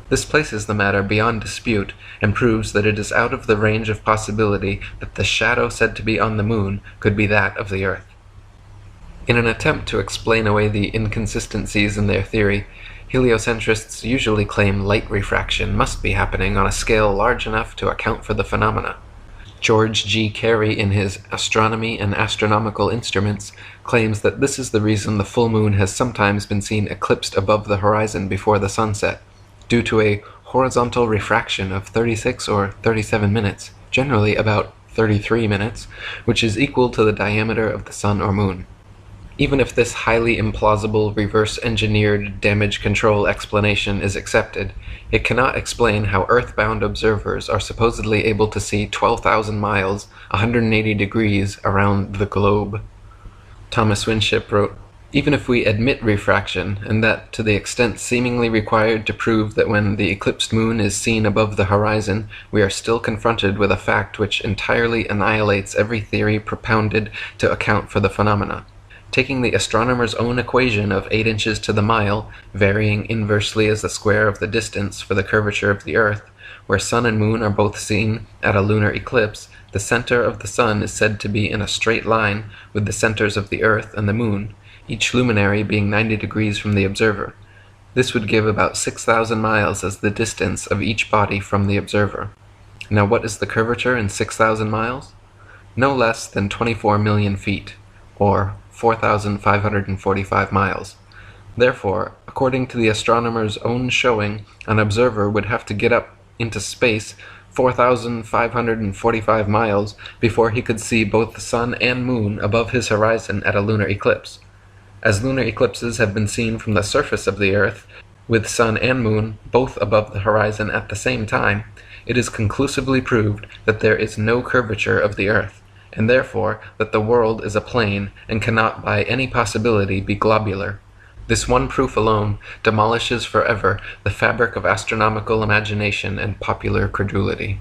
This places the matter beyond dispute, and proves that it is out of the range of possibility that the shadow said to be on the moon could be that of the Earth." In an attempt to explain away the inconsistencies in their theory, heliocentrists usually claim light refraction must be happening on a scale large enough to account for the phenomena. George G. Carey, in his Astronomy and Astronomical Instruments, claims that this is the reason the full moon has sometimes been seen eclipsed above the horizon before the sunset, due to a horizontal refraction of 36 or 37 minutes, generally about 33 minutes, which is equal to the diameter of the sun or moon. Even if this highly implausible reverse-engineered damage control explanation is accepted, it cannot explain how earthbound observers are supposedly able to see 12,000 miles, 180 degrees, around the globe. Thomas Winship wrote, "Even if we admit refraction, and that to the extent seemingly required to prove that when the eclipsed moon is seen above the horizon, we are still confronted with a fact which entirely annihilates every theory propounded to account for the phenomena. Taking the astronomer's own equation of 8 inches to the mile, varying inversely as the square of the distance for the curvature of the Earth, where sun and moon are both seen at a lunar eclipse, the center of the sun is said to be in a straight line with the centers of the Earth and the moon, each luminary being 90 degrees from the observer. This would give about 6,000 miles as the distance of each body from the observer. Now what is the curvature in 6,000 miles? No less than 24 million feet, or 4,545 miles. Therefore, according to the astronomer's own showing, an observer would have to get up into space 4,545 miles before he could see both the sun and moon above his horizon at a lunar eclipse. As lunar eclipses have been seen from the surface of the Earth, with sun and moon both above the horizon at the same time, it is conclusively proved that there is no curvature of the Earth, and therefore that the world is a plane and cannot by any possibility be globular. This one proof alone demolishes forever the fabric of astronomical imagination and popular credulity.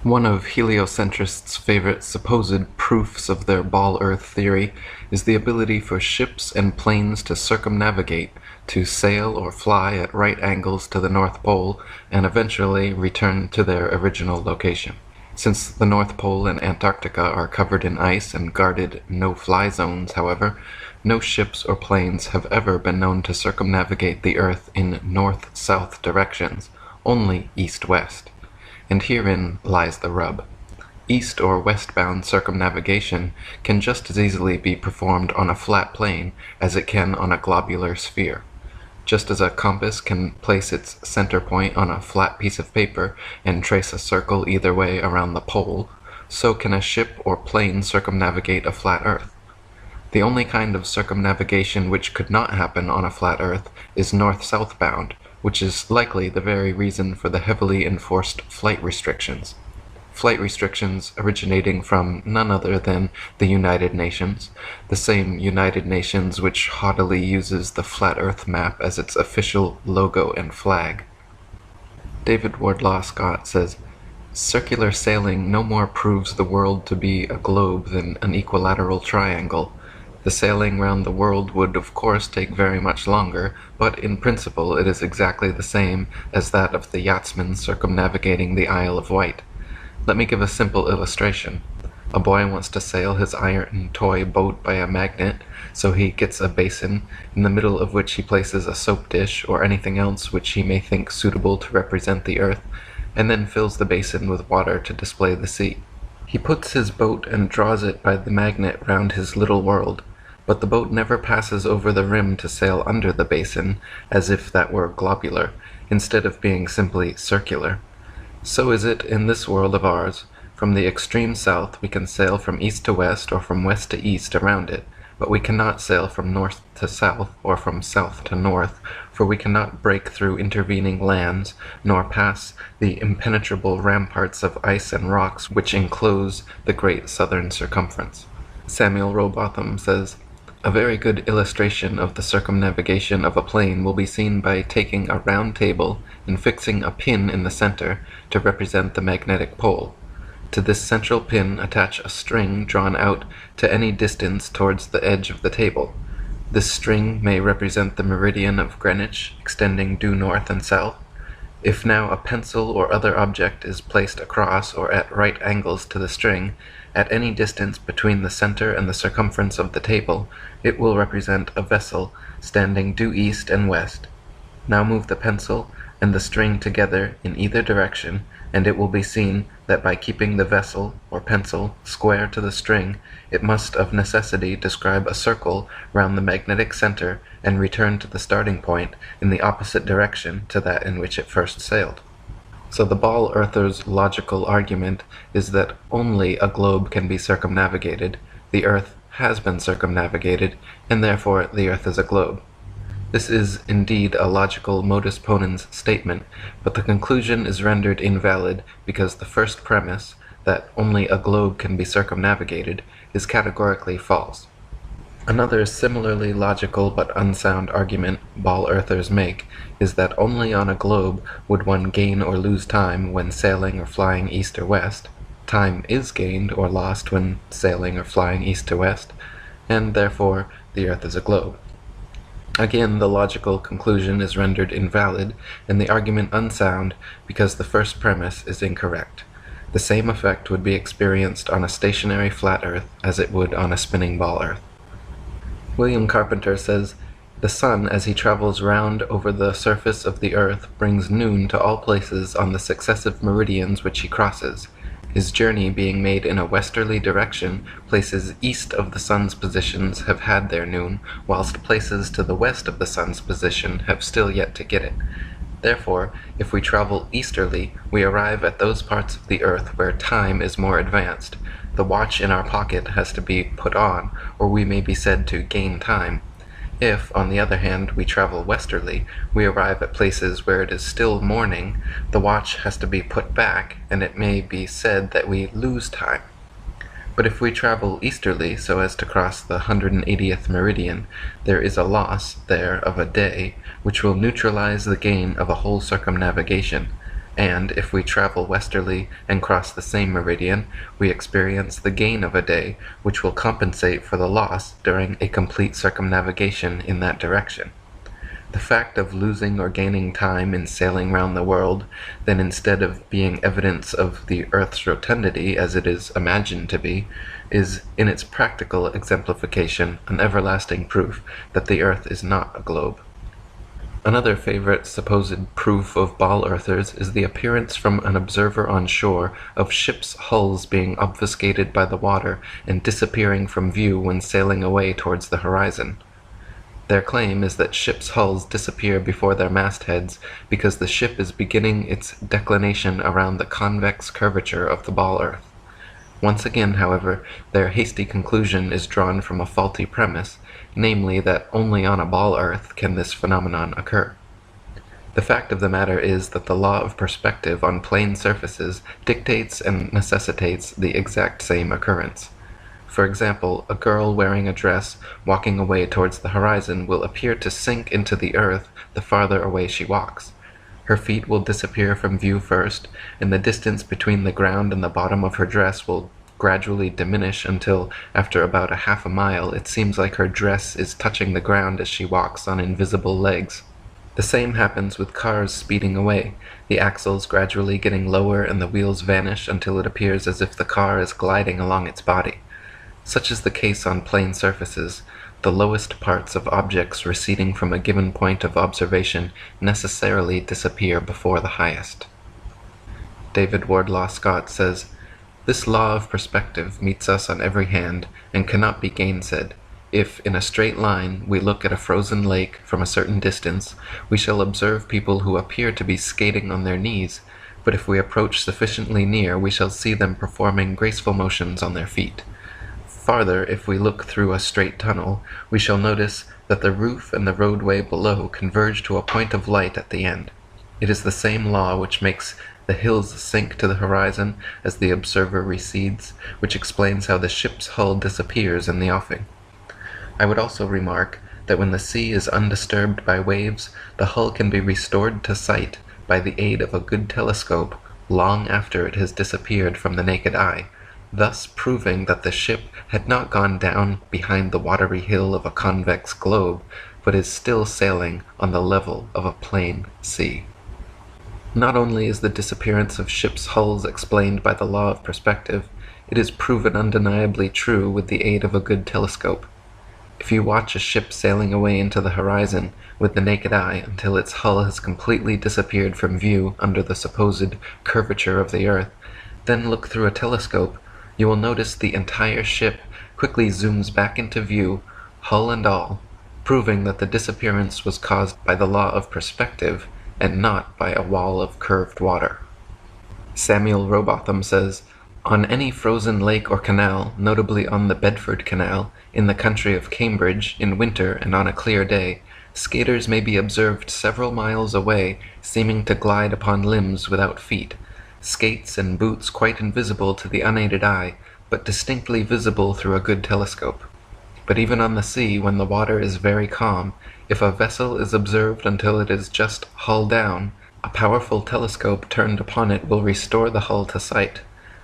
One of heliocentrists' favorite supposed proofs of their ball Earth theory is the ability for ships and planes to circumnavigate, to sail or fly at right angles to the North Pole, and eventually return to their original location. Since the North Pole and Antarctica are covered in ice and guarded no-fly zones, however, no ships or planes have ever been known to circumnavigate the Earth in north-south directions, only east-west. And herein lies the rub. East or westbound circumnavigation can just as easily be performed on a flat plane as it can on a globular sphere. Just as a compass can place its center point on a flat piece of paper and trace a circle either way around the pole, so can a ship or plane circumnavigate a flat Earth. The only kind of circumnavigation which could not happen on a flat Earth is north-south bound, which is likely the very reason for the heavily enforced flight restrictions. Flight restrictions originating from none other than the United Nations, the same United Nations which haughtily uses the flat Earth map as its official logo and flag. David Wardlaw Scott says, "Circular sailing no more proves the world to be a globe than an equilateral triangle. The sailing round the world would of course take very much longer, but in principle it is exactly the same as that of the yachtsman circumnavigating the Isle of Wight. Let me give a simple illustration. A boy wants to sail his iron toy boat by a magnet, so he gets a basin, in the middle of which he places a soap dish or anything else which he may think suitable to represent the Earth, and then fills the basin with water to display the sea. He puts his boat and draws it by the magnet round his little world, but the boat never passes over the rim to sail under the basin, as if that were globular, instead of being simply circular. So is it in this world of ours. From the extreme south we can sail from east to west or from west to east around it, but we cannot sail from north to south or from south to north, for we cannot break through intervening lands, nor pass the impenetrable ramparts of ice and rocks which enclose the great southern circumference." Samuel Rowbotham says, "A very good illustration of the circumnavigation of a plane will be seen by taking a round table and fixing a pin in the center to represent the magnetic pole. To this central pin attach a string drawn out to any distance towards the edge of the table. This string may represent the meridian of Greenwich, extending due north and south. If now a pencil or other object is placed across or at right angles to the string, at any distance between the center and the circumference of the table, it will represent a vessel standing due east and west. Now move the pencil and the string together in either direction, and it will be seen that by keeping the vessel or pencil square to the string, it must of necessity describe a circle round the magnetic center and return to the starting point in the opposite direction to that in which it first sailed." So the ball earther's logical argument is that only a globe can be circumnavigated, the Earth has been circumnavigated, and therefore the Earth is a globe. This is indeed a logical modus ponens statement, but the conclusion is rendered invalid because the first premise, that only a globe can be circumnavigated, is categorically false. Another similarly logical but unsound argument ball earthers make is that only on a globe would one gain or lose time when sailing or flying east or west. Time is gained or lost when sailing or flying east to west, and therefore the Earth is a globe. Again, the logical conclusion is rendered invalid and the argument unsound because the first premise is incorrect. The same effect would be experienced on a stationary flat Earth as it would on a spinning ball Earth. William Carpenter says, "The sun, as he travels round over the surface of the earth, brings noon to all places on the successive meridians which he crosses. His journey being made in a westerly direction, places east of the sun's positions have had their noon, whilst places to the west of the sun's position have still yet to get it. Therefore, if we travel easterly, we arrive at those parts of the earth where time is more advanced. the watch in our pocket has to be put on, or we may be said to gain time. If, on the other hand, we travel westerly, we arrive at places where it is still morning, the watch has to be put back, and it may be said that we lose time. But if we travel easterly so as to cross the 180th meridian, there is a loss there of a day, which will neutralize the gain of a whole circumnavigation. And if we travel westerly and cross the same meridian, we experience the gain of a day, which will compensate for the loss during a complete circumnavigation in that direction. The fact of losing or gaining time in sailing round the world, then instead of being evidence of the earth's rotundity as it is imagined to be, is in its practical exemplification an everlasting proof that the earth is not a globe. Another favorite supposed proof of ball-earthers is the appearance from an observer on shore of ships' hulls being obfuscated by the water and disappearing from view when sailing away towards the horizon. Their claim is that ships' hulls disappear before their mastheads because the ship is beginning its declination around the convex curvature of the ball-earth. Once again, however, their hasty conclusion is drawn from a faulty premise, namely that only on a ball-earth can this phenomenon occur. The fact of the matter is that the law of perspective on plane surfaces dictates and necessitates the exact same occurrence. For example, a girl wearing a dress walking away towards the horizon will appear to sink into the earth the farther away she walks. Her feet will disappear from view first, and the distance between the ground and the bottom of her dress will gradually diminish until, after about a half a mile, it seems like her dress is touching the ground as she walks on invisible legs. The same happens with cars speeding away, the axles gradually getting lower and the wheels vanish until it appears as if the car is gliding along its body. Such is the case on plane surfaces. The lowest parts of objects receding from a given point of observation necessarily disappear before the highest. David Wardlaw Scott says, "This law of perspective meets us on every hand and cannot be gainsaid. If, in a straight line, we look at a frozen lake from a certain distance, we shall observe people who appear to be skating on their knees, but if we approach sufficiently near, we shall see them performing graceful motions on their feet. Farther, if we look through a straight tunnel, we shall notice that the roof and the roadway below converge to a point of light at the end. It is the same law which makes the hills sink to the horizon as the observer recedes, which explains how the ship's hull disappears in the offing. I would also remark that when the sea is undisturbed by waves, the hull can be restored to sight by the aid of a good telescope long after it has disappeared from the naked eye, thus proving that the ship had not gone down behind the watery hill of a convex globe, but is still sailing on the level of a plain sea." Not only is the disappearance of ships' hulls explained by the law of perspective, it is proven undeniably true with the aid of a good telescope. If you watch a ship sailing away into the horizon with the naked eye until its hull has completely disappeared from view under the supposed curvature of the earth, then look through a telescope, you will notice the entire ship quickly zooms back into view, hull and all, proving that the disappearance was caused by the law of perspective and not by a wall of curved water. Samuel Robotham says, "On any frozen lake or canal, notably on the Bedford Canal, in the country of Cambridge, in winter and on a clear day, skaters may be observed several miles away, seeming to glide upon limbs without feet, skates and boots quite invisible to the unaided eye, but distinctly visible through a good telescope. But even on the sea, when the water is very calm, if a vessel is observed until it is just hull down, a powerful telescope turned upon it will restore the hull to sight,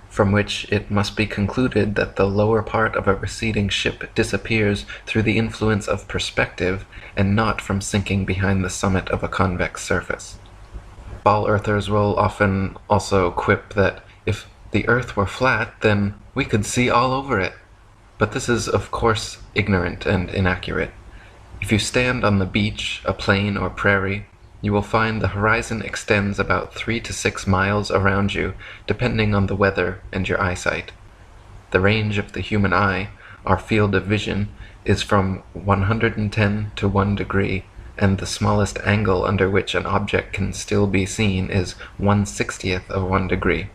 from which it must be concluded that the lower part of a receding ship disappears through the influence of perspective and not from sinking behind the summit of a convex surface." Ball-earthers will often also quip that if the earth were flat, then we could see all over it. But this is, of course, ignorant and inaccurate. If you stand on the beach, a plain or prairie, you will find the horizon extends about 3 to 6 miles around you, depending on the weather and your eyesight. The range of the human eye, our field of vision, is from 110 to 1 degree, and the smallest angle under which an object can still be seen is 1/60th of 1 degree.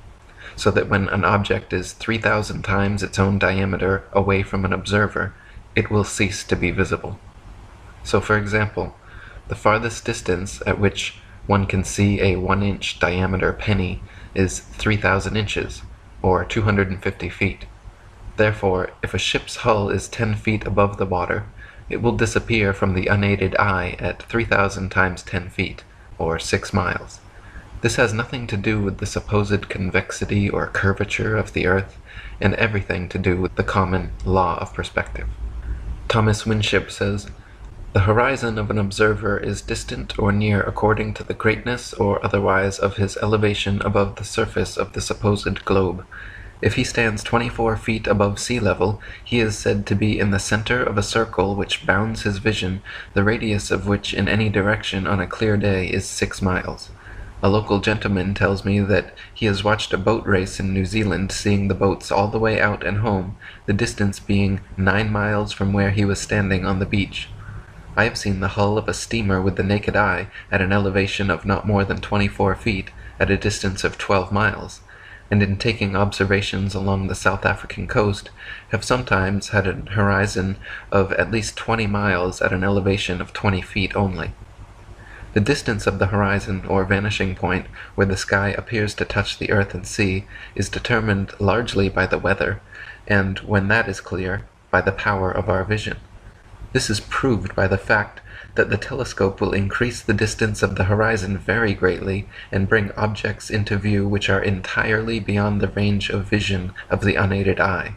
so that when an object is 3,000 times its own diameter away from an observer, it will cease to be visible. So for example, the farthest distance at which one can see a 1-inch diameter penny is 3,000 inches, or 250 feet. Therefore, if a ship's hull is 10 feet above the water, it will disappear from the unaided eye at 3,000 times 10 feet, or 6 miles. This has nothing to do with the supposed convexity or curvature of the Earth, and everything to do with the common law of perspective. Thomas Winship says, "The horizon of an observer is distant or near according to the greatness or otherwise of his elevation above the surface of the supposed globe. If he stands 24 feet above sea level, he is said to be in the center of a circle which bounds his vision, the radius of which in any direction on a clear day is 6 miles. A local gentleman tells me that he has watched a boat race in New Zealand, seeing the boats all the way out and home, the distance being 9 miles from where he was standing on the beach. I have seen the hull of a steamer with the naked eye at an elevation of not more than 24 feet, at a distance of 12 miles, and in taking observations along the South African coast, have sometimes had an horizon of at least 20 miles at an elevation of 20 feet only. The distance of the horizon or vanishing point, where the sky appears to touch the earth and sea, is determined largely by the weather, and, when that is clear, by the power of our vision. This is proved by the fact that the telescope will increase the distance of the horizon very greatly and bring objects into view which are entirely beyond the range of vision of the unaided eye.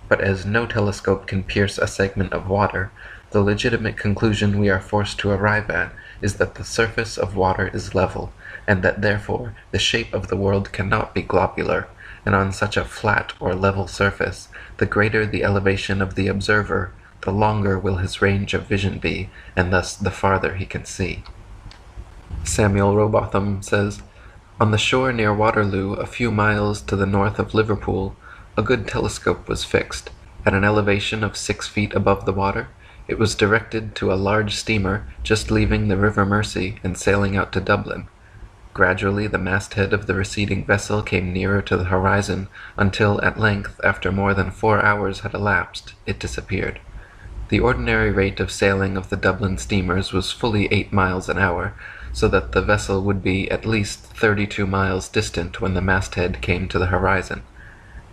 But as no telescope can pierce a segment of water, the legitimate conclusion we are forced to arrive at is that the surface of water is level, and that therefore the shape of the world cannot be globular, and on such a flat or level surface, the greater the elevation of the observer, the longer will his range of vision be, and thus the farther he can see." Samuel Robotham says, "On the shore near Waterloo, a few miles to the north of Liverpool, a good telescope was fixed. At an elevation of 6 feet above the water, it was directed to a large steamer just leaving the River Mersey and sailing out to Dublin. Gradually the masthead of the receding vessel came nearer to the horizon, until at length, after more than 4 hours had elapsed, it disappeared. The ordinary rate of sailing of the Dublin steamers was fully 8 miles an hour, so that the vessel would be at least 32 miles distant when the masthead came to the horizon.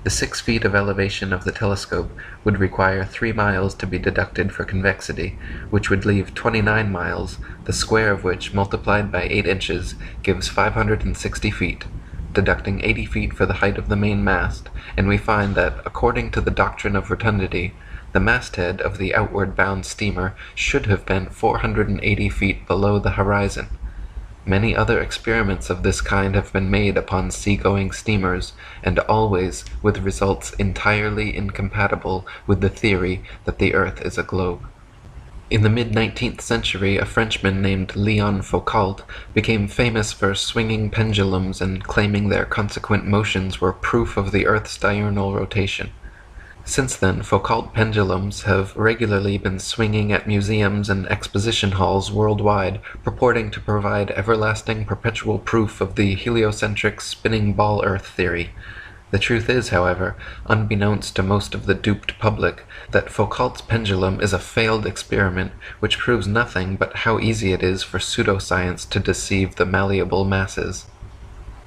The 6 feet of elevation of the telescope would require 3 miles to be deducted for convexity, which would leave 29 miles, the square of which, multiplied by 8 inches, gives 560 feet, deducting 80 feet for the height of the main mast, and we find that, according to the doctrine of rotundity, the masthead of the outward-bound steamer should have been 480 feet below the horizon. Many other experiments of this kind have been made upon sea-going steamers, and always with results entirely incompatible with the theory that the earth is a globe. In the mid-19th century, a Frenchman named Leon Foucault became famous for swinging pendulums and claiming their consequent motions were proof of the earth's diurnal rotation. Since then, Foucault pendulums have regularly been swinging at museums and exposition halls worldwide, purporting to provide everlasting perpetual proof of the heliocentric spinning ball Earth theory. The truth is, however, unbeknownst to most of the duped public, that Foucault's pendulum is a failed experiment which proves nothing but how easy it is for pseudoscience to deceive the malleable masses.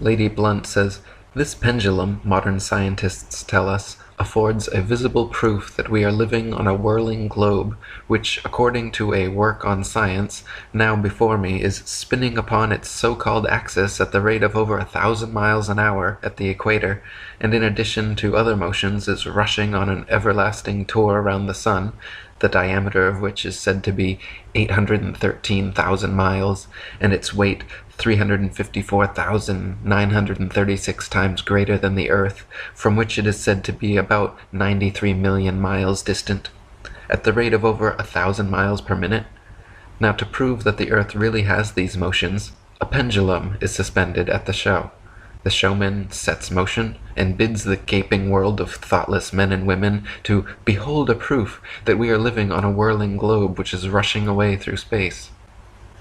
Lady Blunt says, "This pendulum, modern scientists tell us, affords a visible proof that we are living on a whirling globe, which, according to a work on science, now before me, is spinning upon its so-called axis at the rate of over 1,000 miles an hour at the equator, and in addition to other motions is rushing on an everlasting tour around the sun, the diameter of which is said to be 813,000 miles, and its weight 354,936 times greater than the Earth, from which it is said to be about 93 million miles distant, at the rate of over 1,000 miles per minute. Now, to prove that the Earth really has these motions, a pendulum is suspended at the show. The showman sets motion and bids the gaping world of thoughtless men and women to behold a proof that we are living on a whirling globe which is rushing away through space."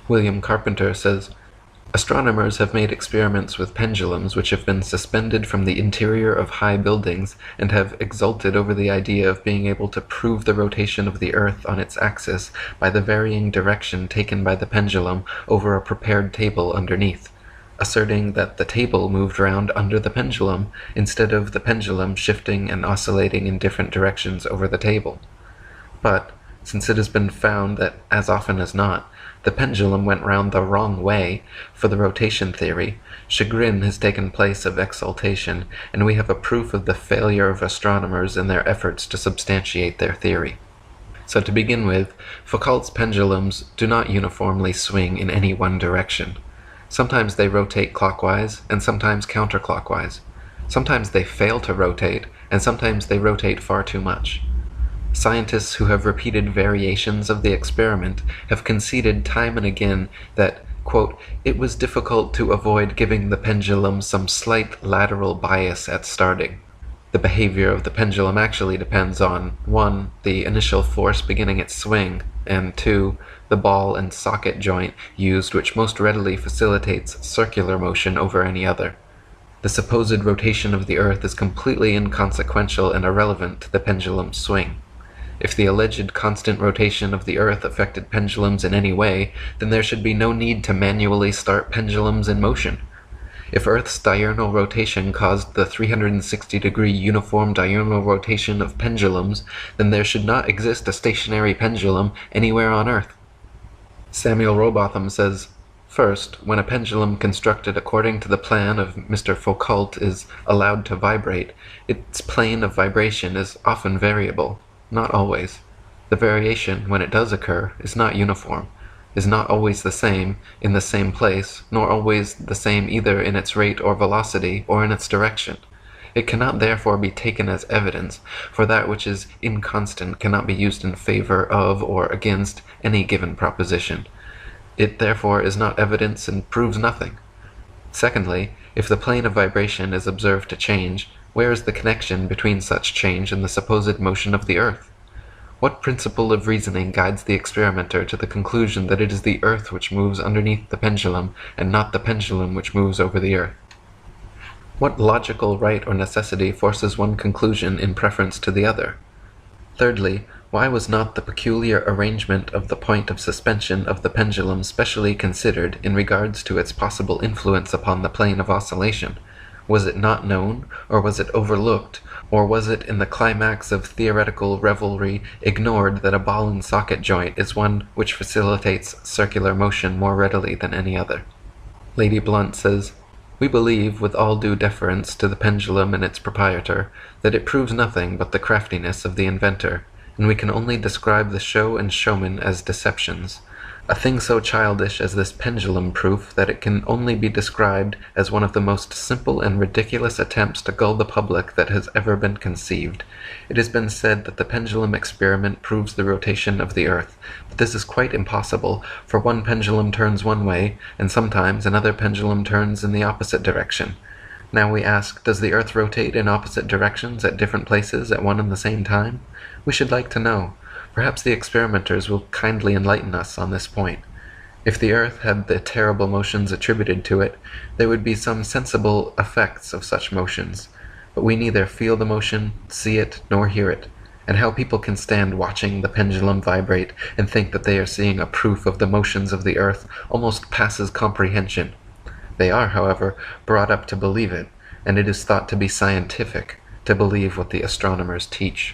William Carpenter says, Astronomers have made experiments with pendulums which have been suspended from the interior of high buildings and have exulted over the idea of being able to prove the rotation of the Earth on its axis by the varying direction taken by the pendulum over a prepared table underneath, asserting that the table moved round under the pendulum instead of the pendulum shifting and oscillating in different directions over the table. But, since it has been found that, as often as not, the pendulum went round the wrong way for the rotation theory, chagrin has taken place of exultation, and we have a proof of the failure of astronomers in their efforts to substantiate their theory. So to begin with, Foucault's pendulums do not uniformly swing in any one direction. Sometimes they rotate clockwise, and sometimes counterclockwise. Sometimes they fail to rotate, and sometimes they rotate far too much. Scientists who have repeated variations of the experiment have conceded time and again that, quote, it was difficult to avoid giving the pendulum some slight lateral bias at starting. The behavior of the pendulum actually depends on 1. The initial force beginning its swing, and 2. The ball and socket joint used, which most readily facilitates circular motion over any other. The supposed rotation of the Earth is completely inconsequential and irrelevant to the pendulum's swing. If the alleged constant rotation of the Earth affected pendulums in any way, then there should be no need to manually start pendulums in motion. If Earth's diurnal rotation caused the 360-degree uniform diurnal rotation of pendulums, then there should not exist a stationary pendulum anywhere on Earth. Samuel Rowbotham says, first, when a pendulum constructed according to the plan of Mr. Foucault is allowed to vibrate, its plane of vibration is often variable. Not always. The variation, when it does occur, is not uniform, is not always the same in the same place, nor always the same either in its rate or velocity or in its direction. It cannot therefore be taken as evidence, for that which is inconstant cannot be used in favor of or against any given proposition. It therefore is not evidence and proves nothing. Secondly, if the plane of vibration is observed to change, where is the connection between such change and the supposed motion of the Earth? What principle of reasoning guides the experimenter to the conclusion that it is the Earth which moves underneath the pendulum, and not the pendulum which moves over the Earth? What logical right or necessity forces one conclusion in preference to the other? Thirdly, why was not the peculiar arrangement of the point of suspension of the pendulum specially considered in regards to its possible influence upon the plane of oscillation? Was it not known, or was it overlooked, or was it in the climax of theoretical revelry ignored that a ball and socket joint is one which facilitates circular motion more readily than any other? Lady Blunt says, we believe, with all due deference to the pendulum and its proprietor, that it proves nothing but the craftiness of the inventor, and we can only describe the show and showman as deceptions. A thing so childish as this pendulum proof that it can only be described as one of the most simple and ridiculous attempts to gull the public that has ever been conceived. It has been said that the pendulum experiment proves the rotation of the Earth, but this is quite impossible, for one pendulum turns one way, and sometimes another pendulum turns in the opposite direction. Now we ask, does the Earth rotate in opposite directions at different places at one and the same time? We should like to know. Perhaps the experimenters will kindly enlighten us on this point. If the Earth had the terrible motions attributed to it, there would be some sensible effects of such motions, but we neither feel the motion, see it, nor hear it, and how people can stand watching the pendulum vibrate and think that they are seeing a proof of the motions of the Earth almost passes comprehension. They are, however, brought up to believe it, and it is thought to be scientific to believe what the astronomers teach.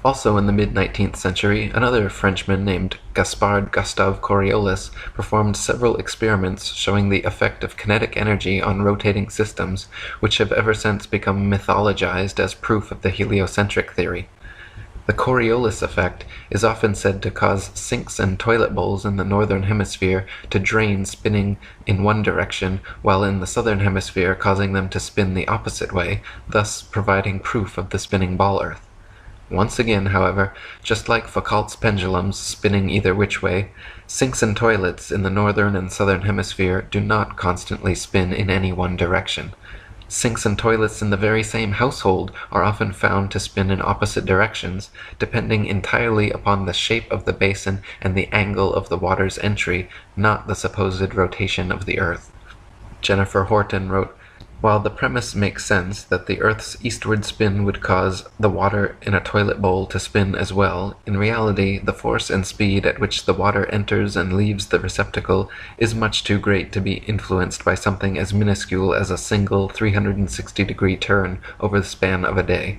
Also in the mid-19th century, another Frenchman named Gaspard Gustave Coriolis performed several experiments showing the effect of kinetic energy on rotating systems, which have ever since become mythologized as proof of the heliocentric theory. The Coriolis effect is often said to cause sinks and toilet bowls in the northern hemisphere to drain spinning in one direction, while in the southern hemisphere causing them to spin the opposite way, thus providing proof of the spinning ball Earth. Once again, however, just like Foucault's pendulums spinning either which way, sinks and toilets in the northern and southern hemisphere do not constantly spin in any one direction. Sinks and toilets in the very same household are often found to spin in opposite directions, depending entirely upon the shape of the basin and the angle of the water's entry, not the supposed rotation of the earth. Jennifer Horton wrote, "While the premise makes sense that the Earth's eastward spin would cause the water in a toilet bowl to spin as well, in reality the force and speed at which the water enters and leaves the receptacle is much too great to be influenced by something as minuscule as a single 360-degree turn over the span of a day.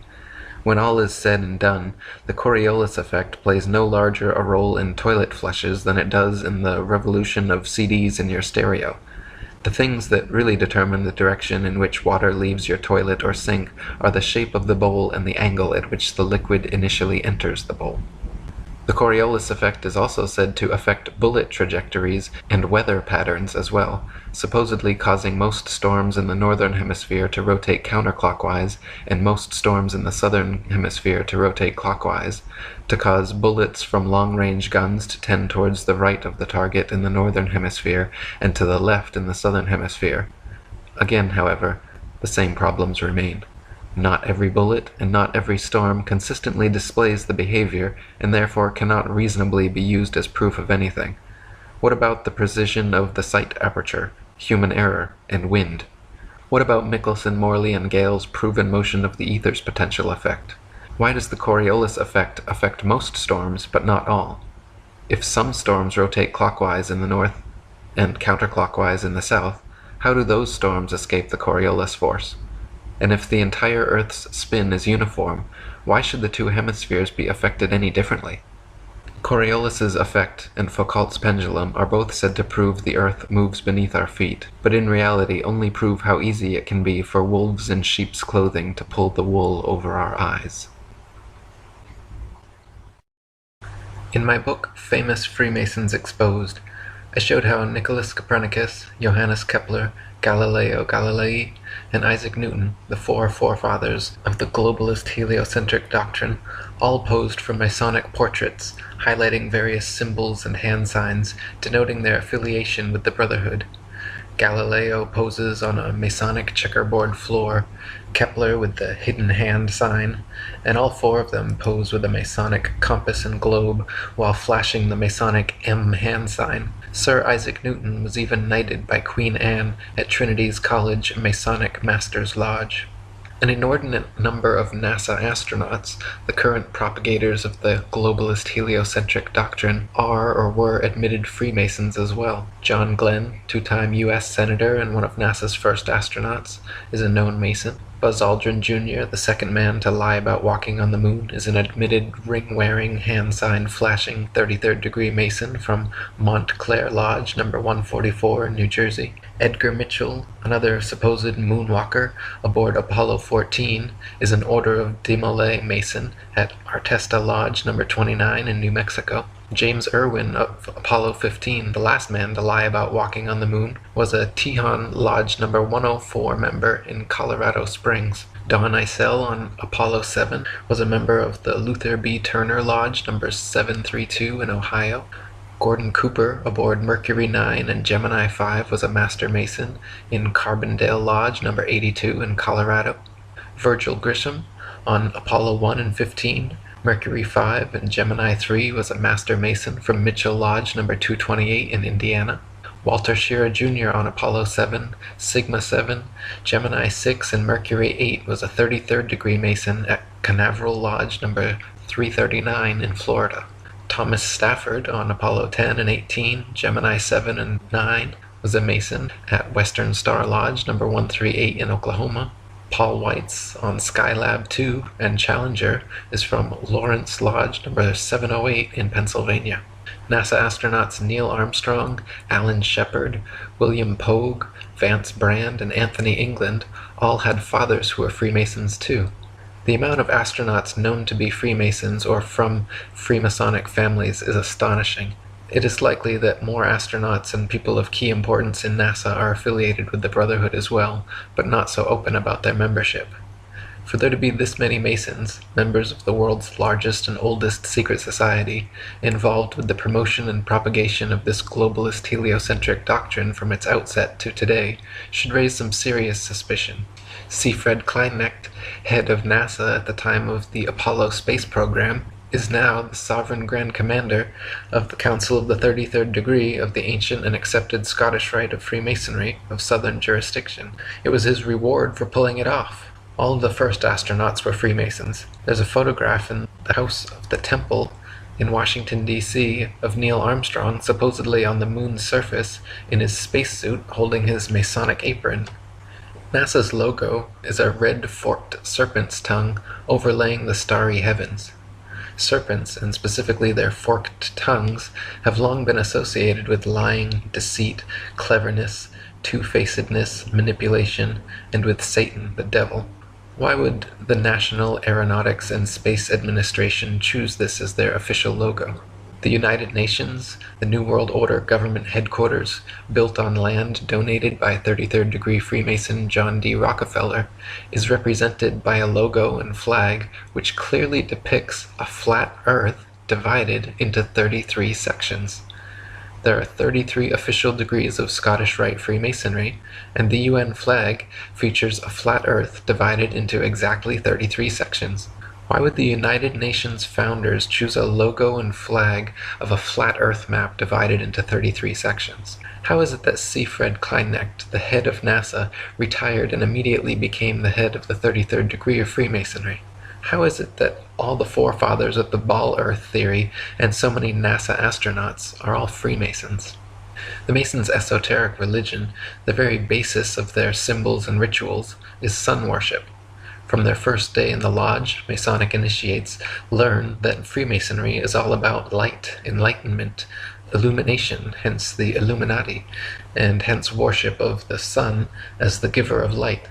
When all is said and done, the Coriolis effect plays no larger a role in toilet flushes than it does in the revolution of CDs in your stereo. The things that really determine the direction in which water leaves your toilet or sink are the shape of the bowl and the angle at which the liquid initially enters the bowl." The Coriolis effect is also said to affect bullet trajectories and weather patterns as well, supposedly causing most storms in the northern hemisphere to rotate counterclockwise and most storms in the southern hemisphere to rotate clockwise, to cause bullets from long-range guns to tend towards the right of the target in the northern hemisphere and to the left in the southern hemisphere. Again, however, the same problems remain. Not every bullet and not every storm consistently displays the behavior, and therefore cannot reasonably be used as proof of anything. What about the precision of the sight aperture, human error, and wind? What about Michelson, Morley, and Gale's proven motion of the ether's potential effect? Why does the Coriolis effect affect most storms, but not all? If some storms rotate clockwise in the north and counterclockwise in the south, how do those storms escape the Coriolis force? And if the entire Earth's spin is uniform, why should the two hemispheres be affected any differently? Coriolis's effect and Foucault's pendulum are both said to prove the Earth moves beneath our feet, but in reality only prove how easy it can be for wolves in sheep's clothing to pull the wool over our eyes. In my book, Famous Freemasons Exposed, I showed how Nicholas Copernicus, Johannes Kepler, Galileo Galilei, and Isaac Newton, the four forefathers of the globalist heliocentric doctrine, all posed for Masonic portraits, highlighting various symbols and hand signs denoting their affiliation with the Brotherhood. Galileo poses on a Masonic checkerboard floor, Kepler with the hidden hand sign, and all four of them pose with a Masonic compass and globe while flashing the Masonic M hand sign. Sir Isaac Newton was even knighted by Queen Anne at Trinity's College Masonic Masters Lodge. An inordinate number of NASA astronauts, the current propagators of the globalist heliocentric doctrine, are or were admitted Freemasons as well. John Glenn, two-time U.S. Senator and one of NASA's first astronauts, is a known Mason. Buzz Aldrin Jr., the second man to lie about walking on the moon, is an admitted ring-wearing, hand-sign-flashing 33rd degree Mason from Montclair Lodge, number 144 in New Jersey. Edgar Mitchell, another supposed moonwalker aboard Apollo 14, is an Order of Demolay Mason at Artesta Lodge, number 29 in New Mexico. James Irwin of Apollo 15, the last man to lie about walking on the moon, was a Tejon Lodge number 104 member in Colorado Springs. Don Eisel on Apollo 7 was a member of the Luther B. Turner Lodge number 732 in Ohio. Gordon Cooper aboard Mercury 9 and Gemini 5 was a Master Mason in Carbondale Lodge number 82 in Colorado. Virgil Grisham on Apollo 1 and 15, Mercury 5 and Gemini 3 was a Master Mason from Mitchell Lodge number 228 in Indiana. Walter Schirra Jr. on Apollo 7, Sigma 7, Gemini 6 and Mercury 8 was a 33rd degree Mason at Canaveral Lodge number 339 in Florida. Thomas Stafford on Apollo 10 and 18, Gemini 7 and 9 was a Mason at Western Star Lodge number 138 in Oklahoma. Paul Weitz on Skylab 2 and Challenger is from Lawrence Lodge number 708 in Pennsylvania. NASA astronauts Neil Armstrong, Alan Shepard, William Pogue, Vance Brand, and Anthony England all had fathers who were Freemasons too. The amount of astronauts known to be Freemasons or from Freemasonic families is astonishing. It is likely that more astronauts and people of key importance in NASA are affiliated with the Brotherhood as well, but not so open about their membership. For there to be this many Masons, members of the world's largest and oldest secret society, involved with the promotion and propagation of this globalist heliocentric doctrine from its outset to today, should raise some serious suspicion. Siegfried Kleinecht, head of NASA at the time of the Apollo space program, is now the sovereign Grand Commander of the Council of the 33rd Degree of the ancient and accepted Scottish Rite of Freemasonry of Southern jurisdiction. It was his reward for pulling it off. All of the first astronauts were Freemasons. There's a photograph in the house of the Temple in Washington, D.C., of Neil Armstrong supposedly on the moon's surface in his spacesuit holding his Masonic apron. NASA's logo is a red forked serpent's tongue overlaying the starry heavens. Serpents, and specifically their forked tongues, have long been associated with lying, deceit, cleverness, two-facedness, manipulation, and with Satan, the devil. Why would the National Aeronautics and Space Administration choose this as their official logo? The United Nations, the New World Order government headquarters, built on land donated by 33rd degree Freemason John D. Rockefeller, is represented by a logo and flag which clearly depicts a flat Earth divided into 33 sections. There are 33 official degrees of Scottish Rite Freemasonry, and the UN flag features a flat Earth divided into exactly 33 sections. Why would the United Nations founders choose a logo and flag of a flat Earth map divided into 33 sections? How is it that Siegfried Kleinecht, the head of NASA, retired and immediately became the head of the 33rd degree of Freemasonry? How is it that all the forefathers of the ball Earth theory and so many NASA astronauts are all Freemasons? The Masons' esoteric religion, the very basis of their symbols and rituals, is sun worship. From their first day in the lodge, Masonic initiates learn that Freemasonry is all about light, enlightenment, illumination, hence the Illuminati, and hence worship of the sun as the giver of light.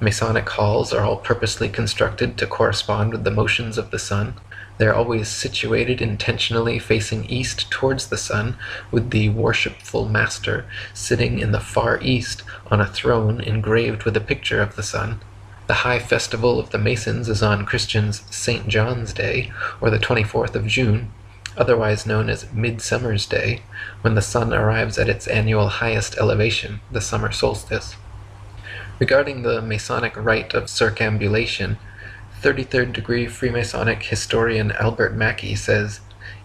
Masonic halls are all purposely constructed to correspond with the motions of the sun. They are always situated intentionally facing east towards the sun, with the worshipful master sitting in the far east on a throne engraved with a picture of the sun. The high festival of the Masons is on Christians' St. John's Day, or the 24th of June, otherwise known as Midsummer's Day, when the sun arrives at its annual highest elevation, the summer solstice. Regarding the Masonic rite of circambulation, 33rd degree Freemasonic historian Albert Mackey says,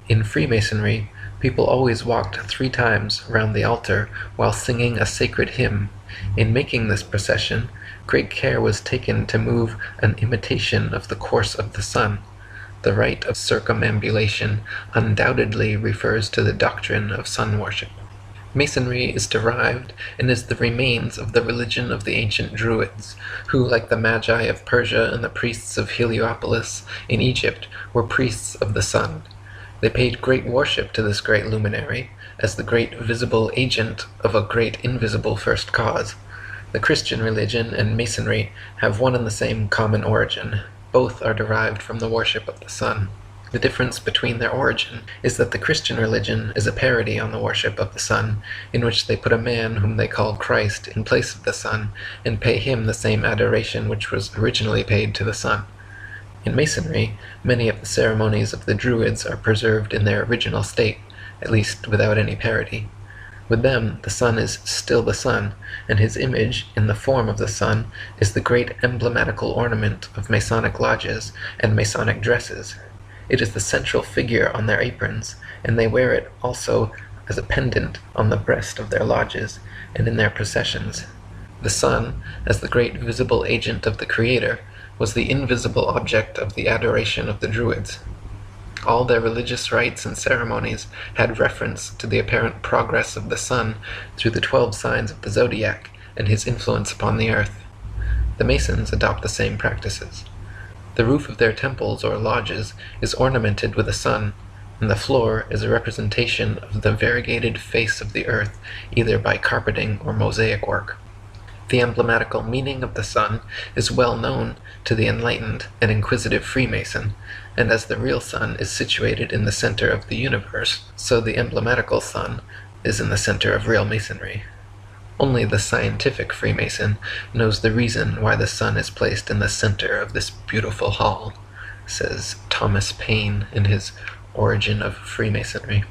"In Freemasonry, people always walked 3 times round the altar while singing a sacred hymn. In making this procession, great care was taken to move an imitation of the course of the sun. The rite of circumambulation undoubtedly refers to the doctrine of sun worship." Masonry is derived and is the remains of the religion of the ancient Druids, who, like the Magi of Persia and the priests of Heliopolis in Egypt, were priests of the sun. They paid great worship to this great luminary, as the great visible agent of a great invisible first cause. The Christian religion and Masonry have one and the same common origin. Both are derived from the worship of the sun. The difference between their origin is that the Christian religion is a parody on the worship of the sun, in which they put a man whom they call Christ in place of the sun, and pay him the same adoration which was originally paid to the sun. In Masonry, many of the ceremonies of the Druids are preserved in their original state, at least without any parody. With them, the sun is still the sun, and his image, in the form of the sun, is the great emblematical ornament of Masonic lodges and Masonic dresses. It is the central figure on their aprons, and they wear it also as a pendant on the breast of their lodges and in their processions. The sun, as the great visible agent of the Creator, was the invisible object of the adoration of the Druids. All their religious rites and ceremonies had reference to the apparent progress of the sun through the 12 signs of the zodiac and his influence upon the earth. The Masons adopt the same practices. The roof of their temples or lodges is ornamented with a sun, and the floor is a representation of the variegated face of the earth, either by carpeting or mosaic work. The emblematical meaning of the sun is well known to the enlightened and inquisitive Freemason, and as the real sun is situated in the center of the universe, so the emblematical sun is in the center of real Masonry. Only the scientific Freemason knows the reason why the sun is placed in the center of this beautiful hall, says Thomas Paine in his Origin of Freemasonry.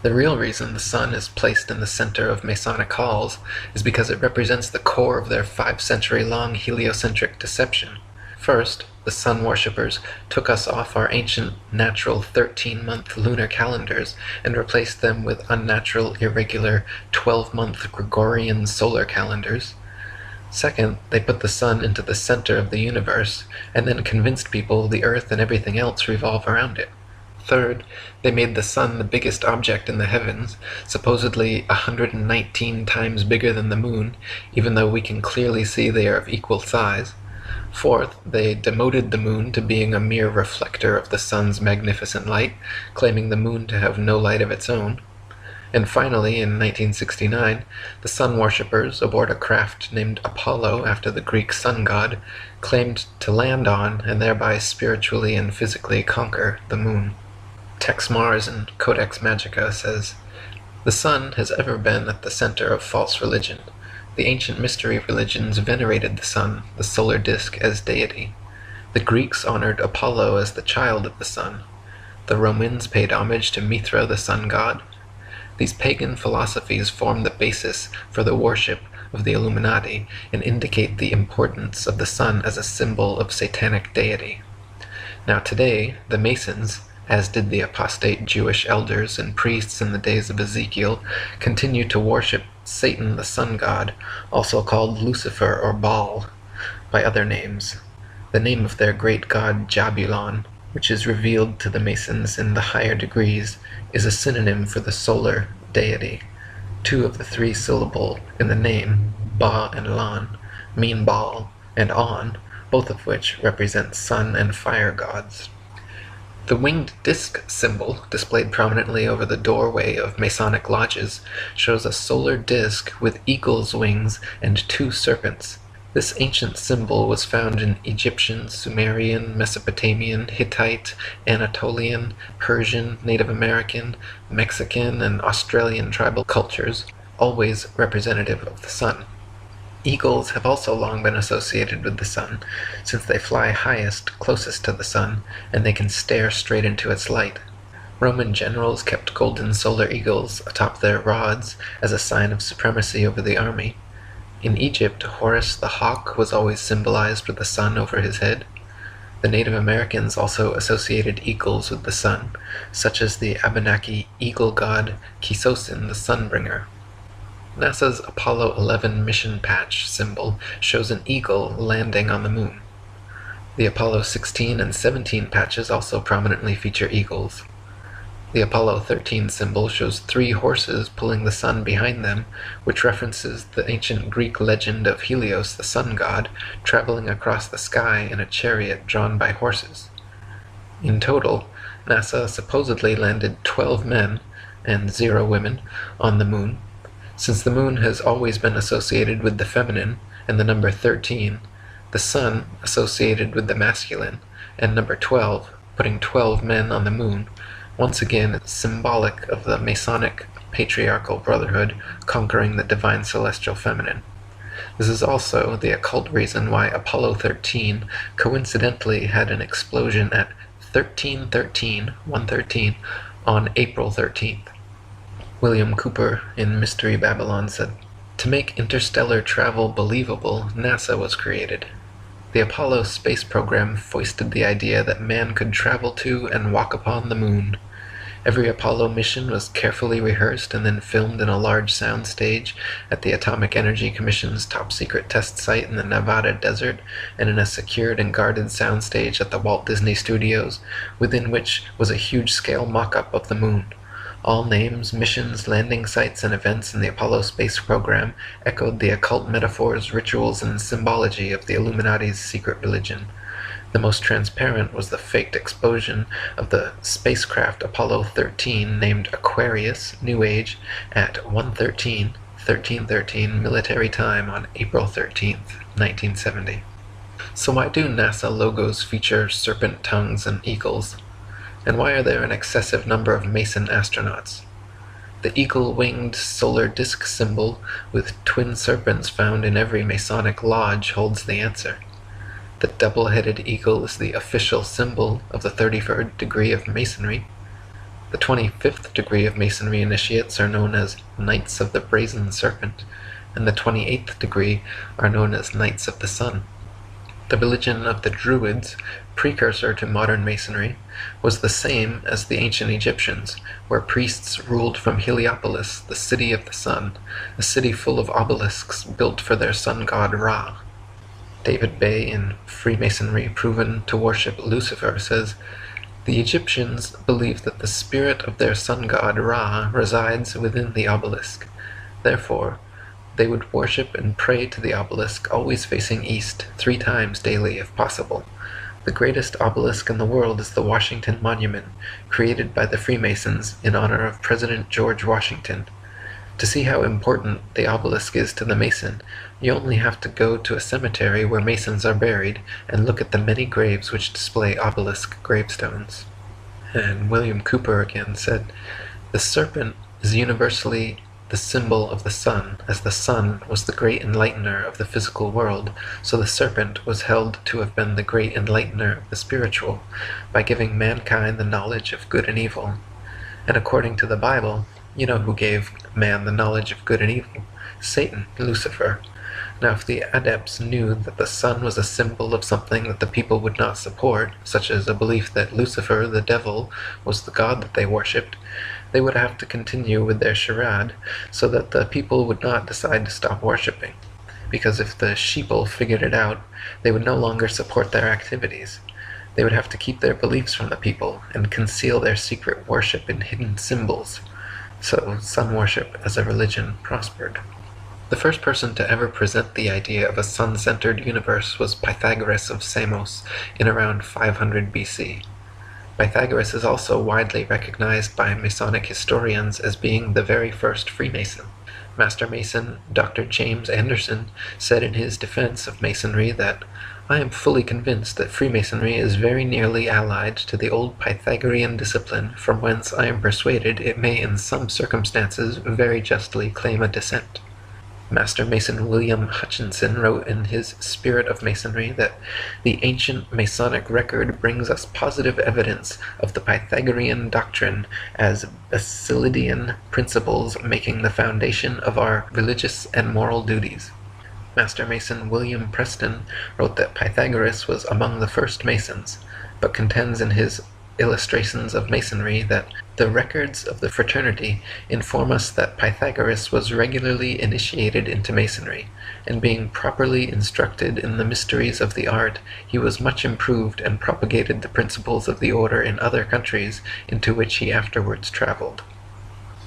The real reason the sun is placed in the center of Masonic halls is because it represents the core of their 5-century-long heliocentric deception. First, the sun worshippers took us off our ancient natural 13-month lunar calendars and replaced them with unnatural, irregular 12-month Gregorian solar calendars. Second, they put the sun into the center of the universe and then convinced people the earth and everything else revolve around it. Third, they made the sun the biggest object in the heavens, supposedly 119 times bigger than the moon, even though we can clearly see they are of equal size. Fourth, they demoted the moon to being a mere reflector of the sun's magnificent light, claiming the moon to have no light of its own. And finally, in 1969, the sun worshippers, aboard a craft named Apollo after the Greek sun god, claimed to land on and thereby spiritually and physically conquer the moon. Tex Mars in Codex Magica says, "The sun has ever been at the center of false religion. The ancient mystery religions venerated the sun, the solar disk, as deity. The Greeks honored Apollo as the child of the sun. The Romans paid homage to Mithra, the sun god. These pagan philosophies form the basis for the worship of the Illuminati and indicate the importance of the sun as a symbol of satanic deity. Now today, the Masons, as did the apostate Jewish elders and priests in the days of Ezekiel, continue to worship Satan the sun god, also called Lucifer or Baal, by other names. The name of their great god Jabulon, which is revealed to the Masons in the higher degrees, is a synonym for the solar deity. 2 of the 3 syllable in the name, Ba and Lan, mean Baal and On, both of which represent sun and fire gods. The winged disc symbol, displayed prominently over the doorway of Masonic lodges, shows a solar disc with eagle's wings and 2 serpents. This ancient symbol was found in Egyptian, Sumerian, Mesopotamian, Hittite, Anatolian, Persian, Native American, Mexican, and Australian tribal cultures, always representative of the sun. Eagles have also long been associated with the sun, since they fly highest, closest to the sun, and they can stare straight into its light. Roman generals kept golden solar eagles atop their rods as a sign of supremacy over the army. In Egypt, Horus the hawk was always symbolized with the sun over his head. The Native Americans also associated eagles with the sun, such as the Abenaki eagle god Kisosin the Sunbringer. NASA's Apollo 11 mission patch symbol shows an eagle landing on the moon. The Apollo 16 and 17 patches also prominently feature eagles. The Apollo 13 symbol shows 3 horses pulling the sun behind them, which references the ancient Greek legend of Helios, the sun god, traveling across the sky in a chariot drawn by horses. In total, NASA supposedly landed 12 men and 0 women on the moon. Since the moon has always been associated with the feminine and the number 13, the sun associated with the masculine, and number 12, putting 12 men on the moon, once again is symbolic of the Masonic patriarchal brotherhood conquering the divine celestial feminine. This is also the occult reason why Apollo 13 coincidentally had an explosion at 113 on April 13th. William Cooper in Mystery Babylon said, "To make interstellar travel believable, NASA was created. The Apollo space program foisted the idea that man could travel to and walk upon the moon. Every Apollo mission was carefully rehearsed and then filmed in a large sound stage at the Atomic Energy Commission's top-secret test site in the Nevada desert and in a secured and guarded soundstage at the Walt Disney Studios, within which was a huge-scale mock-up of the moon. All names, missions, landing sites, and events in the Apollo space program echoed the occult metaphors, rituals, and symbology of the Illuminati's secret religion. The most transparent was the faked explosion of the spacecraft Apollo 13 named Aquarius, New Age, at 13:13 military time on April 13th, 1970. So why do NASA logos feature serpent tongues and eagles? And why are there an excessive number of Mason astronauts? The eagle-winged solar disk symbol with twin serpents found in every Masonic lodge holds the answer. The double-headed eagle is the official symbol of the 33rd degree of Masonry. The 25th degree of Masonry initiates are known as Knights of the Brazen Serpent, and the 28th degree are known as Knights of the Sun. The religion of the Druids, precursor to modern Masonry, was the same as the ancient Egyptians, where priests ruled from Heliopolis, the city of the sun, a city full of obelisks built for their sun god Ra. David Bay, in Freemasonry Proven to Worship Lucifer, says, "The Egyptians believed that the spirit of their sun god Ra resides within the obelisk. Therefore, they would worship and pray to the obelisk, always facing east, 3 times daily if possible. The greatest obelisk in the world is the Washington Monument, created by the Freemasons in honor of President George Washington. To see how important the obelisk is to the Mason, you only have to go to a cemetery where Masons are buried and look at the many graves which display obelisk gravestones." And William Cooper again said, "The serpent is universally the symbol of the sun, as the sun was the great enlightener of the physical world, so the serpent was held to have been the great enlightener of the spiritual, by giving mankind the knowledge of good and evil. And according to the Bible, you know who gave man the knowledge of good and evil? Satan, Lucifer. Now if the adepts knew that the sun was a symbol of something that the people would not support, such as a belief that Lucifer, the devil, was the god that they worshipped, they would have to continue with their charade, so that the people would not decide to stop worshipping. Because if the sheeple figured it out, they would no longer support their activities. They would have to keep their beliefs from the people, and conceal their secret worship in hidden symbols. So sun worship as a religion prospered." The first person to ever present the idea of a sun-centered universe was Pythagoras of Samos in around 500 BC. Pythagoras is also widely recognized by Masonic historians as being the very first Freemason. Master Mason Dr. James Anderson said in his defense of Masonry that, "I am fully convinced that Freemasonry is very nearly allied to the old Pythagorean discipline, from whence I am persuaded it may in some circumstances very justly claim a descent." Master Mason William Hutchinson wrote in his Spirit of Masonry that the ancient Masonic record brings us positive evidence of the Pythagorean doctrine as Basilidian principles making the foundation of our religious and moral duties. Master Mason William Preston wrote that Pythagoras was among the first Masons, but contends in his Illustrations of Masonry that the records of the fraternity inform us that Pythagoras was regularly initiated into Masonry, and being properly instructed in the mysteries of the art, he was much improved and propagated the principles of the order in other countries into which he afterwards traveled.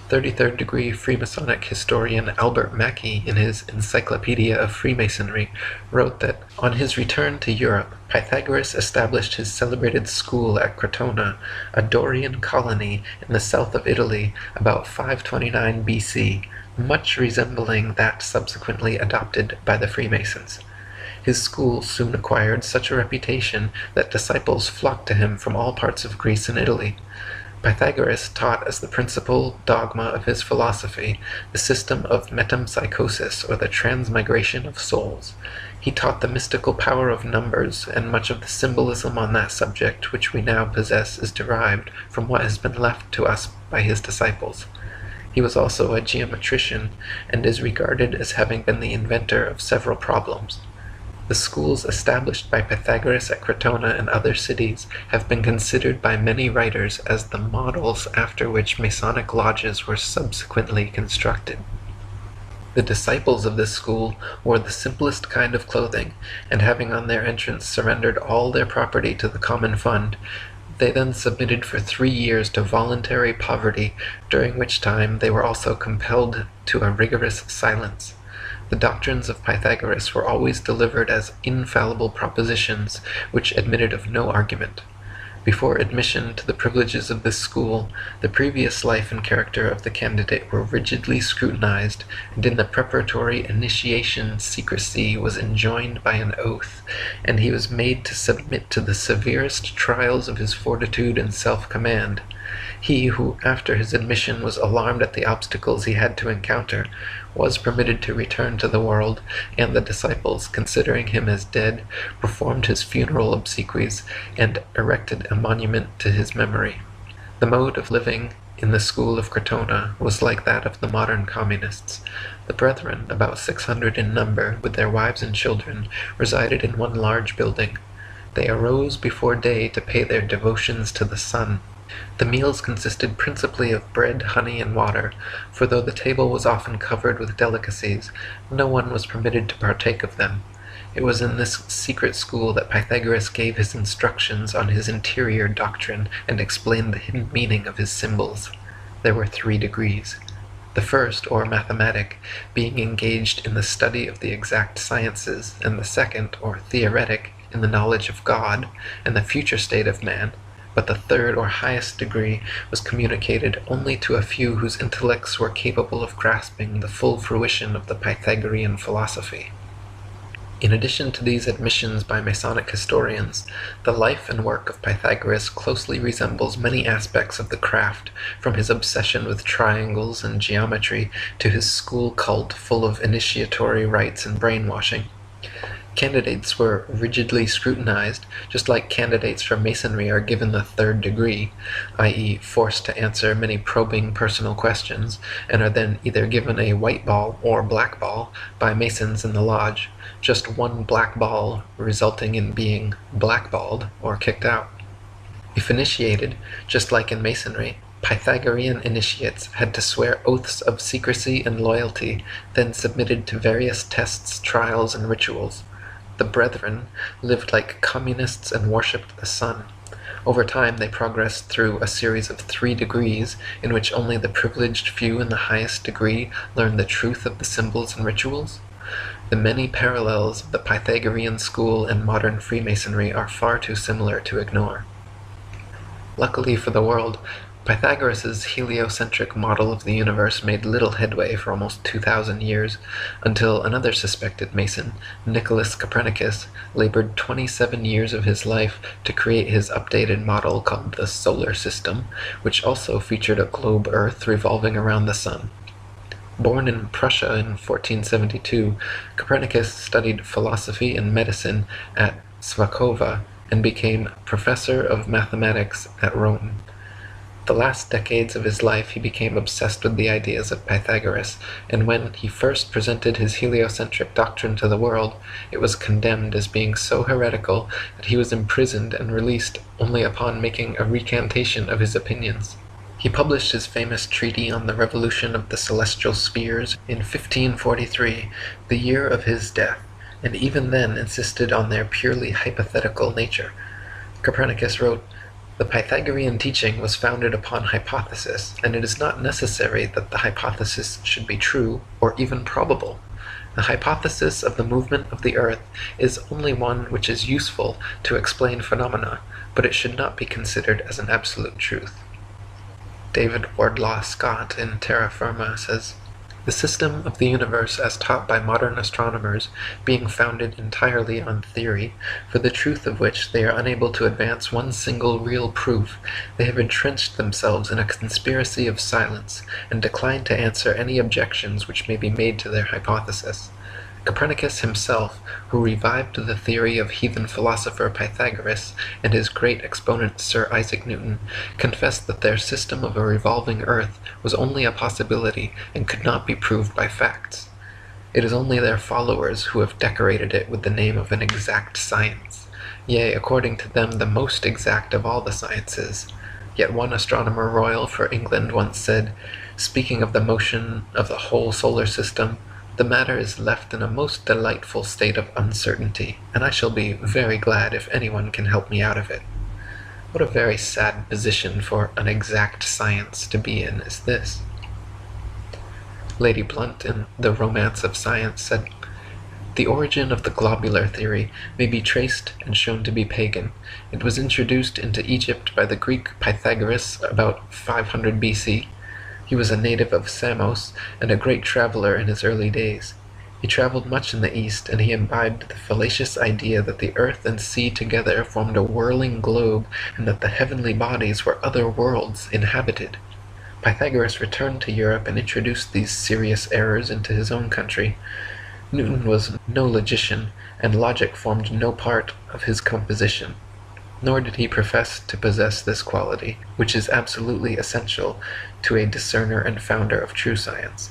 33rd degree Freemasonic historian Albert Mackey, in his Encyclopedia of Freemasonry, wrote that on his return to Europe, Pythagoras established his celebrated school at Crotona, a Dorian colony in the south of Italy, about 529 BC, much resembling that subsequently adopted by the Freemasons. His school soon acquired such a reputation that disciples flocked to him from all parts of Greece and Italy. Pythagoras taught as the principal dogma of his philosophy the system of metempsychosis, or the transmigration of souls. He taught the mystical power of numbers, and much of the symbolism on that subject which we now possess is derived from what has been left to us by his disciples. He was also a geometrician, and is regarded as having been the inventor of several problems. The schools established by Pythagoras at Crotona and other cities have been considered by many writers as the models after which Masonic lodges were subsequently constructed. The disciples of this school wore the simplest kind of clothing, and having on their entrance surrendered all their property to the common fund, they then submitted for 3 years to voluntary poverty, during which time they were also compelled to a rigorous silence. The doctrines of Pythagoras were always delivered as infallible propositions which admitted of no argument. Before admission to the privileges of this school, the previous life and character of the candidate were rigidly scrutinized, and in the preparatory initiation secrecy was enjoined by an oath, and he was made to submit to the severest trials of his fortitude and self-command. He who, after his admission, was alarmed at the obstacles he had to encounter, was permitted to return to the world, and the disciples, considering him as dead, performed his funeral obsequies, and erected a monument to his memory. The mode of living in the school of Crotona was like that of the modern communists. The brethren, about 600 in number, with their wives and children, resided in one large building. They arose before day to pay their devotions to the sun. The meals consisted principally of bread, honey, and water, for though the table was often covered with delicacies, no one was permitted to partake of them. It was in this secret school that Pythagoras gave his instructions on his interior doctrine and explained the hidden meaning of his symbols. There were 3 degrees. The first, or mathematic, being engaged in the study of the exact sciences, and the second, or theoretic, in the knowledge of God and the future state of man, but the third or highest degree was communicated only to a few whose intellects were capable of grasping the full fruition of the Pythagorean philosophy. In addition to these admissions by Masonic historians, the life and work of Pythagoras closely resembles many aspects of the craft, from his obsession with triangles and geometry to his school cult full of initiatory rites and brainwashing. Candidates were rigidly scrutinized, just like candidates for Masonry are given the 3rd degree, i.e. forced to answer many probing personal questions, and are then either given a white ball or black ball by Masons in the lodge, just one black ball resulting in being blackballed or kicked out. If initiated, just like in Masonry, Pythagorean initiates had to swear oaths of secrecy and loyalty, then submitted to various tests, trials, and rituals. The brethren lived like communists and worshipped the sun. Over time, they progressed through a series of 3 degrees, in which only the privileged few in the highest degree learned the truth of the symbols and rituals. The many parallels of the Pythagorean school and modern Freemasonry are far too similar to ignore. Luckily for the world, Pythagoras' heliocentric model of the universe made little headway for almost 2,000 years, until another suspected Mason, Nicholas Copernicus, labored 27 years of his life to create his updated model called the Solar System, which also featured a globe Earth revolving around the sun. Born in Prussia in 1472, Copernicus studied philosophy and medicine at Swakova and became professor of mathematics at Rome. The last decades of his life he became obsessed with the ideas of Pythagoras, and when he first presented his heliocentric doctrine to the world, it was condemned as being so heretical that he was imprisoned and released only upon making a recantation of his opinions. He published his famous treatise on the revolution of the celestial spheres in 1543, the year of his death, and even then insisted on their purely hypothetical nature. Copernicus wrote, "The Pythagorean teaching was founded upon hypothesis, and it is not necessary that the hypothesis should be true or even probable. The hypothesis of the movement of the earth is only one which is useful to explain phenomena, but it should not be considered as an absolute truth." David Wardlaw Scott in Terra Firma says, "The system of the universe as taught by modern astronomers being founded entirely on theory, for the truth of which they are unable to advance one single real proof, they have entrenched themselves in a conspiracy of silence, and decline to answer any objections which may be made to their hypothesis. Copernicus himself, who revived the theory of heathen philosopher Pythagoras, and his great exponent Sir Isaac Newton, confessed that their system of a revolving earth was only a possibility and could not be proved by facts. It is only their followers who have decorated it with the name of an exact science, yea, according to them the most exact of all the sciences. Yet one astronomer royal for England once said, speaking of the motion of the whole solar system, 'The matter is left in a most delightful state of uncertainty, and I shall be very glad if anyone can help me out of it.' What a very sad position for an exact science to be in is this." Lady Blunt in The Romance of Science said, "The origin of the globular theory may be traced and shown to be pagan. It was introduced into Egypt by the Greek Pythagoras about 500 BC. He was a native of Samos and a great traveler in his early days. He traveled much in the East, and he imbibed the fallacious idea that the earth and sea together formed a whirling globe, and that the heavenly bodies were other worlds inhabited. Pythagoras returned to Europe and introduced these serious errors into his own country. Newton was no logician, and logic formed no part of his composition. nor did he profess to possess this quality, which is absolutely essential to a discerner and founder of true science.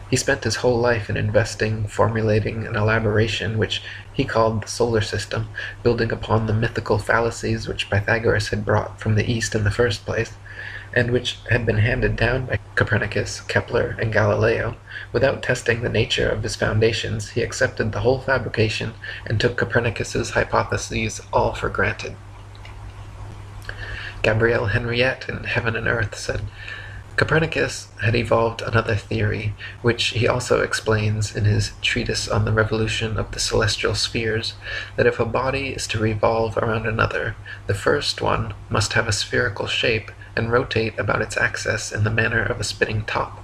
He spent his whole life in investing, formulating an elaboration which he called the solar system, building upon the mythical fallacies which Pythagoras had brought from the East in the first place, and which had been handed down by Copernicus, Kepler, and Galileo. Without testing the nature of his foundations, he accepted the whole fabrication and took Copernicus's hypotheses all for granted. Gabrielle Henriette in Heaven and Earth said, Copernicus had evolved another theory, which he also explains in his treatise on the revolution of the celestial spheres, that if a body is to revolve around another, the first one must have a spherical shape and rotate about its axis in the manner of a spinning top.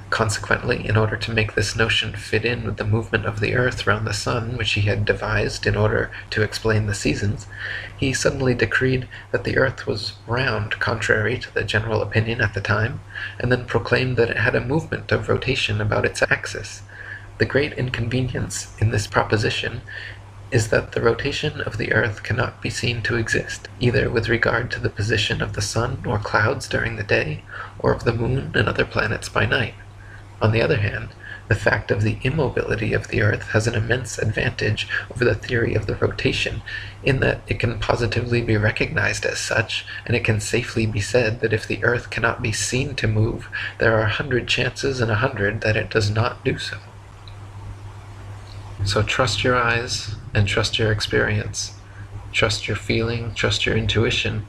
Consequently, in order to make this notion fit in with the movement of the earth round the sun, which he had devised in order to explain the seasons, he suddenly decreed that the earth was round, contrary to the general opinion at the time, and then proclaimed that it had a movement of rotation about its axis. The great inconvenience in this proposition is that the rotation of the earth cannot be seen to exist, either with regard to the position of the sun or clouds during the day, or of the moon and other planets by night. On the other hand, the fact of the immobility of the earth has an immense advantage over the theory of the rotation, in that it can positively be recognized as such, and it can safely be said that if the earth cannot be seen to move, there are 100 chances in 100 that it does not do so. So trust your eyes and trust your experience. Trust your feeling, trust your intuition.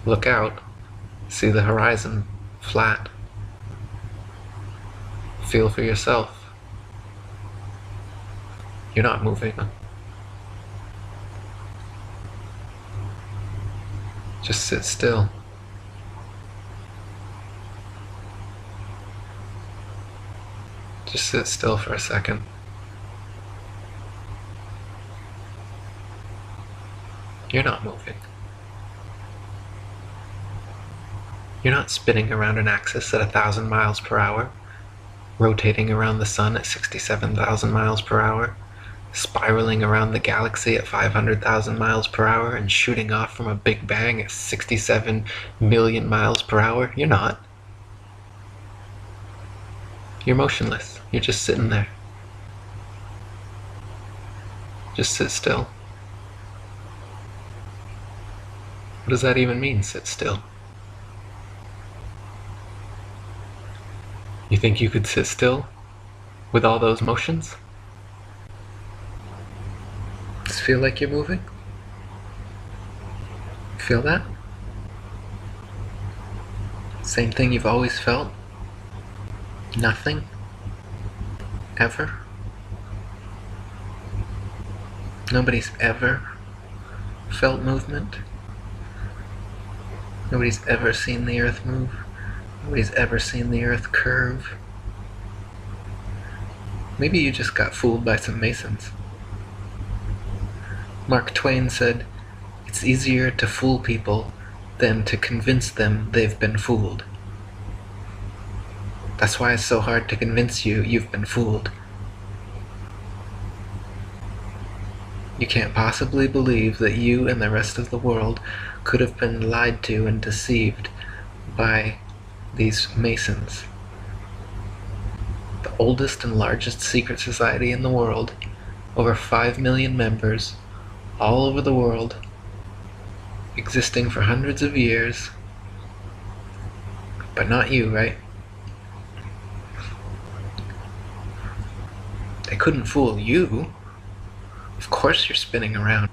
Look out, see the horizon, flat. Feel for yourself. You're not moving. Just sit still. Just sit still for a second. You're not moving. You're not spinning around an axis at 1,000 miles per hour, rotating around the sun at 67,000 miles per hour, spiraling around the galaxy at 500,000 miles per hour, and shooting off from a Big Bang at 67 million miles per hour. You're not. You're motionless. You're just sitting there. Just sit still. What does that even mean, sit still? You think you could sit still with all those motions? Does it feel like you're moving? Feel that? Same thing you've always felt? Nothing? Ever? Nobody's ever felt movement? Nobody's ever seen the earth move? Nobody's ever seen the earth curve? Maybe you just got fooled by some Masons. Mark Twain said, "It's easier to fool people than to convince them they've been fooled." That's why it's so hard to convince you you've been fooled. You can't possibly believe that you and the rest of the world could have been lied to and deceived by these Masons. The oldest and largest secret society in the world, over 5 million members, all over the world, existing for hundreds of years. But not you, right? They couldn't fool you. Of course you're spinning around.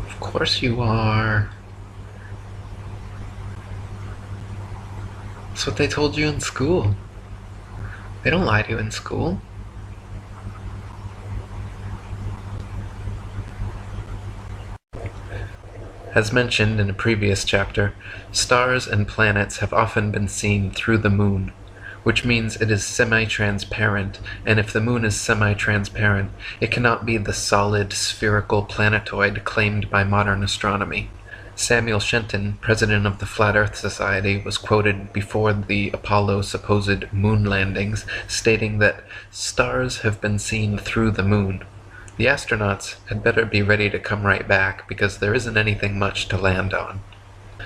Of course you are. That's what they told you in school. They don't lie to you in school. As mentioned in a previous chapter, stars and planets have often been seen through the moon, which means it is semi-transparent, and if the moon is semi-transparent, it cannot be the solid, spherical planetoid claimed by modern astronomy. Samuel Shenton, president of the Flat Earth Society, was quoted before the Apollo supposed moon landings, stating that stars have been seen through the moon. The astronauts had better be ready to come right back because there isn't anything much to land on.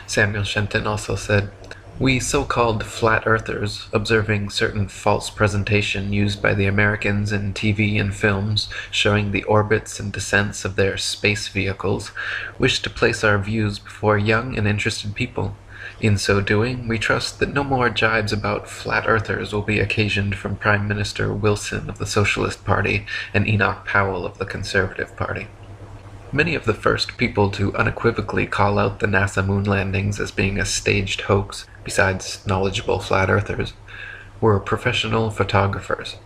Samuel Shenton also said, "We so-called flat earthers, observing certain false presentation used by the Americans in TV and films showing the orbits and descents of their space vehicles, wish to place our views before young and interested people. In so doing, we trust that no more jibes about flat earthers will be occasioned from Prime Minister Wilson of the Socialist Party and Enoch Powell of the Conservative Party." Many of the first people to unequivocally call out the NASA moon landings as being a staged hoax, besides knowledgeable flat earthers, were professional photographers.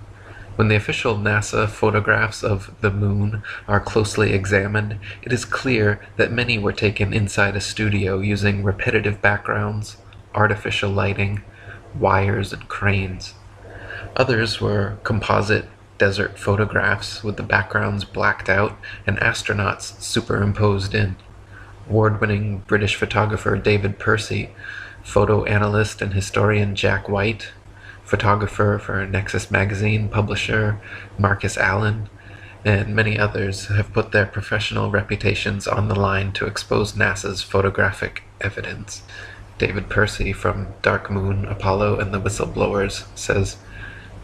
When the official NASA photographs of the moon are closely examined, it is clear that many were taken inside a studio using repetitive backgrounds, artificial lighting, wires, and cranes. Others were composite desert photographs with the backgrounds blacked out and astronauts superimposed in. Award-winning British photographer David Percy, photo analyst and historian Jack White, photographer for Nexus magazine publisher Marcus Allen, and many others have put their professional reputations on the line to expose NASA's photographic evidence. David Percy from Dark Moon, Apollo, and the Whistleblowers says,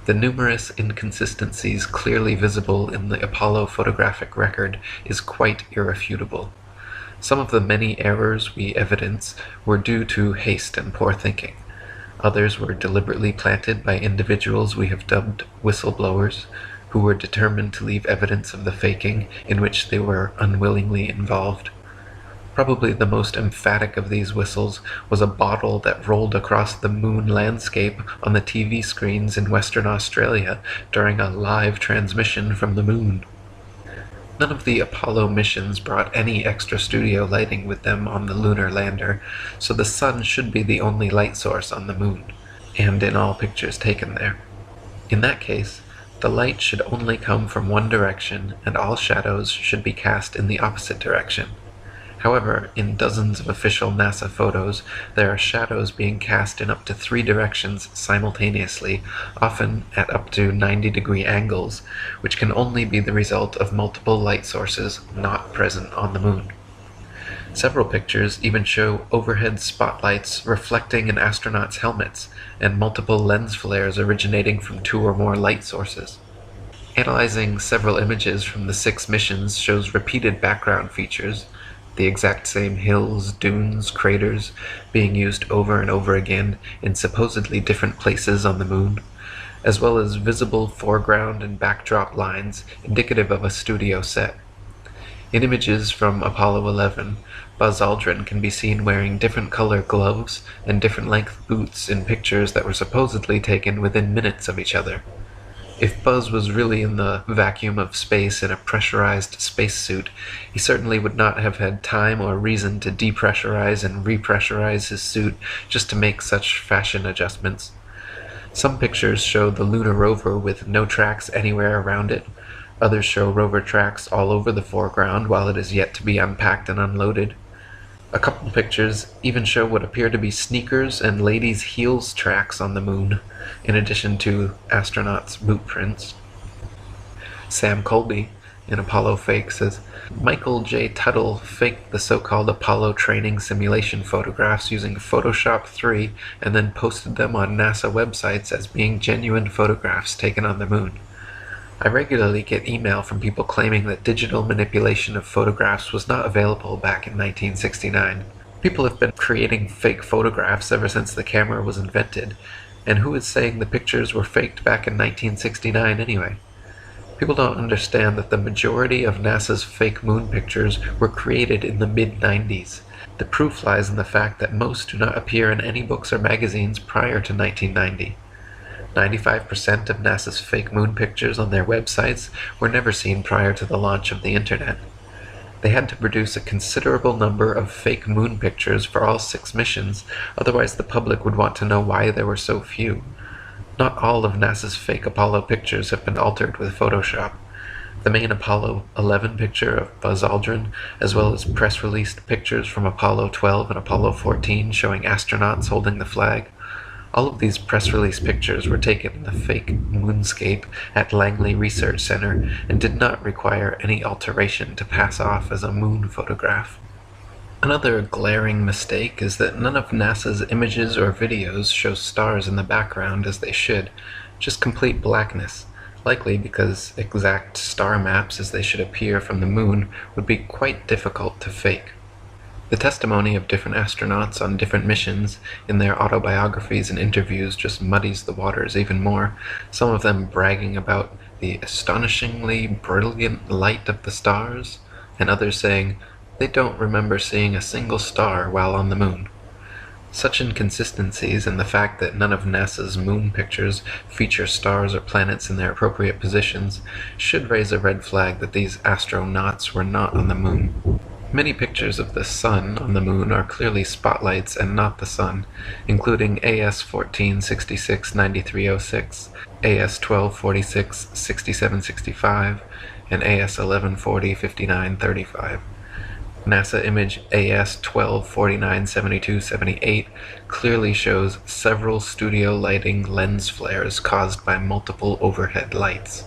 "The numerous inconsistencies clearly visible in the Apollo photographic record is quite irrefutable. Some of the many errors we evidence were due to haste and poor thinking. Others were deliberately planted by individuals we have dubbed whistleblowers, who were determined to leave evidence of the faking in which they were unwillingly involved. Probably the most emphatic of these whistles was a bottle that rolled across the moon landscape on the TV screens in Western Australia during a live transmission from the moon. None of the Apollo missions brought any extra studio lighting with them on the lunar lander, so the sun should be the only light source on the moon, and in all pictures taken there. In that case, the light should only come from one direction, and all shadows should be cast in the opposite direction. However, in dozens of official NASA photos, there are shadows being cast in up to 3 directions simultaneously, often at up to 90-degree angles, which can only be the result of multiple light sources not present on the moon. Several pictures even show overhead spotlights reflecting an astronaut's helmets, and multiple lens flares originating from 2 or more light sources. Analyzing several images from the 6 missions shows repeated background features, the exact same hills, dunes, craters, being used over and over again in supposedly different places on the moon, as well as visible foreground and backdrop lines indicative of a studio set. In images from Apollo 11, Buzz Aldrin can be seen wearing different color gloves and different length boots in pictures that were supposedly taken within minutes of each other. If Buzz was really in the vacuum of space in a pressurized spacesuit, he certainly would not have had time or reason to depressurize and repressurize his suit just to make such fashion adjustments. Some pictures show the lunar rover with no tracks anywhere around it. Others show rover tracks all over the foreground while it is yet to be unpacked and unloaded. A couple pictures even show what appear to be sneakers and ladies' heels tracks on the moon, in addition to astronauts' boot prints. Sam Colby, in Apollo Fake, says, "Michael J. Tuttle faked the so-called Apollo training simulation photographs using Photoshop 3 and then posted them on NASA websites as being genuine photographs taken on the moon. I regularly get email from people claiming that digital manipulation of photographs was not available back in 1969. People have been creating fake photographs ever since the camera was invented, and who is saying the pictures were faked back in 1969 anyway? People don't understand that the majority of NASA's fake moon pictures were created in the mid-90s. The proof lies in the fact that most do not appear in any books or magazines prior to 1990. 95% of NASA's fake moon pictures on their websites were never seen prior to the launch of the internet. They had to produce a considerable number of fake moon pictures for all 6 missions, otherwise the public would want to know why there were so few. Not all of NASA's fake Apollo pictures have been altered with Photoshop. The main Apollo 11 picture of Buzz Aldrin, as well as press-released pictures from Apollo 12 and Apollo 14 showing astronauts holding the flag, All of these press release pictures were taken in the fake moonscape at Langley Research Center and did not require any alteration to pass off as a moon photograph. Another glaring mistake is that none of NASA's images or videos show stars in the background as they should, just complete blackness, likely because exact star maps as they should appear from the moon would be quite difficult to fake. The testimony of different astronauts on different missions in their autobiographies and interviews just muddies the waters even more, some of them bragging about the astonishingly brilliant light of the stars, and others saying they don't remember seeing a single star while on the moon. Such inconsistencies and the fact that none of NASA's moon pictures feature stars or planets in their appropriate positions should raise a red flag that these astronauts were not on the moon. Many pictures of the sun on the moon are clearly spotlights and not the sun, including AS 1466-9306, AS 1246-6765, and AS 1140-5935. NASA image AS 1249-7278 clearly shows several studio lighting lens flares caused by multiple overhead lights.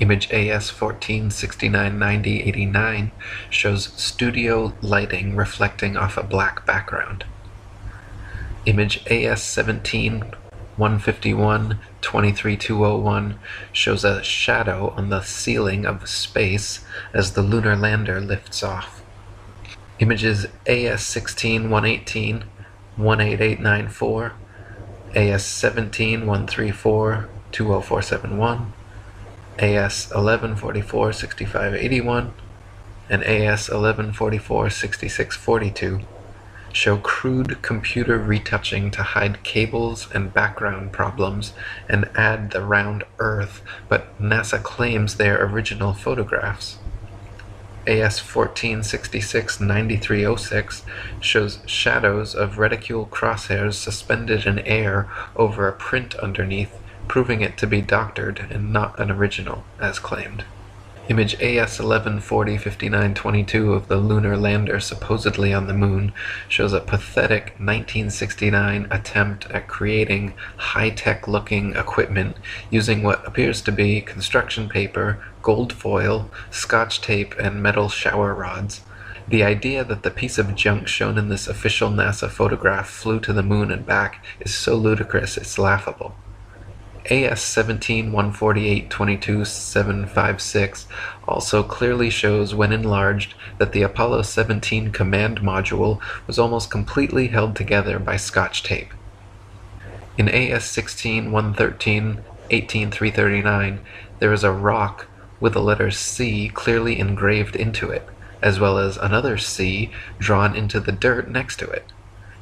Image AS 1469-9089 shows studio lighting reflecting off a black background. Image AS 17-151-23201 shows a shadow on the ceiling of space as the lunar lander lifts off. Images AS 16-118-18894, AS 17-134-20471, AS 1144-6581, and AS 1144-6642 show crude computer retouching to hide cables and background problems and add the round Earth, but NASA claims they're original photographs. AS 1466-9306 shows shadows of reticule crosshairs suspended in air over a print underneath, proving it to be doctored and not an original, as claimed. Image AS 1140-5922 of the lunar lander supposedly on the moon shows a pathetic 1969 attempt at creating high-tech looking equipment using what appears to be construction paper, gold foil, scotch tape, and metal shower rods. The idea that the piece of junk shown in this official NASA photograph flew to the moon and back is so ludicrous it's laughable. AS 17-148-22756 also clearly shows, when enlarged, that the Apollo 17 command module was almost completely held together by scotch tape. In AS 16-113-18339, there is a rock with the letter C clearly engraved into it, as well as another C drawn into the dirt next to it.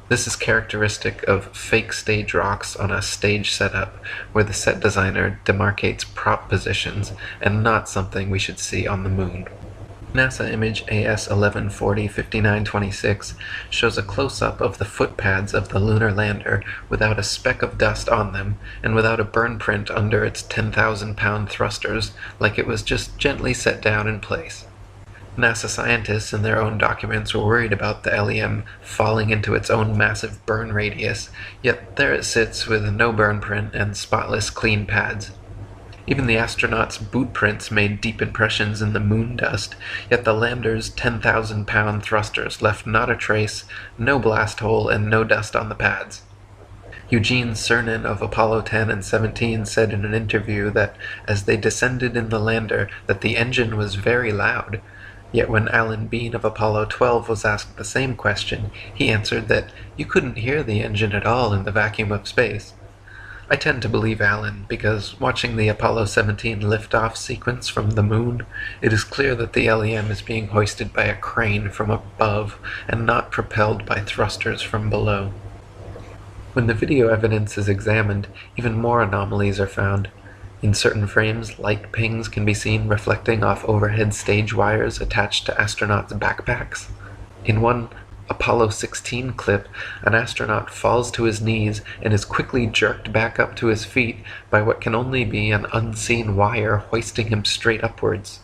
This is characteristic of fake stage rocks on a stage setup, where the set designer demarcates prop positions, and not something we should see on the moon. NASA image AS 1140-5926 shows a close-up of the footpads of the lunar lander without a speck of dust on them, and without a burn print under its 10,000-pound thrusters, like it was just gently set down in place. NASA scientists in their own documents were worried about the LEM falling into its own massive burn radius, yet there it sits with no burn print and spotless clean pads. Even the astronauts' boot prints made deep impressions in the moon dust, yet the lander's 10,000-pound thrusters left not a trace, no blast hole, and no dust on the pads. Eugene Cernan of Apollo 10 and 17 said in an interview that as they descended in the lander that the engine was very loud. Yet when Alan Bean of Apollo 12 was asked the same question, he answered that you couldn't hear the engine at all in the vacuum of space. I tend to believe Alan, because watching the Apollo 17 liftoff sequence from the moon, it is clear that the LEM is being hoisted by a crane from above and not propelled by thrusters from below. When the video evidence is examined, even more anomalies are found. In certain frames, light pings can be seen reflecting off overhead stage wires attached to astronauts' backpacks. In one Apollo 16 clip, an astronaut falls to his knees and is quickly jerked back up to his feet by what can only be an unseen wire hoisting him straight upwards.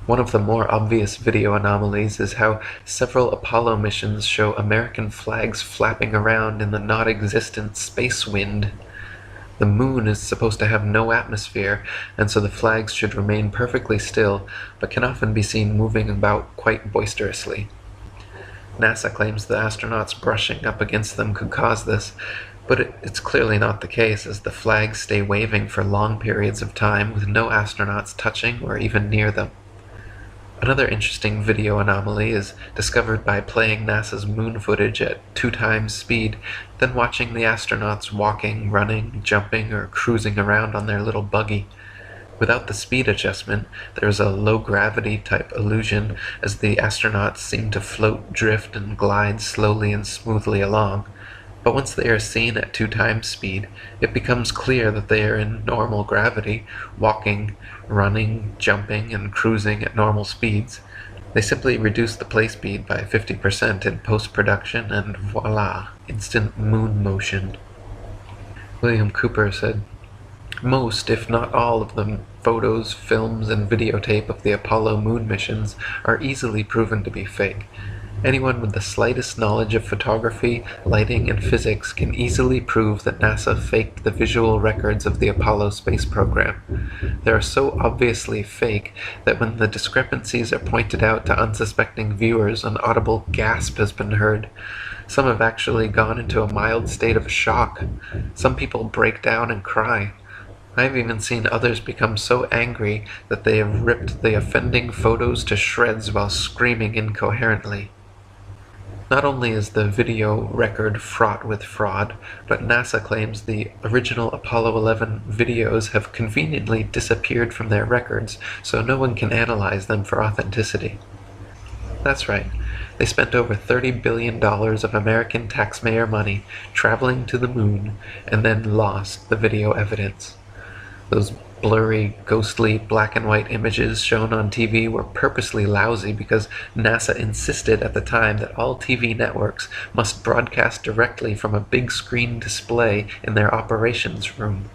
One of the more obvious video anomalies is how several Apollo missions show American flags flapping around in the not-existent space wind. The moon is supposed to have no atmosphere, and so the flags should remain perfectly still, but can often be seen moving about quite boisterously. NASA claims the astronauts brushing up against them could cause this, but it's clearly not the case, as the flags stay waving for long periods of time with no astronauts touching or even near them. Another interesting video anomaly is discovered by playing NASA's moon footage at 2 times speed, then watching the astronauts walking, running, jumping, or cruising around on their little buggy. Without the speed adjustment, there is a low-gravity type illusion as the astronauts seem to float, drift, and glide slowly and smoothly along. But once they are seen at 2 times speed, it becomes clear that they are in normal gravity, walking, running, jumping, and cruising at normal speeds. They simply reduce the play speed by 50% in post-production, and voila, instant moon motion. William Cooper said, "Most, if not all, of the photos, films, and videotape of the Apollo moon missions are easily proven to be fake. Anyone with the slightest knowledge of photography, lighting, and physics can easily prove that NASA faked the visual records of the Apollo space program. They are so obviously fake that when the discrepancies are pointed out to unsuspecting viewers, an audible gasp has been heard. Some have actually gone into a mild state of shock. Some people break down and cry. I've even seen others become so angry that they have ripped the offending photos to shreds while screaming incoherently." Not only is the video record fraught with fraud, but NASA claims the original Apollo 11 videos have conveniently disappeared from their records, so no one can analyze them for authenticity. That's right. They spent over $30 billion of American taxpayer money traveling to the moon and then lost the video evidence. Those blurry, ghostly, black and white images shown on TV were purposely lousy because NASA insisted at the time that all TV networks must broadcast directly from a big screen display in their operations room,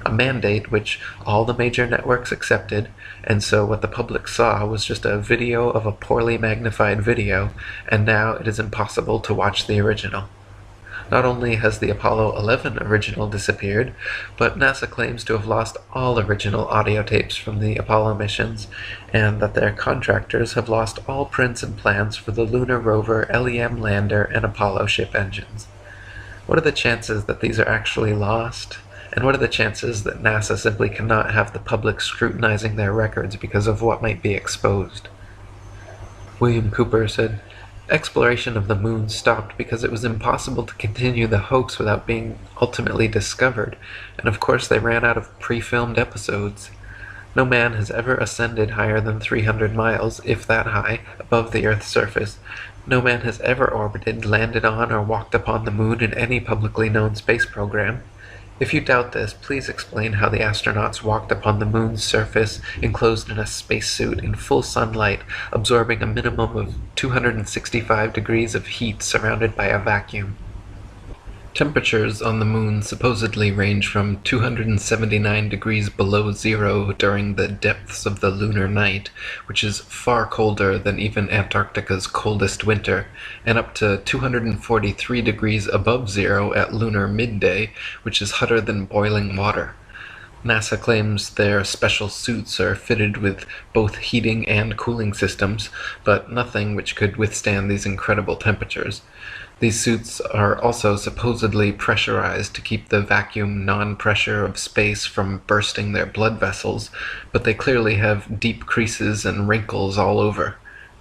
a mandate which all the major networks accepted, and so what the public saw was just a video of a poorly magnified video, and now it is impossible to watch the original. Not only has the Apollo 11 original disappeared, but NASA claims to have lost all original audio tapes from the Apollo missions, and that their contractors have lost all prints and plans for the lunar rover, LEM lander, and Apollo ship engines. What are the chances that these are actually lost? And what are the chances that NASA simply cannot have the public scrutinizing their records because of what might be exposed? William Cooper said, "Exploration of the moon stopped because it was impossible to continue the hoax without being ultimately discovered, and of course they ran out of pre-filmed episodes. No man has ever ascended higher than 300 miles, if that high, above the Earth's surface. No man has ever orbited, landed on, or walked upon the moon in any publicly known space program. If you doubt this, please explain how the astronauts walked upon the moon's surface enclosed in a spacesuit in full sunlight, absorbing a minimum of 265 degrees of heat surrounded by a vacuum. Temperatures on the moon supposedly range from 279 degrees below zero during the depths of the lunar night, which is far colder than even Antarctica's coldest winter, and up to 243 degrees above zero at lunar midday, which is hotter than boiling water. NASA claims their special suits are fitted with both heating and cooling systems, but nothing which could withstand these incredible temperatures. These suits are also supposedly pressurized to keep the vacuum non-pressure of space from bursting their blood vessels, but they clearly have deep creases and wrinkles all over.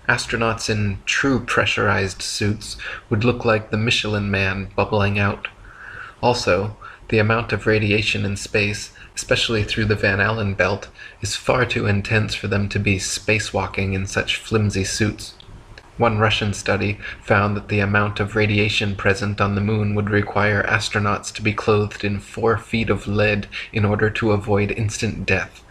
Astronauts in true pressurized suits would look like the Michelin Man bubbling out. Also, the amount of radiation in space, especially through the Van Allen belt, is far too intense for them to be spacewalking in such flimsy suits. One Russian study found that the amount of radiation present on the moon would require astronauts to be clothed in 4 feet of lead in order to avoid instant death.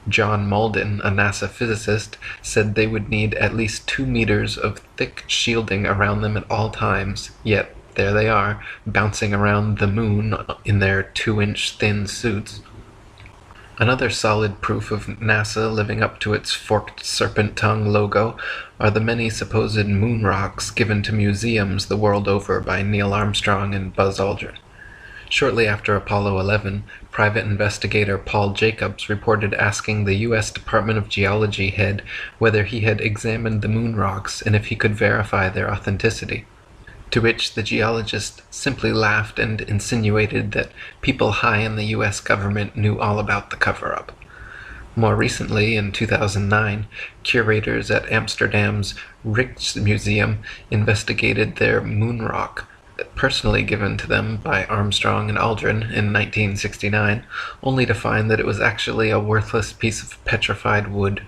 John Malden, a NASA physicist, said they would need at least 2 meters of thick shielding around them at all times, yet there they are, bouncing around the moon in their 2-inch thin suits. Another solid proof of NASA living up to its forked serpent tongue logo are the many supposed moon rocks given to museums the world over by Neil Armstrong and Buzz Aldrin. Shortly after Apollo 11, private investigator Paul Jacobs reported asking the U.S. Department of Geology head whether he had examined the moon rocks and if he could verify their authenticity. To which the geologist simply laughed and insinuated that people high in the U.S. government knew all about the cover-up. More recently, in 2009, curators at Amsterdam's Rijksmuseum investigated their moon rock, personally given to them by Armstrong and Aldrin in 1969, only to find that it was actually a worthless piece of petrified wood.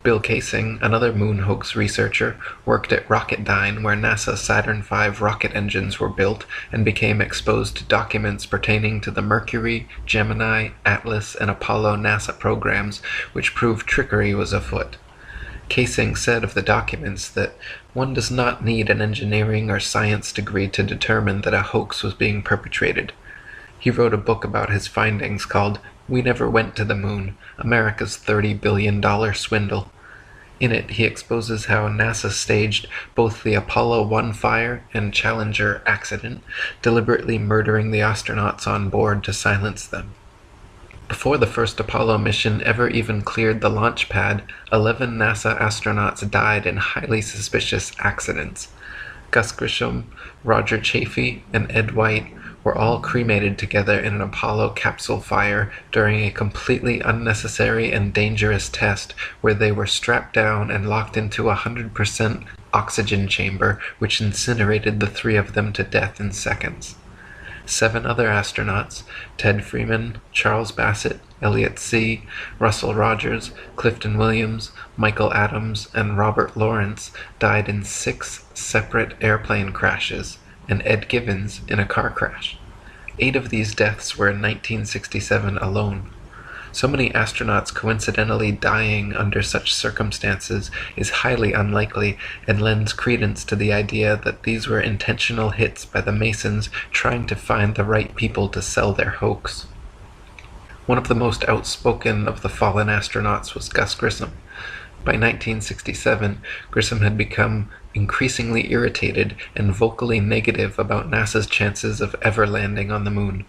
Bill Kaysing, another moon hoax researcher, worked at Rocketdyne, where NASA Saturn V rocket engines were built, and became exposed to documents pertaining to the Mercury, Gemini, Atlas, and Apollo NASA programs, which proved trickery was afoot. Kaysing said of the documents that one does not need an engineering or science degree to determine that a hoax was being perpetrated. He wrote a book about his findings called "We Never Went to the Moon, America's $30 billion Swindle." In it, he exposes how NASA staged both the Apollo 1 fire and Challenger accident, deliberately murdering the astronauts on board to silence them. Before the first Apollo mission ever even cleared the launch pad, 11 NASA astronauts died in highly suspicious accidents. Gus Grissom, Roger Chaffee, and Ed White were all cremated together in an Apollo capsule fire during a completely unnecessary and dangerous test where they were strapped down and locked into a 100% oxygen chamber which incinerated the three of them to death in seconds. 7 other astronauts, Ted Freeman, Charles Bassett, Elliot See., Russell Rogers, Clifton Williams, Michael Adams, and Robert Lawrence, died in 6 separate airplane crashes, and Ed Givens in a car crash. 8 of these deaths were in 1967 alone. So many astronauts coincidentally dying under such circumstances is highly unlikely and lends credence to the idea that these were intentional hits by the Masons trying to find the right people to sell their hoax. One of the most outspoken of the fallen astronauts was Gus Grissom. By 1967, Grissom had become increasingly irritated and vocally negative about NASA's chances of ever landing on the moon.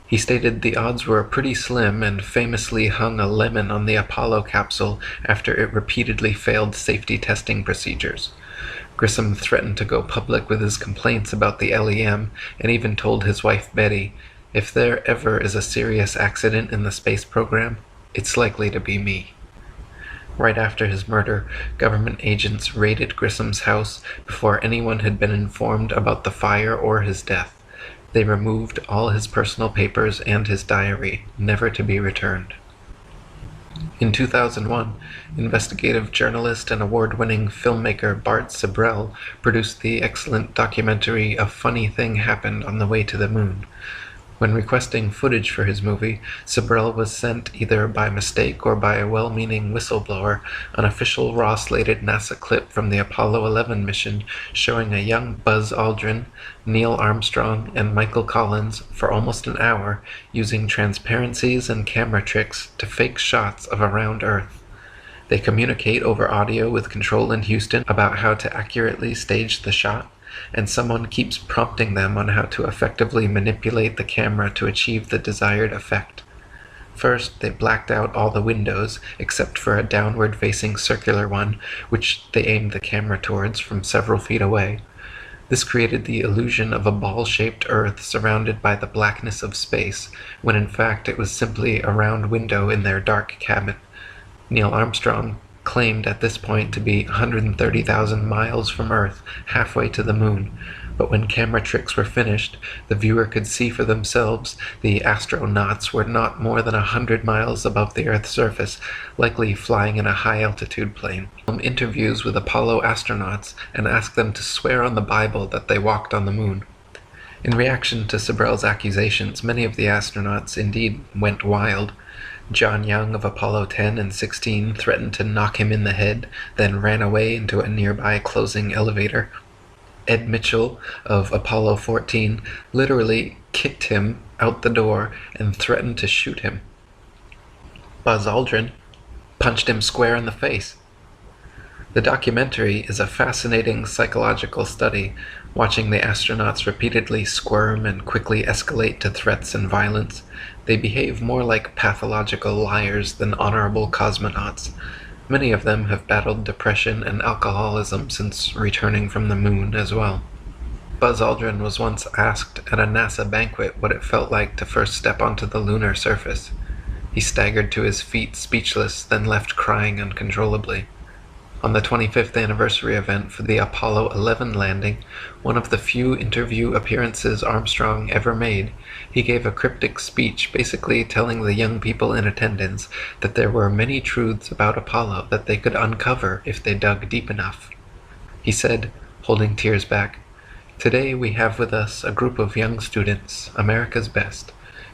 He stated the odds were pretty slim and famously hung a lemon on the Apollo capsule after it repeatedly failed safety testing procedures. Grissom threatened to go public with his complaints about the LEM and even told his wife Betty, "If there ever is a serious accident in the space program, it's likely to be me." Right after his murder, government agents raided Grissom's house before anyone had been informed about the fire or his death. They removed all his personal papers and his diary, never to be returned. In 2001, investigative journalist and award-winning filmmaker Bart Sibrel produced the excellent documentary A Funny Thing Happened on the Way to the Moon. When requesting footage for his movie, Sibrel was sent, either by mistake or by a well-meaning whistleblower, an official raw-slated NASA clip from the Apollo 11 mission showing a young Buzz Aldrin, Neil Armstrong, and Michael Collins for almost an hour using transparencies and camera tricks to fake shots of a round Earth. They communicate over audio with control in Houston about how to accurately stage the shot, and someone keeps prompting them on how to effectively manipulate the camera to achieve the desired effect. First, they blacked out all the windows, except for a downward-facing circular one, which they aimed the camera towards from several feet away. This created the illusion of a ball-shaped Earth surrounded by the blackness of space, when in fact it was simply a round window in their dark cabin. Neil Armstrong claimed at this point to be 130,000 miles from Earth, halfway to the moon, but when camera tricks were finished, the viewer could see for themselves the astronauts were not more than 100 miles above the Earth's surface, likely flying in a high-altitude plane. Interviews with Apollo astronauts and asked them to swear on the Bible that they walked on the moon. In reaction to Sibrel's accusations, many of the astronauts indeed went wild. John Young of Apollo 10 and 16 threatened to knock him in the head, then ran away into a nearby closing elevator. Ed Mitchell of Apollo 14 literally kicked him out the door and threatened to shoot him. Buzz Aldrin punched him square in the face. The documentary is a fascinating psychological study, watching the astronauts repeatedly squirm and quickly escalate to threats and violence. They behave more like pathological liars than honorable cosmonauts. Many of them have battled depression and alcoholism since returning from the moon as well. Buzz Aldrin was once asked at a NASA banquet what it felt like to first step onto the lunar surface. He staggered to his feet speechless, then left crying uncontrollably. On the 25th anniversary event for the Apollo 11 landing, one of the few interview appearances Armstrong ever made, he gave a cryptic speech basically telling the young people in attendance that there were many truths about Apollo that they could uncover if they dug deep enough. He said, holding tears back, "Today we have with us a group of young students, America's best.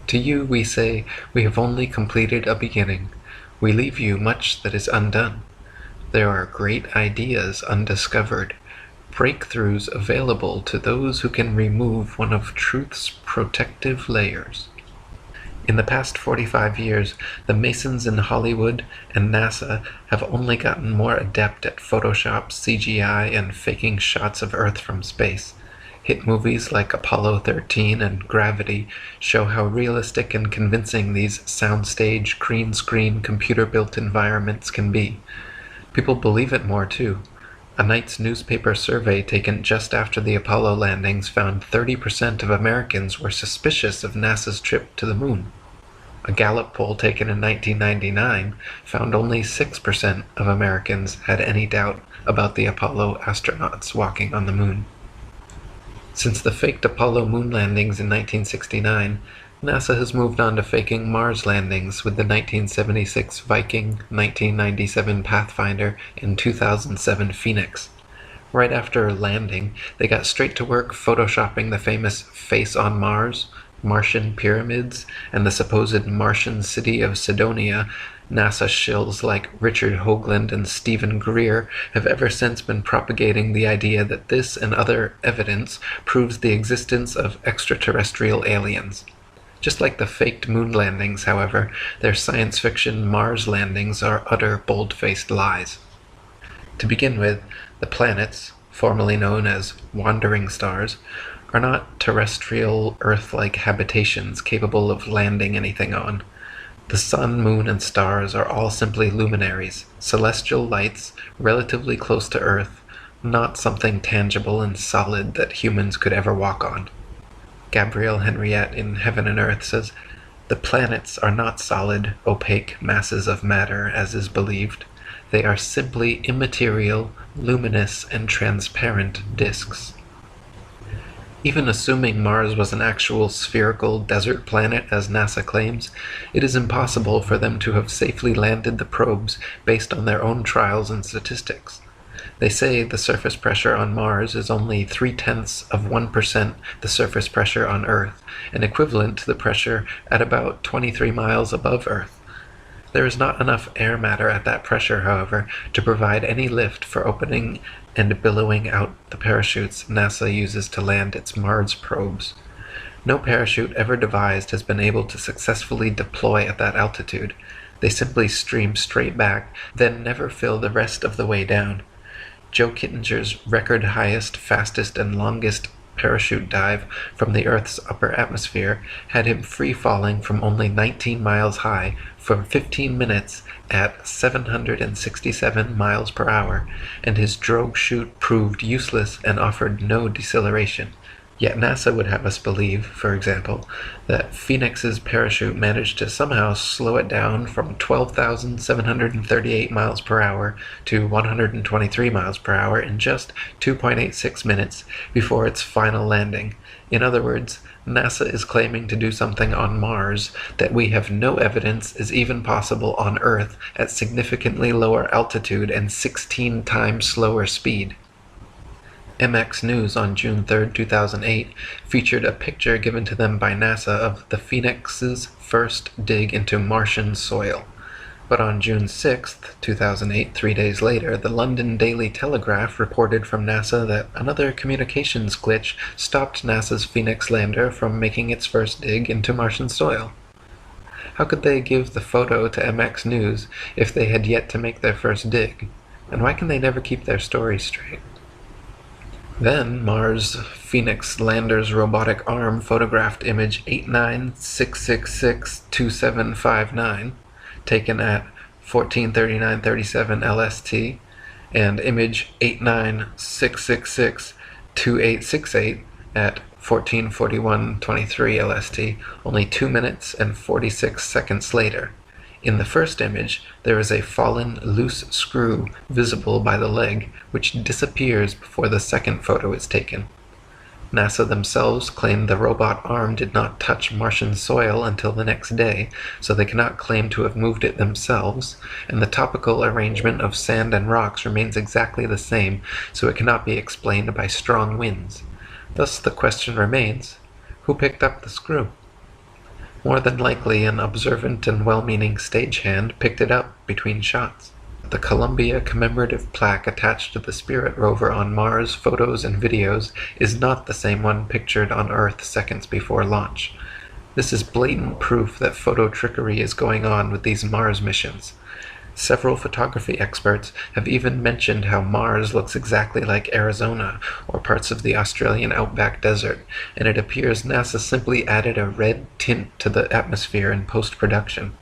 To you we say, we have only completed a beginning. We leave you much that is undone. There are great ideas undiscovered, breakthroughs available to those who can remove one of truth's protective layers." In the past 45 years, the Masons in Hollywood and NASA have only gotten more adept at Photoshop, CGI, and faking shots of Earth from space. Hit movies like Apollo 13 and Gravity show how realistic and convincing these soundstage, green screen, computer-built environments can be. People believe it more too. A night's newspaper survey taken just after the Apollo landings found 30% of Americans were suspicious of NASA's trip to the moon. A Gallup poll taken in 1999 found only 6% of Americans had any doubt about the Apollo astronauts walking on the moon. Since the faked Apollo moon landings in 1969, NASA has moved on to faking Mars landings with the 1976 Viking, 1997 Pathfinder, and 2007 Phoenix. Right after landing, they got straight to work photoshopping the famous face on Mars, Martian pyramids, and the supposed Martian city of Cydonia. NASA shills like Richard Hoagland and Stephen Greer have ever since been propagating the idea that this and other evidence proves the existence of extraterrestrial aliens. Just like the faked moon landings, however, their science fiction Mars landings are utter bold-faced lies. To begin with, the planets, formerly known as wandering stars, are not terrestrial, Earth-like habitations capable of landing anything on. The sun, moon, and stars are all simply luminaries, celestial lights relatively close to Earth, not something tangible and solid that humans could ever walk on. Gabrielle Henriette in Heaven and Earth says, "The planets are not solid, opaque masses of matter, as is believed. They are simply immaterial, luminous, and transparent disks." Even assuming Mars was an actual spherical desert planet, as NASA claims, it is impossible for them to have safely landed the probes based on their own trials and statistics. They say the surface pressure on Mars is only 0.3% the surface pressure on Earth, and equivalent to the pressure at about 23 miles above Earth. There is not enough air matter at that pressure, however, to provide any lift for opening and billowing out the parachutes NASA uses to land its Mars probes. No parachute ever devised has been able to successfully deploy at that altitude. They simply stream straight back, then never fill the rest of the way down. Joe Kittinger's record highest, fastest, and longest parachute dive from the Earth's upper atmosphere had him free-falling from only 19 miles high for 15 minutes at 767 miles per hour, and his drogue chute proved useless and offered no deceleration. Yet NASA would have us believe, for example, that Phoenix's parachute managed to somehow slow it down from 12,738 miles per hour to 123 miles per hour in just 2.86 minutes before its final landing. In other words, NASA is claiming to do something on Mars that we have no evidence is even possible on Earth at significantly lower altitude and 16 times slower speed. MX News on June 3, 2008, featured a picture given to them by NASA of the Phoenix's first dig into Martian soil. But on June 6, 2008, 3 days later, the London Daily Telegraph reported from NASA that another communications glitch stopped NASA's Phoenix lander from making its first dig into Martian soil. How could they give the photo to MX News if they had yet to make their first dig? And why can they never keep their stories straight? Then Mars Phoenix Lander's robotic arm photographed image 896662759, taken at 143937 LST, and image 896662868 at 144123 LST, only 2 minutes and 46 seconds later. In the first image, there is a fallen loose screw visible by the leg, which disappears before the second photo is taken. NASA themselves claim the robot arm did not touch Martian soil until the next day, so they cannot claim to have moved it themselves, and the topical arrangement of sand and rocks remains exactly the same, so it cannot be explained by strong winds. Thus the question remains, who picked up the screw? More than likely, an observant and well-meaning stagehand picked it up between shots. The Columbia commemorative plaque attached to the Spirit rover on Mars photos and videos is not the same one pictured on Earth seconds before launch. This is blatant proof that photo trickery is going on with these Mars missions. Several photography experts have even mentioned how Mars looks exactly like Arizona or parts of the Australian outback desert, and it appears NASA simply added a red tint to the atmosphere in post-production.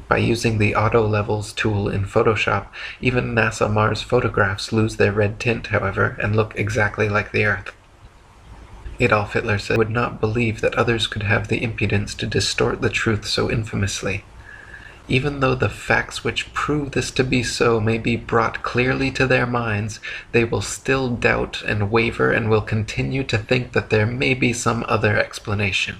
By using the Auto Levels tool in Photoshop, even NASA Mars photographs lose their red tint, however, and look exactly like the Earth. Adolf Hitler said he would not believe that others could have the impudence to distort the truth so infamously. Even though the facts which prove this to be so may be brought clearly to their minds, they will still doubt and waver and will continue to think that there may be some other explanation.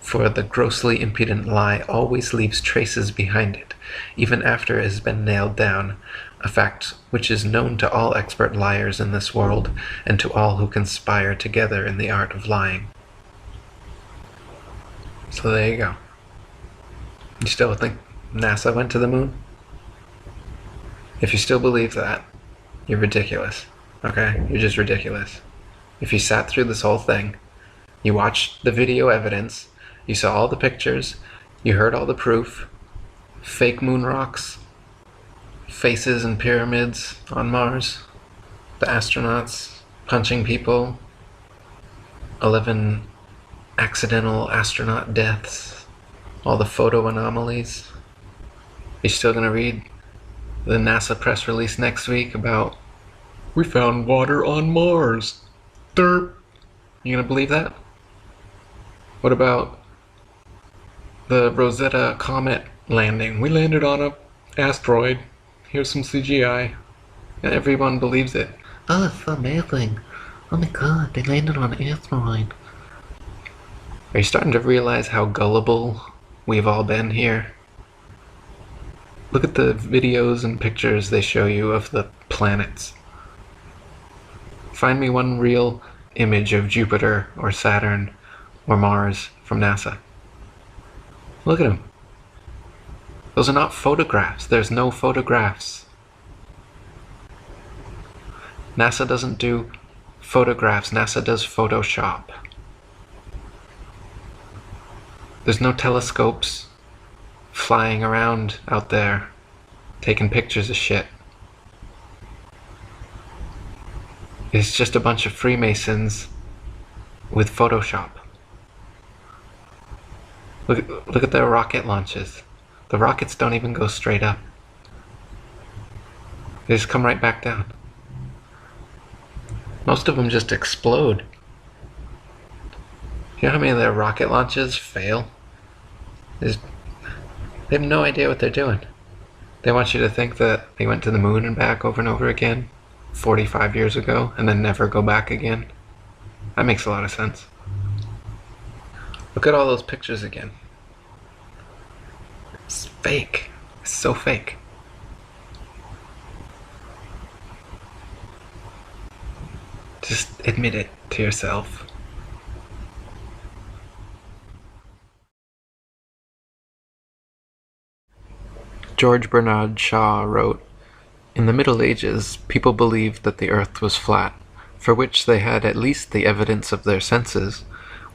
For the grossly impudent lie always leaves traces behind it, even after it has been nailed down, a fact which is known to all expert liars in this world, and to all who conspire together in the art of lying. So there you go. You still think NASA went to the moon? If you still believe that, you're ridiculous. Okay? You're just ridiculous. If you sat through this whole thing, you watched the video evidence, you saw all the pictures, you heard all the proof, fake moon rocks, faces and pyramids on Mars, the astronauts punching people, 11 accidental astronaut deaths, all the photo anomalies. You're still going to read the NASA press release next week about, we found water on Mars. Derp. You going to believe that? What about the Rosetta Comet landing? We landed on an asteroid. Here's some CGI. And everyone believes it. Oh, it's so amazing. Oh my god, they landed on an asteroid. Are you starting to realize how gullible we've all been here? Look at the videos and pictures they show you of the planets. Find me one real image of Jupiter or Saturn or Mars from NASA. Look at them. Those are not photographs. There's no photographs. NASA doesn't do photographs. NASA does Photoshop. There's no telescopes flying around out there taking pictures of shit. It's just a bunch of Freemasons with Photoshop. Look at their rocket launches. The rockets don't even go straight up. They just come right back down. Most of them just explode. You know how many of their rocket launches fail? They have no idea what they're doing. They want you to think that they went to the moon and back over and over again 45 years ago and then never go back again. That makes a lot of sense. Look at all those pictures again. It's fake. It's so fake. Just admit it to yourself. George Bernard Shaw wrote, "In the Middle Ages, people believed that the earth was flat, for which they had at least the evidence of their senses.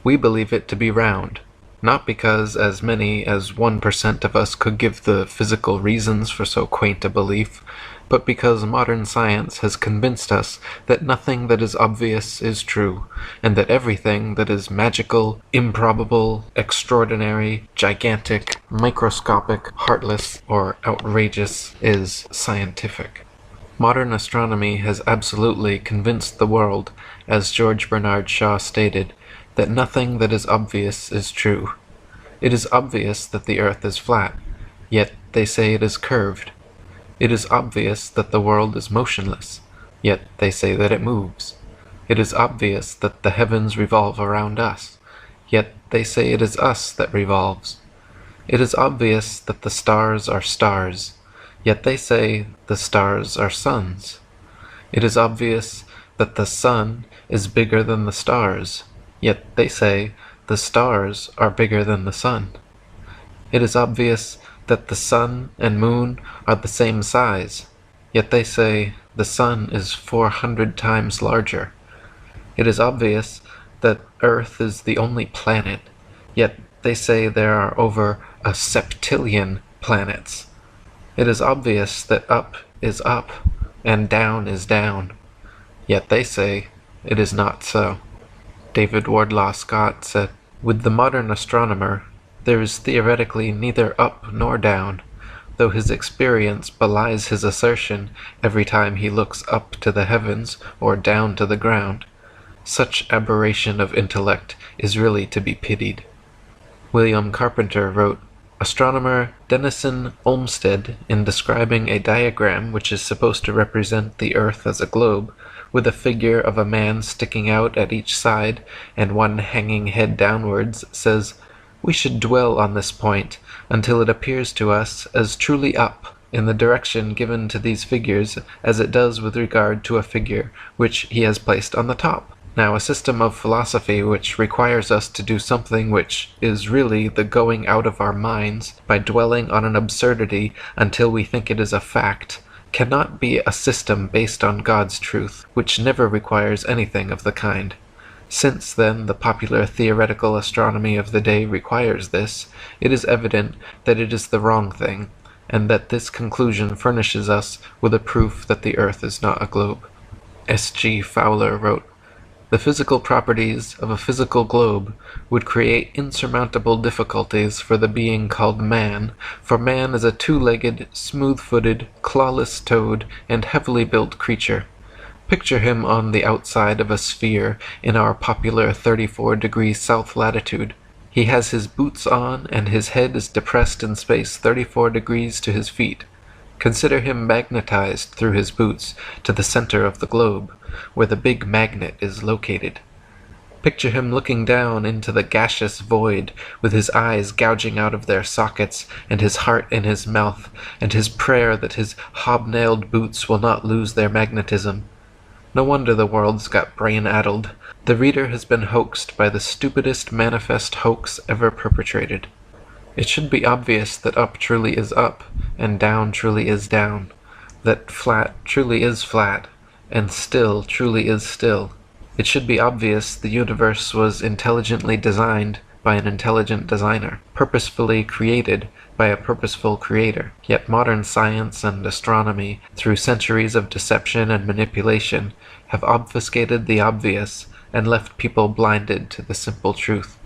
We believe it to be round. not because as many as 1% of us could give the physical reasons for so quaint a belief, but because modern science has convinced us that nothing that is obvious is true, and that everything that is magical, improbable, extraordinary, gigantic, microscopic, heartless, or outrageous is scientific. Modern astronomy has absolutely convinced the world, as George Bernard Shaw stated, that nothing that is obvious is true. It is obvious that the earth is flat, yet they say it is curved. It is obvious that the world is motionless, yet they say that it moves. It is obvious that the heavens revolve around us, yet they say it is us that revolves. It is obvious that the stars are stars, yet they say the stars are suns. It is obvious that the sun is bigger than the stars, yet they say the stars are bigger than the sun. It is obvious that the sun and moon are the same size, yet they say the sun is 400 times larger. It is obvious that Earth is the only planet, yet they say there are over a septillion planets. It is obvious that up is up and down is down, yet they say it is not so. David Wardlaw Scott said, "With the modern astronomer, there is theoretically neither up nor down, though his experience belies his assertion every time he looks up to the heavens or down to the ground. Such aberration of intellect is really to be pitied." William Carpenter wrote, "Astronomer Denison Olmsted, in describing a diagram which is supposed to represent the earth as a globe, with a figure of a man sticking out at each side and one hanging head downwards, says, 'We should dwell on this point until it appears to us as truly up in the direction given to these figures as it does with regard to a figure which he has placed on the top.' Now, a system of philosophy which requires us to do something which is really the going out of our minds by dwelling on an absurdity until we think it is a fact, cannot be a system based on God's truth, which never requires anything of the kind. Since, then, the popular theoretical astronomy of the day requires this, it is evident that it is the wrong thing, and that this conclusion furnishes us with a proof that the earth is not a globe." S. G. Fowler wrote, "The physical properties of a physical globe would create insurmountable difficulties for the being called man, for man is a two-legged, smooth-footed, clawless-toed, and heavily built creature. Picture him on the outside of a sphere in our popular 34 degrees south latitude. He has his boots on, and his head is depressed in space 34 degrees to his feet. Consider him magnetized through his boots to the center of the globe, where the big magnet is located. Picture him looking down into the gaseous void, with his eyes gouging out of their sockets, and his heart in his mouth, and his prayer that his hobnailed boots will not lose their magnetism. No wonder the world's got brain-addled. The reader has been hoaxed by the stupidest manifest hoax ever perpetrated. It should be obvious that up truly is up, and down truly is down, that flat truly is flat, and still truly is still. It should be obvious the universe was intelligently designed by an intelligent designer, purposefully created by a purposeful creator. Yet modern science and astronomy, through centuries of deception and manipulation, have obfuscated the obvious and left people blinded to the simple truth.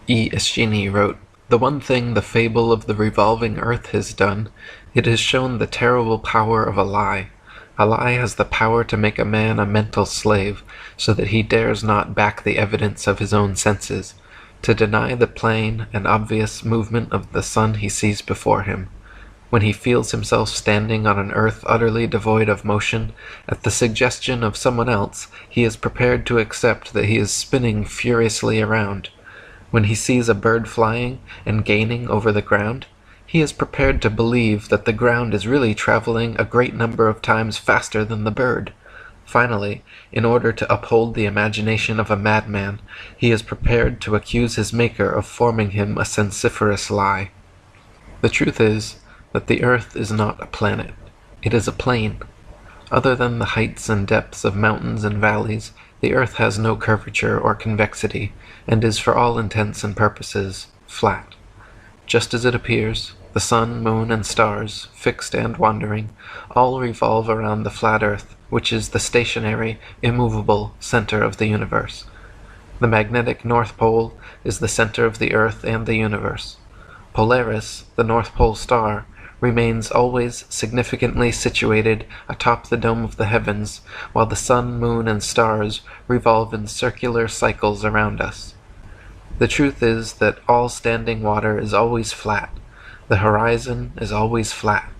E. Eschini wrote, "The one thing the fable of the revolving earth has done, it has shown the terrible power of a lie. A lie has the power to make a man a mental slave, so that he dares not back the evidence of his own senses, to deny the plain and obvious movement of the sun he sees before him. When he feels himself standing on an earth utterly devoid of motion, at the suggestion of someone else, he is prepared to accept that he is spinning furiously around. When he sees a bird flying and gaining over the ground, he is prepared to believe that the ground is really traveling a great number of times faster than the bird. Finally, in order to uphold the imagination of a madman, he is prepared to accuse his maker of forming him a sensiferous lie. The truth is that the earth is not a planet. It is a plane. Other than the heights and depths of mountains and valleys, the earth has no curvature or convexity, and is for all intents and purposes flat. Just as it appears, the sun, moon, and stars, fixed and wandering, all revolve around the flat earth, which is the stationary, immovable center of the universe. The magnetic North Pole is the center of the earth and the universe. Polaris, the North Pole star, remains always significantly situated atop the dome of the heavens, while the sun, moon, and stars revolve in circular cycles around us. The truth is that all standing water is always flat, the horizon is always flat,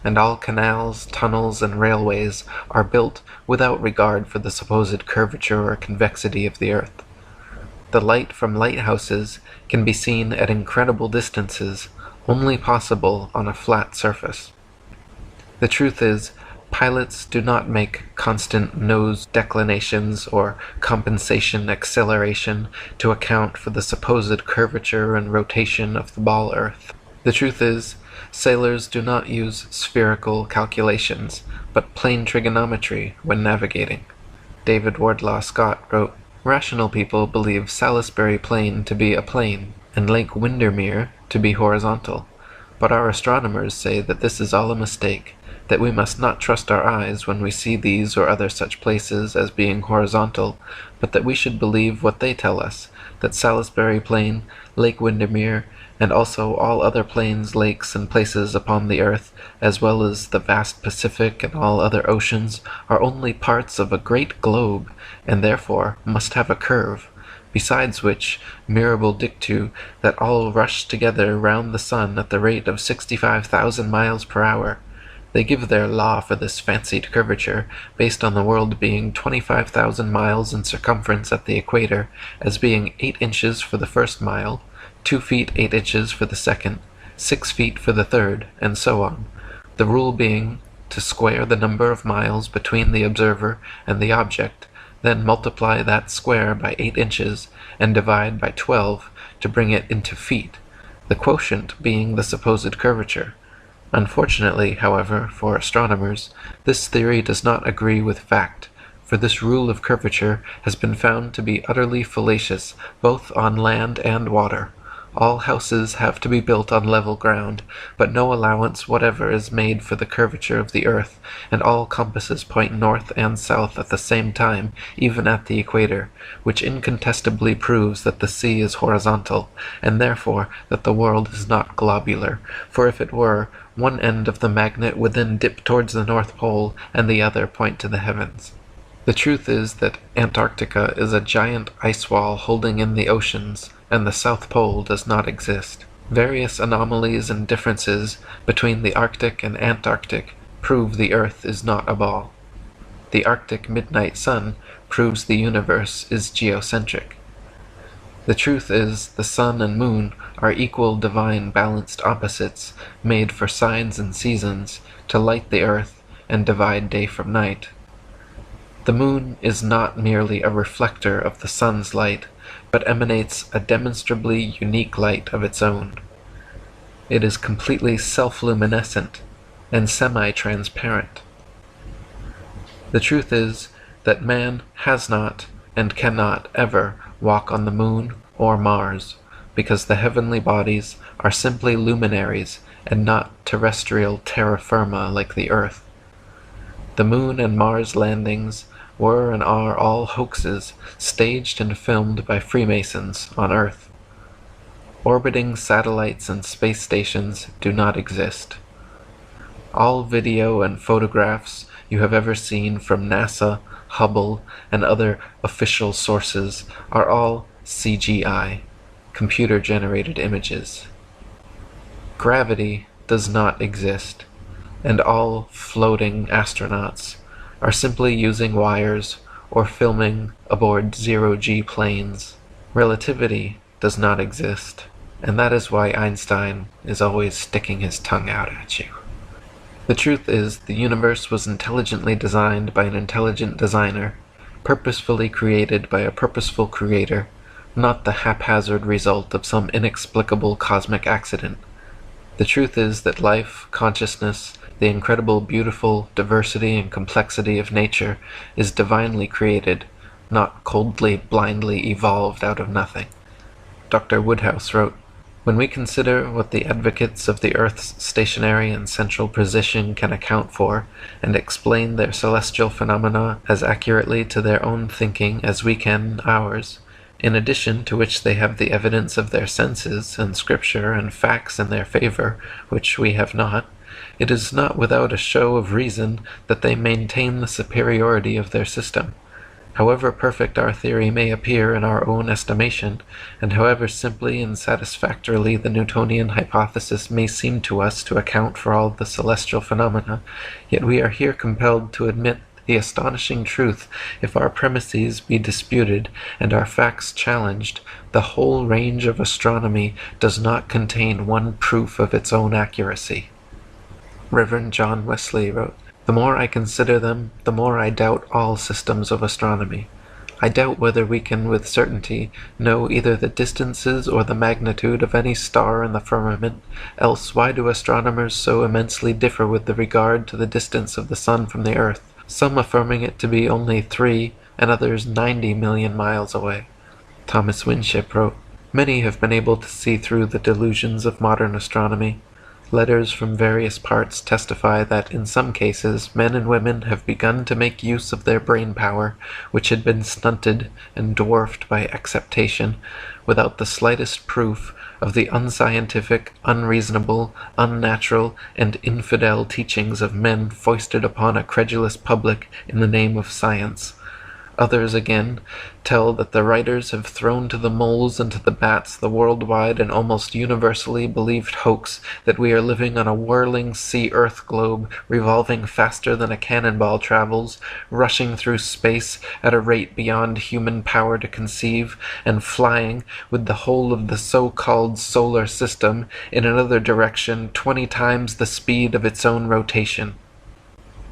and all canals, tunnels, and railways are built without regard for the supposed curvature or convexity of the earth. The light from lighthouses can be seen at incredible distances, only possible on a flat surface. The truth is, pilots do not make constant nose declinations or compensation acceleration to account for the supposed curvature and rotation of the ball Earth. The truth is, sailors do not use spherical calculations, but plane trigonometry when navigating. David Wardlaw Scott wrote, "Rational people believe Salisbury Plain to be a plane, and Lake Windermere to be horizontal. But our astronomers say that this is all a mistake, that we must not trust our eyes when we see these or other such places as being horizontal, but that we should believe what they tell us, that Salisbury Plain, Lake Windermere, and also all other plains, lakes, and places upon the earth, as well as the vast Pacific and all other oceans, are only parts of a great globe, and therefore must have a curve, besides which, mirabile dictu, that all rush together round the sun at the rate of 65,000 miles per hour. They give their law for this fancied curvature, based on the world being 25,000 miles in circumference at the equator, as being 8 inches for the first mile, 2 feet 8 inches for the second, 6 feet for the third, and so on, the rule being to square the number of miles between the observer and the object, then multiply that square by 8 inches, and divide by 12 to bring it into feet, the quotient being the supposed curvature. Unfortunately, however, for astronomers, this theory does not agree with fact, for this rule of curvature has been found to be utterly fallacious both on land and water. All houses have to be built on level ground, but no allowance whatever is made for the curvature of the earth, and all compasses point north and south at the same time, even at the equator, which incontestably proves that the sea is horizontal, and therefore that the world is not globular, for if it were, one end of the magnet would then dip towards the North Pole, and the other point to the heavens. The truth is that Antarctica is a giant ice wall holding in the oceans, and the South Pole does not exist. Various anomalies and differences between the Arctic and Antarctic prove the Earth is not a ball. The Arctic midnight sun proves the universe is geocentric. The truth is, the sun and moon are equal divine balanced opposites made for signs and seasons to light the earth and divide day from night. The moon is not merely a reflector of the sun's light, but emanates a demonstrably unique light of its own. It is completely self-luminescent and semi-transparent. The truth is that man has not and cannot ever walk on the moon or Mars, because the heavenly bodies are simply luminaries and not terrestrial terra firma like the earth. The moon and Mars landings were and are all hoaxes staged and filmed by Freemasons on Earth. Orbiting satellites and space stations do not exist. All video and photographs you have ever seen from NASA, Hubble, and other official sources are all CGI, computer-generated images. Gravity does not exist, and all floating astronauts are simply using wires or filming aboard zero-G planes. Relativity does not exist, and that is why Einstein is always sticking his tongue out at you. The truth is, the universe was intelligently designed by an intelligent designer, purposefully created by a purposeful creator, not the haphazard result of some inexplicable cosmic accident. The truth is that life, consciousness, the incredible, beautiful diversity and complexity of nature is divinely created, not coldly, blindly evolved out of nothing. Dr. Woodhouse wrote, When we consider what the advocates of the Earth's stationary and central position can account for, and explain their celestial phenomena as accurately to their own thinking as we can ours, in addition to which they have the evidence of their senses, and scripture, and facts in their favor, which we have not, it is not without a show of reason that they maintain the superiority of their system. However perfect our theory may appear in our own estimation, and however simply and satisfactorily the Newtonian hypothesis may seem to us to account for all the celestial phenomena, yet we are here compelled to admit the astonishing truth, if our premises be disputed and our facts challenged, the whole range of astronomy does not contain one proof of its own accuracy. Reverend John Wesley wrote, "The more I consider them, the more I doubt all systems of astronomy. I doubt whether we can with certainty know either the distances or the magnitude of any star in the firmament, else why do astronomers so immensely differ with regard to the distance of the sun from the earth, some affirming it to be only 3 and others 90 million miles away?" Thomas Winship wrote, "Many have been able to see through the delusions of modern astronomy. Letters from various parts testify that in some cases men and women have begun to make use of their brain power, which had been stunted and dwarfed by acceptation, without the slightest proof of the unscientific, unreasonable, unnatural, and infidel teachings of men foisted upon a credulous public in the name of science. Others, again, tell that the writers have thrown to the moles and to the bats the worldwide and almost universally believed hoax that we are living on a whirling sea-earth globe revolving faster than a cannonball travels, rushing through space at a rate beyond human power to conceive, and flying, with the whole of the so-called solar system, in another direction 20 times the speed of its own rotation."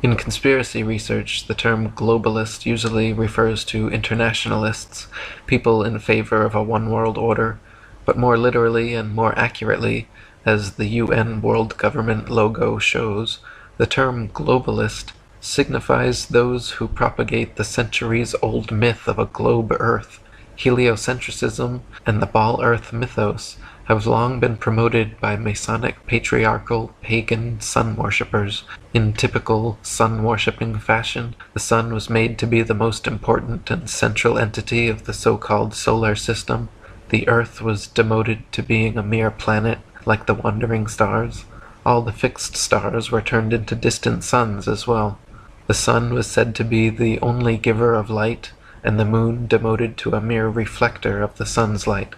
In conspiracy research, the term globalist usually refers to internationalists, people in favor of a one-world order, but more literally and more accurately, as the UN World Government logo shows, the term globalist signifies those who propagate the centuries-old myth of a globe Earth. Heliocentrism and the ball Earth mythos have long been promoted by Masonic patriarchal pagan sun worshippers. In typical sun-worshipping fashion, the sun was made to be the most important and central entity of the so-called solar system. The Earth was demoted to being a mere planet like the wandering stars. All the fixed stars were turned into distant suns as well. The sun was said to be the only giver of light, and the moon demoted to a mere reflector of the sun's light.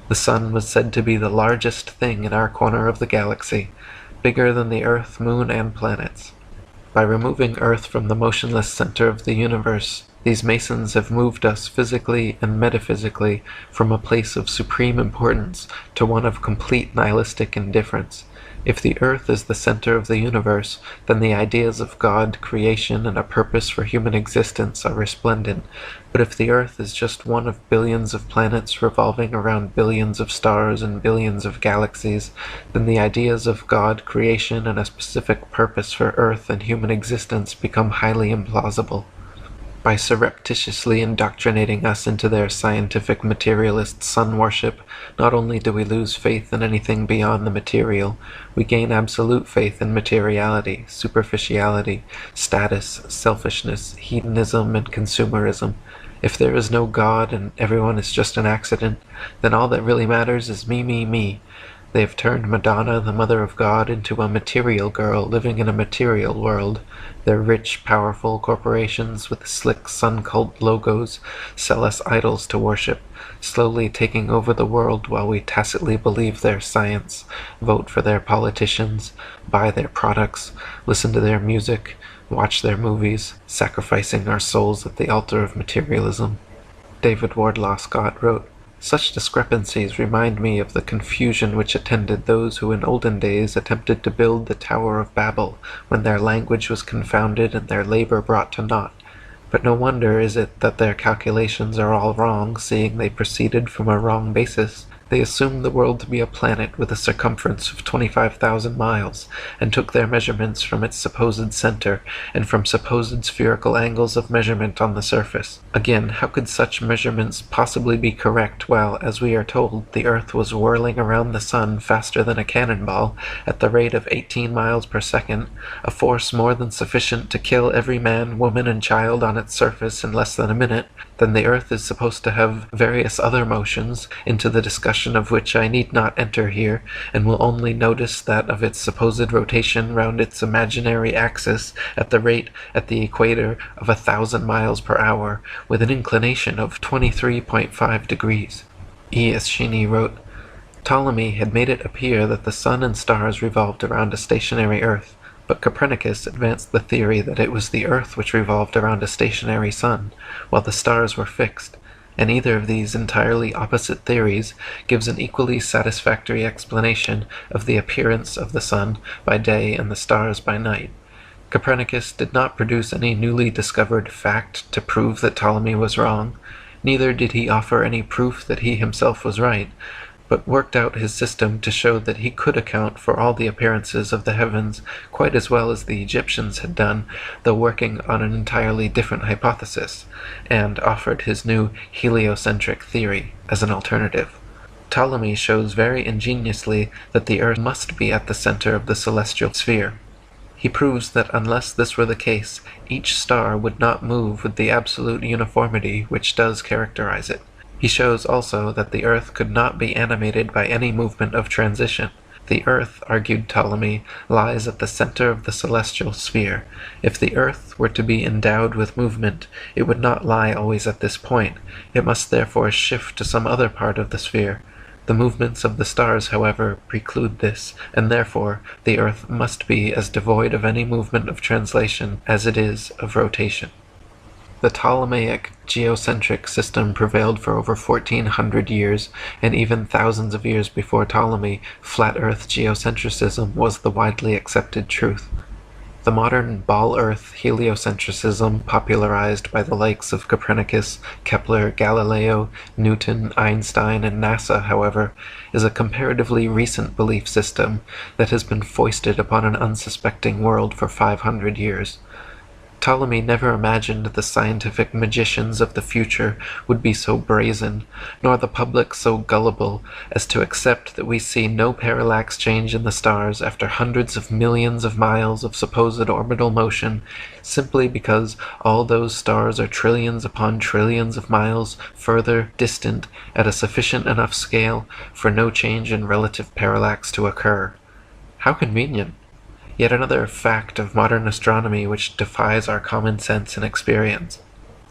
The sun was said to be the largest thing in our corner of the galaxy, bigger than the Earth, moon, and planets. By removing Earth from the motionless center of the universe, these Masons have moved us physically and metaphysically from a place of supreme importance to one of complete nihilistic indifference. If the Earth is the center of the universe, then the ideas of God, creation, and a purpose for human existence are resplendent. But if the Earth is just one of billions of planets revolving around billions of stars and billions of galaxies, then the ideas of God, creation, and a specific purpose for Earth and human existence become highly implausible. By surreptitiously indoctrinating us into their scientific materialist sun worship, not only do we lose faith in anything beyond the material, we gain absolute faith in materiality, superficiality, status, selfishness, hedonism, and consumerism. If there is no God and everyone is just an accident, then all that really matters is me, me, me. They have turned Madonna, the Mother of God, into a material girl living in a material world. Their rich, powerful corporations with slick sun cult logos sell us idols to worship, slowly taking over the world while we tacitly believe their science, vote for their politicians, buy their products, listen to their music, watch their movies, sacrificing our souls at the altar of materialism. David Wardlaw Scott wrote, "Such discrepancies remind me of the confusion which attended those who in olden days attempted to build the Tower of Babel, when their language was confounded and their labor brought to naught. But no wonder is it that their calculations are all wrong, seeing they proceeded from a wrong basis. They assumed the world to be a planet with a circumference of 25,000 miles, and took their measurements from its supposed center, and from supposed spherical angles of measurement on the surface. Again, how could such measurements possibly be correct while, as we are told, the Earth was whirling around the Sun faster than a cannonball, at the rate of 18 miles per second, a force more than sufficient to kill every man, woman, and child on its surface in less than a minute? Then the Earth is supposed to have various other motions, into the discussion of which I need not enter here, and will only notice that of its supposed rotation round its imaginary axis at the rate at the equator of 1,000 miles per hour, with an inclination of 23.5 degrees. E. Eschini wrote, Ptolemy had made it appear that the sun and stars revolved around a stationary Earth, but Copernicus advanced the theory that it was the Earth which revolved around a stationary sun, while the stars were fixed, and either of these entirely opposite theories gives an equally satisfactory explanation of the appearance of the sun by day and the stars by night. Copernicus did not produce any newly discovered fact to prove that Ptolemy was wrong, neither did he offer any proof that he himself was right, but worked out his system to show that he could account for all the appearances of the heavens quite as well as the Egyptians had done, though working on an entirely different hypothesis, and offered his new heliocentric theory as an alternative. Ptolemy shows very ingeniously that the Earth must be at the center of the celestial sphere. He proves that unless this were the case, each star would not move with the absolute uniformity which does characterize it. He shows also that the Earth could not be animated by any movement of transition. The Earth, argued Ptolemy, lies at the center of the celestial sphere. If the Earth were to be endowed with movement, it would not lie always at this point. It must therefore shift to some other part of the sphere. The movements of the stars, however, preclude this, and therefore the Earth must be as devoid of any movement of translation as it is of rotation. The Ptolemaic geocentric system prevailed for over 1,400 years, and even thousands of years before Ptolemy, flat Earth geocentrism was the widely accepted truth. The modern ball-Earth heliocentrism, popularized by the likes of Copernicus, Kepler, Galileo, Newton, Einstein, and NASA, however, is a comparatively recent belief system that has been foisted upon an unsuspecting world for 500 years. Ptolemy never imagined the scientific magicians of the future would be so brazen, nor the public so gullible, as to accept that we see no parallax change in the stars after hundreds of millions of miles of supposed orbital motion, simply because all those stars are trillions upon trillions of miles further distant at a sufficient enough scale for no change in relative parallax to occur. How convenient! Yet another fact of modern astronomy which defies our common sense and experience.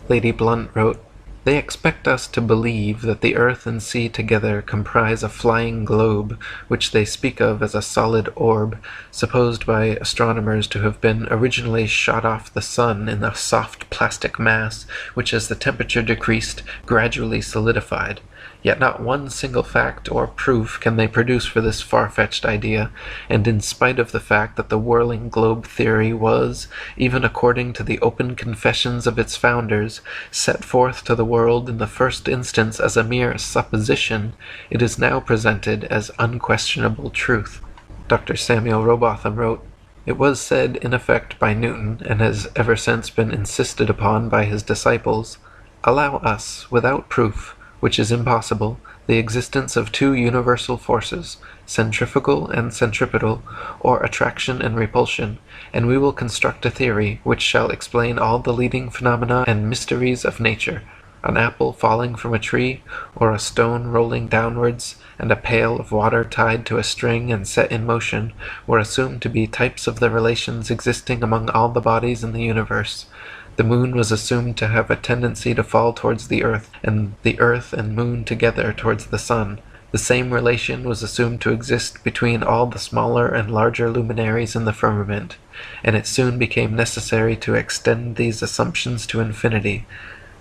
Lady Blunt wrote, They expect us to believe that the earth and sea together comprise a flying globe, which they speak of as a solid orb, supposed by astronomers to have been originally shot off the sun in a soft plastic mass, which as the temperature decreased, gradually solidified. Yet not one single fact or proof can they produce for this far-fetched idea, and in spite of the fact that the whirling globe theory was, even according to the open confessions of its founders, set forth to the world in the first instance as a mere supposition, it is now presented as unquestionable truth. Dr. Samuel Rowbotham wrote, It was said in effect by Newton, and has ever since been insisted upon by his disciples, Allow us, without proof, which is impossible, the existence of two universal forces, centrifugal and centripetal, or attraction and repulsion, and we will construct a theory which shall explain all the leading phenomena and mysteries of nature. An apple falling from a tree, or a stone rolling downwards, and a pail of water tied to a string and set in motion, were assumed to be types of the relations existing among all the bodies in the universe. The moon was assumed to have a tendency to fall towards the earth and moon together towards the sun. The same relation was assumed to exist between all the smaller and larger luminaries in the firmament, and it soon became necessary to extend these assumptions to infinity.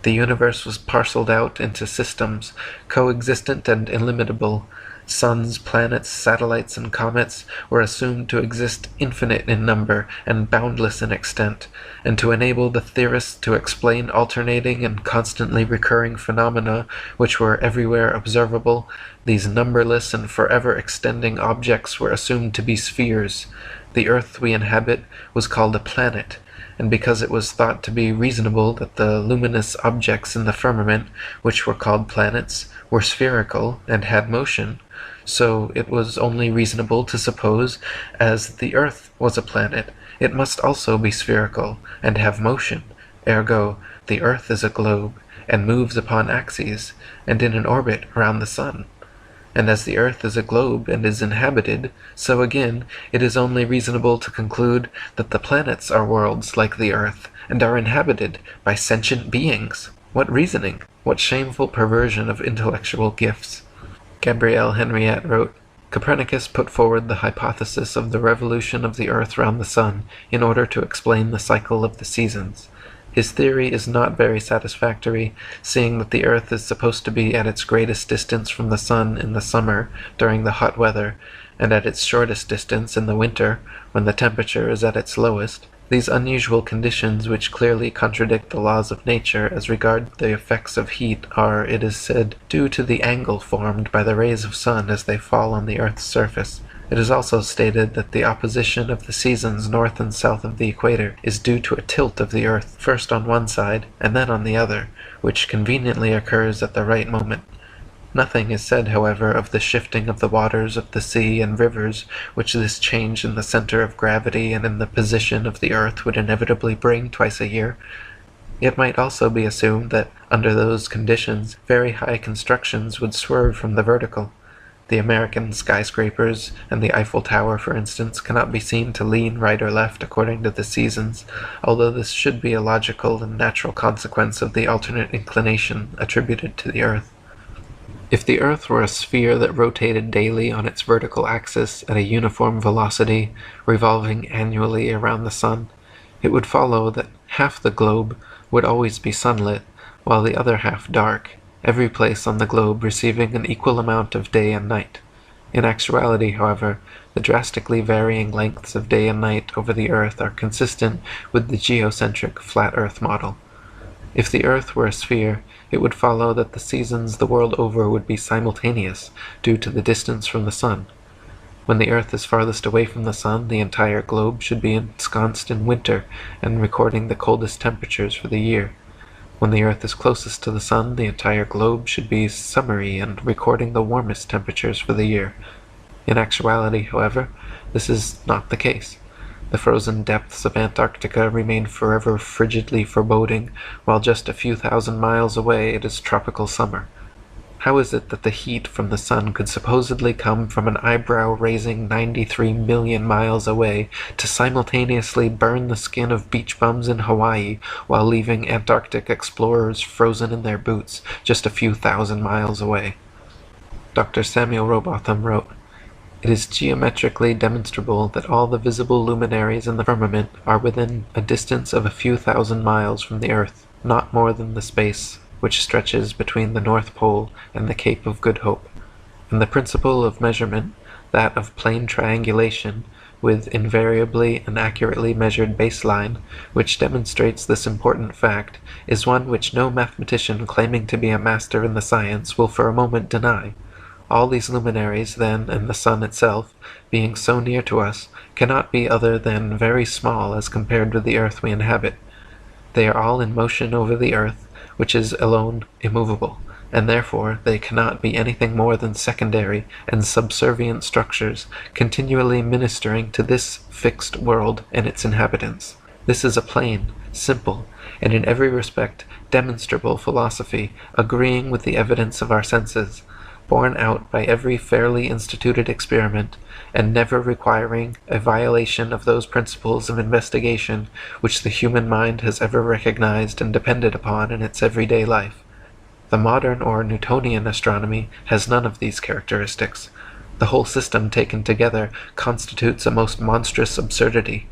The universe was parcelled out into systems, coexistent and illimitable, Suns, planets, satellites, and comets were assumed to exist infinite in number and boundless in extent, and to enable the theorists to explain alternating and constantly recurring phenomena which were everywhere observable, these numberless and forever extending objects were assumed to be spheres. The earth we inhabit was called a planet, and because it was thought to be reasonable that the luminous objects in the firmament, which were called planets, were spherical and had motion, so it was only reasonable to suppose, as the earth was a planet, it must also be spherical and have motion. Ergo, the earth is a globe, and moves upon axes, and in an orbit round the sun. And as the earth is a globe and is inhabited, so again it is only reasonable to conclude that the planets are worlds like the earth, and are inhabited by sentient beings. What reasoning! What shameful perversion of intellectual gifts! Gabrielle Henriette wrote, Copernicus put forward the hypothesis of the revolution of the earth round the sun in order to explain the cycle of the seasons. His theory is not very satisfactory, seeing that the earth is supposed to be at its greatest distance from the sun in the summer during the hot weather, and at its shortest distance in the winter when the temperature is at its lowest. These unusual conditions, which clearly contradict the laws of nature as regard the effects of heat, are, it is said, due to the angle formed by the rays of sun as they fall on the earth's surface. It is also stated that the opposition of the seasons north and south of the equator is due to a tilt of the earth, first on one side and then on the other, which conveniently occurs at the right moment. Nothing is said, however, of the shifting of the waters of the sea and rivers, which this change in the center of gravity and in the position of the earth would inevitably bring twice a year. It might also be assumed that, under those conditions, very high constructions would swerve from the vertical. The American skyscrapers and the Eiffel Tower, for instance, cannot be seen to lean right or left according to the seasons, although this should be a logical and natural consequence of the alternate inclination attributed to the earth. If the earth were a sphere that rotated daily on its vertical axis at a uniform velocity, revolving annually around the sun, it would follow that half the globe would always be sunlit, while the other half dark, every place on the globe receiving an equal amount of day and night. In actuality, however, the drastically varying lengths of day and night over the earth are consistent with the geocentric flat earth model. If the earth were a sphere, it would follow that the seasons the world over would be simultaneous, due to the distance from the sun. When the earth is farthest away from the sun, the entire globe should be ensconced in winter and recording the coldest temperatures for the year. When the earth is closest to the sun, the entire globe should be summery and recording the warmest temperatures for the year. In actuality, however, this is not the case. The frozen depths of Antarctica remain forever frigidly foreboding, while just a few thousand miles away it is tropical summer. How is it that the heat from the sun could supposedly come from an eyebrow-raising 93 million miles away to simultaneously burn the skin of beach bums in Hawaii while leaving Antarctic explorers frozen in their boots just a few thousand miles away? Dr. Samuel Robotham wrote, It is geometrically demonstrable that all the visible luminaries in the firmament are within a distance of a few thousand miles from the earth, not more than the space which stretches between the North Pole and the Cape of Good Hope. And the principle of measurement, that of plane triangulation, with invariably and accurately measured baseline, which demonstrates this important fact, is one which no mathematician claiming to be a master in the science will for a moment deny. All these luminaries, then, and the sun itself, being so near to us, cannot be other than very small as compared with the earth we inhabit. They are all in motion over the earth, which is alone immovable, and therefore they cannot be anything more than secondary and subservient structures, continually ministering to this fixed world and its inhabitants. This is a plain, simple, and in every respect demonstrable philosophy, agreeing with the evidence of our senses, borne out by every fairly instituted experiment, and never requiring a violation of those principles of investigation which the human mind has ever recognized and depended upon in its everyday life. The modern or Newtonian astronomy has none of these characteristics. The whole system taken together constitutes a most monstrous absurdity.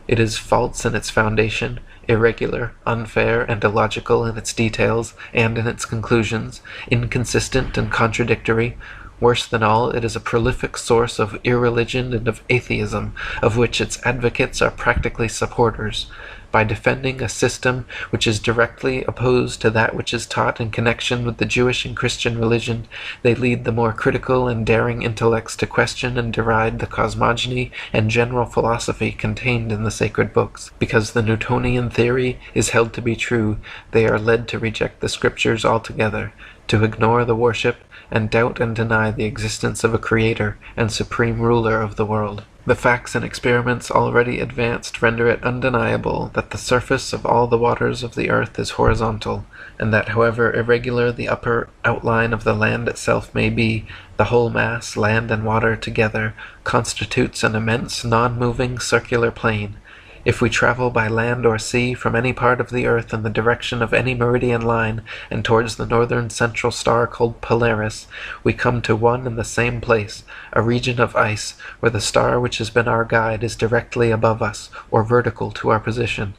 It is false in its foundation, irregular, unfair, and illogical in its details and in its conclusions, inconsistent and contradictory, Worse than all, it is a prolific source of irreligion and of atheism, of which its advocates are practically supporters. By defending a system which is directly opposed to that which is taught in connection with the Jewish and Christian religion, they lead the more critical and daring intellects to question and deride the cosmogony and general philosophy contained in the sacred books. Because the Newtonian theory is held to be true, they are led to reject the scriptures altogether, to ignore the worship, and doubt and deny the existence of a creator and supreme ruler of the world. The facts and experiments already advanced render it undeniable that the surface of all the waters of the earth is horizontal, and that however irregular the upper outline of the land itself may be, the whole mass, land and water together, constitutes an immense non-moving circular plane. If we travel by land or sea from any part of the earth in the direction of any meridian line and towards the northern central star called Polaris, we come to one and the same place, a region of ice, where the star which has been our guide is directly above us, or vertical to our position.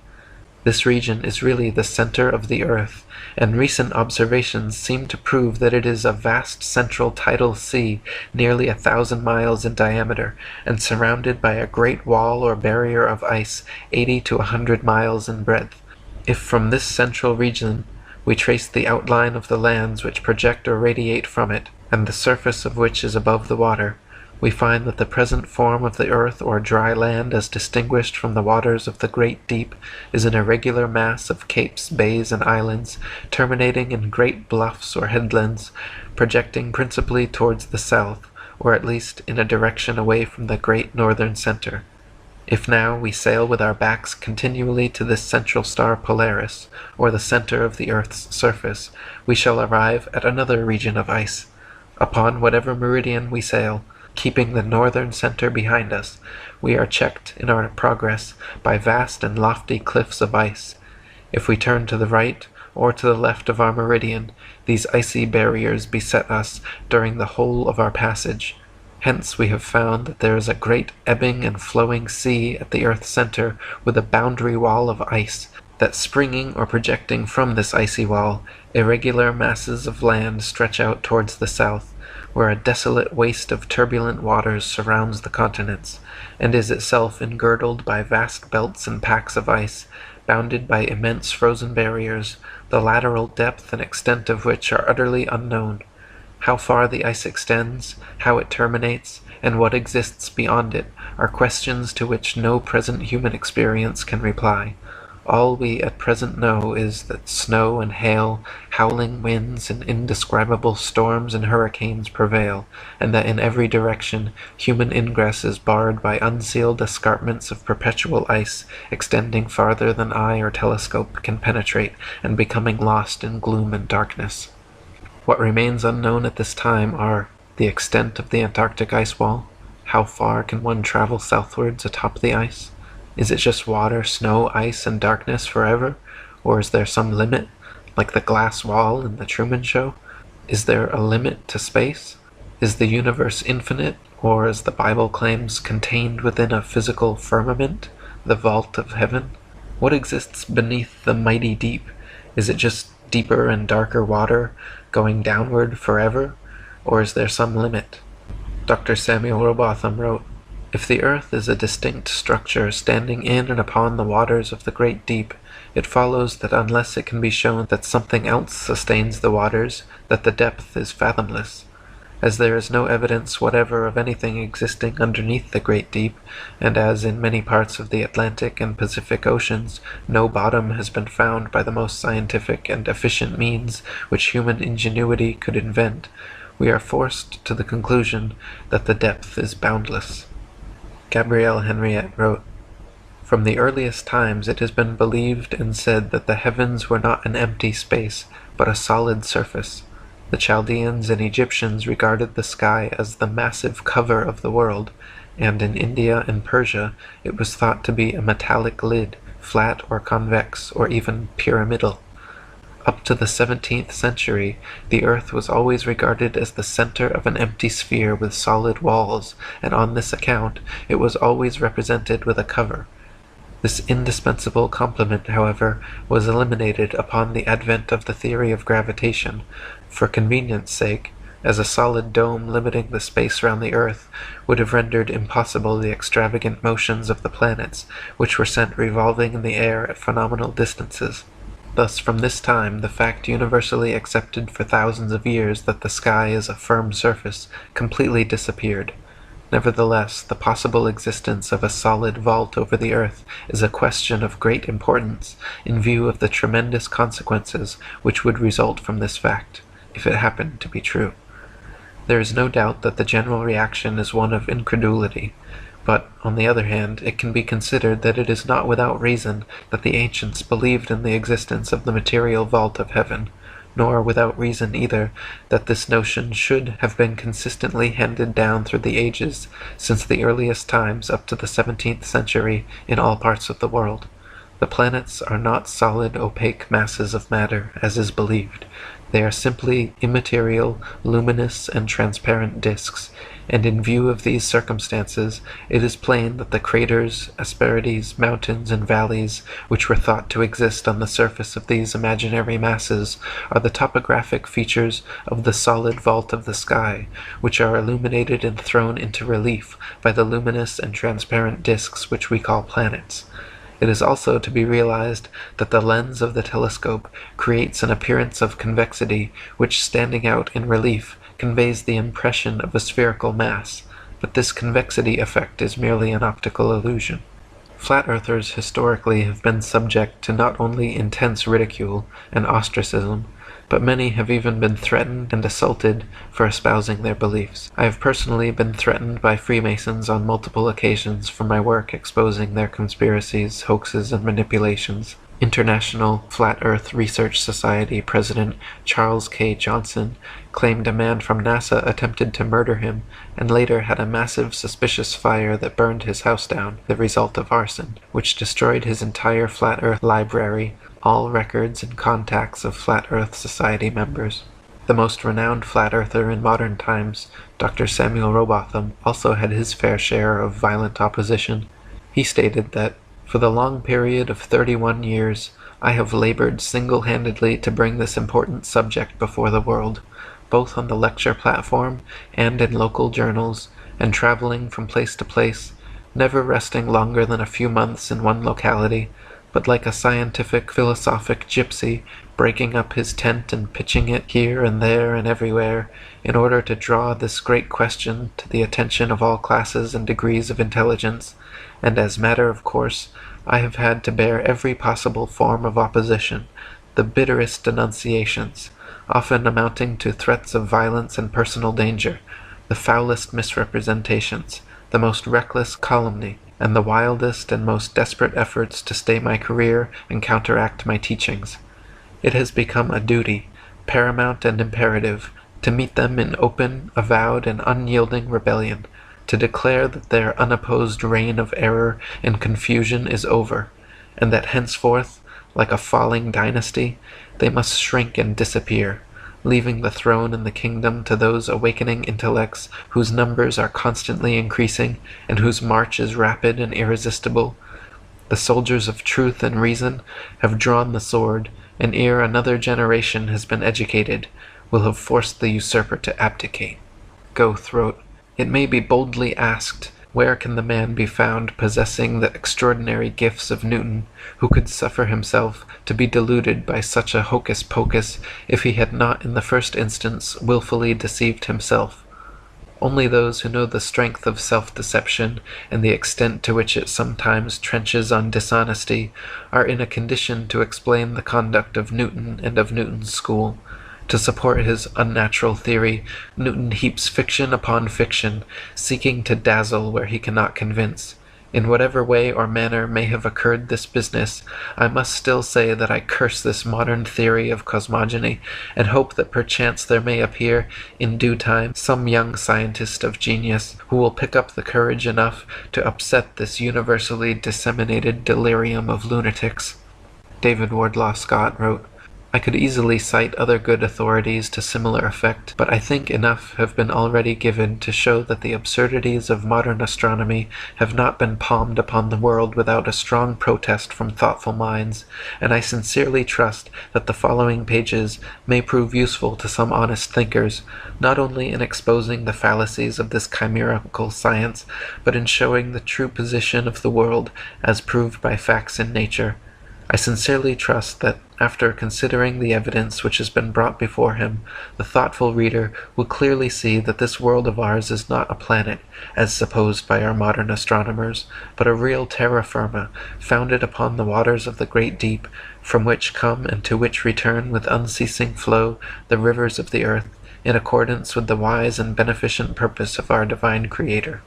This region is really the center of the earth, and recent observations seem to prove that it is a vast central tidal sea, nearly 1,000 miles in diameter, and surrounded by a great wall or barrier of ice 80 to 100 miles in breadth. If from this central region we trace the outline of the lands which project or radiate from it, and the surface of which is above the water, we find that the present form of the earth or dry land, as distinguished from the waters of the great deep, is an irregular mass of capes, bays, and islands, terminating in great bluffs or headlands, projecting principally towards the south, or at least in a direction away from the great northern center. If now we sail with our backs continually to this central star Polaris, or the center of the earth's surface, we shall arrive at another region of ice. Upon whatever meridian we sail, keeping the northern center behind us, we are checked in our progress by vast and lofty cliffs of ice. If we turn to the right or to the left of our meridian, these icy barriers beset us during the whole of our passage. Hence we have found that there is a great ebbing and flowing sea at the earth's center with a boundary wall of ice, that springing or projecting from this icy wall, irregular masses of land stretch out towards the south, where a desolate waste of turbulent waters surrounds the continents, and is itself engirdled by vast belts and packs of ice, bounded by immense frozen barriers, the lateral depth and extent of which are utterly unknown. How far the ice extends, how it terminates, and what exists beyond it, are questions to which no present human experience can reply. All we at present know is that snow and hail, howling winds, and indescribable storms and hurricanes prevail, and that in every direction human ingress is barred by unsealed escarpments of perpetual ice, extending farther than eye or telescope can penetrate, and becoming lost in gloom and darkness. What remains unknown at this time are the extent of the Antarctic ice wall, how far can one travel southwards atop the ice? Is it just water, snow, ice, and darkness forever? Or is there some limit, like the glass wall in the Truman Show? Is there a limit to space? Is the universe infinite, or, as the Bible claims, contained within a physical firmament, the vault of heaven? What exists beneath the mighty deep? Is it just deeper and darker water, going downward forever? Or is there some limit? Dr. Samuel Robotham wrote, "If the earth is a distinct structure standing in and upon the waters of the great deep, it follows that unless it can be shown that something else sustains the waters, that the depth is fathomless. As there is no evidence whatever of anything existing underneath the great deep, and as in many parts of the Atlantic and Pacific Oceans no bottom has been found by the most scientific and efficient means which human ingenuity could invent, we are forced to the conclusion that the depth is boundless." Gabrielle Henriette wrote, "From the earliest times it has been believed and said that the heavens were not an empty space, but a solid surface. The Chaldeans and Egyptians regarded the sky as the massive cover of the world, and in India and Persia it was thought to be a metallic lid, flat or convex, or even pyramidal. Up to the 17th century, the earth was always regarded as the center of an empty sphere with solid walls, and on this account it was always represented with a cover. This indispensable complement, however, was eliminated upon the advent of the theory of gravitation. For convenience sake, as a solid dome limiting the space round the Earth would have rendered impossible the extravagant motions of the planets, which were sent revolving in the air at phenomenal distances. Thus, from this time, the fact universally accepted for thousands of years that the sky is a firm surface completely disappeared. Nevertheless, the possible existence of a solid vault over the earth is a question of great importance in view of the tremendous consequences which would result from this fact, if it happened to be true. There is no doubt that the general reaction is one of incredulity, but, on the other hand, it can be considered that it is not without reason that the ancients believed in the existence of the material vault of heaven, nor without reason either that this notion should have been consistently handed down through the ages since the earliest times up to the 17th century in all parts of the world. The planets are not solid, opaque masses of matter, as is believed. They are simply immaterial, luminous, and transparent disks, and in view of these circumstances, it is plain that the craters, asperities, mountains, and valleys which were thought to exist on the surface of these imaginary masses are the topographic features of the solid vault of the sky, which are illuminated and thrown into relief by the luminous and transparent disks which we call planets. It is also to be realized that the lens of the telescope creates an appearance of convexity which, standing out in relief, conveys the impression of a spherical mass, but this convexity effect is merely an optical illusion. Flat earthers historically have been subject to not only intense ridicule and ostracism, but many have even been threatened and assaulted for espousing their beliefs. I have personally been threatened by Freemasons on multiple occasions for my work exposing their conspiracies, hoaxes, and manipulations. International Flat Earth Research Society President Charles K. Johnson claimed a man from NASA attempted to murder him and later had a massive suspicious fire that burned his house down, the result of arson, which destroyed his entire Flat Earth library, all records and contacts of Flat Earth Society members. The most renowned flat earther in modern times, Dr. Samuel Robotham, also had his fair share of violent opposition. He stated that, "For the long period of 31 years, I have labored single-handedly to bring this important subject before the world, both on the lecture platform and in local journals, and traveling from place to place, never resting longer than a few months in one locality, but like a scientific, philosophic gypsy, breaking up his tent and pitching it here and there and everywhere, in order to draw this great question to the attention of all classes and degrees of intelligence, and as matter of course, I have had to bear every possible form of opposition, the bitterest denunciations, often amounting to threats of violence and personal danger, the foulest misrepresentations, the most reckless calumny, and the wildest and most desperate efforts to stay my career and counteract my teachings. It has become a duty, paramount and imperative, to meet them in open, avowed, and unyielding rebellion, to declare that their unopposed reign of error and confusion is over, and that henceforth, like a falling dynasty, they must shrink and disappear, leaving the throne and the kingdom to those awakening intellects whose numbers are constantly increasing and whose march is rapid and irresistible. The soldiers of truth and reason have drawn the sword, and ere another generation has been educated, will have forced the usurper to abdicate." Goethe wrote, "It may be boldly asked, where can the man be found possessing the extraordinary gifts of Newton, who could suffer himself to be deluded by such a hocus-pocus if he had not in the first instance wilfully deceived himself? Only those who know the strength of self-deception and the extent to which it sometimes trenches on dishonesty are in a condition to explain the conduct of Newton and of Newton's school. To support his unnatural theory, Newton heaps fiction upon fiction, seeking to dazzle where he cannot convince. In whatever way or manner may have occurred this business, I must still say that I curse this modern theory of cosmogony, and hope that perchance there may appear, in due time, some young scientist of genius who will pick up the courage enough to upset this universally disseminated delirium of lunatics." David Wardlaw Scott wrote, I could easily cite other good authorities to similar effect, but I think enough have been already given to show that the absurdities of modern astronomy have not been palmed upon the world without a strong protest from thoughtful minds, and I sincerely trust that the following pages may prove useful to some honest thinkers, not only in exposing the fallacies of this chimerical science, but in showing the true position of the world as proved by facts in nature. I sincerely trust that, after considering the evidence which has been brought before him, the thoughtful reader will clearly see that this world of ours is not a planet, as supposed by our modern astronomers, but a real terra firma, founded upon the waters of the great deep, from which come and to which return with unceasing flow the rivers of the earth, in accordance with the wise and beneficent purpose of our divine Creator.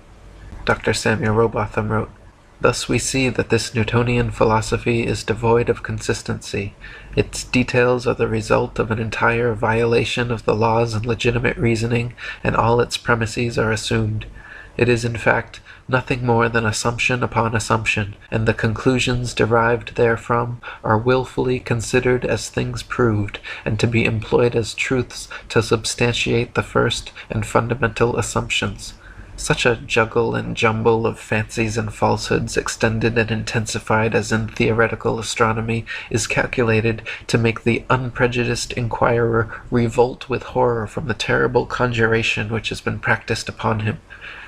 Dr. Samuel Robotham wrote, "Thus we see that this Newtonian philosophy is devoid of consistency. Its details are the result of an entire violation of the laws and legitimate reasoning, and all its premises are assumed. It is, in fact, nothing more than assumption upon assumption, and the conclusions derived therefrom are wilfully considered as things proved, and to be employed as truths to substantiate the first and fundamental assumptions. Such a juggle and jumble of fancies and falsehoods, extended and intensified as in theoretical astronomy, is calculated to make the unprejudiced inquirer revolt with horror from the terrible conjuration which has been practiced upon him,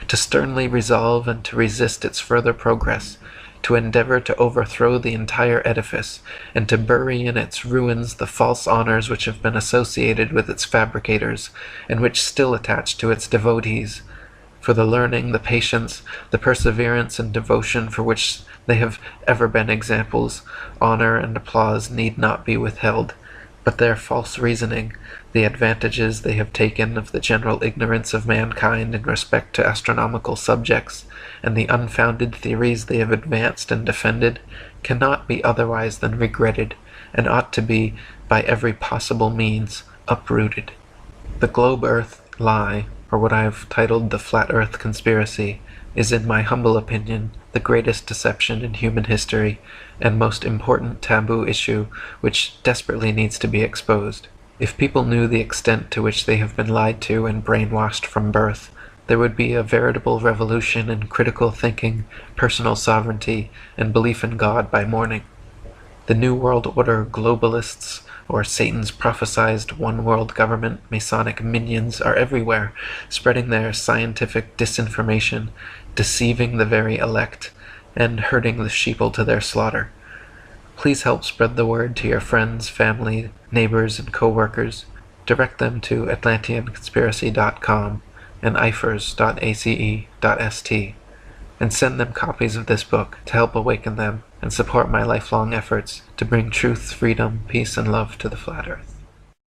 to sternly resolve and to resist its further progress, to endeavor to overthrow the entire edifice, and to bury in its ruins the false honors which have been associated with its fabricators, and which still attach to its devotees. For the learning, the patience, the perseverance and devotion for which they have ever been examples, honor and applause need not be withheld, but their false reasoning, the advantages they have taken of the general ignorance of mankind in respect to astronomical subjects, and the unfounded theories they have advanced and defended, cannot be otherwise than regretted, and ought to be, by every possible means, uprooted. The globe earth lie, or what I have titled the Flat Earth Conspiracy, is in my humble opinion the greatest deception in human history, and most important taboo issue which desperately needs to be exposed. If people knew the extent to which they have been lied to and brainwashed from birth, there would be a veritable revolution in critical thinking, personal sovereignty, and belief in God by morning. The New World Order globalists, or Satan's prophesied one-world government Masonic minions, are everywhere, spreading their scientific disinformation, deceiving the very elect, and herding the sheeple to their slaughter. Please help spread the word to your friends, family, neighbors, and co-workers. Direct them to atlanteanconspiracy.com and ifers.ace.st, and send them copies of this book to help awaken them and support my lifelong efforts to bring truth, freedom, peace, and love to the flat earth.